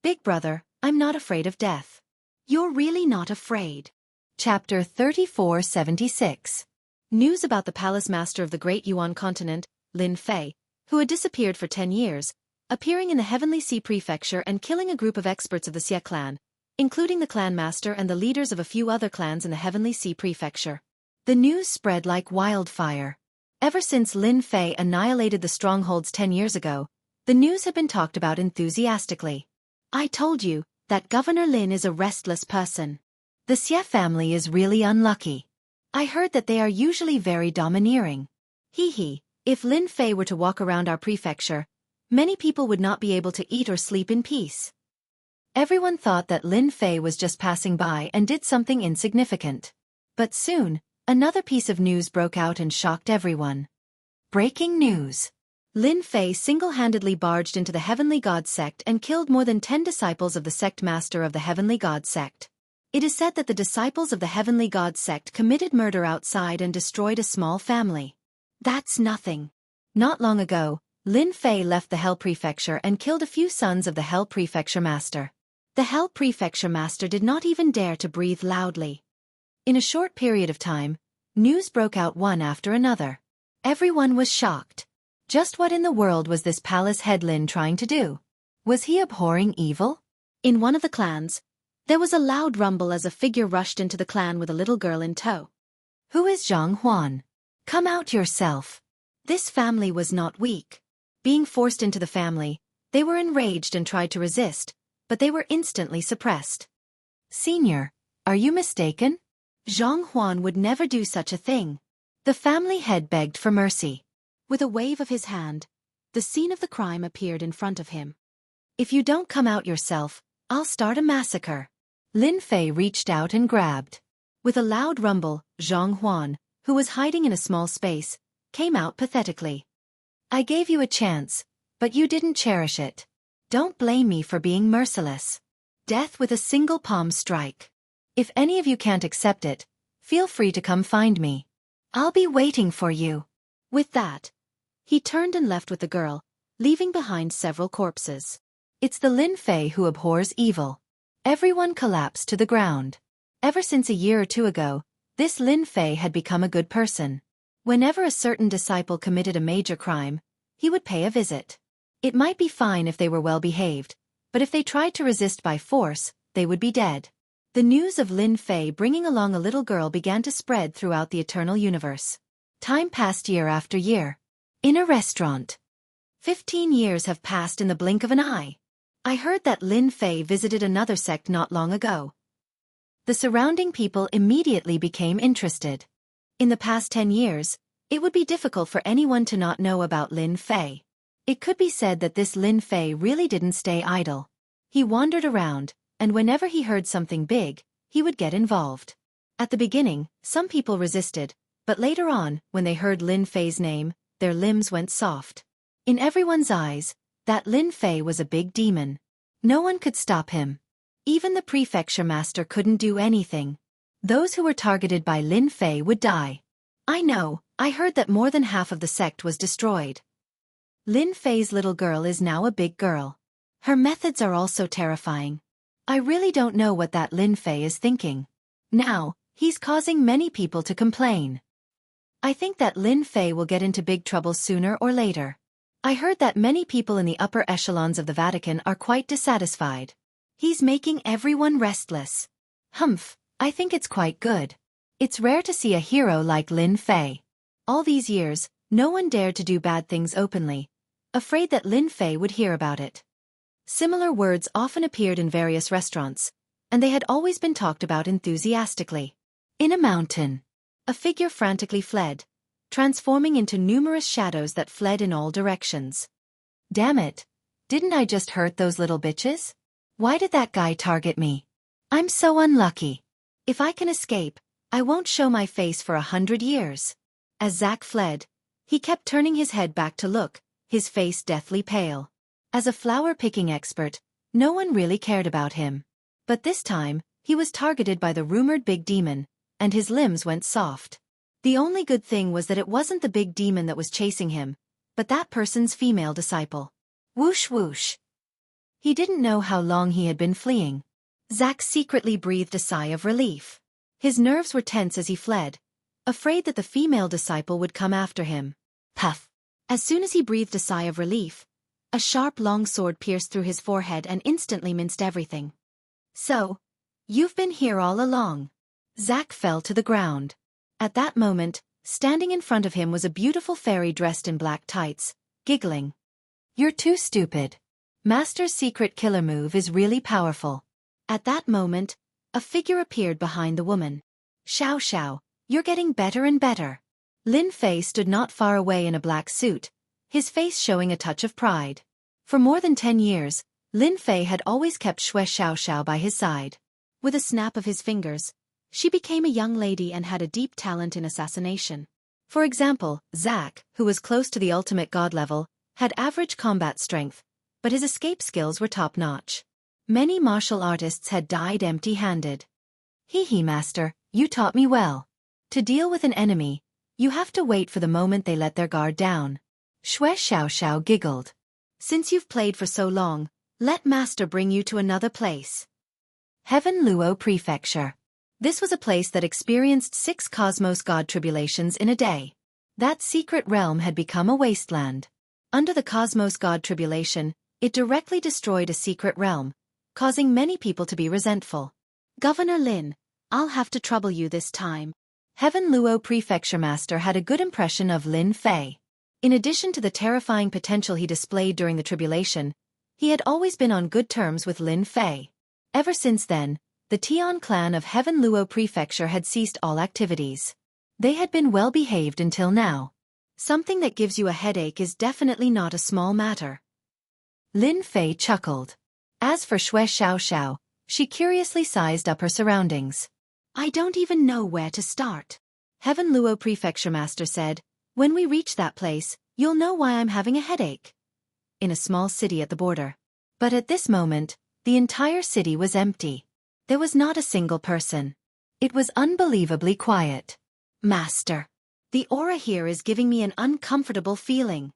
Big brother, I'm not afraid of death. You're really not afraid. Chapter 3476. News about the palace master of the Great Yuan Continent, Lin Fei, who had disappeared for 10 years, appearing in the Heavenly Sea Prefecture and killing a group of experts of the Xie clan, including the clan master and the leaders of a few other clans in the Heavenly Sea Prefecture. The news spread like wildfire. Ever since Lin Fei annihilated the strongholds 10 years ago, the news had been talked about enthusiastically. I told you that Governor Lin is a restless person. The Xie family is really unlucky. I heard that they are usually very domineering. If Lin Fei were to walk around our prefecture, many people would not be able to eat or sleep in peace. Everyone thought that Lin Fei was just passing by and did something insignificant. But soon, another piece of news broke out and shocked everyone. Breaking news. Lin Fei single-handedly barged into the Heavenly God sect and killed more than 10 disciples of the sect master of the Heavenly God sect. It is said that the disciples of the Heavenly God sect committed murder outside and destroyed a small family. That's nothing. Not long ago, Lin Fei left the Hell Prefecture and killed a few sons of the Hell Prefecture Master. The Hell Prefecture Master did not even dare to breathe loudly. In a short period of time, news broke out one after another. Everyone was shocked. Just what in the world was this palace head Lin trying to do? Was he abhorring evil? In one of the clans, there was a loud rumble as a figure rushed into the clan with a little girl in tow. Who is Zhang Huan? Come out yourself. This family was not weak. Being forced into the family, they were enraged and tried to resist, but they were instantly suppressed. Senior, are you mistaken? Zhang Huan would never do such a thing. The family head begged for mercy. With a wave of his hand, the scene of the crime appeared in front of him. If you don't come out yourself, I'll start a massacre. Lin Fei reached out and grabbed. With a loud rumble, Zhang Huan, who was hiding in a small space, came out pathetically. I gave you a chance, but you didn't cherish it. Don't blame me for being merciless. Death with a single palm strike. If any of you can't accept it, feel free to come find me. I'll be waiting for you. With that, he turned and left with the girl, leaving behind several corpses. It's the Lin Fei who abhors evil. Everyone collapsed to the ground. Ever since a year or two ago, this Lin Fei had become a good person. Whenever a certain disciple committed a major crime, he would pay a visit. It might be fine if they were well behaved, but if they tried to resist by force, they would be dead. The news of Lin Fei bringing along a little girl began to spread throughout the eternal universe. Time passed year after year. In a restaurant. 15 years have passed in the blink of an eye. I heard that Lin Fei visited another sect not long ago. The surrounding people immediately became interested. In the past 10 years, it would be difficult for anyone to not know about Lin Fei. It could be said that this Lin Fei really didn't stay idle. He wandered around, and whenever he heard something big, he would get involved. At the beginning, some people resisted, but later on, when they heard Lin Fei's name, their limbs went soft. In everyone's eyes, that Lin Fei was a big demon. No one could stop him. Even the prefecture master couldn't do anything. Those who were targeted by Lin Fei would die. I heard that more than half of the sect was destroyed. Lin Fei's little girl is now a big girl. Her methods are also terrifying. I really don't know what that Lin Fei is thinking. Now, he's causing many people to complain. I think that Lin Fei will get into big trouble sooner or later. I heard that many people in the upper echelons of the Vatican are quite dissatisfied. He's making everyone restless. Humph, I think it's quite good. It's rare to see a hero like Lin Fei. All these years, no one dared to do bad things openly, afraid that Lin Fei would hear about it. Similar words often appeared in various restaurants, and they had always been talked about enthusiastically. In a mountain, a figure frantically fled, transforming into numerous shadows that fled in all directions. Damn it! Didn't I just hurt those little bitches? Why did that guy target me? I'm so unlucky. If I can escape, I won't show my face for 100 years. As Zack fled, he kept turning his head back to look, his face deathly pale. As a flower-picking expert, no one really cared about him. But this time, he was targeted by the rumored big demon, and his limbs went soft. The only good thing was that it wasn't the big demon that was chasing him, but that person's female disciple. Whoosh whoosh. He didn't know how long he had been fleeing. Zack secretly breathed a sigh of relief. His nerves were tense as he fled, afraid that the female disciple would come after him. Puff! As soon as he breathed a sigh of relief, a sharp long sword pierced through his forehead and instantly minced everything. So, you've been here all along. Zack fell to the ground. At that moment, standing in front of him was a beautiful fairy dressed in black tights, giggling. You're too stupid. Master's secret killer move is really powerful. At that moment, a figure appeared behind the woman. Xiao Xiao, you're getting better and better. Lin Fei stood not far away in a black suit, his face showing a touch of pride. For more than 10 years, Lin Fei had always kept Xue Xiao Xiao by his side. With a snap of his fingers, she became a young lady and had a deep talent in assassination. For example, Zack, who was close to the ultimate god level, had average combat strength, but his escape skills were top-notch. Many martial artists had died empty-handed. Hee master, you taught me well. To deal with an enemy, you have to wait for the moment they let their guard down. Xue Xiao Xiao giggled. Since you've played for so long, let master bring you to another place. Heaven Luo Prefecture. This was a place that experienced 6 cosmos god tribulations in a day. That secret realm had become a wasteland. Under the cosmos god tribulation, it directly destroyed a secret realm, causing many people to be resentful. Governor Lin, I'll have to trouble you this time. Heaven Luo Prefecture Master had a good impression of Lin Fei. In addition to the terrifying potential he displayed during the tribulation, he had always been on good terms with Lin Fei. Ever since then, the Tian clan of Heaven Luo Prefecture had ceased all activities. They had been well behaved until now. Something that gives you a headache is definitely not a small matter. Lin Fei chuckled. As for Xue Xiaoxiao, she curiously sized up her surroundings. I don't even know where to start. Heaven Luo Prefecture Master said, when we reach that place, you'll know why I'm having a headache. In a small city at the border. But at this moment, the entire city was empty. There was not a single person. It was unbelievably quiet. Master. The aura here is giving me an uncomfortable feeling.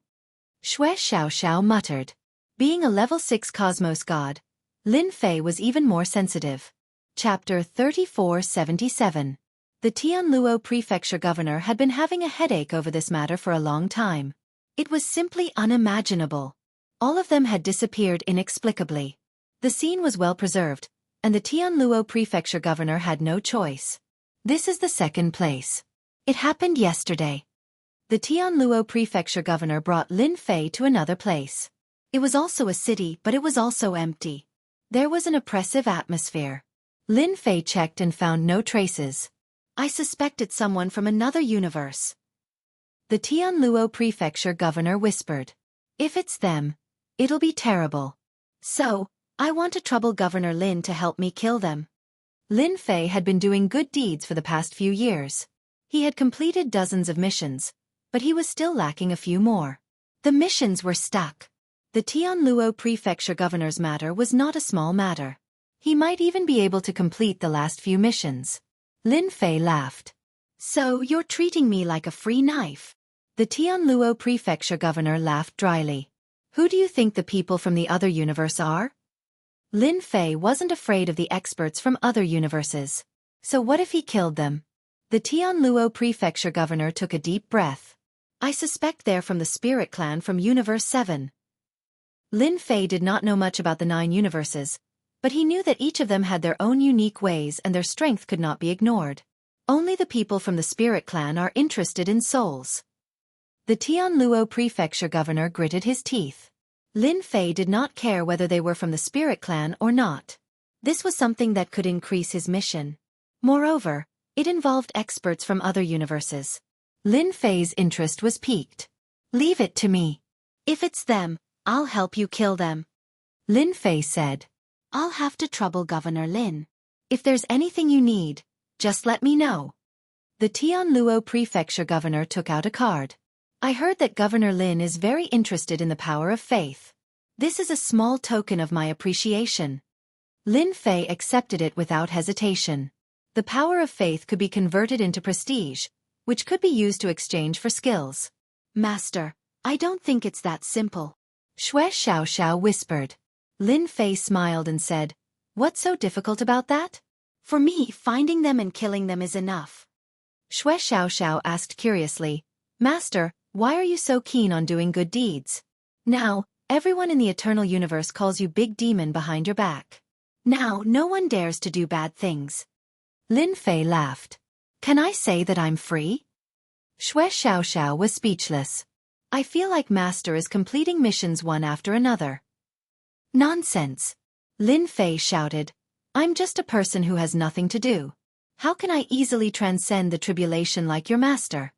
Xue Xiaoxiao muttered. Being a level 6 cosmos god, Lin Fei was even more sensitive. Chapter 3477. The Tianluo Prefecture governor had been having a headache over this matter for a long time. It was simply unimaginable. All of them had disappeared inexplicably. The scene was well preserved, and the Tianluo Prefecture governor had no choice. This is the second place. It happened yesterday. The Tianluo Prefecture governor brought Lin Fei to another place. It was also a city, but it was also empty. There was an oppressive atmosphere. Lin Fei checked and found no traces. I suspect it's someone from another universe. The Tianluo Prefecture governor whispered. If it's them, it'll be terrible. So, I want to trouble Governor Lin to help me kill them. Lin Fei had been doing good deeds for the past few years. He had completed dozens of missions, but he was still lacking a few more. The missions were stuck. The Tianluo Prefecture governor's matter was not a small matter. He might even be able to complete the last few missions. Lin Fei laughed. So you're treating me like a free knife? The Tianluo Prefecture governor laughed dryly. Who do you think the people from the other universe are? Lin Fei wasn't afraid of the experts from other universes. So what if he killed them? The Tianluo Prefecture governor took a deep breath. I suspect they're from the Spirit Clan from Universe 7. Lin Fei did not know much about the 9 universes, but he knew that each of them had their own unique ways and their strength could not be ignored. Only the people from the Spirit Clan are interested in souls. The Tianluo Prefecture governor gritted his teeth. Lin Fei did not care whether they were from the Spirit Clan or not. This was something that could increase his mission. Moreover, it involved experts from other universes. Lin Fei's interest was piqued. Leave it to me. If it's them, I'll help you kill them. Lin Fei said. I'll have to trouble Governor Lin. If there's anything you need, just let me know. The Tianluo Prefecture governor took out a card. I heard that Governor Lin is very interested in the power of faith. This is a small token of my appreciation. Lin Fei accepted it without hesitation. The power of faith could be converted into prestige, which could be used to exchange for skills. Master, I don't think it's that simple. Xue Xiaoxiao whispered. Lin Fei smiled and said, what's so difficult about that? For me, finding them and killing them is enough. Xue Xiaoxiao asked curiously, Master, why are you so keen on doing good deeds? Now, everyone in the Eternal Universe calls you Big Demon behind your back. Now, no one dares to do bad things. Lin Fei laughed. Can I say that I'm free? Xue Xiaoxiao was speechless. I feel like Master is completing missions one after another. Nonsense. Lin Fei shouted. I'm just a person who has nothing to do. How can I easily transcend the tribulation like your master?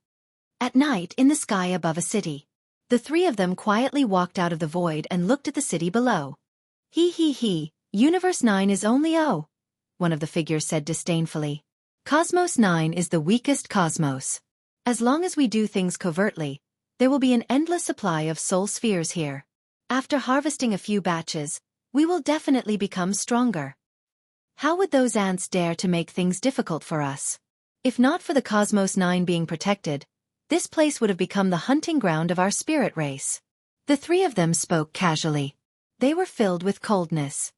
At night in the sky above a city. The three of them quietly walked out of the void and looked at the city below. He, Universe 9 is only one of the figures said disdainfully. Cosmos 9 is the weakest cosmos. As long as we do things covertly, there will be an endless supply of soul spheres here. After harvesting a few batches, we will definitely become stronger. How would those ants dare to make things difficult for us? If not for the Cosmos 9 being protected, this place would have become the hunting ground of our spirit race. The three of them spoke casually. They were filled with coldness.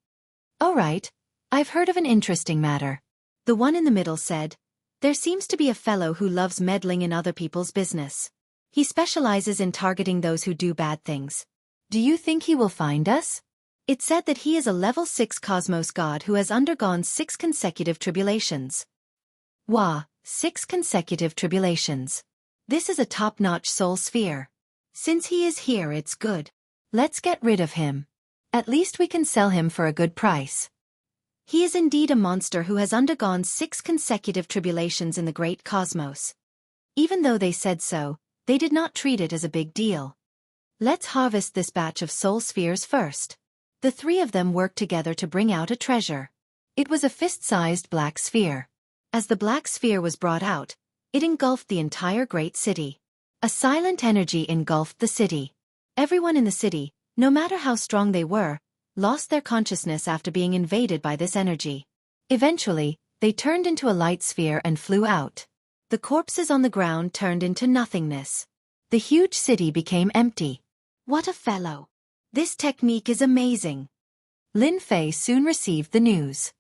All right, I've heard of an interesting matter. The one in the middle said, there seems to be a fellow who loves meddling in other people's business. He specializes in targeting those who do bad things. Do you think he will find us? It said that he is a level 6 cosmos god who has undergone 6 consecutive tribulations. Wah, 6 consecutive tribulations. This is a top-notch soul sphere. Since he is here, it's good. Let's get rid of him. At least we can sell him for a good price. He is indeed a monster who has undergone 6 consecutive tribulations in the great cosmos. Even though they said so, they did not treat it as a big deal. Let's harvest this batch of soul spheres first. The 3 of them worked together to bring out a treasure. It was a fist-sized black sphere. As the black sphere was brought out, it engulfed the entire great city. A silent energy engulfed the city. Everyone in the city, no matter how strong they were, lost their consciousness after being invaded by this energy. Eventually, they turned into a light sphere and flew out. The corpses on the ground turned into nothingness. The huge city became empty. What a fellow! This technique is amazing. Lin Fei soon received the news.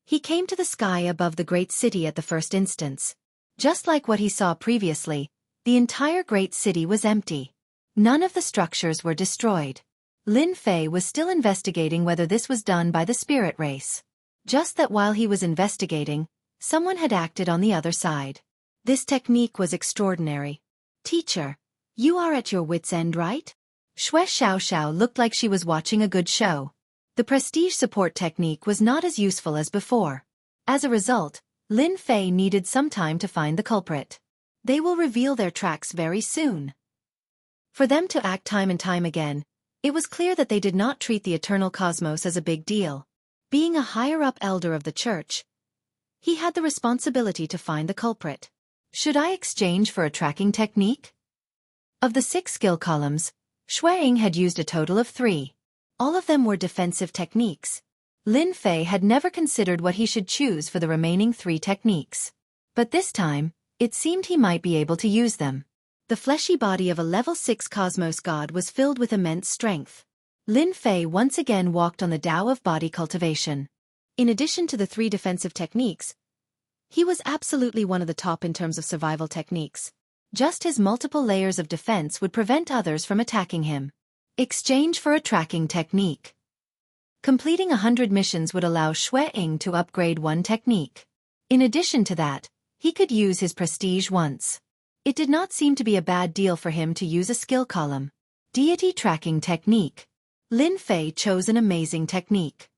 He came to the sky above the great city at the first instance. Just like what he saw previously, the entire great city was empty. None of the structures were destroyed. Lin Fei was still investigating whether this was done by the spirit race. Just that while he was investigating, someone had acted on the other side. This technique was extraordinary. Teacher, you are at your wits' end, right? Xue Xiaoxiao looked like she was watching a good show. The prestige support technique was not as useful as before. As a result, Lin Fei needed some time to find the culprit. They will reveal their tracks very soon. For them to act time and time again, it was clear that they did not treat the eternal cosmos as a big deal. Being a higher-up elder of the church, he had the responsibility to find the culprit. Should I exchange for a tracking technique? Of the 6 skill columns, Xueying had used a total of 3. All of them were defensive techniques. Lin Fei had never considered what he should choose for the remaining 3 techniques. But this time, it seemed he might be able to use them. The fleshy body of a level 6 cosmos god was filled with immense strength. Lin Fei once again walked on the Tao of body cultivation. In addition to the 3 defensive techniques, he was absolutely one of the top in terms of survival techniques. Just his multiple layers of defense would prevent others from attacking him. Exchange for a tracking technique. Completing 100 missions would allow Xueying to upgrade 1 technique. In addition to that, he could use his prestige once. It did not seem to be a bad deal for him to use a skill column. Deity tracking technique. Lin Fei chose an amazing technique.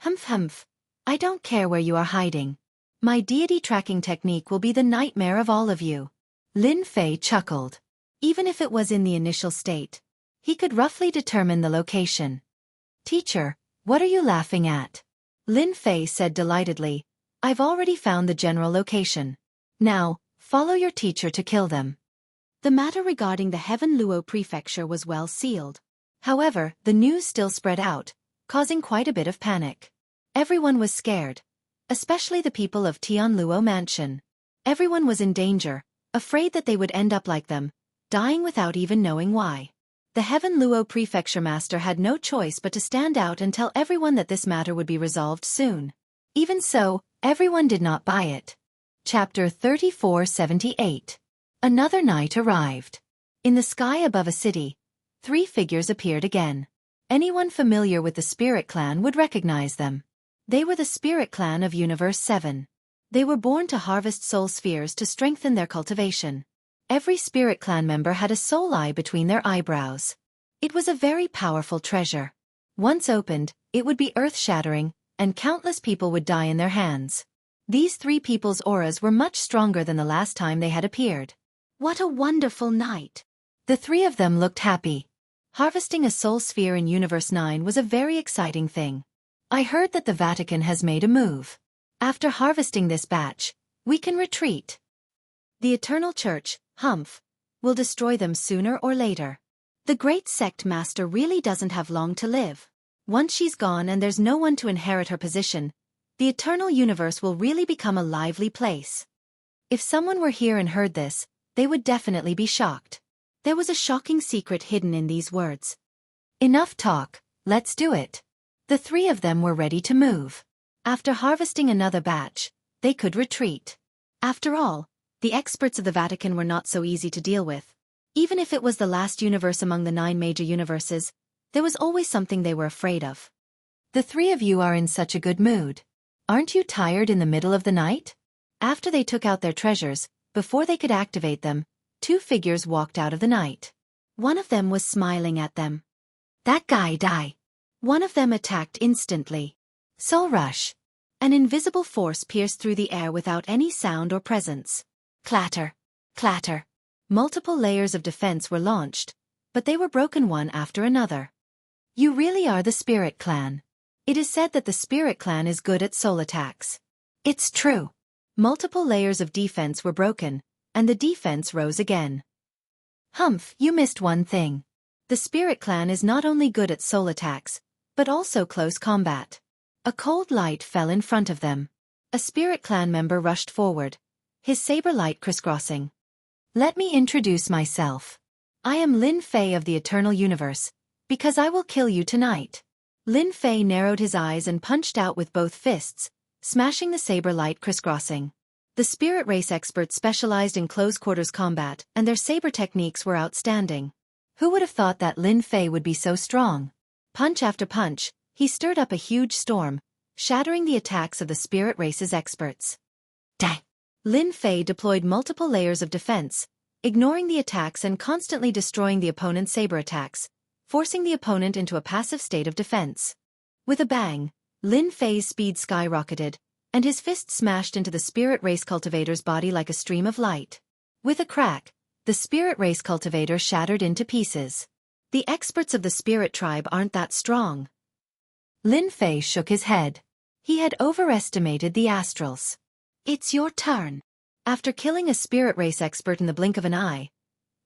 Humph. I don't care where you are hiding. My deity tracking technique will be the nightmare of all of you. Lin Fei chuckled. Even if it was in the initial state, he could roughly determine the location. Teacher, what are you laughing at? Lin Fei said delightedly, I've already found the general location. Now, follow your teacher to kill them. The matter regarding the Heaven Luo Prefecture was well sealed. However, the news still spread out, causing quite a bit of panic. Everyone was scared, especially the people of Tian Luo Mansion. Everyone was in danger, afraid that they would end up like them, dying without even knowing why. The Heaven Luo Prefecture Master had no choice but to stand out and tell everyone that this matter would be resolved soon. Even so, everyone did not buy it. Chapter 3478. Another night arrived. In the sky above a city, 3 figures appeared again. Anyone familiar with the Spirit Clan would recognize them. They were the Spirit Clan of Universe 7. They were born to harvest soul spheres to strengthen their cultivation. Every Spirit Clan member had a soul eye between their eyebrows. It was a very powerful treasure. Once opened, it would be earth-shattering, and countless people would die in their hands. These 3 people's auras were much stronger than the last time they had appeared. What a wonderful night! The 3 of them looked happy. Harvesting a soul sphere in Universe 9 was a very exciting thing. I heard that the Vatican has made a move. After harvesting this batch, we can retreat. The Eternal Church, Humph, will destroy them sooner or later. The great sect master really doesn't have long to live. Once she's gone and there's no one to inherit her position, the eternal universe will really become a lively place. If someone were here and heard this, they would definitely be shocked. There was a shocking secret hidden in these words. Enough talk, let's do it. The 3 of them were ready to move. After harvesting another batch, they could retreat. After all, the experts of the Vatican were not so easy to deal with. Even if it was the last universe among the 9 major universes, there was always something they were afraid of. The 3 of you are in such a good mood. Aren't you tired in the middle of the night? After they took out their treasures, before they could activate them, 2 figures walked out of the night. One of them was smiling at them. That guy die. One of them attacked instantly. Soul Rush. An invisible force pierced through the air without any sound or presence. Clatter. Clatter. Multiple layers of defense were launched, but they were broken one after another. You really are the Spirit Clan. It is said that the Spirit Clan is good at soul attacks. It's true. Multiple layers of defense were broken, and the defense rose again. Humph, you missed one thing. The Spirit Clan is not only good at soul attacks, but also close combat. A cold light fell in front of them. A Spirit Clan member rushed forward, his saber light crisscrossing. Let me introduce myself. I am Lin Fei of the Eternal Universe, because I will kill you tonight. Lin Fei narrowed his eyes and punched out with both fists, smashing the saber light crisscrossing. The spirit race experts specialized in close-quarters combat, and their saber techniques were outstanding. Who would have thought that Lin Fei would be so strong? Punch after punch, he stirred up a huge storm, shattering the attacks of the spirit race's experts. Dang! Lin Fei deployed multiple layers of defense, ignoring the attacks and constantly destroying the opponent's saber attacks, forcing the opponent into a passive state of defense. With a bang, Lin Fei's speed skyrocketed, and his fist smashed into the spirit race cultivator's body like a stream of light. With a crack, the spirit race cultivator shattered into pieces. The experts of the spirit tribe aren't that strong. Lin Fei shook his head. He had overestimated the astrals. It's your turn. After killing a spirit race expert in the blink of an eye,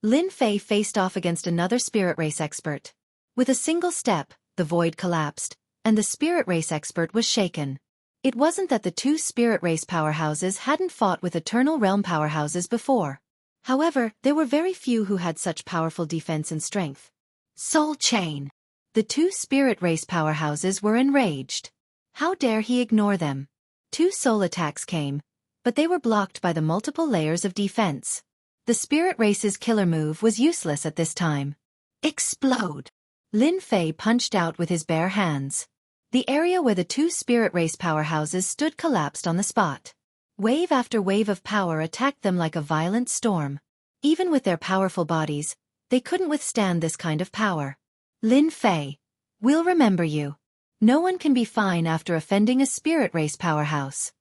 Lin Fei faced off against another spirit race expert. With a single step, the void collapsed, and the spirit race expert was shaken. It wasn't that the two spirit race powerhouses hadn't fought with Eternal Realm powerhouses before. However, there were very few who had such powerful defense and strength. Soul Chain. The two spirit race powerhouses were enraged. How dare he ignore them? Two soul attacks came, but they were blocked by the multiple layers of defense. The spirit race's killer move was useless at this time. Explode! Lin Fei punched out with his bare hands. The area where the two spirit race powerhouses stood collapsed on the spot. Wave after wave of power attacked them like a violent storm. Even with their powerful bodies, they couldn't withstand this kind of power. Lin Fei, we'll remember you. No one can be fine after offending a spirit race powerhouse.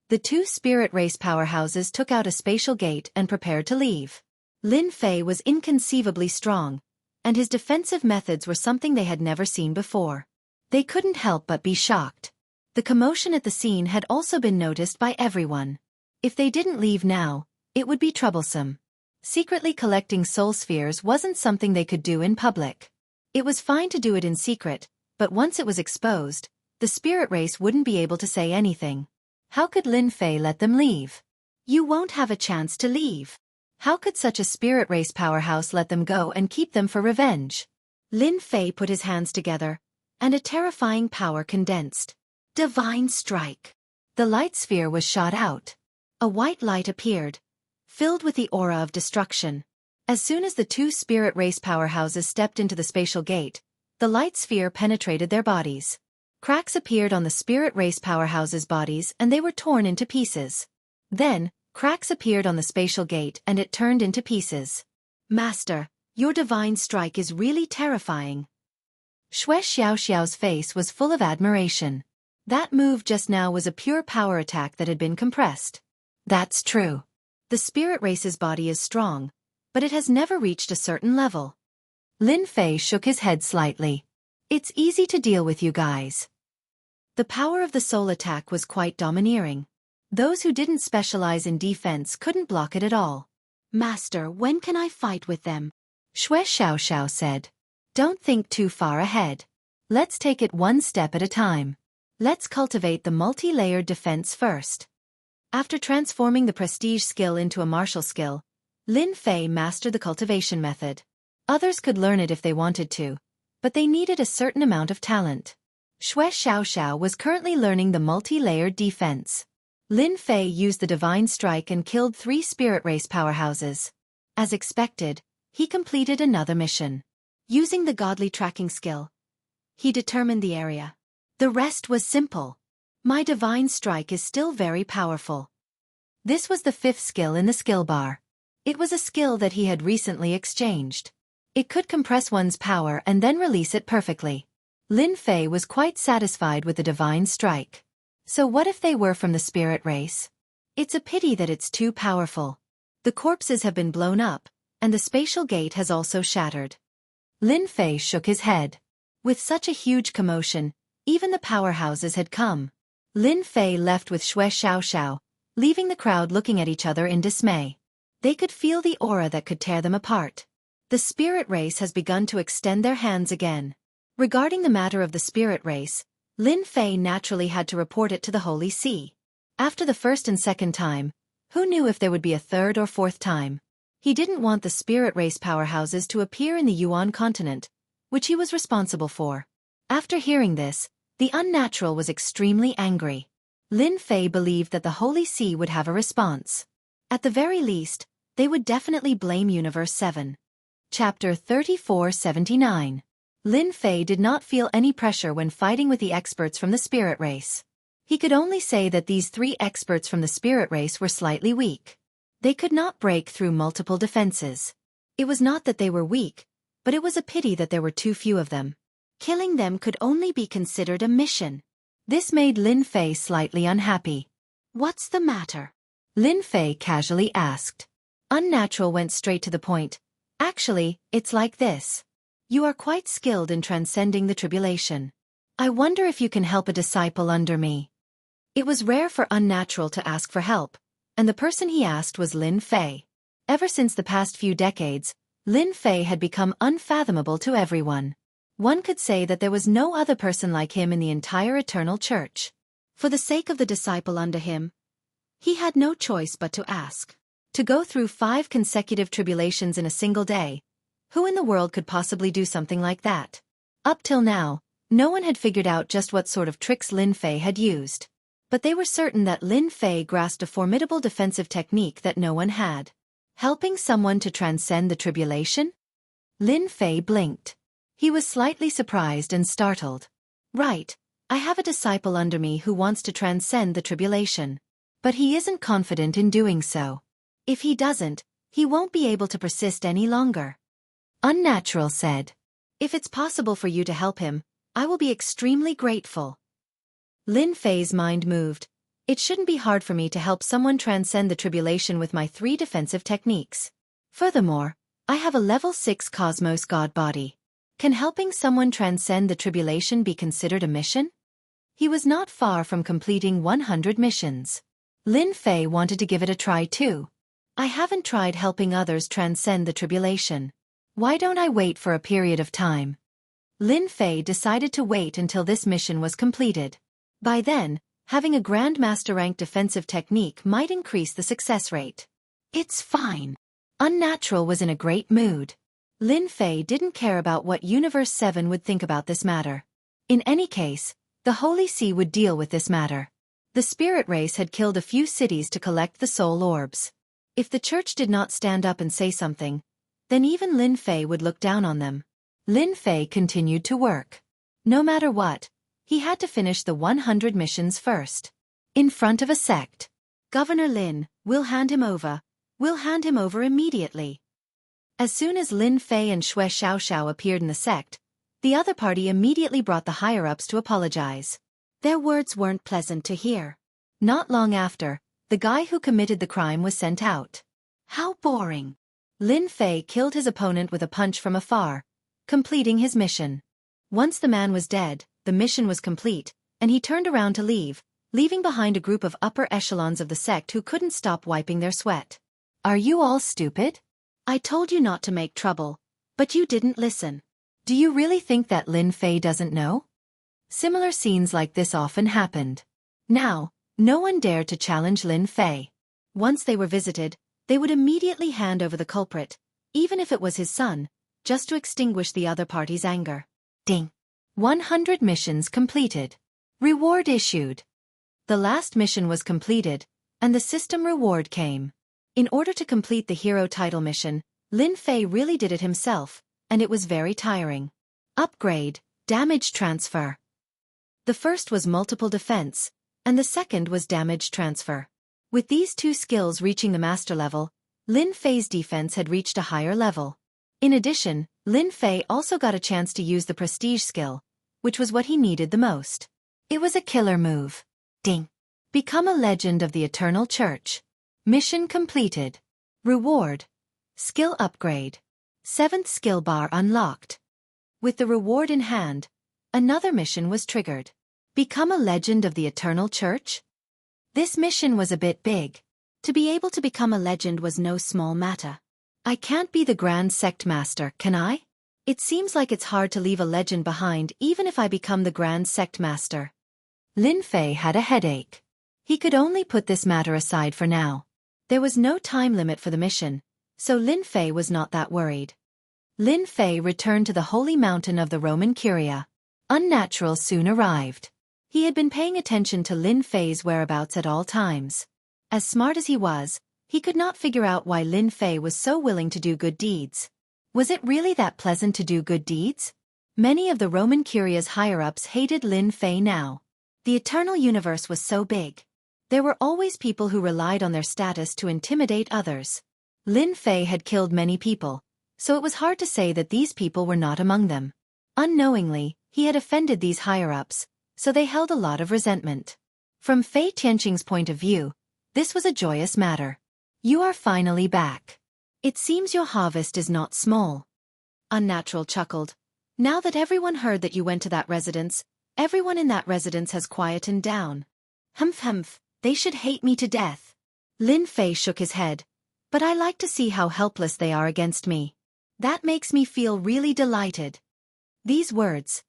The two spirit race powerhouses took out a spatial gate and prepared to leave. Lin Fei was inconceivably strong, and his defensive methods were something they had never seen before. They couldn't help but be shocked. The commotion at the scene had also been noticed by everyone. If they didn't leave now, it would be troublesome. Secretly collecting soul spheres wasn't something they could do in public. It was fine to do it in secret, but once it was exposed, the spirit race wouldn't be able to say anything. How could Lin Fei let them leave? You won't have a chance to leave. How could such a spirit race powerhouse let them go and keep them for revenge? Lin Fei put his hands together, and a terrifying power condensed. Divine Strike. The light sphere was shot out. A white light appeared, filled with the aura of destruction. As soon as the two spirit race powerhouses stepped into the spatial gate, the light sphere penetrated their bodies. Cracks appeared on the spirit race powerhouses' bodies and they were torn into pieces. Then, cracks appeared on the spatial gate and it turned into pieces. Master, your divine strike is really terrifying. Xue Xiaoxiao's face was full of admiration. That move just now was a pure power attack that had been compressed. That's true. The spirit race's body is strong, but it has never reached a certain level. Lin Fei shook his head slightly. It's easy to deal with you guys. The power of the soul attack was quite domineering. Those who didn't specialize in defense couldn't block it at all. Master, when can I fight with them? Xue Xiaoxiao said. Don't think too far ahead. Let's take it one step at a time. Let's cultivate the multi-layered defense first. After transforming the prestige skill into a martial skill, Lin Fei mastered the cultivation method. Others could learn it if they wanted to, but they needed a certain amount of talent. Xue Xiaoxiao was currently learning the multi-layered defense. Lin Fei used the divine strike and killed 3 spirit race powerhouses. As expected, he completed another mission. Using the godly tracking skill, he determined the area. The rest was simple. My divine strike is still very powerful. This was the 5th skill in the skill bar. It was a skill that he had recently exchanged. It could compress one's power and then release it perfectly. Lin Fei was quite satisfied with the divine strike. So what if they were from the spirit race? It's a pity that it's too powerful. The corpses have been blown up, and the spatial gate has also shattered. Lin Fei shook his head. With such a huge commotion, even the powerhouses had come. Lin Fei left with Xue Xiaoxiao, leaving the crowd looking at each other in dismay. They could feel the aura that could tear them apart. The spirit race has begun to extend their hands again. Regarding the matter of the spirit race, Lin Fei naturally had to report it to the Holy See. After the first and second time, who knew if there would be a third or fourth time? He didn't want the spirit race powerhouses to appear in the Yuan continent, which he was responsible for. After hearing this, the unnatural was extremely angry. Lin Fei believed that the Holy See would have a response. At the very least, they would definitely blame Universe 7. Chapter 3479. Lin Fei did not feel any pressure when fighting with the experts from the spirit race. He could only say that these 3 experts from the spirit race were slightly weak. They could not break through multiple defenses. It was not that they were weak, but it was a pity that there were too few of them. Killing them could only be considered a mission. This made Lin Fei slightly unhappy. "What's the matter?" Lin Fei casually asked. Unnatural went straight to the point. "Actually, it's like this. You are quite skilled in transcending the tribulation. I wonder if you can help a disciple under me." It was rare for Unnatural to ask for help, and the person he asked was Lin Fei. Ever since the past few decades, Lin Fei had become unfathomable to everyone. One could say that there was no other person like him in the entire Eternal Church. For the sake of the disciple under him, he had no choice but to ask. To go through 5 consecutive tribulations in a single day, who in the world could possibly do something like that? Up till now, no one had figured out just what sort of tricks Lin Fei had used. But they were certain that Lin Fei grasped a formidable defensive technique that no one had. Helping someone to transcend the tribulation? Lin Fei blinked. He was slightly surprised and startled. "Right, I have a disciple under me who wants to transcend the tribulation. But he isn't confident in doing so. If he doesn't, he won't be able to persist any longer." Unnatural said. "If it's possible for you to help him, I will be extremely grateful." Lin Fei's mind moved. It shouldn't be hard for me to help someone transcend the tribulation with my 3 defensive techniques. Furthermore, I have a level 6 Cosmos God body. Can helping someone transcend the tribulation be considered a mission? He was not far from completing 100 missions. Lin Fei wanted to give it a try too. "I haven't tried helping others transcend the tribulation. Why don't I wait for a period of time?" Lin Fei decided to wait until this mission was completed. By then, having a Grandmaster rank defensive technique might increase the success rate. "It's fine." Unnatural was in a great mood. Lin Fei didn't care about what Universe 7 would think about this matter. In any case, the Holy See would deal with this matter. The spirit race had killed a few cities to collect the soul orbs. If the church did not stand up and say something, then even Lin Fei would look down on them. Lin Fei continued to work. No matter what, he had to finish the 100 missions first. In front of a sect. "Governor Lin, we'll hand him over. We'll hand him over immediately." As soon as Lin Fei and Xue Xiaoxiao appeared in the sect, the other party immediately brought the higher-ups to apologize. Their words weren't pleasant to hear. Not long after, the guy who committed the crime was sent out. How boring. Lin Fei killed his opponent with a punch from afar, completing his mission. Once the man was dead, the mission was complete, and he turned around to leave, leaving behind a group of upper echelons of the sect who couldn't stop wiping their sweat. "Are you all stupid? I told you not to make trouble, but you didn't listen. Do you really think that Lin Fei doesn't know?" Similar scenes like this often happened. Now, no one dared to challenge Lin Fei. Once they were visited, they would immediately hand over the culprit, even if it was his son, just to extinguish the other party's anger. Ding. 100 missions completed. Reward issued. The last mission was completed, and the system reward came. In order to complete the hero title mission, Lin Fei really did it himself, and it was very tiring. Upgrade, damage transfer. The first was multiple defense, and the second was damage transfer. With these 2 skills reaching the master level, Lin Fei's defense had reached a higher level. In addition, Lin Fei also got a chance to use the prestige skill, which was what he needed the most. It was a killer move. Ding. Become a legend of the Eternal Church. Mission completed. Reward. Skill upgrade. 7th skill bar unlocked. With the reward in hand, another mission was triggered. Become a legend of the Eternal Church? This mission was a bit big. To be able to become a legend was no small matter. I can't be the Grand Sect Master, can I? It seems like it's hard to leave a legend behind even if I become the Grand Sect Master. Lin Fei had a headache. He could only put this matter aside for now. There was no time limit for the mission, so Lin Fei was not that worried. Lin Fei returned to the holy mountain of the Roman Curia. Unnatural soon arrived. He had been paying attention to Lin Fei's whereabouts at all times. As smart as he was, he could not figure out why Lin Fei was so willing to do good deeds. Was it really that pleasant to do good deeds? Many of the Roman Curia's higher-ups hated Lin Fei now. The eternal universe was so big. There were always people who relied on their status to intimidate others. Lin Fei had killed many people, so it was hard to say that these people were not among them. Unknowingly, he had offended these higher-ups, so they held a lot of resentment. From Fei Tianqing's point of view, this was a joyous matter. You are finally back. It seems your harvest is not small. Unnatural chuckled. Now that everyone heard that you went to that residence, everyone in that residence has quietened down. Humph, they should hate me to death. Lin Fei shook his head. But I like to see how helpless they are against me. That makes me feel really delighted. These words.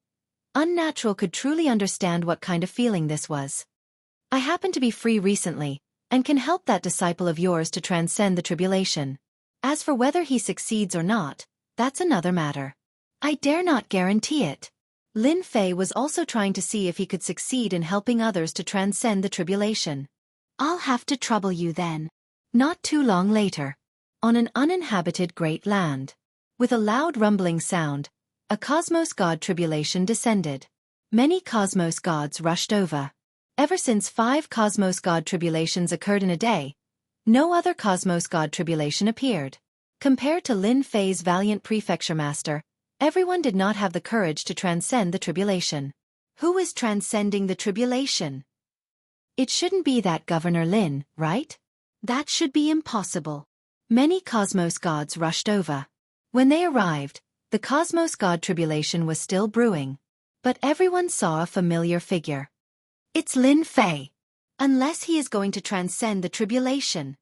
Unnatural could truly understand what kind of feeling this was. I happen to be free recently, and can help that disciple of yours to transcend the tribulation. As for whether he succeeds or not, that's another matter. I dare not guarantee it. Lin Fei was also trying to see if he could succeed in helping others to transcend the tribulation. I'll have to trouble you then. Not too long later. On an uninhabited great land. With a loud rumbling sound, a cosmos god tribulation descended. Many cosmos gods rushed over. Ever since 5 cosmos god tribulations occurred in a day, no other cosmos god tribulation appeared. Compared to Lin Fei's valiant prefecture master, everyone did not have the courage to transcend the tribulation. Who is transcending the tribulation? It shouldn't be that Governor Lin, right? That should be impossible. Many cosmos gods rushed over. When they arrived, the cosmos god tribulation was still brewing. But everyone saw a familiar figure. It's Lin Fei. Unless he is going to transcend the tribulation.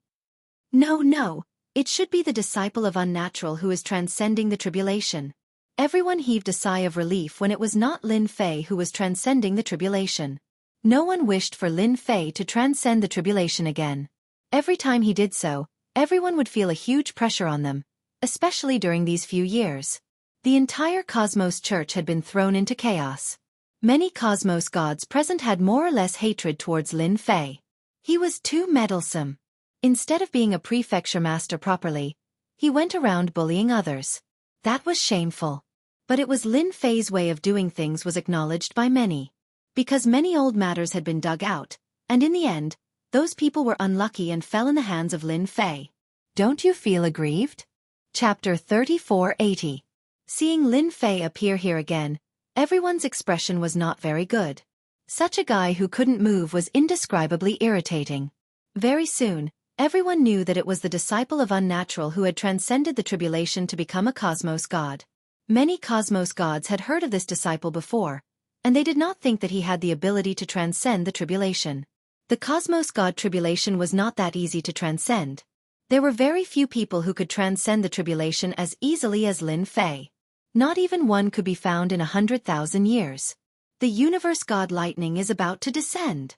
No, it should be the disciple of Unnatural who is transcending the tribulation. Everyone heaved a sigh of relief when it was not Lin Fei who was transcending the tribulation. No one wished for Lin Fei to transcend the tribulation again. Every time he did so, everyone would feel a huge pressure on them, especially during these few years. The entire Cosmos Church had been thrown into chaos. Many Cosmos gods present had more or less hatred towards Lin Fei. He was too meddlesome. Instead of being a prefecture master properly, he went around bullying others. That was shameful. But it was Lin Fei's way of doing things was acknowledged by many. Because many old matters had been dug out, and in the end, those people were unlucky and fell in the hands of Lin Fei. Don't you feel aggrieved? Chapter 3480. Seeing Lin Fei appear here again, everyone's expression was not very good. Such a guy who couldn't move was indescribably irritating. Very soon, everyone knew that it was the disciple of Unnatural who had transcended the tribulation to become a cosmos god. Many cosmos gods had heard of this disciple before, and they did not think that he had the ability to transcend the tribulation. The cosmos god tribulation was not that easy to transcend. There were very few people who could transcend the tribulation as easily as Lin Fei. Not even one could be found in 100,000 years. The universe god lightning is about to descend.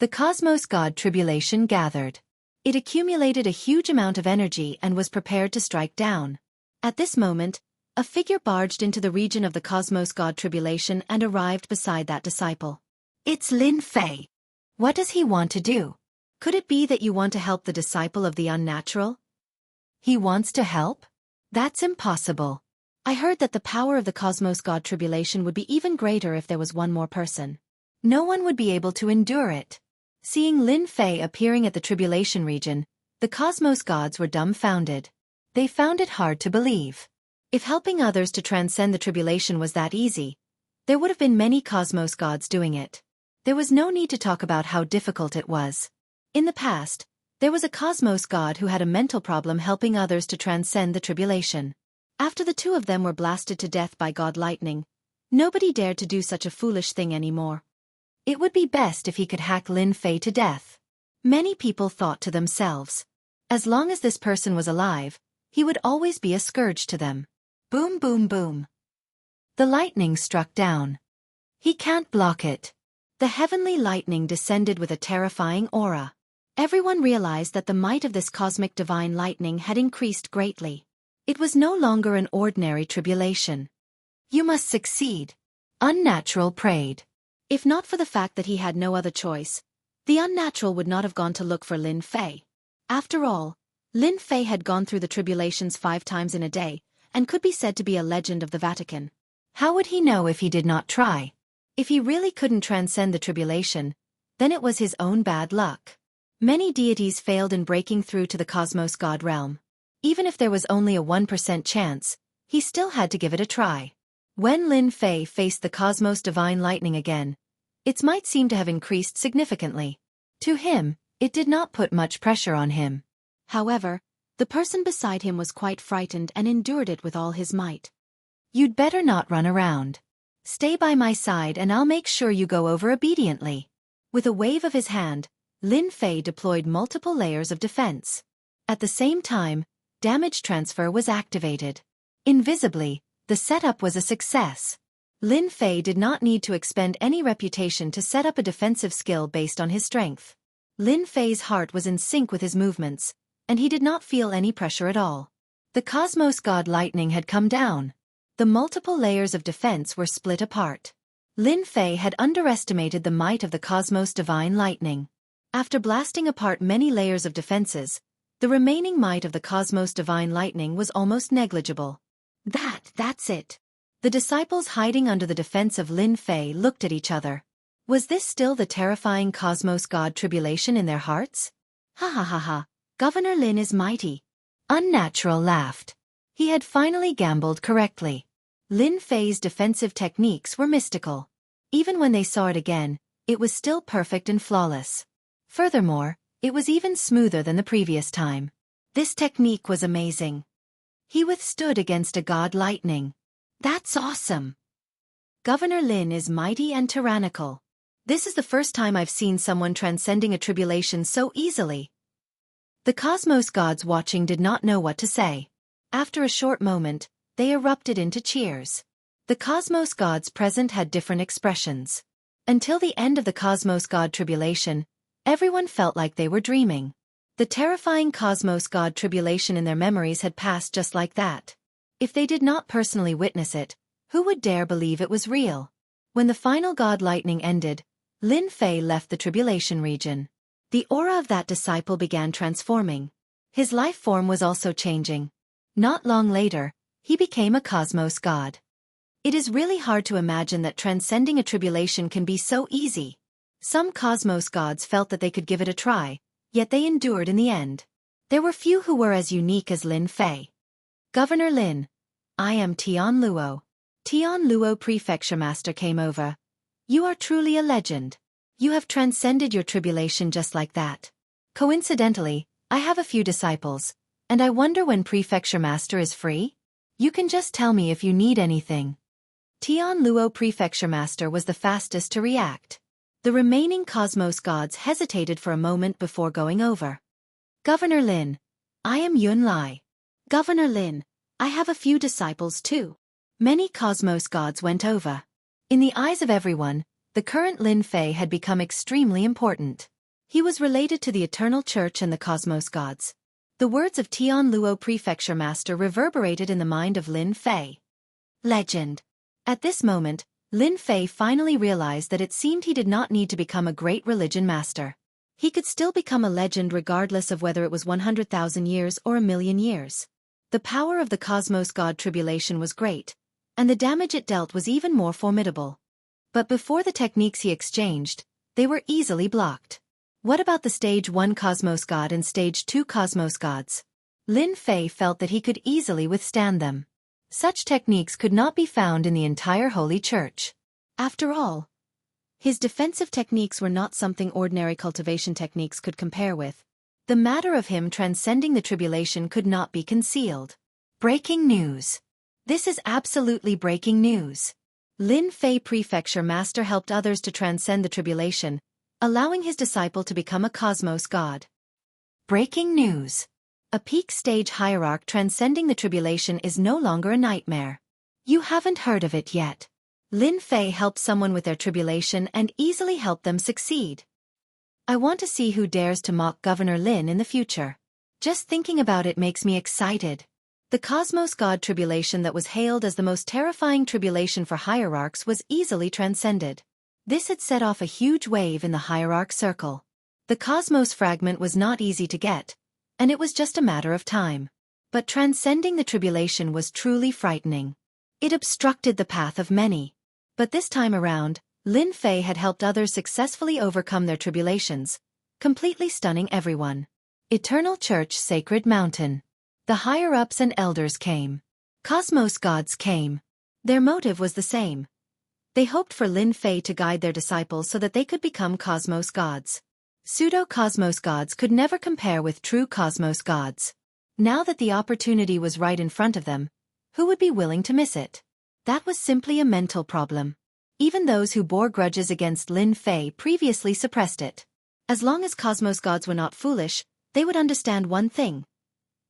The cosmos god tribulation gathered. It accumulated a huge amount of energy and was prepared to strike down. At this moment, a figure barged into the region of the cosmos god tribulation and arrived beside that disciple. It's Lin Fei. What does he want to do? Could it be that you want to help the disciple of the Unnatural? He wants to help? That's impossible. I heard that the power of the cosmos god tribulation would be even greater if there was one more person. No one would be able to endure it. Seeing Lin Fei appearing at the tribulation region, the cosmos gods were dumbfounded. They found it hard to believe. If helping others to transcend the tribulation was that easy, There would have been many cosmos gods doing it. There was no need to talk about how difficult it was. In the past, there was a cosmos god who had a mental problem helping others to transcend the tribulation. After the two of them were blasted to death by God Lightning, nobody dared to do such a foolish thing anymore. It would be best if he could hack Lin Fei to death. Many people thought to themselves, as long as this person was alive, he would always be a scourge to them. Boom, boom, boom. The lightning struck down. He can't block it. The heavenly lightning descended with a terrifying aura. Everyone realized that the might of this cosmic divine lightning had increased greatly. It was no longer an ordinary tribulation. You must succeed. Unnatural prayed. If not for the fact that he had no other choice, the unnatural would not have gone to look for Lin Fei. After all, Lin Fei had gone through the tribulations 5 times in a day, and could be said to be a legend of the Vatican. How would he know if he did not try? If he really couldn't transcend the tribulation, then it was his own bad luck. Many deities failed in breaking through to the cosmos god realm. Even if there was only a 1% chance, he still had to give it a try. When Lin Fei faced the cosmos divine lightning again, its might seemed to have increased significantly. To him, it did not put much pressure on him. However, the person beside him was quite frightened and endured it with all his might. You'd better not run around. Stay by my side and I'll make sure you go over obediently. With a wave of his hand, Lin Fei deployed multiple layers of defense. At the same time, damage transfer was activated. Invisibly, the setup was a success. Lin Fei did not need to expend any reputation to set up a defensive skill based on his strength. Lin Fei's heart was in sync with his movements, and he did not feel any pressure at all. The cosmos god lightning had come down. The multiple layers of defense were split apart. Lin Fei had underestimated the might of the cosmos divine lightning. After blasting apart many layers of defenses, the remaining might of the cosmos divine lightning was almost negligible. That's it. The disciples hiding under the defense of Lin Fei looked at each other. Was this still the terrifying cosmos god tribulation in their hearts? Ha ha ha ha, Governor Lin is mighty. Unnatural laughed. He had finally gambled correctly. Lin Fei's defensive techniques were mystical. Even when they saw it again, it was still perfect and flawless. Furthermore, it was even smoother than the previous time. This technique was amazing. He withstood against a god lightning. That's awesome. Governor Lin is mighty and tyrannical. This is the first time I've seen someone transcending a tribulation so easily. The cosmos gods watching did not know what to say. After a short moment, they erupted into cheers. The cosmos gods present had different expressions. Until the end of the cosmos god tribulation, everyone felt like they were dreaming. The terrifying cosmos god tribulation in their memories had passed just like that. If they did not personally witness it, who would dare believe it was real? When the final god lightning ended, Lin Fei left the tribulation region. The aura of that disciple began transforming. His life form was also changing. Not long later, he became a cosmos god. It is really hard to imagine that transcending a tribulation can be so easy. Some cosmos gods felt that they could give it a try, yet they endured in the end. There were few who were as unique as Lin Fei. Governor Lin, I am Tian Luo. Tian Luo Prefecture Master came over. You are truly a legend. You have transcended your tribulation just like that. Coincidentally, I have a few disciples, and I wonder when Prefecture Master is free? You can just tell me if you need anything. Tian Luo Prefecture Master was the fastest to react. The remaining cosmos gods hesitated for a moment before going over. Governor Lin, I am Yun Lai. Governor Lin, I have a few disciples too. Many cosmos gods went over. In the eyes of everyone, the current Lin Fei had become extremely important. He was related to the Eternal Church and the cosmos gods. The words of Tian Luo Prefecture Master reverberated in the mind of Lin Fei. Legend. At this moment, Lin Fei finally realized that it seemed he did not need to become a great religion master. He could still become a legend regardless of whether it was 100,000 years or a million years. The power of the cosmos god tribulation was great, and the damage it dealt was even more formidable. But before the techniques he exchanged, they were easily blocked. What about the Stage 1 Cosmos God and Stage 2 Cosmos Gods? Lin Fei felt that he could easily withstand them. Such techniques could not be found in the entire Holy Church. After all, his defensive techniques were not something ordinary cultivation techniques could compare with. The matter of him transcending the tribulation could not be concealed. Breaking news. This is absolutely breaking news. Lin Fei Prefecture Master helped others to transcend the tribulation, allowing his disciple to become a cosmos god. Breaking news. A peak stage hierarch transcending the tribulation is no longer a nightmare. You haven't heard of it yet. Lin Fei helped someone with their tribulation and easily helped them succeed. I want to see who dares to mock Governor Lin in the future. Just thinking about it makes me excited. The Cosmos God tribulation that was hailed as the most terrifying tribulation for hierarchs was easily transcended. This had set off a huge wave in the hierarch circle. The Cosmos fragment was not easy to get, and it was just a matter of time. But transcending the tribulation was truly frightening. It obstructed the path of many. But this time around, Lin Fei had helped others successfully overcome their tribulations, completely stunning everyone. Eternal Church Sacred Mountain. The higher-ups and elders came. Cosmos gods came. Their motive was the same. They hoped for Lin Fei to guide their disciples so that they could become cosmos gods. Pseudo-cosmos gods could never compare with true cosmos gods. Now that the opportunity was right in front of them, who would be willing to miss it? That was simply a mental problem. Even those who bore grudges against Lin Fei previously suppressed it. As long as cosmos gods were not foolish, they would understand one thing.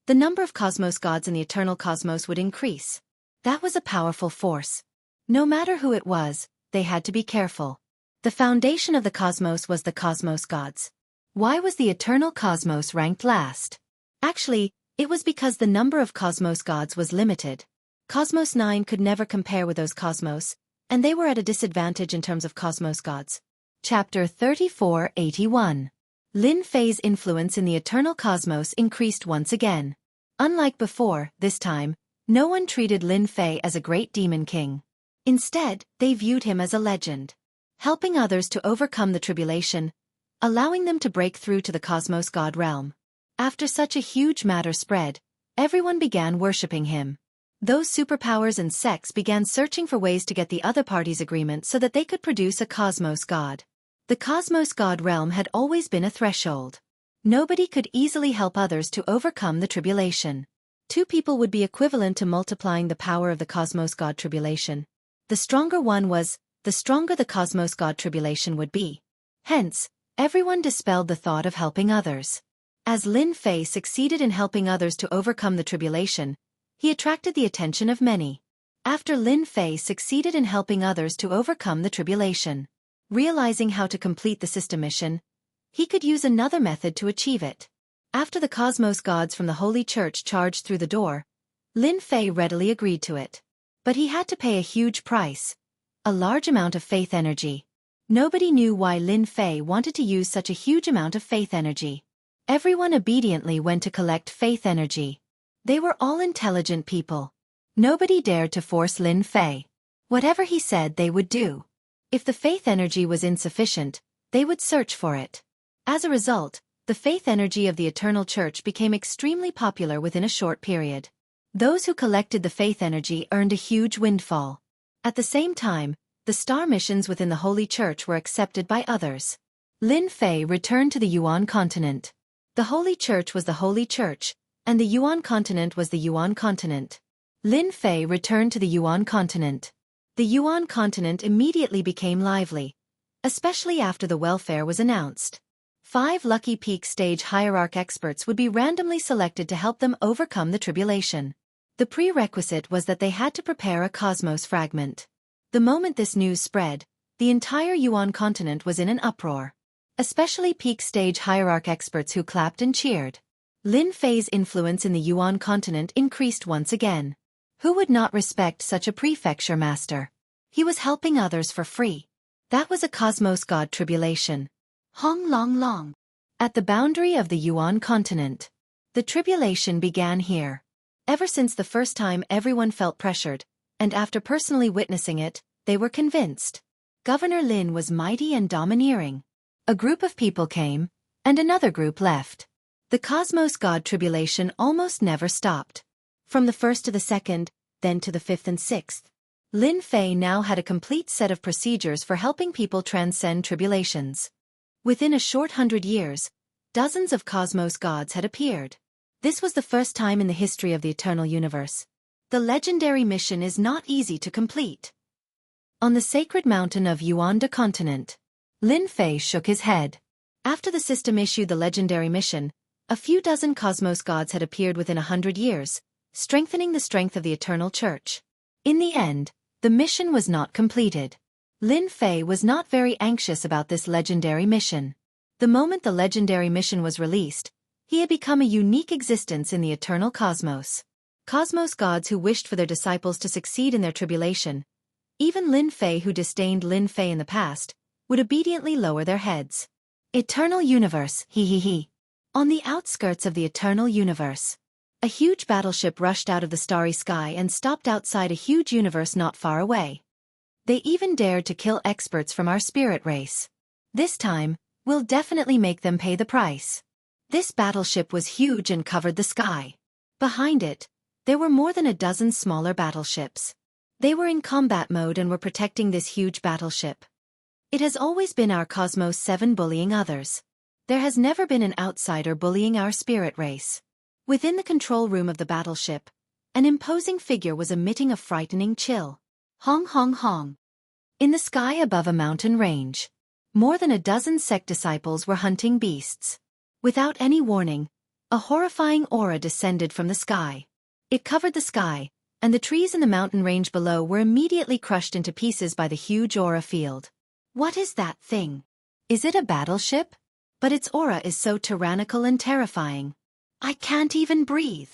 The number of cosmos gods in the eternal cosmos would increase. That was a powerful force. No matter who it was, they had to be careful. The foundation of the cosmos was the cosmos gods. Why was the eternal cosmos ranked last? Actually, it was because the number of cosmos gods was limited. Cosmos 9 could never compare with those cosmos, and they were at a disadvantage in terms of cosmos gods. Chapter 3481. Lin Fei's influence in the eternal cosmos increased once again. Unlike before, this time, no one treated Lin Fei as a great demon king. Instead, they viewed him as a legend, helping others to overcome the tribulation, allowing them to break through to the cosmos god realm. After such a huge matter spread, everyone began worshipping him. Those superpowers and sects began searching for ways to get the other party's agreement so that they could produce a cosmos god. The cosmos god realm had always been a threshold. Nobody could easily help others to overcome the tribulation. Two people would be equivalent to multiplying the power of the cosmos god tribulation. The stronger one was, the stronger the cosmos god tribulation would be. Hence, everyone dispelled the thought of helping others. As Lin Fei succeeded in helping others to overcome the tribulation, he attracted the attention of many. After Lin Fei succeeded in helping others to overcome the tribulation, realizing how to complete the system mission, he could use another method to achieve it. After the cosmos gods from the Holy Church charged through the door, Lin Fei readily agreed to it. But he had to pay a huge price, a large amount of faith energy. Nobody knew why Lin Fei wanted to use such a huge amount of faith energy. Everyone obediently went to collect faith energy. They were all intelligent people. Nobody dared to force Lin Fei. Whatever he said they would do. If the faith energy was insufficient, they would search for it. As a result, the faith energy of the Eternal Church became extremely popular within a short period. Those who collected the faith energy earned a huge windfall. At the same time, the star missions within the Holy Church were accepted by others. Lin Fei returned to the Yuan continent. The Holy Church was the Holy Church, and the Yuan continent was the Yuan continent. Lin Fei returned to the Yuan continent. The Yuan continent immediately became lively, especially after the welfare was announced. 5 lucky peak stage hierarch experts would be randomly selected to help them overcome the tribulation. The prerequisite was that they had to prepare a cosmos fragment. The moment this news spread, the entire Yuan continent was in an uproar. Especially peak stage hierarch experts who clapped and cheered. Lin Fei's influence in the Yuan continent increased once again. Who would not respect such a prefecture master? He was helping others for free. That was a cosmos god tribulation. Hong Long Long. At the boundary of the Yuan continent. The tribulation began here. Ever since the first time everyone felt pressured, and after personally witnessing it, they were convinced. Governor Lin was mighty and domineering. A group of people came, and another group left. The cosmos god tribulation almost never stopped. From the first to the second, then to the 5th and 6th. Lin Fei now had a complete set of procedures for helping people transcend tribulations. Within a short 100 years, dozens of cosmos gods had appeared. This was the first time in the history of the eternal universe. The legendary mission is not easy to complete. On the sacred mountain of Yuanda continent, Lin Fei shook his head. After the system issued the legendary mission, a few dozen cosmos gods had appeared within 100 years, strengthening the strength of the eternal church. In the end, the mission was not completed. Lin Fei was not very anxious about this legendary mission. The moment the legendary mission was released, he had become a unique existence in the eternal cosmos. Cosmos gods who wished for their disciples to succeed in their tribulation, even Lin Fei who disdained Lin Fei in the past, would obediently lower their heads. Eternal universe, he. On the outskirts of the eternal universe, a huge battleship rushed out of the starry sky and stopped outside a huge universe not far away. They even dared to kill experts from our spirit race. This time, we'll definitely make them pay the price. This battleship was huge and covered the sky. Behind it, there were more than a dozen smaller battleships. They were in combat mode and were protecting this huge battleship. It has always been our Cosmos 7 bullying others. There has never been an outsider bullying our spirit race. Within the control room of the battleship, an imposing figure was emitting a frightening chill. Hong hong hong. In the sky above a mountain range, more than a dozen sect disciples were hunting beasts. Without any warning, a horrifying aura descended from the sky. It covered the sky, and the trees in the mountain range below were immediately crushed into pieces by the huge aura field. What is that thing? Is it a battleship? But its aura is so tyrannical and terrifying. I can't even breathe.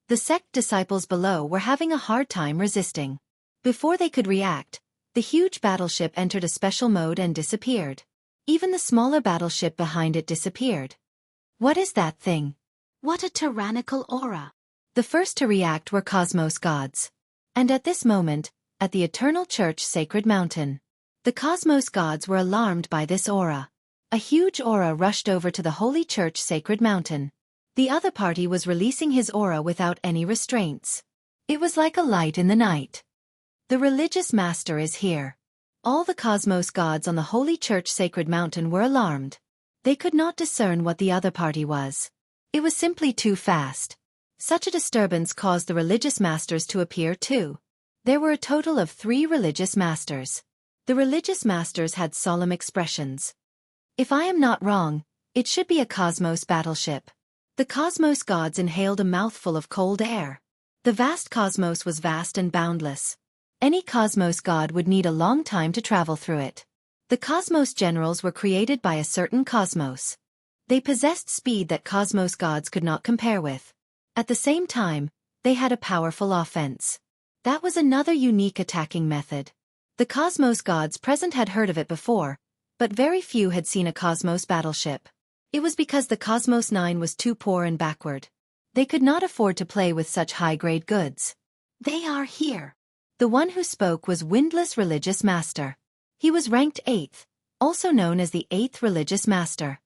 The sect disciples below were having a hard time resisting. Before they could react, the huge battleship entered a special mode and disappeared. Even the smaller battleship behind it disappeared. What is that thing? What a tyrannical aura! The first to react were cosmos gods. And at this moment, at the Eternal Church Sacred Mountain, the cosmos gods were alarmed by this aura. A huge aura rushed over to the Holy Church Sacred Mountain. The other party was releasing his aura without any restraints. It was like a light in the night. The religious master is here. All the cosmos gods on the Holy Church Sacred Mountain were alarmed. They could not discern what the other party was. It was simply too fast. Such a disturbance caused the religious masters to appear too. There were a total of 3 religious masters. The religious masters had solemn expressions. If I am not wrong, it should be a cosmos battleship. The cosmos gods inhaled a mouthful of cold air. The vast cosmos was vast and boundless. Any cosmos god would need a long time to travel through it. The cosmos generals were created by a certain cosmos. They possessed speed that cosmos gods could not compare with. At the same time, they had a powerful offense. That was another unique attacking method. The cosmos gods present had heard of it before, but very few had seen a cosmos battleship. It was because the Cosmos 9 was too poor and backward. They could not afford to play with such high-grade goods. They are here. The one who spoke was Windless Religious Master. He was ranked 8th, also known as the 8th Religious Master.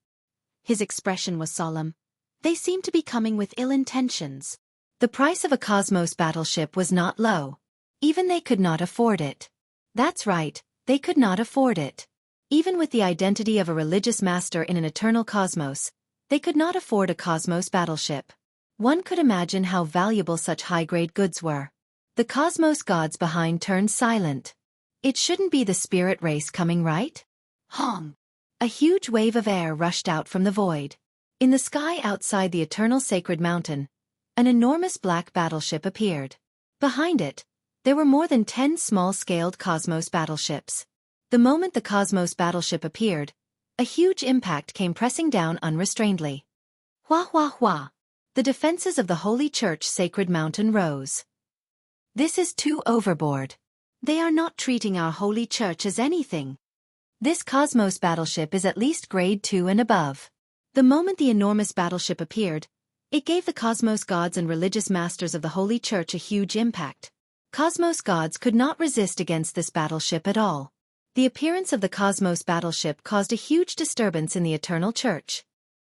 His expression was solemn. They seemed to be coming with ill intentions. The price of a cosmos battleship was not low. Even they could not afford it. That's right, they could not afford it. Even with the identity of a religious master in an eternal cosmos, they could not afford a cosmos battleship. One could imagine how valuable such high-grade goods were. The cosmos gods behind turned silent. It shouldn't be the spirit race coming, right? Hong! A huge wave of air rushed out from the void. In the sky outside the eternal sacred mountain, an enormous black battleship appeared. Behind it, there were more than 10 small-scaled cosmos battleships. The moment the cosmos battleship appeared, a huge impact came pressing down unrestrainedly. Hua hua hua! The defenses of the Holy Church Sacred Mountain rose. This is too overboard. They are not treating our Holy Church as anything. This cosmos battleship is at least grade 2 and above. The moment the enormous battleship appeared, it gave the cosmos gods and religious masters of the Holy Church a huge impact. Cosmos gods could not resist against this battleship at all. The appearance of the cosmos battleship caused a huge disturbance in the Eternal Church.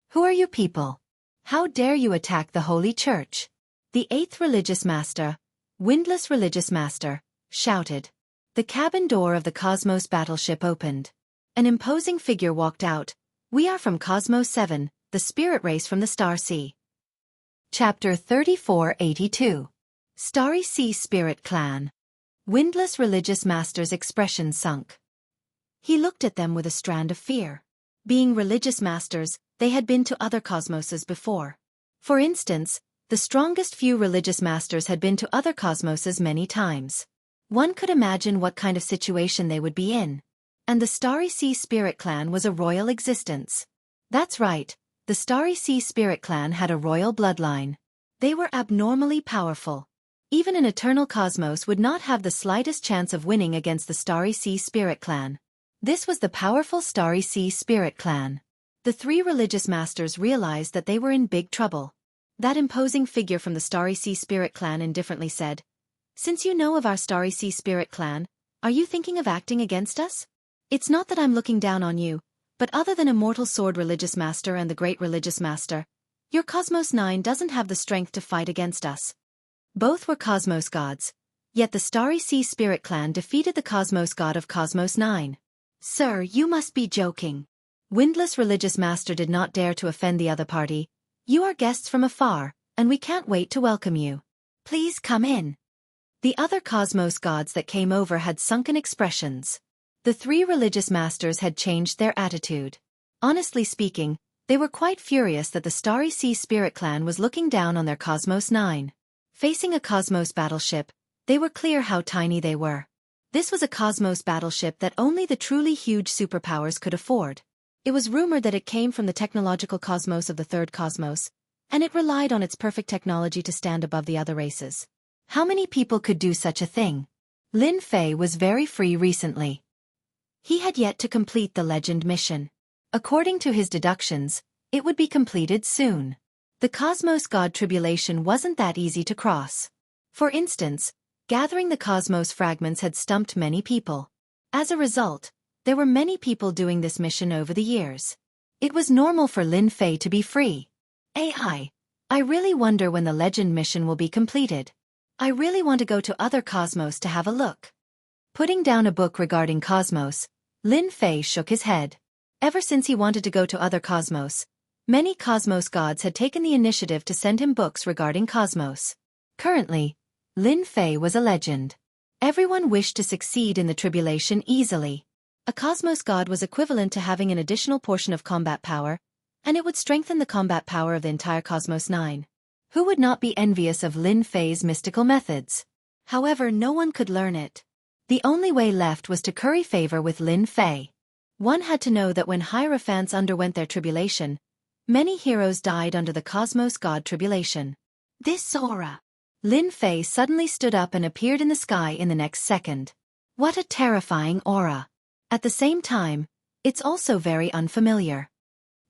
Who are you people? How dare you attack the Holy Church? The 8th Religious Master, Windless Religious Master, shouted. The cabin door of the Cosmos battleship opened. An imposing figure walked out. "We are from Cosmos 7, the spirit race from the Star Sea." Chapter 3482. Starry Sea Spirit Clan. Windless religious master's expression sunk. He looked at them with a strand of fear. Being religious masters, they had been to other cosmoses before. For instance, the strongest few religious masters had been to other cosmoses many times. One could imagine what kind of situation they would be in. And the Starry Sea Spirit Clan was a royal existence. That's right, the Starry Sea Spirit Clan had a royal bloodline. They were abnormally powerful. Even an eternal cosmos would not have the slightest chance of winning against the Starry Sea Spirit Clan. This was the powerful Starry Sea Spirit Clan. The three religious masters realized that they were in big trouble. That imposing figure from the Starry Sea Spirit Clan indifferently said, "Since you know of our Starry Sea Spirit Clan, are you thinking of acting against us? It's not that I'm looking down on you, but other than Immortal Sword Religious Master and the Great Religious Master, your Cosmos 9 doesn't have the strength to fight against us." Both were Cosmos gods, yet the Starry Sea Spirit Clan defeated the Cosmos god of Cosmos 9. "Sir, you must be joking." Windless Religious Master did not dare to offend the other party. "You are guests from afar, and we can't wait to welcome you. Please come in." The other Cosmos gods that came over had sunken expressions. The three religious masters had changed their attitude. Honestly speaking, they were quite furious that the Starry Sea Spirit Clan was looking down on their Cosmos 9. Facing a Cosmos battleship, they were clear how tiny they were. This was a Cosmos battleship that only the truly huge superpowers could afford. It was rumored that it came from the technological cosmos of the third cosmos, and it relied on its perfect technology to stand above the other races. How many people could do such a thing? Lin Fei was very free recently. He had yet to complete the legend mission. According to his deductions, it would be completed soon. The Cosmos God tribulation wasn't that easy to cross. For instance, gathering the Cosmos fragments had stumped many people. As a result, there were many people doing this mission over the years. It was normal for Lin Fei to be free. I really wonder when the legend mission will be completed. I really want to go to other cosmos to have a look. Putting down a book regarding cosmos, Lin Fei shook his head. Ever since he wanted to go to other cosmos, many cosmos gods had taken the initiative to send him books regarding cosmos. Currently, Lin Fei was a legend. Everyone wished to succeed in the tribulation easily. A Cosmos God was equivalent to having an additional portion of combat power, and it would strengthen the combat power of the entire Cosmos 9. Who would not be envious of Lin Fei's mystical methods? However, no one could learn it. The only way left was to curry favor with Lin Fei. One had to know that when Hierophants underwent their tribulation, many heroes died under the Cosmos God tribulation. This aura. Lin Fei suddenly stood up and appeared in the sky in the next second. What a terrifying aura. At the same time, it's also very unfamiliar.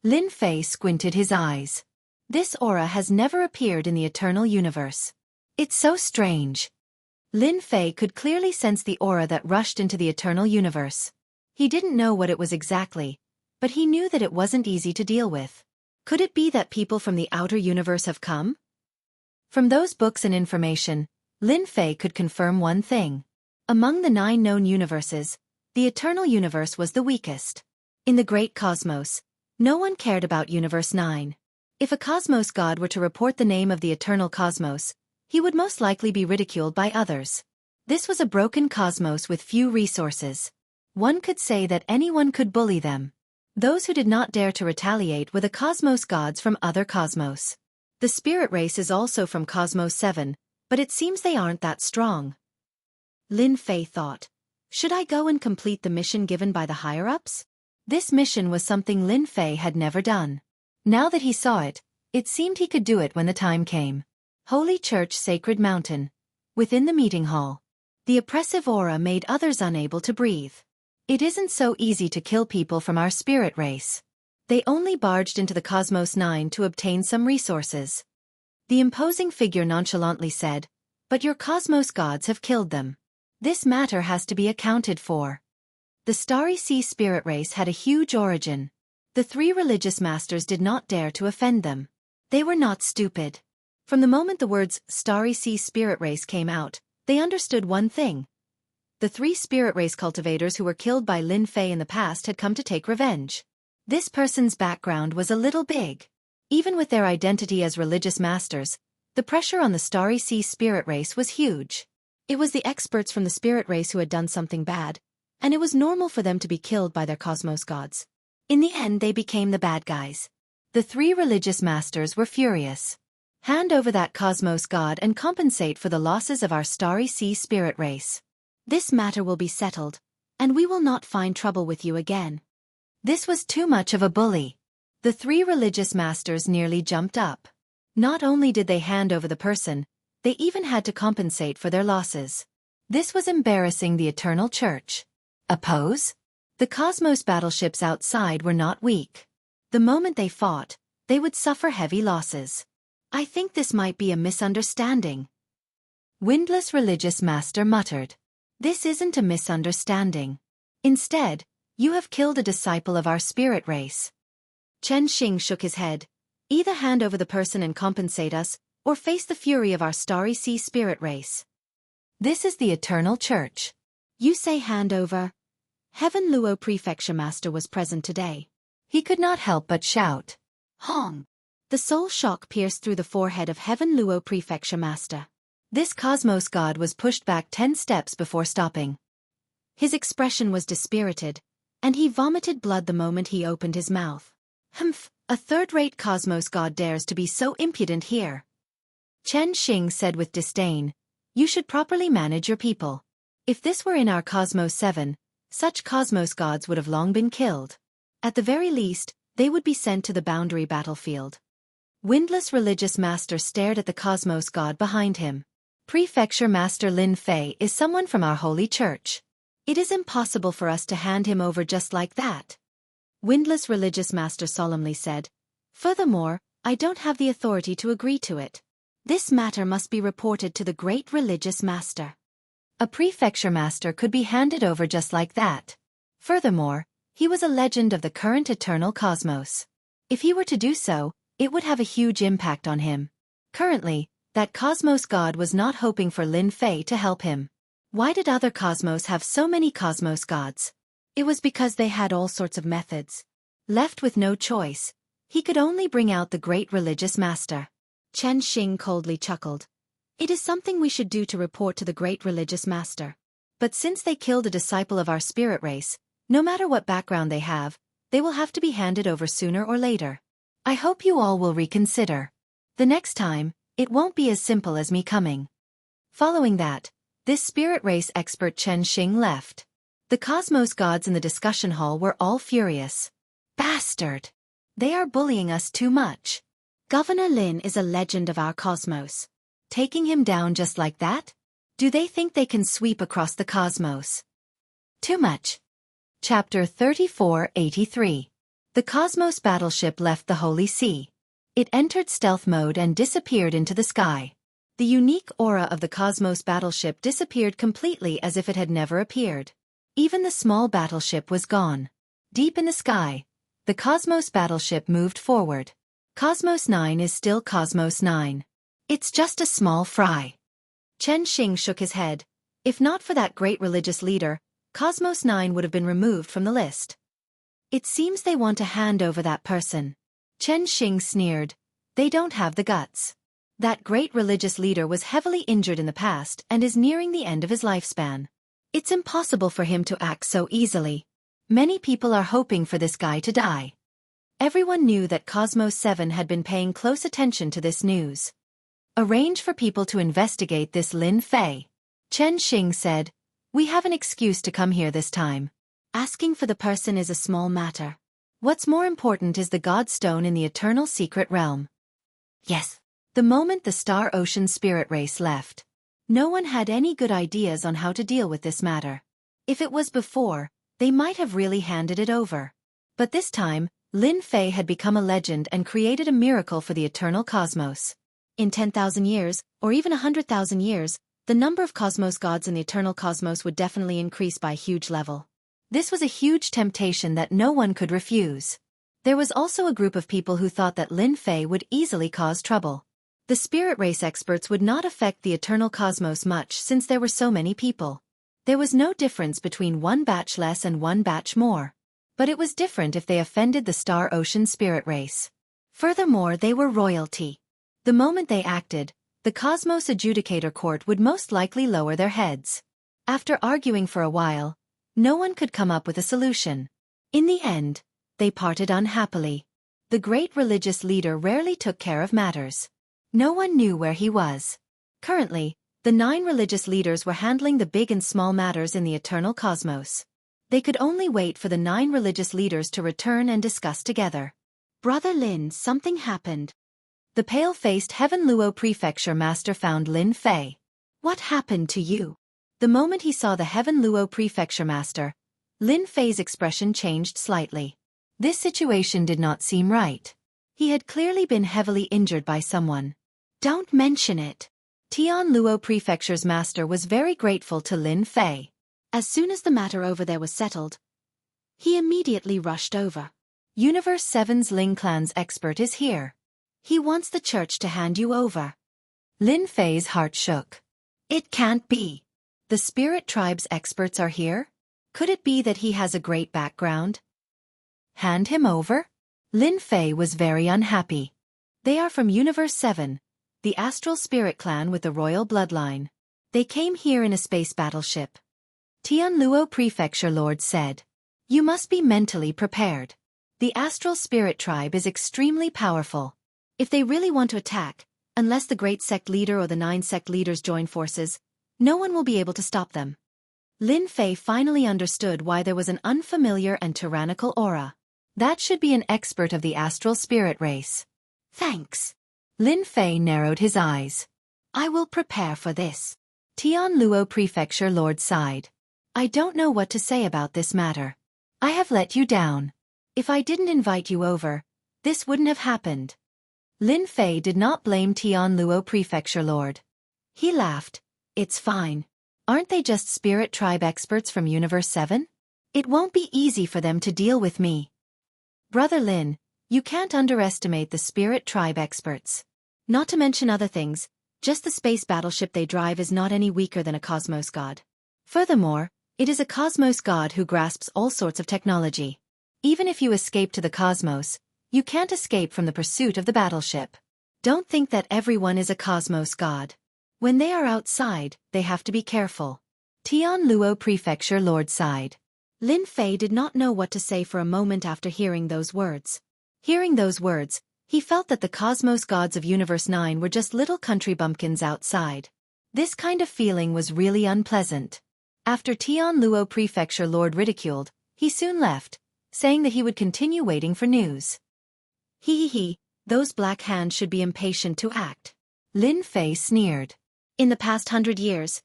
Lin Fei squinted his eyes. This aura has never appeared in the eternal universe. It's so strange. Lin Fei could clearly sense the aura that rushed into the eternal universe. He didn't know what it was exactly, but he knew that it wasn't easy to deal with. Could it be that people from the outer universe have come? From those books and information, Lin Fei could confirm one thing. Among the 9 known universes, the eternal universe was the weakest. In the great cosmos, no one cared about Universe 9. If a cosmos god were to report the name of the eternal cosmos, he would most likely be ridiculed by others. This was a broken cosmos with few resources. One could say that anyone could bully them. Those who did not dare to retaliate were the cosmos gods from other cosmos. The spirit race is also from Cosmos 7, but it seems they aren't that strong. Lin Fei thought. Should I go and complete the mission given by the higher-ups? This mission was something Lin Fei had never done. Now that he saw it, it seemed he could do it when the time came. Holy Church Sacred Mountain. Within the meeting hall. The oppressive aura made others unable to breathe. It isn't so easy to kill people from our spirit race. They only barged into the Cosmos 9 to obtain some resources. The imposing figure nonchalantly said, "But your cosmos gods have killed them. This matter has to be accounted for." The Starry Sea spirit race had a huge origin. The 3 religious masters did not dare to offend them. They were not stupid. From the moment the words Starry Sea spirit race came out, they understood one thing. The 3 spirit race cultivators who were killed by Lin Fei in the past had come to take revenge. This person's background was a little big. Even with their identity as religious masters, the pressure on the Starry Sea spirit race was huge. It was the experts from the spirit race who had done something bad, and it was normal for them to be killed by their cosmos gods. In the end, they became the bad guys. The 3 religious masters were furious. Hand over that cosmos god and compensate for the losses of our Starry Sea spirit race. This matter will be settled, and we will not find trouble with you again. This was too much of a bully. The 3 religious masters nearly jumped up. Not only did they hand over the person, they even had to compensate for their losses. This was embarrassing the Eternal Church. Oppose? The cosmos battleships outside were not weak. The moment they fought, they would suffer heavy losses. I think this might be a misunderstanding. Windless religious master muttered. This isn't a misunderstanding. Instead, you have killed a disciple of our spirit race. Chen Xing shook his head. Either hand over the person and compensate us, or face the fury of our Starry Sea spirit race. This is the Eternal Church. You say hand over? Heaven Luo Prefecture Master was present today. He could not help but shout. Hong! The soul shock pierced through the forehead of Heaven Luo Prefecture Master. This cosmos god was pushed back 10 steps before stopping. His expression was dispirited, and he vomited blood the moment he opened his mouth. Humph, a third-rate cosmos god dares to be so impudent here. Chen Xing said with disdain, you should properly manage your people. If this were in our Cosmos 7, such cosmos gods would have long been killed. At the very least, they would be sent to the boundary battlefield. Windless religious master stared at the cosmos god behind him. Prefecture Master Lin Fei is someone from our holy church. It is impossible for us to hand him over just like that. Windless religious master solemnly said. Furthermore, I don't have the authority to agree to it. This matter must be reported to the great religious master. A prefecture master could be handed over just like that. Furthermore, he was a legend of the current eternal cosmos. If he were to do so, it would have a huge impact on him. Currently, that cosmos god was not hoping for Lin Fei to help him. Why did other cosmos have so many cosmos gods? It was because they had all sorts of methods. Left with no choice, he could only bring out the great religious master. Chen Xing coldly chuckled. It is something we should do to report to the great religious master. But since they killed a disciple of our spirit race, no matter what background they will have to be handed over sooner or later. I hope you all will reconsider. The next time, it won't be as simple as me coming. Following that, this spirit race expert Chen Xing left. The cosmos gods in the discussion hall were all furious. Bastard! They are bullying us too much. Governor Lin is a legend of our cosmos. Taking him down just like that? Do they think they can sweep across the cosmos? Too much. Chapter 3483. The cosmos battleship left the Holy Sea. It entered stealth mode and disappeared into the sky. The unique aura of the cosmos battleship disappeared completely as if it had never appeared. Even the small battleship was gone. Deep in the sky, the cosmos battleship moved forward. Cosmos 9 is still Cosmos 9. It's just a small fry. Chen Xing shook his head. If not for that great religious leader, Cosmos 9 would have been removed from the list. It seems they want to hand over that person. Chen Xing sneered. They don't have the guts. That great religious leader was heavily injured in the past and is nearing the end of his lifespan. It's impossible for him to act so easily. Many people are hoping for this guy to die. Everyone knew that Cosmos 7 had been paying close attention to this news. Arrange for people to investigate this Lin Fei. Chen Xing said, we have an excuse to come here this time. Asking for the person is a small matter. What's more important is the God Stone in the Eternal Secret Realm. Yes. The moment the Star Ocean Spirit Race left, no one had any good ideas on how to deal with this matter. If it was before, they might have really handed it over. But this time, Lin Fei had become a legend and created a miracle for the eternal cosmos. In 10,000 years, or even 100,000 years, the number of cosmos gods in the eternal cosmos would definitely increase by a huge level. This was a huge temptation that no one could refuse. There was also a group of people who thought that Lin Fei would easily cause trouble. The spirit race experts would not affect the eternal cosmos much since there were so many people. There was no difference between one batch less and one batch more. But it was different if they offended the Star Ocean spirit race. Furthermore, they were royalty. The moment they acted, the Cosmos Adjudicator Court would most likely lower their heads. After arguing for a while, no one could come up with a solution. In the end, they parted unhappily. The great religious leader rarely took care of matters. No one knew where he was. Currently, the 9 religious leaders were handling the big and small matters in the eternal cosmos. They could only wait for the 9 religious leaders to return and discuss together. Brother Lin, something happened. The pale-faced Heaven Luo Prefecture Master found Lin Fei. What happened to you? The moment he saw the Heaven Luo Prefecture Master, Lin Fei's expression changed slightly. This situation did not seem right. He had clearly been heavily injured by someone. Don't mention it. Tian Luo Prefecture's master was very grateful to Lin Fei. As soon as the matter over there was settled, he immediately rushed over. Universe 7's Ling Clan's expert is here. He wants the church to hand you over. Lin Fei's heart shook. It can't be. The spirit tribe's experts are here? Could it be that he has a great background? Hand him over? Lin Fei was very unhappy. They are from Universe 7, the astral spirit clan with the royal bloodline. They came here in a space battleship. Tian Luo Prefecture Lord said. You must be mentally prepared. The astral spirit tribe is extremely powerful. If they really want to attack, unless the great sect leader or the 9 sect leaders join forces, no one will be able to stop them. Lin Fei finally understood why there was an unfamiliar and tyrannical aura. That should be an expert of the astral spirit race. Thanks. Lin Fei narrowed his eyes. I will prepare for this. Tian Luo Prefecture Lord sighed. I don't know what to say about this matter. I have let you down. If I didn't invite you over, this wouldn't have happened. Lin Fei did not blame Tian Luo Prefecture Lord. He laughed. It's fine. Aren't they just spirit tribe experts from Universe 7? It won't be easy for them to deal with me. Brother Lin, you can't underestimate the spirit tribe experts. Not to mention other things, just the space battleship they drive is not any weaker than a cosmos god. Furthermore, it is a cosmos god who grasps all sorts of technology. Even if you escape to the cosmos, you can't escape from the pursuit of the battleship. Don't think that everyone is a cosmos god. When they are outside, they have to be careful. Tian Luo Prefecture Lord sighed. Lin Fei did not know what to say for a moment after hearing those words. Hearing those words, he felt that the cosmos gods of Universe 9 were just little country bumpkins outside. This kind of feeling was really unpleasant. After Tian Luo Prefecture Lord ridiculed, he soon left, saying that he would continue waiting for news. Those black hands should be impatient to act. Lin Fei sneered. In the past 100 years,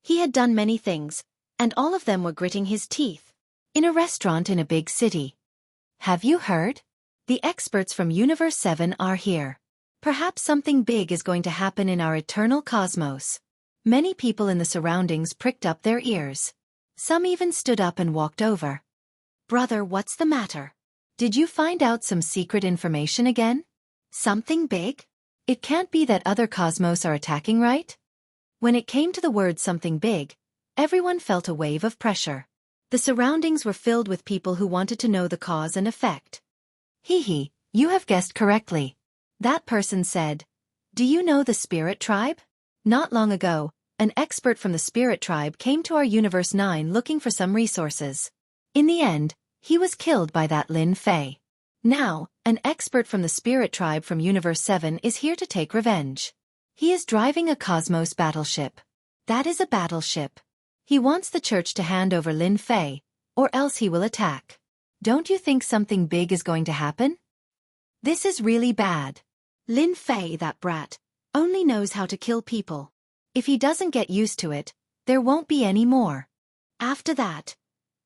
he had done many things, and all of them were gritting his teeth. In a restaurant in a big city. Have you heard? The experts from Universe 7 are here. Perhaps something big is going to happen in our eternal cosmos. Many people in the surroundings pricked up their ears. Some even stood up and walked over. Brother, what's the matter? Did you find out some secret information again? Something big? It can't be that other cosmos are attacking, right? When it came to the word something big, everyone felt a wave of pressure. The surroundings were filled with people who wanted to know the cause and effect. You have guessed correctly. That person said, do you know the spirit tribe? Not long ago, an expert from the spirit tribe came to our Universe 9 looking for some resources. In the end, he was killed by that Lin Fei. Now, an expert from the spirit tribe from Universe 7 is here to take revenge. He is driving a cosmos battleship. That is a battleship. He wants the church to hand over Lin Fei, or else he will attack. Don't you think something big is going to happen? This is really bad. Lin Fei, that brat, only knows how to kill people. If he doesn't get used to it, there won't be any more. After that,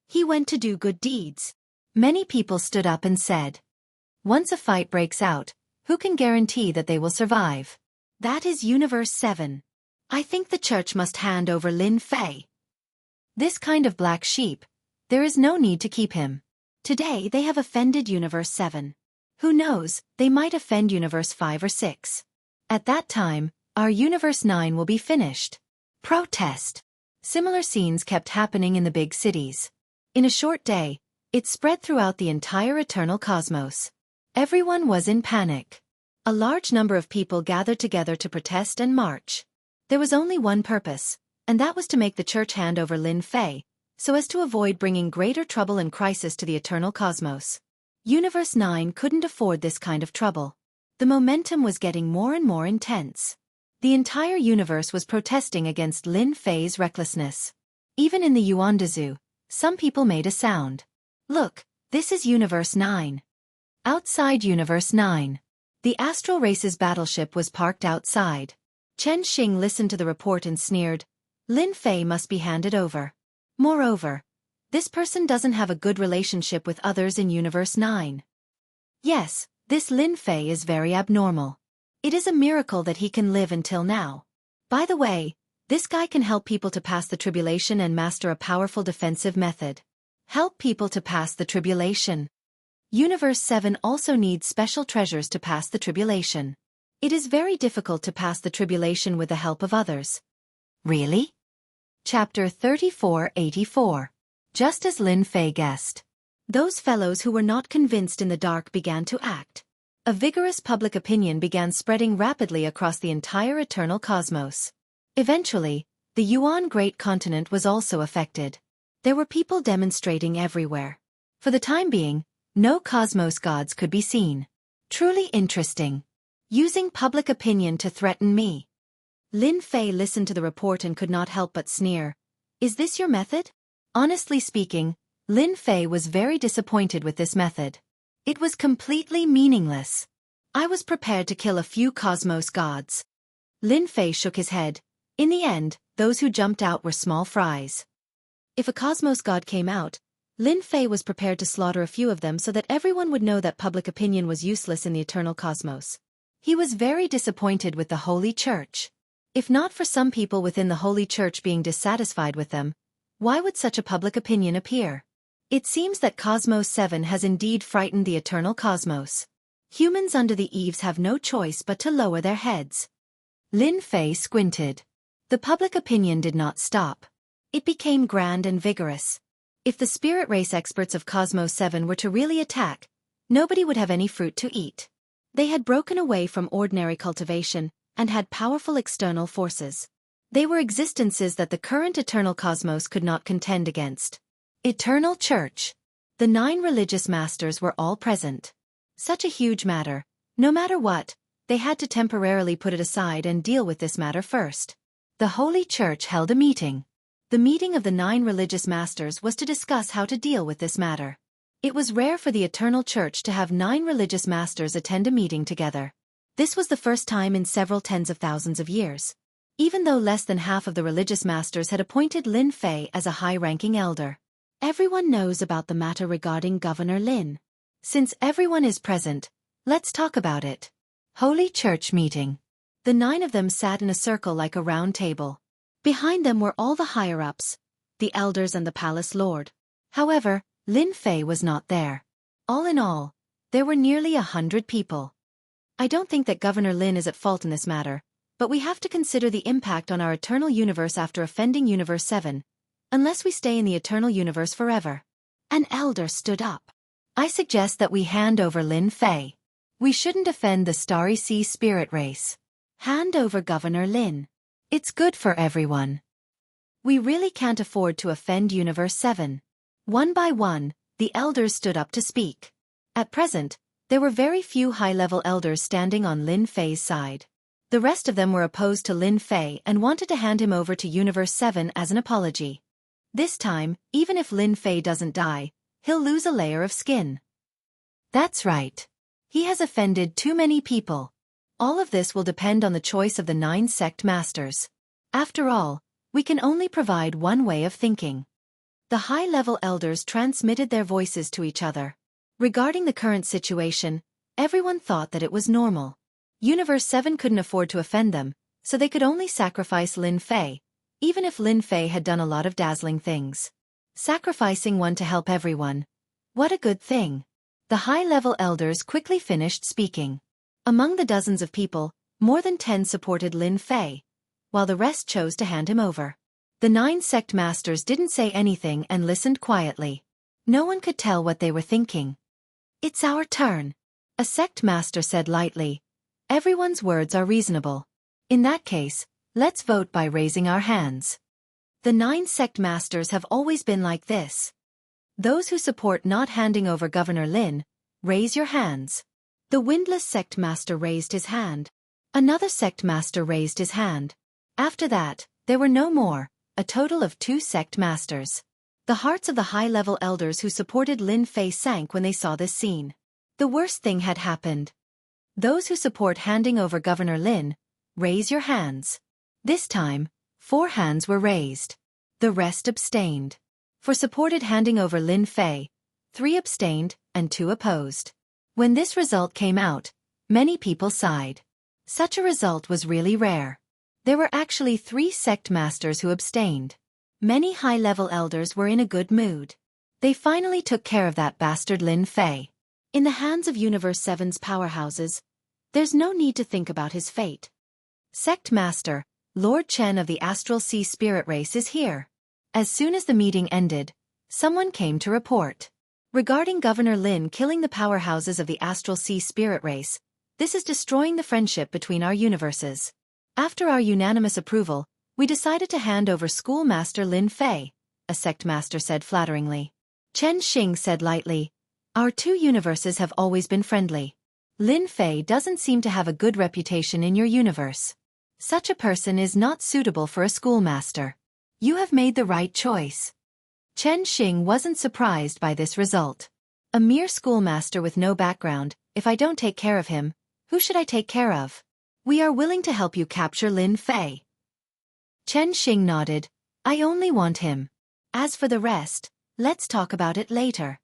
he went to do good deeds. Many people stood up and said, once a fight breaks out, who can guarantee that they will survive? That is Universe 7. I think the church must hand over Lin Fei. This kind of black sheep, there is no need to keep him. Today they have offended Universe 7. Who knows, they might offend Universe 5 or 6. At that time, our Universe 9 will be finished. Protest. Similar scenes kept happening in the big cities. In a short day, it spread throughout the entire eternal cosmos. Everyone was in panic. A large number of people gathered together to protest and march. There was only one purpose, and that was to make the church hand over Lin Fei, so as to avoid bringing greater trouble and crisis to the eternal cosmos. Universe 9 couldn't afford this kind of trouble. The momentum was getting more and more intense. The entire universe was protesting against Lin Fei's recklessness. Even in the Yuandazu, some people made a sound. Look, this is Universe 9. Outside Universe 9. The Astral Race's battleship was parked outside. Chen Xing listened to the report and sneered. Lin Fei must be handed over. Moreover, this person doesn't have a good relationship with others in Universe 9. Yes, this Lin Fei is very abnormal. It is a miracle that he can live until now. By the way, this guy can help people to pass the tribulation and master a powerful defensive method. Help people to pass the tribulation. Universe 7 also needs special treasures to pass the tribulation. It is very difficult to pass the tribulation with the help of others. Really? Chapter 3484. Just as Lin Fei guessed. Those fellows who were not convinced in the dark began to act. A vigorous public opinion began spreading rapidly across the entire eternal cosmos. Eventually, the Yuan Great Continent was also affected. There were people demonstrating everywhere. For the time being, no cosmos gods could be seen. Truly interesting. Using public opinion to threaten me. Lin Fei listened to the report and could not help but sneer. Is this your method? Honestly speaking, Lin Fei was very disappointed with this method. It was completely meaningless. I was prepared to kill a few cosmos gods. Lin Fei shook his head. In the end, those who jumped out were small fries. If a cosmos god came out, Lin Fei was prepared to slaughter a few of them so that everyone would know that public opinion was useless in the eternal cosmos. He was very disappointed with the Holy Church. If not for some people within the Holy Church being dissatisfied with them, why would such a public opinion appear? It seems that Cosmos 7 has indeed frightened the eternal cosmos. Humans under the eaves have no choice but to lower their heads. Lin Fei squinted. The public opinion did not stop. It became grand and vigorous. If the spirit race experts of Cosmos 7 were to really attack, nobody would have any fruit to eat. They had broken away from ordinary cultivation and had powerful external forces. They were existences that the current eternal cosmos could not contend against. Eternal Church. The 9 religious masters were all present. Such a huge matter. No matter what, they had to temporarily put it aside and deal with this matter first. The Holy Church held a meeting. The meeting of the 9 religious masters was to discuss how to deal with this matter. It was rare for the Eternal Church to have 9 religious masters attend a meeting together. This was the first time in several tens of thousands of years. Even though less than half of the religious masters had appointed Lin Fei as a high-ranking elder. Everyone knows about the matter regarding Governor Lin. Since everyone is present, let's talk about it. Holy Church meeting. The 9 of them sat in a circle like a round table. Behind them were all the higher-ups, the elders and the palace lord. However, Lin Fei was not there. All in all, there were nearly 100 people. I don't think that Governor Lin is at fault in this matter, but we have to consider the impact on our eternal universe after offending Universe 7, unless we stay in the eternal universe forever. An elder stood up. I suggest that we hand over Lin Fei. We shouldn't offend the Starry Sea spirit race. Hand over Governor Lin. It's good for everyone. We really can't afford to offend Universe 7. One by one, the elders stood up to speak. At present, there were very few high-level elders standing on Lin Fei's side. The rest of them were opposed to Lin Fei and wanted to hand him over to Universe 7 as an apology. This time, even if Lin Fei doesn't die, he'll lose a layer of skin. That's right. He has offended too many people. All of this will depend on the choice of the 9 sect masters. After all, we can only provide one way of thinking. The high-level elders transmitted their voices to each other. Regarding the current situation, everyone thought that it was normal. Universe 7 couldn't afford to offend them, so they could only sacrifice Lin Fei, even if Lin Fei had done a lot of dazzling things. Sacrificing one to help everyone. What a good thing. The high-level elders quickly finished speaking. Among the dozens of people, more than 10 supported Lin Fei, while the rest chose to hand him over. The 9 sect masters didn't say anything and listened quietly. No one could tell what they were thinking. "It's our turn," a sect master said lightly. "Everyone's words are reasonable. In that case, let's vote by raising our hands." The 9 sect masters have always been like this. Those who support not handing over Governor Lin, raise your hands. The windless sect master raised his hand. Another sect master raised his hand. After that, there were no more, a total of 2 sect masters. The hearts of the high-level elders who supported Lin Fei sank when they saw this scene. The worst thing had happened. Those who support handing over Governor Lin, raise your hands. This time, 4 hands were raised. The rest abstained. For supported handing over Lin Fei, 3 abstained and 2 opposed. When this result came out, many people sighed. Such a result was really rare. There were actually 3 sect masters who abstained. Many high-level elders were in a good mood. They finally took care of that bastard Lin Fei. In the hands of Universe 7's powerhouses, there's no need to think about his fate. Sect Master, Lord Chen of the Astral Sea Spirit Race is here. As soon as the meeting ended, someone came to report. Regarding Governor Lin killing the powerhouses of the Astral Sea Spirit Race, this is destroying the friendship between our universes. After our unanimous approval, we decided to hand over Schoolmaster Lin Fei, a sect master said flatteringly. Chen Xing said lightly, "Our 2 universes have always been friendly. Lin Fei doesn't seem to have a good reputation in your universe. Such a person is not suitable for a schoolmaster. You have made the right choice." Chen Xing wasn't surprised by this result. A mere schoolmaster with no background, if I don't take care of him, who should I take care of? We are willing to help you capture Lin Fei. Chen Xing nodded. "I only want him. As for the rest, let's talk about it later."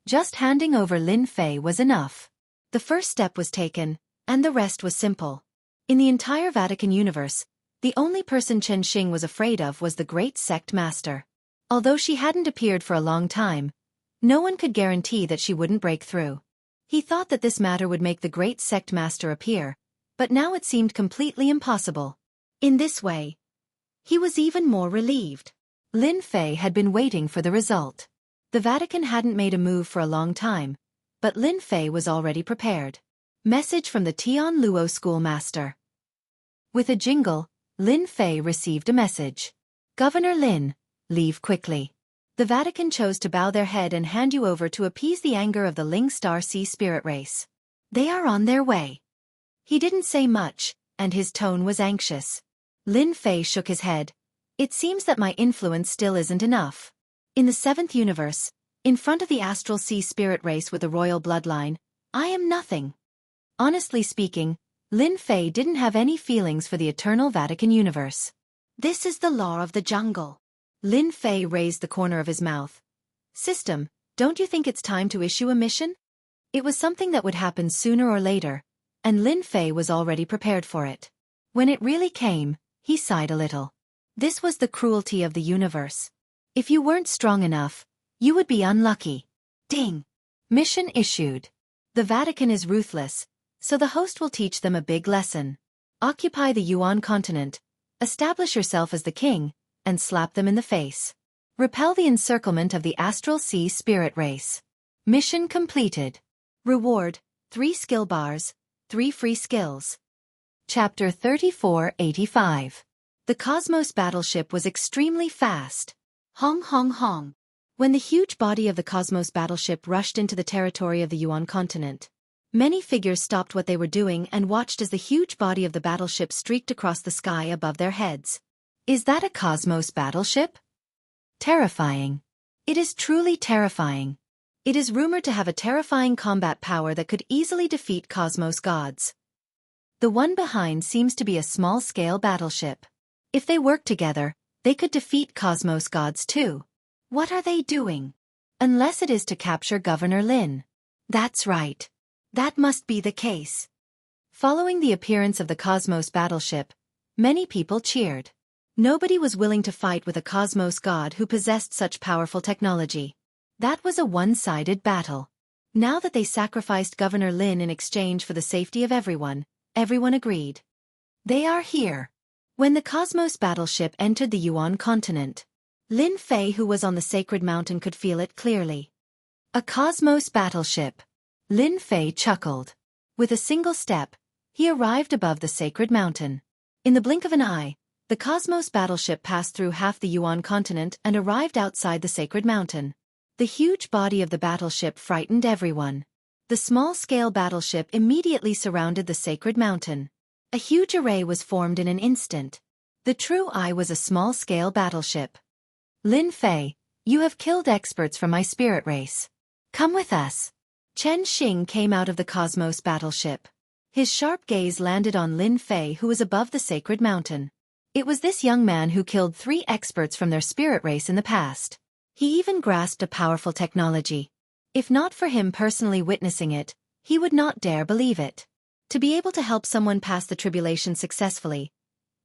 Just handing over Lin Fei was enough. The first step was taken, and the rest was simple. In the entire Vatican universe, the only person Chen Xing was afraid of was the Great Sect Master. Although she hadn't appeared for a long time, no one could guarantee that she wouldn't break through. He thought that this matter would make the Great Sect Master appear, but now it seemed completely impossible. In this way, he was even more relieved. Lin Fei had been waiting for the result. The Vatican hadn't made a move for a long time, but Lin Fei was already prepared. Message from the Tian Luo schoolmaster. With a jingle, Lin Fei received a message. "Governor Lin, leave quickly. The Vatican chose to bow their head and hand you over to appease the anger of the Ling Star Sea Spirit Race. They are on their way." He didn't say much, and his tone was anxious. Lin Fei shook his head. "It seems that my influence still isn't enough. In the 7th universe, in front of the Astral Sea Spirit Race with a royal bloodline, I am nothing." Honestly speaking, Lin Fei didn't have any feelings for the eternal Vatican universe. "This is the law of the jungle." Lin Fei raised the corner of his mouth. "System, don't you think it's time to issue a mission?" It was something that would happen sooner or later, and Lin Fei was already prepared for it. When it really came, he sighed a little. This was the cruelty of the universe. If you weren't strong enough, you would be unlucky. Ding! Mission issued. The Vatican is ruthless, so the host will teach them a big lesson. Occupy the Yuan continent, establish yourself as the king, and slap them in the face. Repel the encirclement of the Astral Sea Spirit Race. Mission completed. Reward, 3 skill bars, 3 free skills. Chapter 3485. The Cosmos battleship was extremely fast. Hong hong hong. When the huge body of the Cosmos battleship rushed into the territory of the Yuan continent, many figures stopped what they were doing and watched as the huge body of the battleship streaked across the sky above their heads. Is that a Cosmos battleship? Terrifying. It is truly terrifying. It is rumored to have a terrifying combat power that could easily defeat Cosmos gods. The one behind seems to be a small-scale battleship. If they work together, they could defeat Cosmos gods too. What are they doing? Unless it is to capture Governor Lin. That's right. That must be the case. Following the appearance of the Cosmos battleship, many people cheered. Nobody was willing to fight with a Cosmos god who possessed such powerful technology. That was a one-sided battle. Now that they sacrificed Governor Lin in exchange for the safety of everyone, everyone agreed. They are here. When the Cosmos battleship entered the Yuan continent, Lin Fei, who was on the sacred mountain, could feel it clearly. A Cosmos battleship. Lin Fei chuckled. With a single step, he arrived above the sacred mountain. In the blink of an eye, the Cosmos battleship passed through half the Yuan continent and arrived outside the sacred mountain. The huge body of the battleship frightened everyone. The small-scale battleship immediately surrounded the sacred mountain. A huge array was formed in an instant. The true eye was a small-scale battleship. Lin Fei, you have killed experts from my spirit race. Come with us. Chen Xing came out of the Cosmos battleship. His sharp gaze landed on Lin Fei, who was above the sacred mountain. It was this young man who killed 3 experts from their spirit race in the past. He even grasped a powerful technology. If not for him personally witnessing it, he would not dare believe it. To be able to help someone pass the tribulation successfully,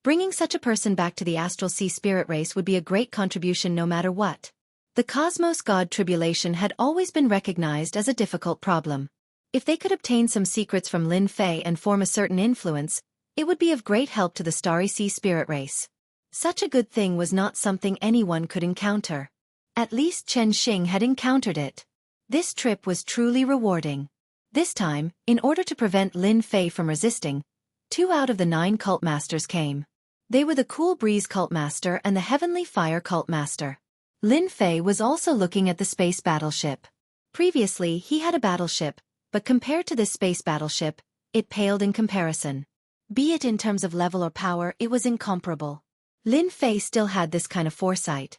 bringing such a person back to the astral sea spirit race would be a great contribution no matter what. The Cosmos God tribulation had always been recognized as a difficult problem. If they could obtain some secrets from Lin Fei and form a certain influence, it would be of great help to the starry sea spirit race. Such a good thing was not something anyone could encounter. At least Chen Xing had encountered it. This trip was truly rewarding. This time, in order to prevent Lin Fei from resisting, 2 out of the 9 cult masters came. They were the Cool Breeze cult master and the Heavenly Fire cult master. Lin Fei was also looking at the space battleship. Previously, he had a battleship, but compared to this space battleship, it paled in comparison. Be it in terms of level or power, it was incomparable. Lin Fei still had this kind of foresight.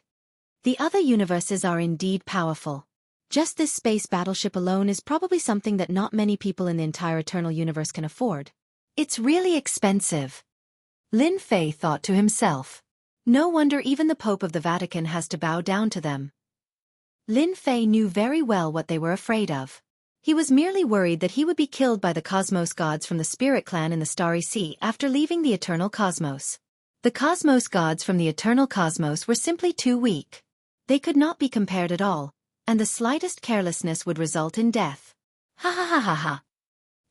The other universes are indeed powerful. Just this space battleship alone is probably something that not many people in the entire Eternal Universe can afford. It's really expensive. Lin Fei thought to himself. No wonder even the Pope of the Vatican has to bow down to them. Lin Fei knew very well what they were afraid of. He was merely worried that he would be killed by the Cosmos gods from the Spirit Clan in the Starry Sea after leaving the Eternal Cosmos. The Cosmos gods from the Eternal Cosmos were simply too weak. They could not be compared at all, and the slightest carelessness would result in death. Ha ha ha ha ha.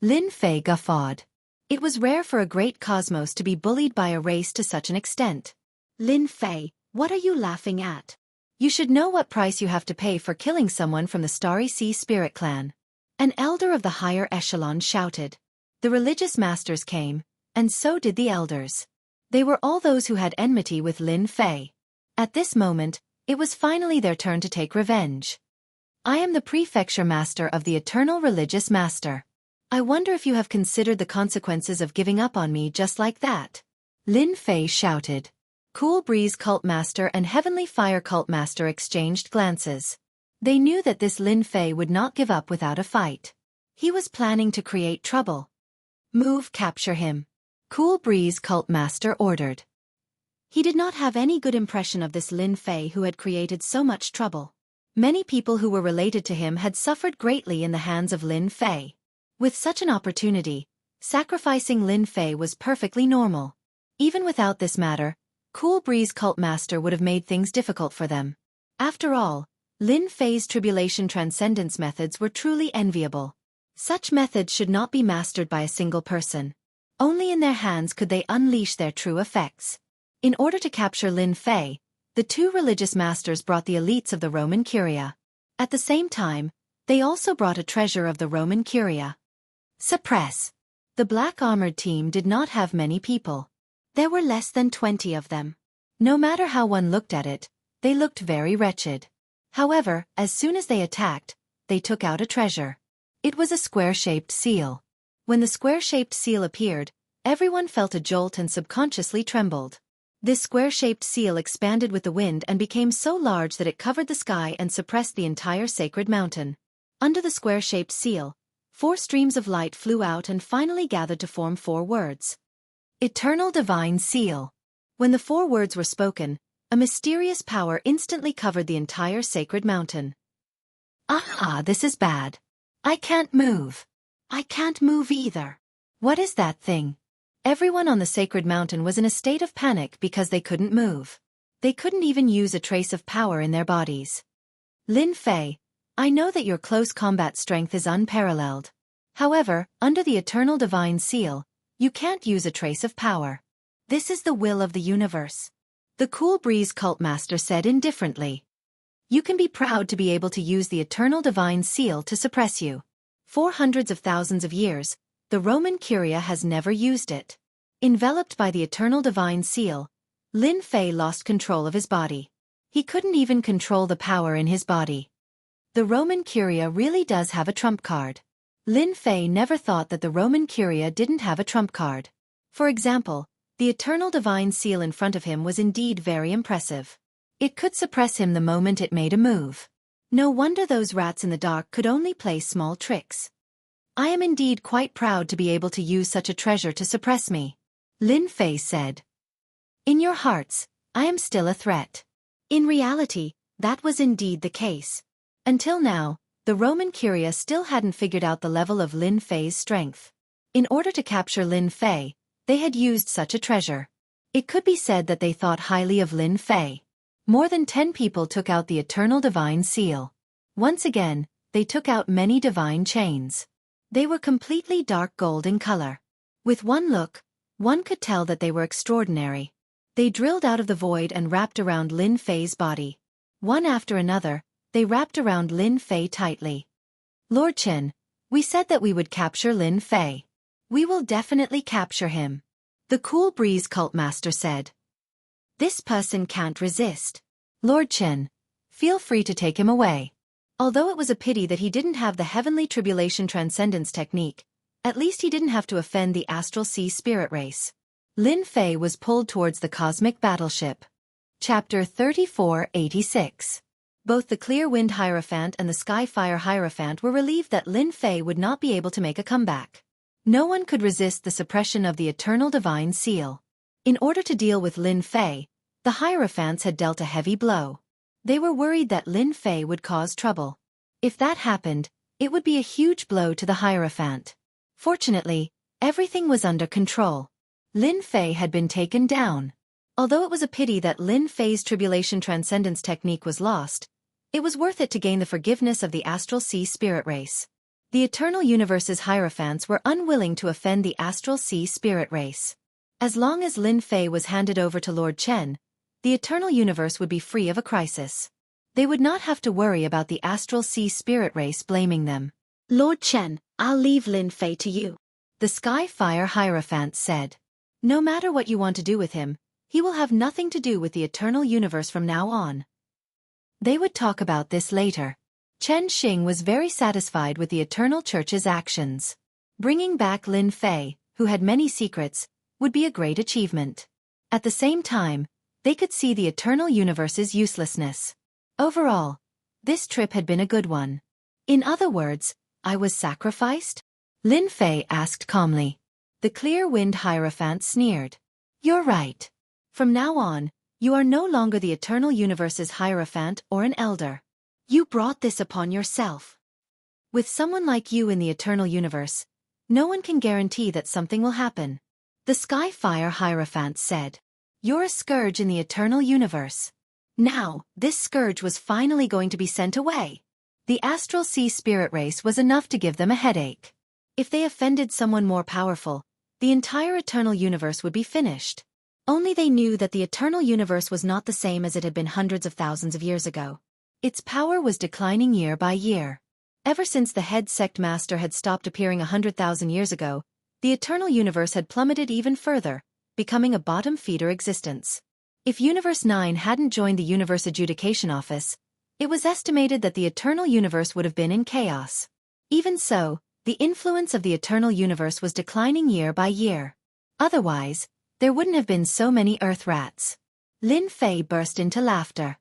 Lin Fei guffawed. It was rare for a great cosmos to be bullied by a race to such an extent. Lin Fei, what are you laughing at? You should know what price you have to pay for killing someone from the Starry Sea Spirit Clan. An elder of the higher echelon shouted. The religious masters came, and so did the elders. They were all those who had enmity with Lin Fei. At this moment, it was finally their turn to take revenge. I am the prefecture master of the Eternal Religious Master. I wonder if you have considered the consequences of giving up on me just like that. Lin Fei shouted. Cool Breeze Cult Master and Heavenly Fire Cult Master exchanged glances. They knew that this Lin Fei would not give up without a fight. He was planning to create trouble. Move, capture him. Cool Breeze Cult Master ordered. He did not have any good impression of this Lin Fei who had created so much trouble. Many people who were related to him had suffered greatly in the hands of Lin Fei. With such an opportunity, sacrificing Lin Fei was perfectly normal. Even without this matter, Cool Breeze Cult Master would have made things difficult for them. After all, Lin Fei's tribulation transcendence methods were truly enviable. Such methods should not be mastered by a single person. Only in their hands could they unleash their true effects. In order to capture Lin Fei, the 2 religious masters brought the elites of the Roman Curia. At the same time, they also brought a treasure of the Roman Curia. Suppress. The black-armored team did not have many people. There were less than 20 of them. No matter how one looked at it, they looked very wretched. However, as soon as they attacked, they took out a treasure. It was a square-shaped seal. When the square-shaped seal appeared, everyone felt a jolt and subconsciously trembled. This square-shaped seal expanded with the wind and became so large that it covered the sky and suppressed the entire sacred mountain. Under the square-shaped seal, 4 streams of light flew out and finally gathered to form 4 words. Eternal Divine Seal. When the 4 words were spoken, a mysterious power instantly covered the entire sacred mountain. This is bad. I can't move. I can't move either. What is that thing? Everyone on the sacred mountain was in a state of panic because they couldn't move. They couldn't even use a trace of power in their bodies. Lin Fei, I know that your close combat strength is unparalleled. However, under the Eternal Divine Seal, you can't use a trace of power. This is the will of the universe. The Cool Breeze cult master said indifferently. You can be proud to be able to use the eternal divine seal to suppress you. For hundreds of thousands of years, the Roman Curia has never used it. Enveloped by the eternal divine seal, Lin Fei lost control of his body. He couldn't even control the power in his body. The Roman Curia really does have a trump card. Lin Fei never thought that the Roman Curia didn't have a trump card. For example, the eternal divine seal in front of him was indeed very impressive. It could suppress him the moment it made a move. No wonder those rats in the dark could only play small tricks. I am indeed quite proud to be able to use such a treasure to suppress me, Lin Fei said. In your hearts, I am still a threat. In reality, that was indeed the case. Until now, the Roman Curia still hadn't figured out the level of Lin Fei's strength. In order to capture Lin Fei, they had used such a treasure. It could be said that they thought highly of Lin Fei. More than 10 people took out the eternal divine seal. Once again, they took out many divine chains. They were completely dark gold in color. With one look, one could tell that they were extraordinary. They drilled out of the void and wrapped around Lin Fei's body. One after another, they wrapped around Lin Fei tightly. Lord Chen, we said that we would capture Lin Fei. We will definitely capture him, the Cool Breeze cult master said. This person can't resist. Lord Chen, feel free to take him away. Although it was a pity that he didn't have the Heavenly Tribulation Transcendence technique, at least he didn't have to offend the Astral Sea Spirit race. Lin Fei was pulled towards the cosmic battleship. Chapter 3486. Both the Clear Wind Hierophant and the Skyfire Hierophant were relieved that Lin Fei would not be able to make a comeback. No one could resist the suppression of the Eternal Divine Seal. In order to deal with Lin Fei, the Hierophants had dealt a heavy blow. They were worried that Lin Fei would cause trouble. If that happened, it would be a huge blow to the Hierophant. Fortunately, everything was under control. Lin Fei had been taken down. Although it was a pity that Lin Fei's Tribulation Transcendence technique was lost, it was worth it to gain the forgiveness of the Astral Sea Spirit race. The Eternal Universe's Hierophants were unwilling to offend the Astral Sea Spirit race. As long as Lin Fei was handed over to Lord Chen, the Eternal Universe would be free of a crisis. They would not have to worry about the Astral Sea Spirit race blaming them. Lord Chen, I'll leave Lin Fei to you, the Skyfire Hierophant said. No matter what you want to do with him, he will have nothing to do with the Eternal Universe from now on. They would talk about this later. Chen Xing was very satisfied with the Eternal Church's actions. Bringing back Lin Fei, who had many secrets, would be a great achievement. At the same time, they could see the Eternal Universe's uselessness. Overall, this trip had been a good one. In other words, I was sacrificed? Lin Fei asked calmly. The Clear Wind Hierophant sneered. You're right. From now on, you are no longer the Eternal Universe's Hierophant or an elder. You brought this upon yourself. With someone like you in the Eternal Universe, no one can guarantee that something will happen. The Skyfire Hierophant said. You're a scourge in the Eternal Universe. Now, this scourge was finally going to be sent away. The Astral Sea Spirit race was enough to give them a headache. If they offended someone more powerful, the entire Eternal Universe would be finished. Only they knew that the Eternal Universe was not the same as it had been hundreds of thousands of years ago. Its power was declining year by year. Ever since the head sect master had stopped appearing 100,000 years ago, the Eternal Universe had plummeted even further, becoming a bottom-feeder existence. If Universe 9 hadn't joined the Universe Adjudication Office, it was estimated that the Eternal Universe would have been in chaos. Even so, the influence of the Eternal Universe was declining year by year. Otherwise, there wouldn't have been so many Earth rats. Lin Fei burst into laughter.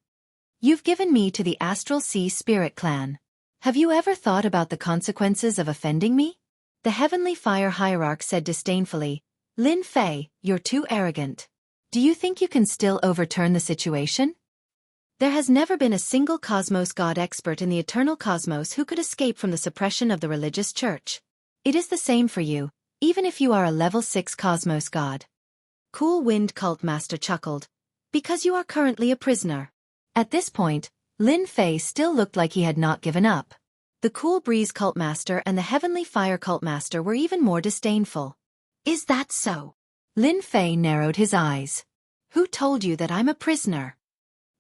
You've given me to the Astral Sea Spirit Clan. Have you ever thought about the consequences of offending me? The Heavenly Fire Hierarch said disdainfully, Lin Fei, you're too arrogant. Do you think you can still overturn the situation? There has never been a single Cosmos God expert in the Eternal Cosmos who could escape from the suppression of the religious church. It is the same for you, even if you are a level 6 Cosmos God. Cool Wind Cult Master chuckled. Because you are currently a prisoner. At this point, Lin Fei still looked like he had not given up. The Cool Breeze Cult Master and the Heavenly Fire Cult Master were even more disdainful. Is that so? Lin Fei narrowed his eyes. Who told you that I'm a prisoner?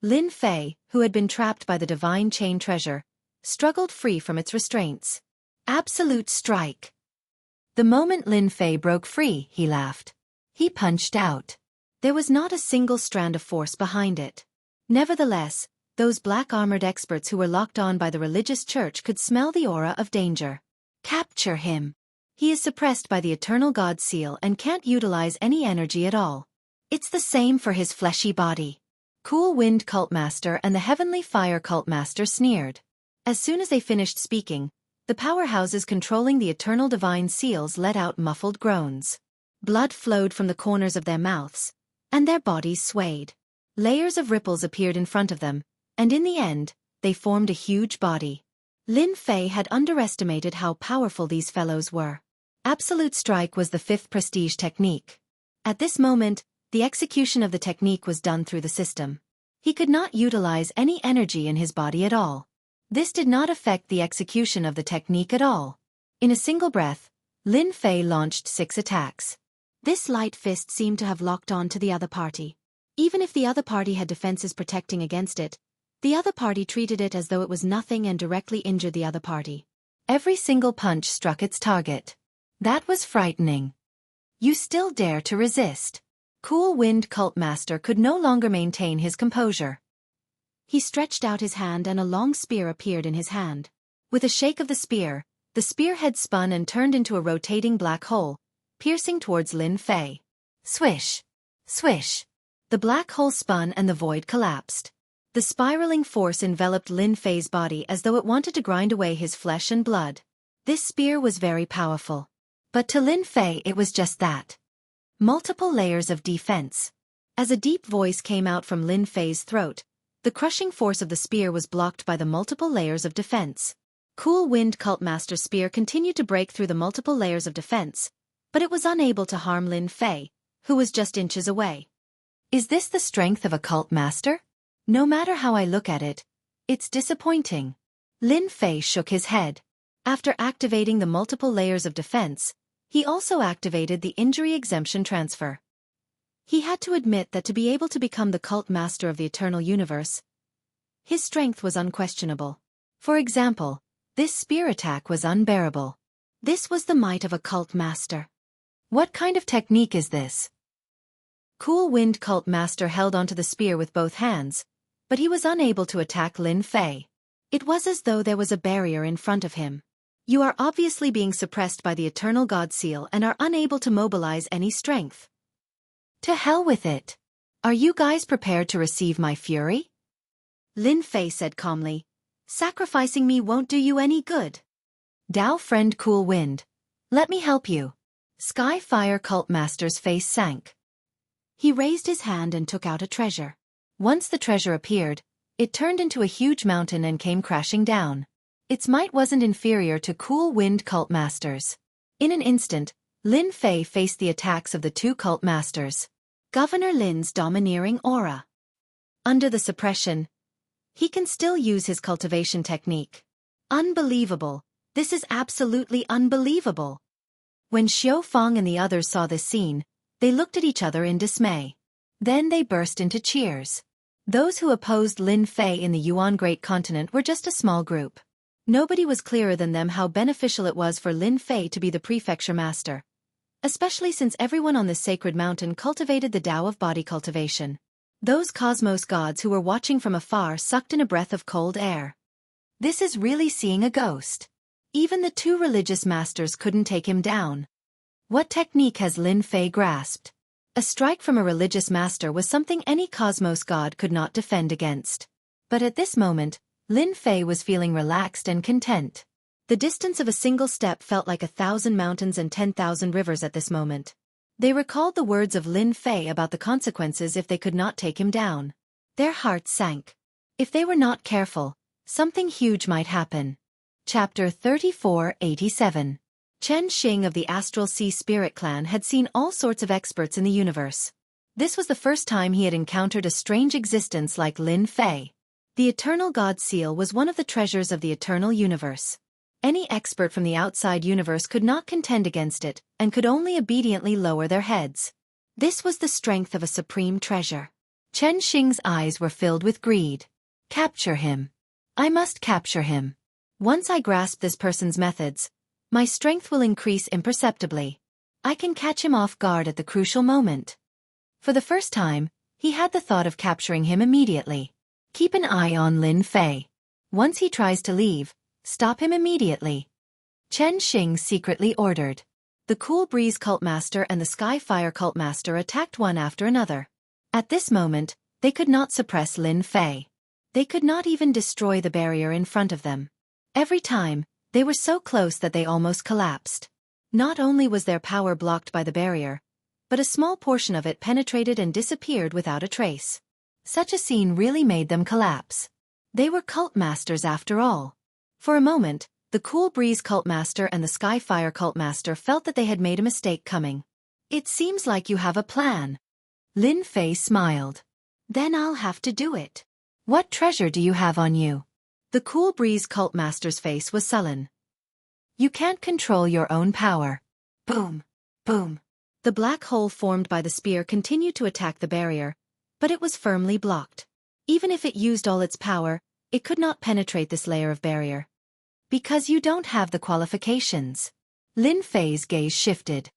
Lin Fei, who had been trapped by the divine chain treasure, struggled free from its restraints. Absolute strike. The moment Lin Fei broke free, he laughed. He punched out. There was not a single strand of force behind it. Nevertheless, those black-armored experts who were locked on by the religious church could smell the aura of danger. Capture him. He is suppressed by the eternal God seal and can't utilize any energy at all. It's the same for his fleshy body. Cool Wind Cultmaster and the Heavenly Fire Cultmaster sneered. As soon as they finished speaking, the powerhouses controlling the eternal divine seals let out muffled groans. Blood flowed from the corners of their mouths, and their bodies swayed. Layers of ripples appeared in front of them, and in the end, they formed a huge body. Lin Fei had underestimated how powerful these fellows were. Absolute Strike was the 5th prestige technique. At this moment, the execution of the technique was done through the system. He could not utilize any energy in his body at all. This did not affect the execution of the technique at all. In a single breath, Lin Fei launched 6 attacks. This light fist seemed to have locked on to the other party. Even if the other party had defenses protecting against it, the other party treated it as though it was nothing and directly injured the other party. Every single punch struck its target. That was frightening. You still dare to resist? Cool Wind Cultmaster could no longer maintain his composure. He stretched out his hand and a long spear appeared in his hand. With a shake of the spearhead spun and turned into a rotating black hole, piercing towards Lin Fei. Swish! Swish! The black hole spun and the void collapsed. The spiraling force enveloped Lin Fei's body as though it wanted to grind away his flesh and blood. This spear was very powerful. But to Lin Fei it was just that. Multiple layers of defense. As a deep voice came out from Lin Fei's throat, the crushing force of the spear was blocked by the multiple layers of defense. Cool Wind Cultmaster's spear continued to break through the multiple layers of defense, but it was unable to harm Lin Fei, who was just inches away. Is this the strength of a cult master? No matter how I look at it, it's disappointing. Lin Fei shook his head. After activating the multiple layers of defense, he also activated the injury exemption transfer. He had to admit that to be able to become the cult master of the eternal universe, his strength was unquestionable. For example, this spear attack was unbearable. This was the might of a cult master. What kind of technique is this? Cool Wind Cult Master held onto the spear with both hands, but he was unable to attack Lin Fei. It was as though there was a barrier in front of him. You are obviously being suppressed by the eternal God seal and are unable to mobilize any strength. To hell with it. Are you guys prepared to receive my fury? Lin Fei said calmly. Sacrificing me won't do you any good. Dao friend Cool Wind. Let me help you. Sky Fire Cult Master's face sank. He raised his hand and took out a treasure. Once the treasure appeared, it turned into a huge mountain and came crashing down. Its might wasn't inferior to Cool Wind Cult Masters. In an instant, Lin Fei faced the attacks of the 2 cult masters. Governor Lin's domineering aura. Under the suppression, he can still use his cultivation technique. Unbelievable. This is absolutely unbelievable. When Xiao Fang and the others saw this scene, they looked at each other in dismay. Then they burst into cheers. Those who opposed Lin Fei in the Yuan Great Continent were just a small group. Nobody was clearer than them how beneficial it was for Lin Fei to be the prefecture master. Especially since everyone on this sacred mountain cultivated the Tao of body cultivation. Those cosmos gods who were watching from afar sucked in a breath of cold air. This is really seeing a ghost. Even the 2 religious masters couldn't take him down. What technique has Lin Fei grasped? A strike from a religious master was something any cosmos god could not defend against. But at this moment, Lin Fei was feeling relaxed and content. The distance of a single step felt like 1,000 mountains and 10,000 rivers at this moment. They recalled the words of Lin Fei about the consequences if they could not take him down. Their hearts sank. If they were not careful, something huge might happen. Chapter 3487. Chen Xing of the Astral Sea Spirit Clan had seen all sorts of experts in the universe. This was the first time he had encountered a strange existence like Lin Fei. The Eternal God Seal was one of the treasures of the eternal universe. Any expert from the outside universe could not contend against it, and could only obediently lower their heads. This was the strength of a supreme treasure. Chen Xing's eyes were filled with greed. Capture him. I must capture him. Once I grasp this person's methods, my strength will increase imperceptibly. I can catch him off guard at the crucial moment. For the first time, he had the thought of capturing him immediately. Keep an eye on Lin Fei. Once he tries to leave, stop him immediately. Chen Xing secretly ordered. The Cool Breeze Cult Master and the Sky Fire Cult Master attacked one after another. At this moment, they could not suppress Lin Fei. They could not even destroy the barrier in front of them. Every time, they were so close that they almost collapsed. Not only was their power blocked by the barrier, but a small portion of it penetrated and disappeared without a trace. Such a scene really made them collapse. They were cult masters after all. For a moment, the Cool Breeze Cult Master and the Sky Fire Cult Master felt that they had made a mistake coming. It seems like you have a plan. Lin Fei smiled. Then I'll have to do it. What treasure do you have on you? The Cool Breeze Cult Master's face was sullen. You can't control your own power. Boom! Boom! The black hole formed by the spear continued to attack the barrier, but it was firmly blocked. Even if it used all its power, it could not penetrate this layer of barrier. Because you don't have the qualifications. Lin Fei's gaze shifted.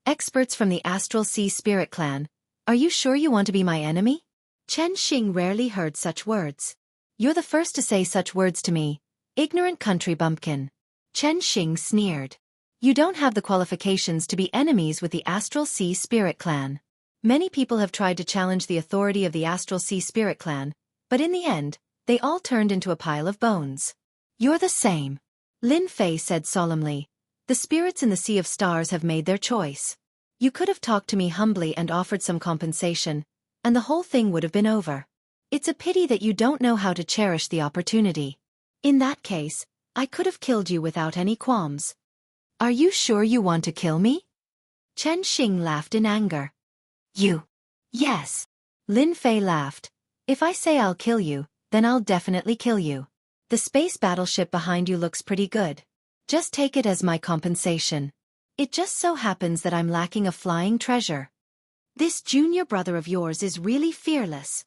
Experts from the Astral Sea Spirit Clan, are you sure you want to be my enemy? Chen Xing rarely heard such words. You're the first to say such words to me, ignorant country bumpkin. Chen Xing sneered. You don't have the qualifications to be enemies with the Astral Sea Spirit Clan. Many people have tried to challenge the authority of the Astral Sea Spirit Clan, but in the end, they all turned into a pile of bones. You're the same. Lin Fei said solemnly. The spirits in the Sea of Stars have made their choice. You could have talked to me humbly and offered some compensation, and the whole thing would have been over. It's a pity that you don't know how to cherish the opportunity. In that case, I could have killed you without any qualms. Are you sure you want to kill me? Chen Xing laughed in anger. You? Yes. Lin Fei laughed. If I say I'll kill you, then I'll definitely kill you. The space battleship behind you looks pretty good. Just take it as my compensation. It just so happens that I'm lacking a flying treasure. This junior brother of yours is really fearless.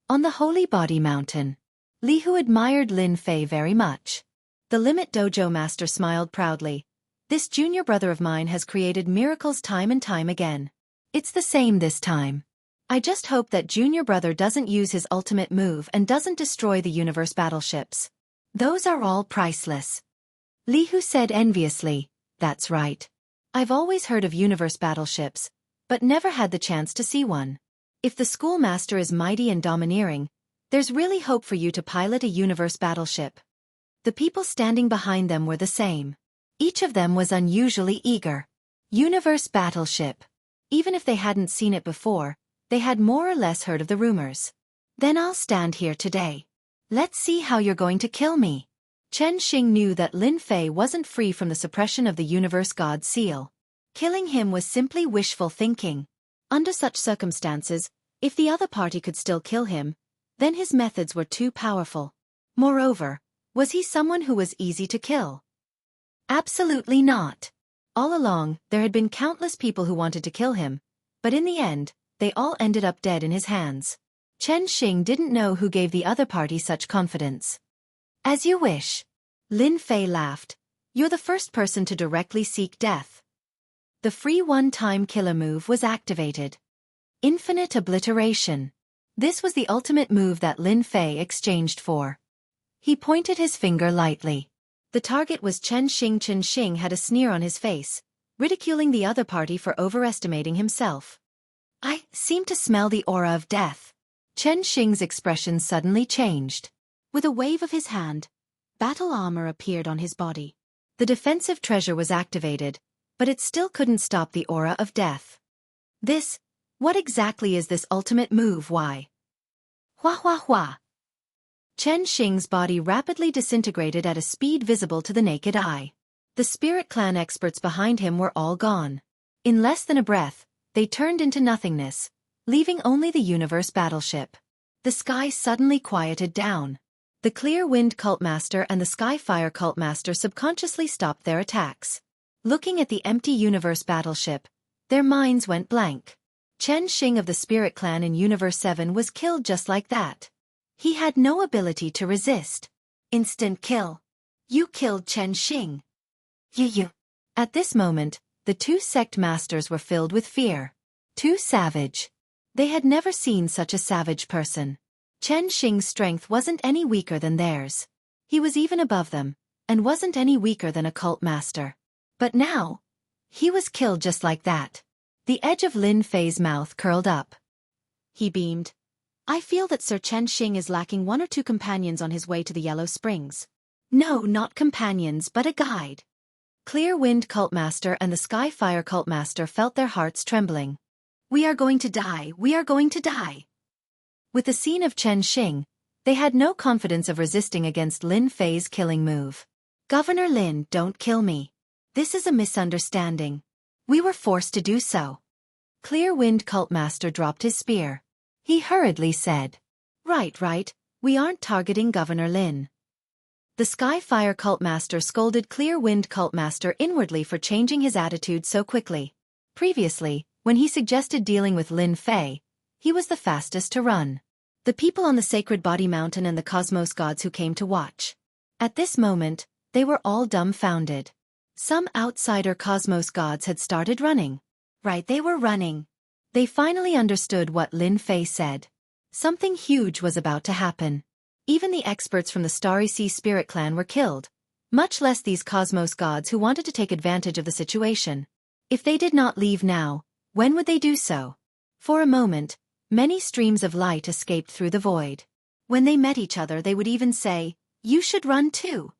On the Holy Body Mountain, Li Hu admired Lin Fei very much. The Limit Dojo Master smiled proudly. This junior brother of mine has created miracles time and time again. It's the same this time. I just hope that junior brother doesn't use his ultimate move and doesn't destroy the universe battleships. Those are all priceless. Li Hu said enviously, that's right. I've always heard of universe battleships, but never had the chance to see one. If the schoolmaster is mighty and domineering, there's really hope for you to pilot a universe battleship. The people standing behind them were the same. Each of them was unusually eager. Universe battleship. Even if they hadn't seen it before, they had more or less heard of the rumors. Then I'll stand here today. Let's see how you're going to kill me. Chen Xing knew that Lin Fei wasn't free from the suppression of the universe god seal. Killing him was simply wishful thinking. Under such circumstances, if the other party could still kill him, then his methods were too powerful. Moreover, was he someone who was easy to kill? Absolutely not. All along, there had been countless people who wanted to kill him, but in the end, they all ended up dead in his hands. Chen Xing didn't know who gave the other party such confidence. As you wish. Lin Fei laughed. You're the first person to directly seek death. The free one-time killer move was activated. Infinite obliteration. This was the ultimate move that Lin Fei exchanged for. He pointed his finger lightly. The target was Chen Xing. Chen Xing had a sneer on his face, ridiculing the other party for overestimating himself. I seem to smell the aura of death. Chen Xing's expression suddenly changed. With a wave of his hand, battle armor appeared on his body. The defensive treasure was activated, but it still couldn't stop the aura of death. What exactly is this ultimate move? Why? Hua hua hua. Chen Xing's body rapidly disintegrated at a speed visible to the naked eye. The Spirit Clan experts behind him were all gone. In less than a breath, they turned into nothingness, leaving only the universe battleship. The sky suddenly quieted down. The Clear Wind Cult Master and the Skyfire Cult Master subconsciously stopped their attacks. Looking at the empty universe battleship, their minds went blank. Chen Xing of the Spirit Clan in Universe 7 was killed just like that. He had no ability to resist. Instant kill. You killed Chen Xing. You. At this moment, the two sect masters were filled with fear. Too savage. They had never seen such a savage person. Chen Xing's strength wasn't any weaker than theirs. He was even above them, and wasn't any weaker than a cult master. But now, he was killed just like that. The edge of Lin Fei's mouth curled up. He beamed. I feel that Sir Chen Xing is lacking one or two companions on his way to the Yellow Springs. No, not companions, but a guide. Clear Wind Cultmaster and the Skyfire Cultmaster felt their hearts trembling. We are going to die, we are going to die. With the scene of Chen Xing, they had no confidence of resisting against Lin Fei's killing move. Governor Lin, don't kill me. This is a misunderstanding. We were forced to do so. Clear Wind Cultmaster dropped his spear. He hurriedly said, Right, we aren't targeting Governor Lin. The Skyfire Cultmaster scolded Clear Wind Cultmaster inwardly for changing his attitude so quickly. Previously, when he suggested dealing with Lin Fei, he was the fastest to run. The people on the Sacred Body Mountain and the Cosmos gods who came to watch. At this moment, they were all dumbfounded. Some outsider Cosmos gods had started running. Right, they were running. They finally understood what Lin Fei said. Something huge was about to happen. Even the experts from the Starry Sea Spirit Clan were killed, much less these Cosmos gods who wanted to take advantage of the situation. If they did not leave now, when would they do so? For a moment, many streams of light escaped through the void. When they met each other they would even say, You should run too.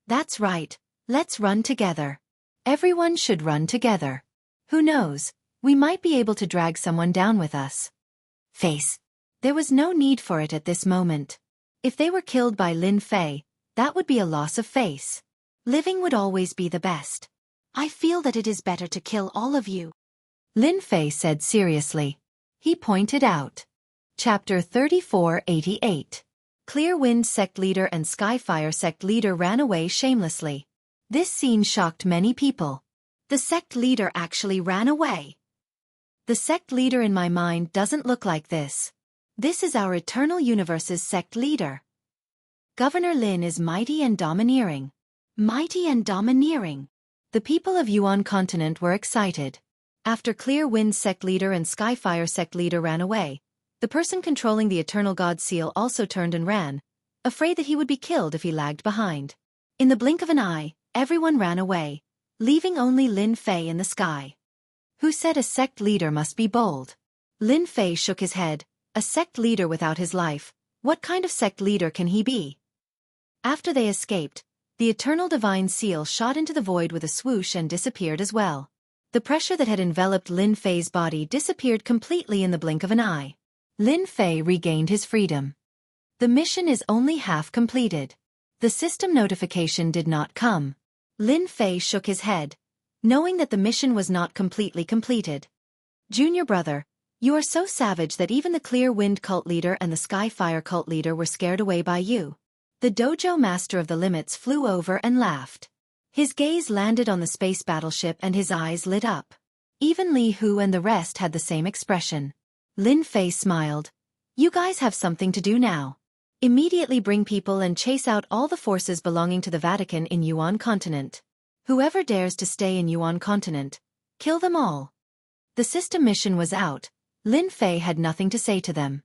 That's right, let's run together. Everyone should run together. Who knows, we might be able to drag someone down with us. Face. There was no need for it at this moment. If they were killed by Lin Fei, that would be a loss of face. Living would always be the best. I feel that it is better to kill all of you. Lin Fei said seriously. He pointed out. Chapter 3488. Clear Wind Sect Leader and Skyfire Sect Leader ran away shamelessly. This scene shocked many people. The sect leader actually ran away. The sect leader in my mind doesn't look like this. This is our Eternal Universe's sect leader. Governor Lin is mighty and domineering. Mighty and domineering. The people of Yuan Continent were excited. After Clear Wind Sect Leader and Skyfire Sect Leader ran away, the person controlling the Eternal God Seal also turned and ran, afraid that he would be killed if he lagged behind. In the blink of an eye, everyone ran away, leaving only Lin Fei in the sky. Who said a sect leader must be bold? Lin Fei shook his head. A sect leader without his life, what kind of sect leader can he be? After they escaped, the Eternal Divine Seal shot into the void with a swoosh and disappeared as well. The pressure that had enveloped Lin Fei's body disappeared completely in the blink of an eye. Lin Fei regained his freedom. The mission is only half completed. The system notification did not come. Lin Fei shook his head, knowing that the mission was not completely completed. Junior brother, you are so savage that even the Clear Wind Cult Leader and the Skyfire Cult Leader were scared away by you. The Dojo Master of the Limits flew over and laughed. His gaze landed on the space battleship and his eyes lit up. Even Li Hu and the rest had the same expression. Lin Fei smiled. You guys have something to do now. Immediately bring people and chase out all the forces belonging to the Vatican in Yuan Continent. Whoever dares to stay in Yuan Continent, kill them all. The system mission was out. Lin Fei had nothing to say to them.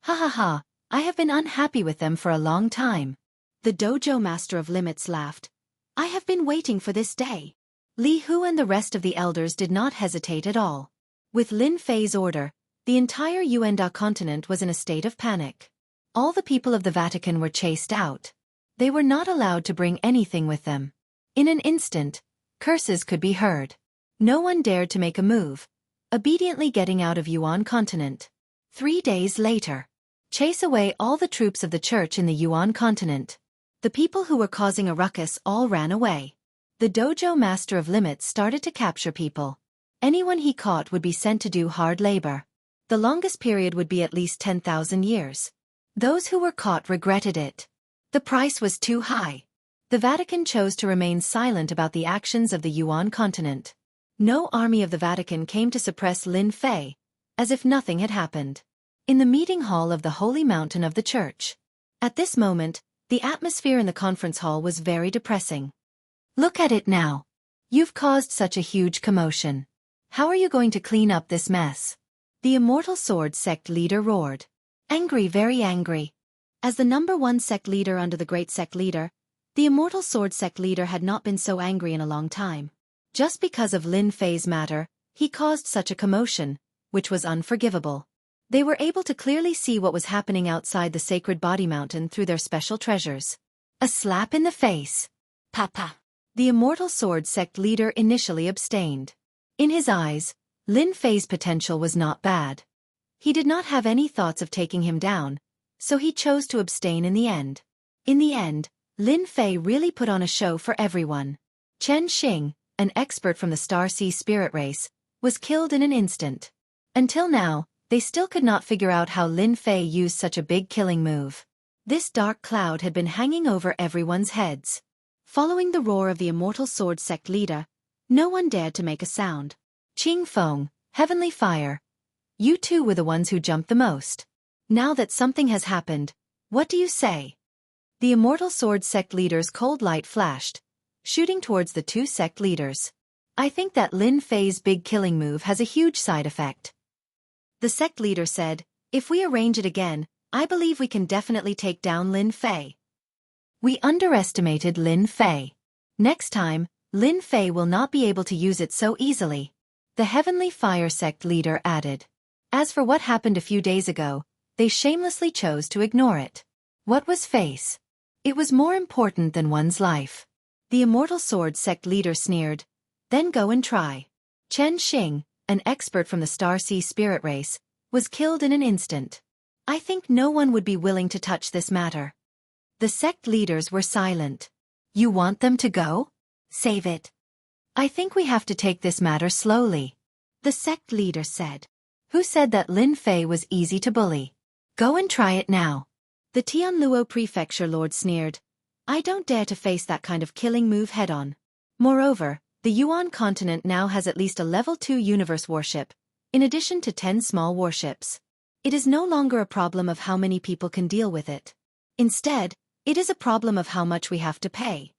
Ha ha ha, I have been unhappy with them for a long time. The Dojo Master of Limits laughed. I have been waiting for this day. Li Hu and the rest of the elders did not hesitate at all. With Lin Fei's order, the entire Yuanda continent was in a state of panic. All the people of the Vatican were chased out. They were not allowed to bring anything with them. In an instant, curses could be heard. No one dared to make a move, obediently getting out of Yuan Continent. 3 days later. Chase away all the troops of the church in the Yuan Continent. The people who were causing a ruckus all ran away. The Dojo Master of Limits started to capture people. Anyone he caught would be sent to do hard labor. The longest period would be at least 10,000 years. Those who were caught regretted it. The price was too high. The Vatican chose to remain silent about the actions of the Yuan Continent. No army of the Vatican came to suppress Lin Fei, as if nothing had happened. In the meeting hall of the holy mountain of the church. At this moment, the atmosphere in the conference hall was very depressing. Look at it now. You've caused such a huge commotion. How are you going to clean up this mess? The Immortal Sword sect leader roared. Angry, very angry. As the #1 sect leader under the great sect leader, the Immortal Sword sect leader had not been so angry in a long time. Just because of Lin Fei's matter, he caused such a commotion, which was unforgivable. They were able to clearly see what was happening outside the sacred body mountain through their special treasures. A slap in the face. Papa. The Immortal Sword sect leader initially abstained. In his eyes, Lin Fei's potential was not bad. He did not have any thoughts of taking him down, so he chose to abstain in the end. In the end, Lin Fei really put on a show for everyone. Chen Xing, an expert from the Star Sea spirit race, was killed in an instant. Until now, they still could not figure out how Lin Fei used such a big killing move. This dark cloud had been hanging over everyone's heads. Following the roar of the Immortal Sword sect leader, no one dared to make a sound. Qing Feng, Heavenly Fire. You two were the ones who jumped the most. Now that something has happened, what do you say? The Immortal Sword sect leader's cold light flashed, shooting towards the two sect leaders. I think that Lin Fei's big killing move has a huge side effect. The sect leader said, if we arrange it again, I believe we can definitely take down Lin Fei. We underestimated Lin Fei. Next time, Lin Fei will not be able to use it so easily. The Heavenly Fire sect leader added. As for what happened a few days ago, they shamelessly chose to ignore it. What was face? It was more important than one's life. The Immortal Sword sect leader sneered. Then go and try. Chen Xing, an expert from the Star Sea spirit race, was killed in an instant. I think no one would be willing to touch this matter. The sect leaders were silent. You want them to go? Save it. I think we have to take this matter slowly. The sect leader said. Who said that Lin Fei was easy to bully? Go and try it now. The Tianluo Prefecture Lord sneered. I don't dare to face that kind of killing move head-on. Moreover, the Yuan continent now has at least a level 2 universe warship, in addition to 10 small warships. It is no longer a problem of how many people can deal with it. Instead, it is a problem of how much we have to pay.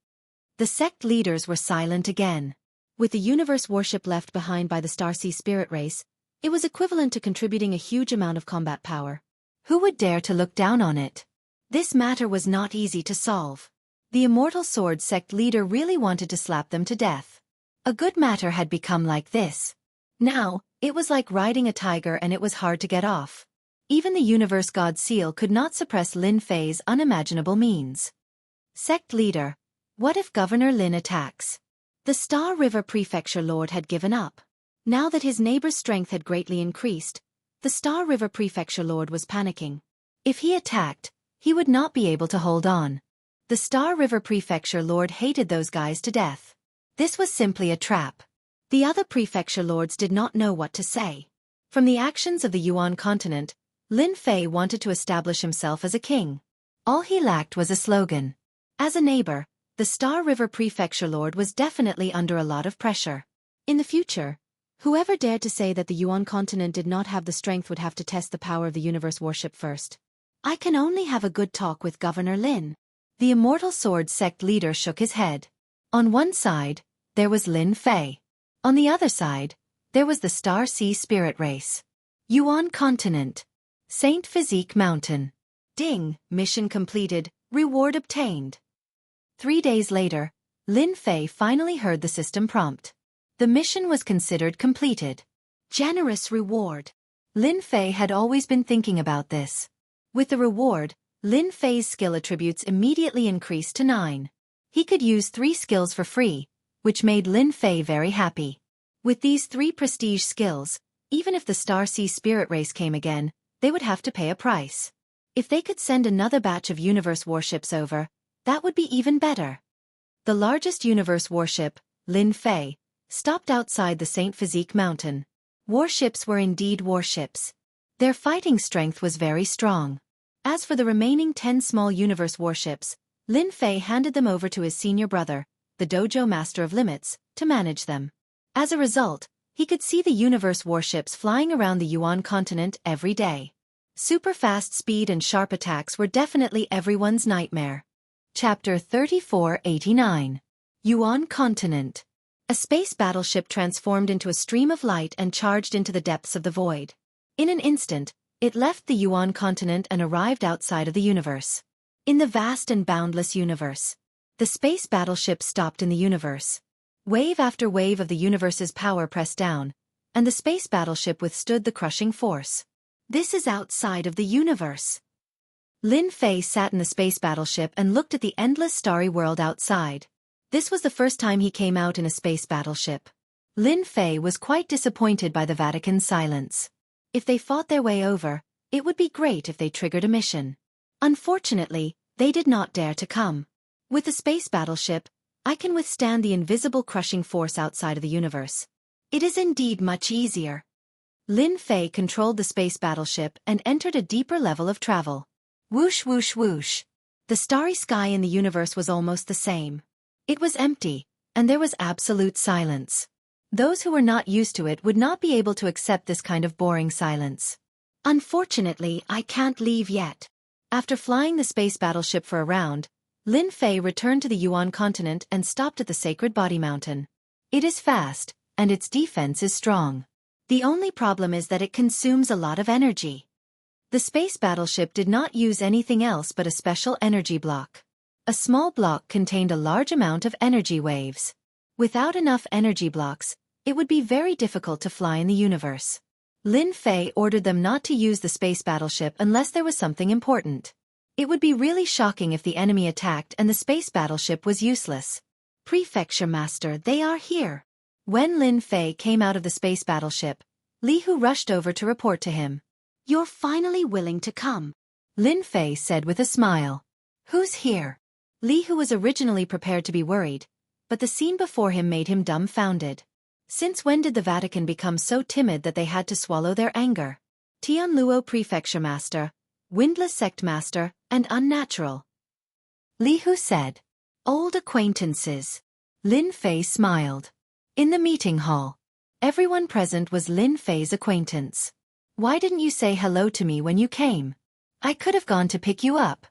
The sect leaders were silent again. With the universe warship left behind by the Star Sea spirit race, it was equivalent to contributing a huge amount of combat power. Who would dare to look down on it? This matter was not easy to solve. The Immortal Sword sect leader really wanted to slap them to death. A good matter had become like this. Now, it was like riding a tiger and it was hard to get off. Even the Universe God Seal could not suppress Lin Fei's unimaginable means. Sect leader. What if Governor Lin attacks? The Star River Prefecture Lord had given up. Now that his neighbor's strength had greatly increased, the Star River Prefecture Lord was panicking. If he attacked, he would not be able to hold on. The Star River Prefecture Lord hated those guys to death. This was simply a trap. The other prefecture lords did not know what to say. From the actions of the Yuan continent, Lin Fei wanted to establish himself as a king. All he lacked was a slogan. As a neighbor, the Star River Prefecture Lord was definitely under a lot of pressure. In the future, whoever dared to say that the Yuan continent did not have the strength would have to test the power of the universe warship first. I can only have a good talk with Governor Lin. The Immortal Sword sect leader shook his head. On one side, there was Lin Fei. On the other side, there was the Star Sea spirit race. Yuan continent. Saint Physique Mountain. Ding, mission completed, reward obtained. 3 days later, Lin Fei finally heard the system prompt. The mission was considered completed. Generous reward. Lin Fei had always been thinking about this. With the reward, Lin Fei's skill attributes immediately increased to 9. He could use 3 skills for free, which made Lin Fei very happy. With these 3 prestige skills, even if the Star Sea spirit race came again, they would have to pay a price. If they could send another batch of universe warships over, that would be even better. The largest universe warship, Lin Fei, stopped outside the Saint Physique Mountain. Warships were indeed warships. Their fighting strength was very strong. As for the remaining 10 small universe warships, Lin Fei handed them over to his senior brother, the Dojo Master of Limits, to manage them. As a result, He could see the universe warships flying around the Yuan continent every day. Super-fast speed and sharp attacks were definitely everyone's nightmare. Chapter 3489. Yuan Continent. A space battleship transformed into a stream of light and charged into the depths of the void. In an instant, it left the Yuan continent and arrived outside of the universe. In the vast and boundless universe, the space battleship stopped in the universe. Wave after wave of the universe's power pressed down, and the space battleship withstood the crushing force. This is outside of the universe. Lin Fei sat in the space battleship and looked at the endless starry world outside. This was the first time he came out in a space battleship. Lin Fei was quite disappointed by the Vatican's silence. If they fought their way over, it would be great if they triggered a mission. Unfortunately, they did not dare to come. With the space battleship, I can withstand the invisible crushing force outside of the universe. It is indeed much easier. Lin Fei controlled the space battleship and entered a deeper level of travel. Whoosh whoosh whoosh. The starry sky in the universe was almost the same. It was empty, and there was absolute silence. Those who were not used to it would not be able to accept this kind of boring silence. Unfortunately, I can't leave yet. After flying the space battleship for a round, Lin Fei returned to the Yuan continent and stopped at the Sacred Body Mountain. It is fast, and its defense is strong. The only problem is that it consumes a lot of energy. The space battleship did not use anything else but a special energy block. A small block contained a large amount of energy waves. Without enough energy blocks, it would be very difficult to fly in the universe. Lin Fei ordered them not to use the space battleship unless there was something important. It would be really shocking if the enemy attacked and the space battleship was useless. Prefecture Master, they are here. When Lin Fei came out of the space battleship, Li Hu rushed over to report to him. You're finally willing to come, Lin Fei said with a smile. Who's here? Li Hu was originally prepared to be worried, but the scene before him made him dumbfounded. Since when did the Vatican become so timid that they had to swallow their anger? Tianluo Prefecture Master, Windless Sect Master, and Unnatural. Li Hu said. Old acquaintances. Lin Fei smiled. In the meeting hall, everyone present was Lin Fei's acquaintance. Why didn't you say hello to me when you came? I could have gone to pick you up.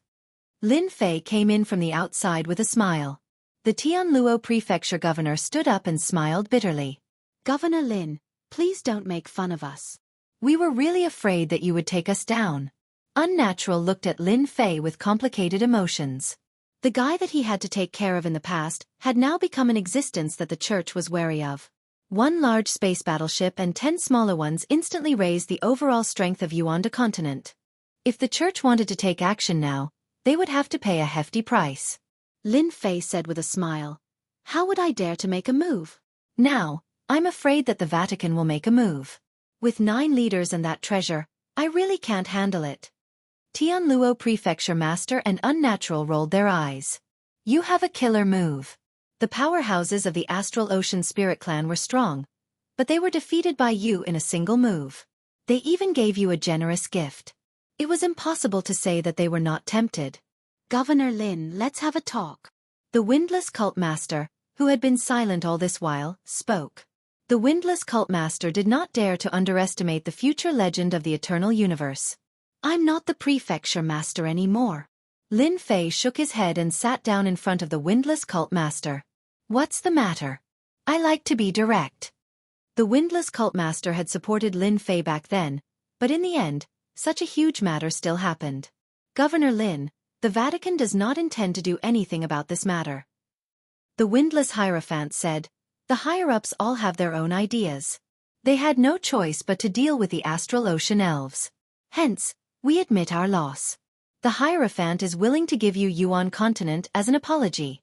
Lin Fei came in from the outside with a smile. The Tianluo Prefecture Governor stood up and smiled bitterly. Governor Lin, please don't make fun of us. We were really afraid that you would take us down. Unnatural looked at Lin Fei with complicated emotions. The guy that he had to take care of in the past had now become an existence that the church was wary of. One large space battleship and 10 smaller ones instantly raised the overall strength of Yuan continent. If the church wanted to take action now, they would have to pay a hefty price. Lin Fei said with a smile. How would I dare to make a move? Now, I'm afraid that the Vatican will make a move. With 9 leaders and that treasure, I really can't handle it. Tianluo Prefecture Master and Unnatural rolled their eyes. You have a killer move. The powerhouses of the Astral Ocean Spirit Clan were strong, but they were defeated by you in a single move. They even gave you a generous gift. It was impossible to say that they were not tempted. Governor Lin, let's have a talk. The Windless Cult Master, who had been silent all this while, spoke. The Windless Cult Master did not dare to underestimate the future legend of the eternal universe. I'm not the Prefecture Master anymore. Lin Fei shook his head and sat down in front of the Windless Cult Master. What's the matter? I like to be direct. The Windless Cult Master had supported Lin Fei back then, but in the end, such a huge matter still happened. Governor Lin, the Vatican does not intend to do anything about this matter. The Windless Hierophant said, the higher-ups all have their own ideas. They had no choice but to deal with the Astral Ocean Elves. Hence, we admit our loss. The Hierophant is willing to give you Yuan continent as an apology.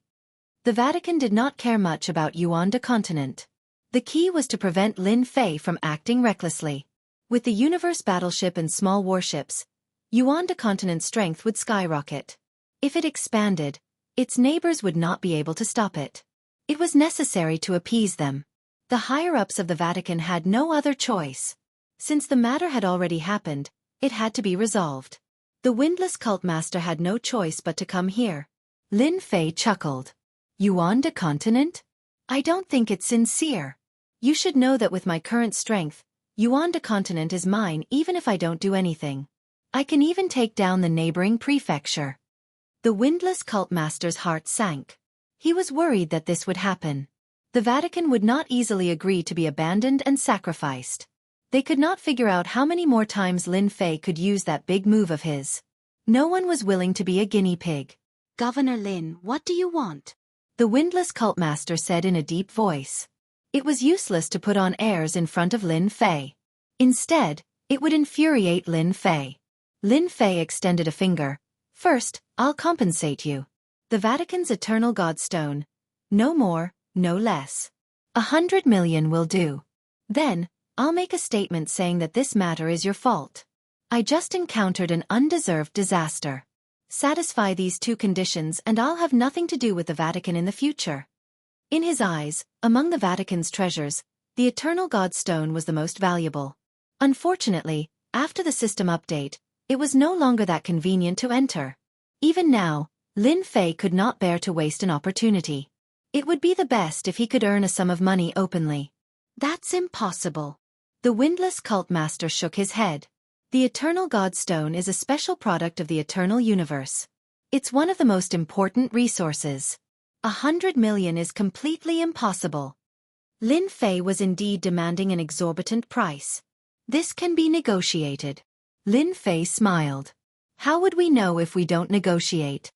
The Vatican did not care much about Yuan continent. The key was to prevent Lin Fei from acting recklessly. With the universe battleship and small warships, Yuan continent's strength would skyrocket. If it expanded, its neighbors would not be able to stop it. It was necessary to appease them. The higher-ups of the Vatican had no other choice. Since the matter had already happened, it had to be resolved. The Windless Cult Master had no choice but to come here. Lin Fei chuckled. Yuan continent? I don't think it's sincere. You should know that with my current strength, Yuanda continent is mine even if I don't do anything. I can even take down the neighboring prefecture. The windless cult master's heart sank. He was worried that this would happen. The Vatican would not easily agree to be abandoned and sacrificed. They could not figure out how many more times Lin Fei could use that big move of his. No one was willing to be a guinea pig. Governor Lin, what do you want? The windless cult master said in a deep voice. It was useless to put on airs in front of Lin Fei. Instead, it would infuriate Lin Fei. Lin Fei extended a finger. First, I'll compensate you. The Vatican's eternal godstone. No more, no less. 100 million will do. Then, I'll make a statement saying that this matter is your fault. I just encountered an undeserved disaster. Satisfy these two conditions and I'll have nothing to do with the Vatican in the future. In his eyes, among the Vatican's treasures, the eternal godstone was the most valuable. Unfortunately, after the system update, it was no longer that convenient to enter. Even now, Lin Fei could not bear to waste an opportunity. It would be the best if he could earn a sum of money openly. That's impossible. The windless cult master shook his head. The eternal godstone is a special product of the eternal universe. It's one of the most important resources. 100 million is completely impossible. Lin Fei was indeed demanding an exorbitant price. This can be negotiated. Lin Fei smiled. How would we know if we don't negotiate?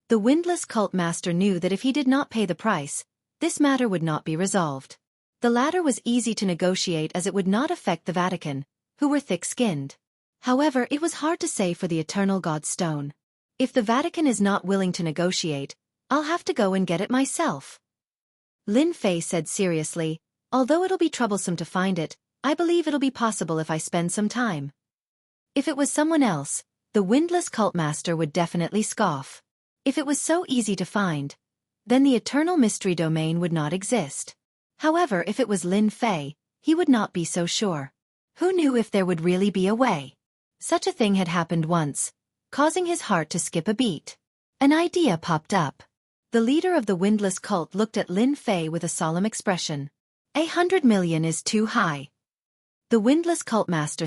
The windless cult master knew that if he did not pay the price, this matter would not be resolved. The latter was easy to negotiate as it would not affect the Vatican, who were thick-skinned. However, it was hard to say for the eternal godstone. If the Vatican is not willing to negotiate, I'll have to go and get it myself. Lin Fei said seriously, although it'll be troublesome to find it, I believe it'll be possible if I spend some time. If it was someone else, the windless cult master would definitely scoff. If it was so easy to find, then the eternal mystery domain would not exist. However, if it was Lin Fei, he would not be so sure. Who knew if there would really be a way? Such a thing had happened once, causing his heart to skip a beat. An idea popped up. The leader of the windless cult looked at Lin Fei with a solemn expression. 100 million is too high. The windless cult master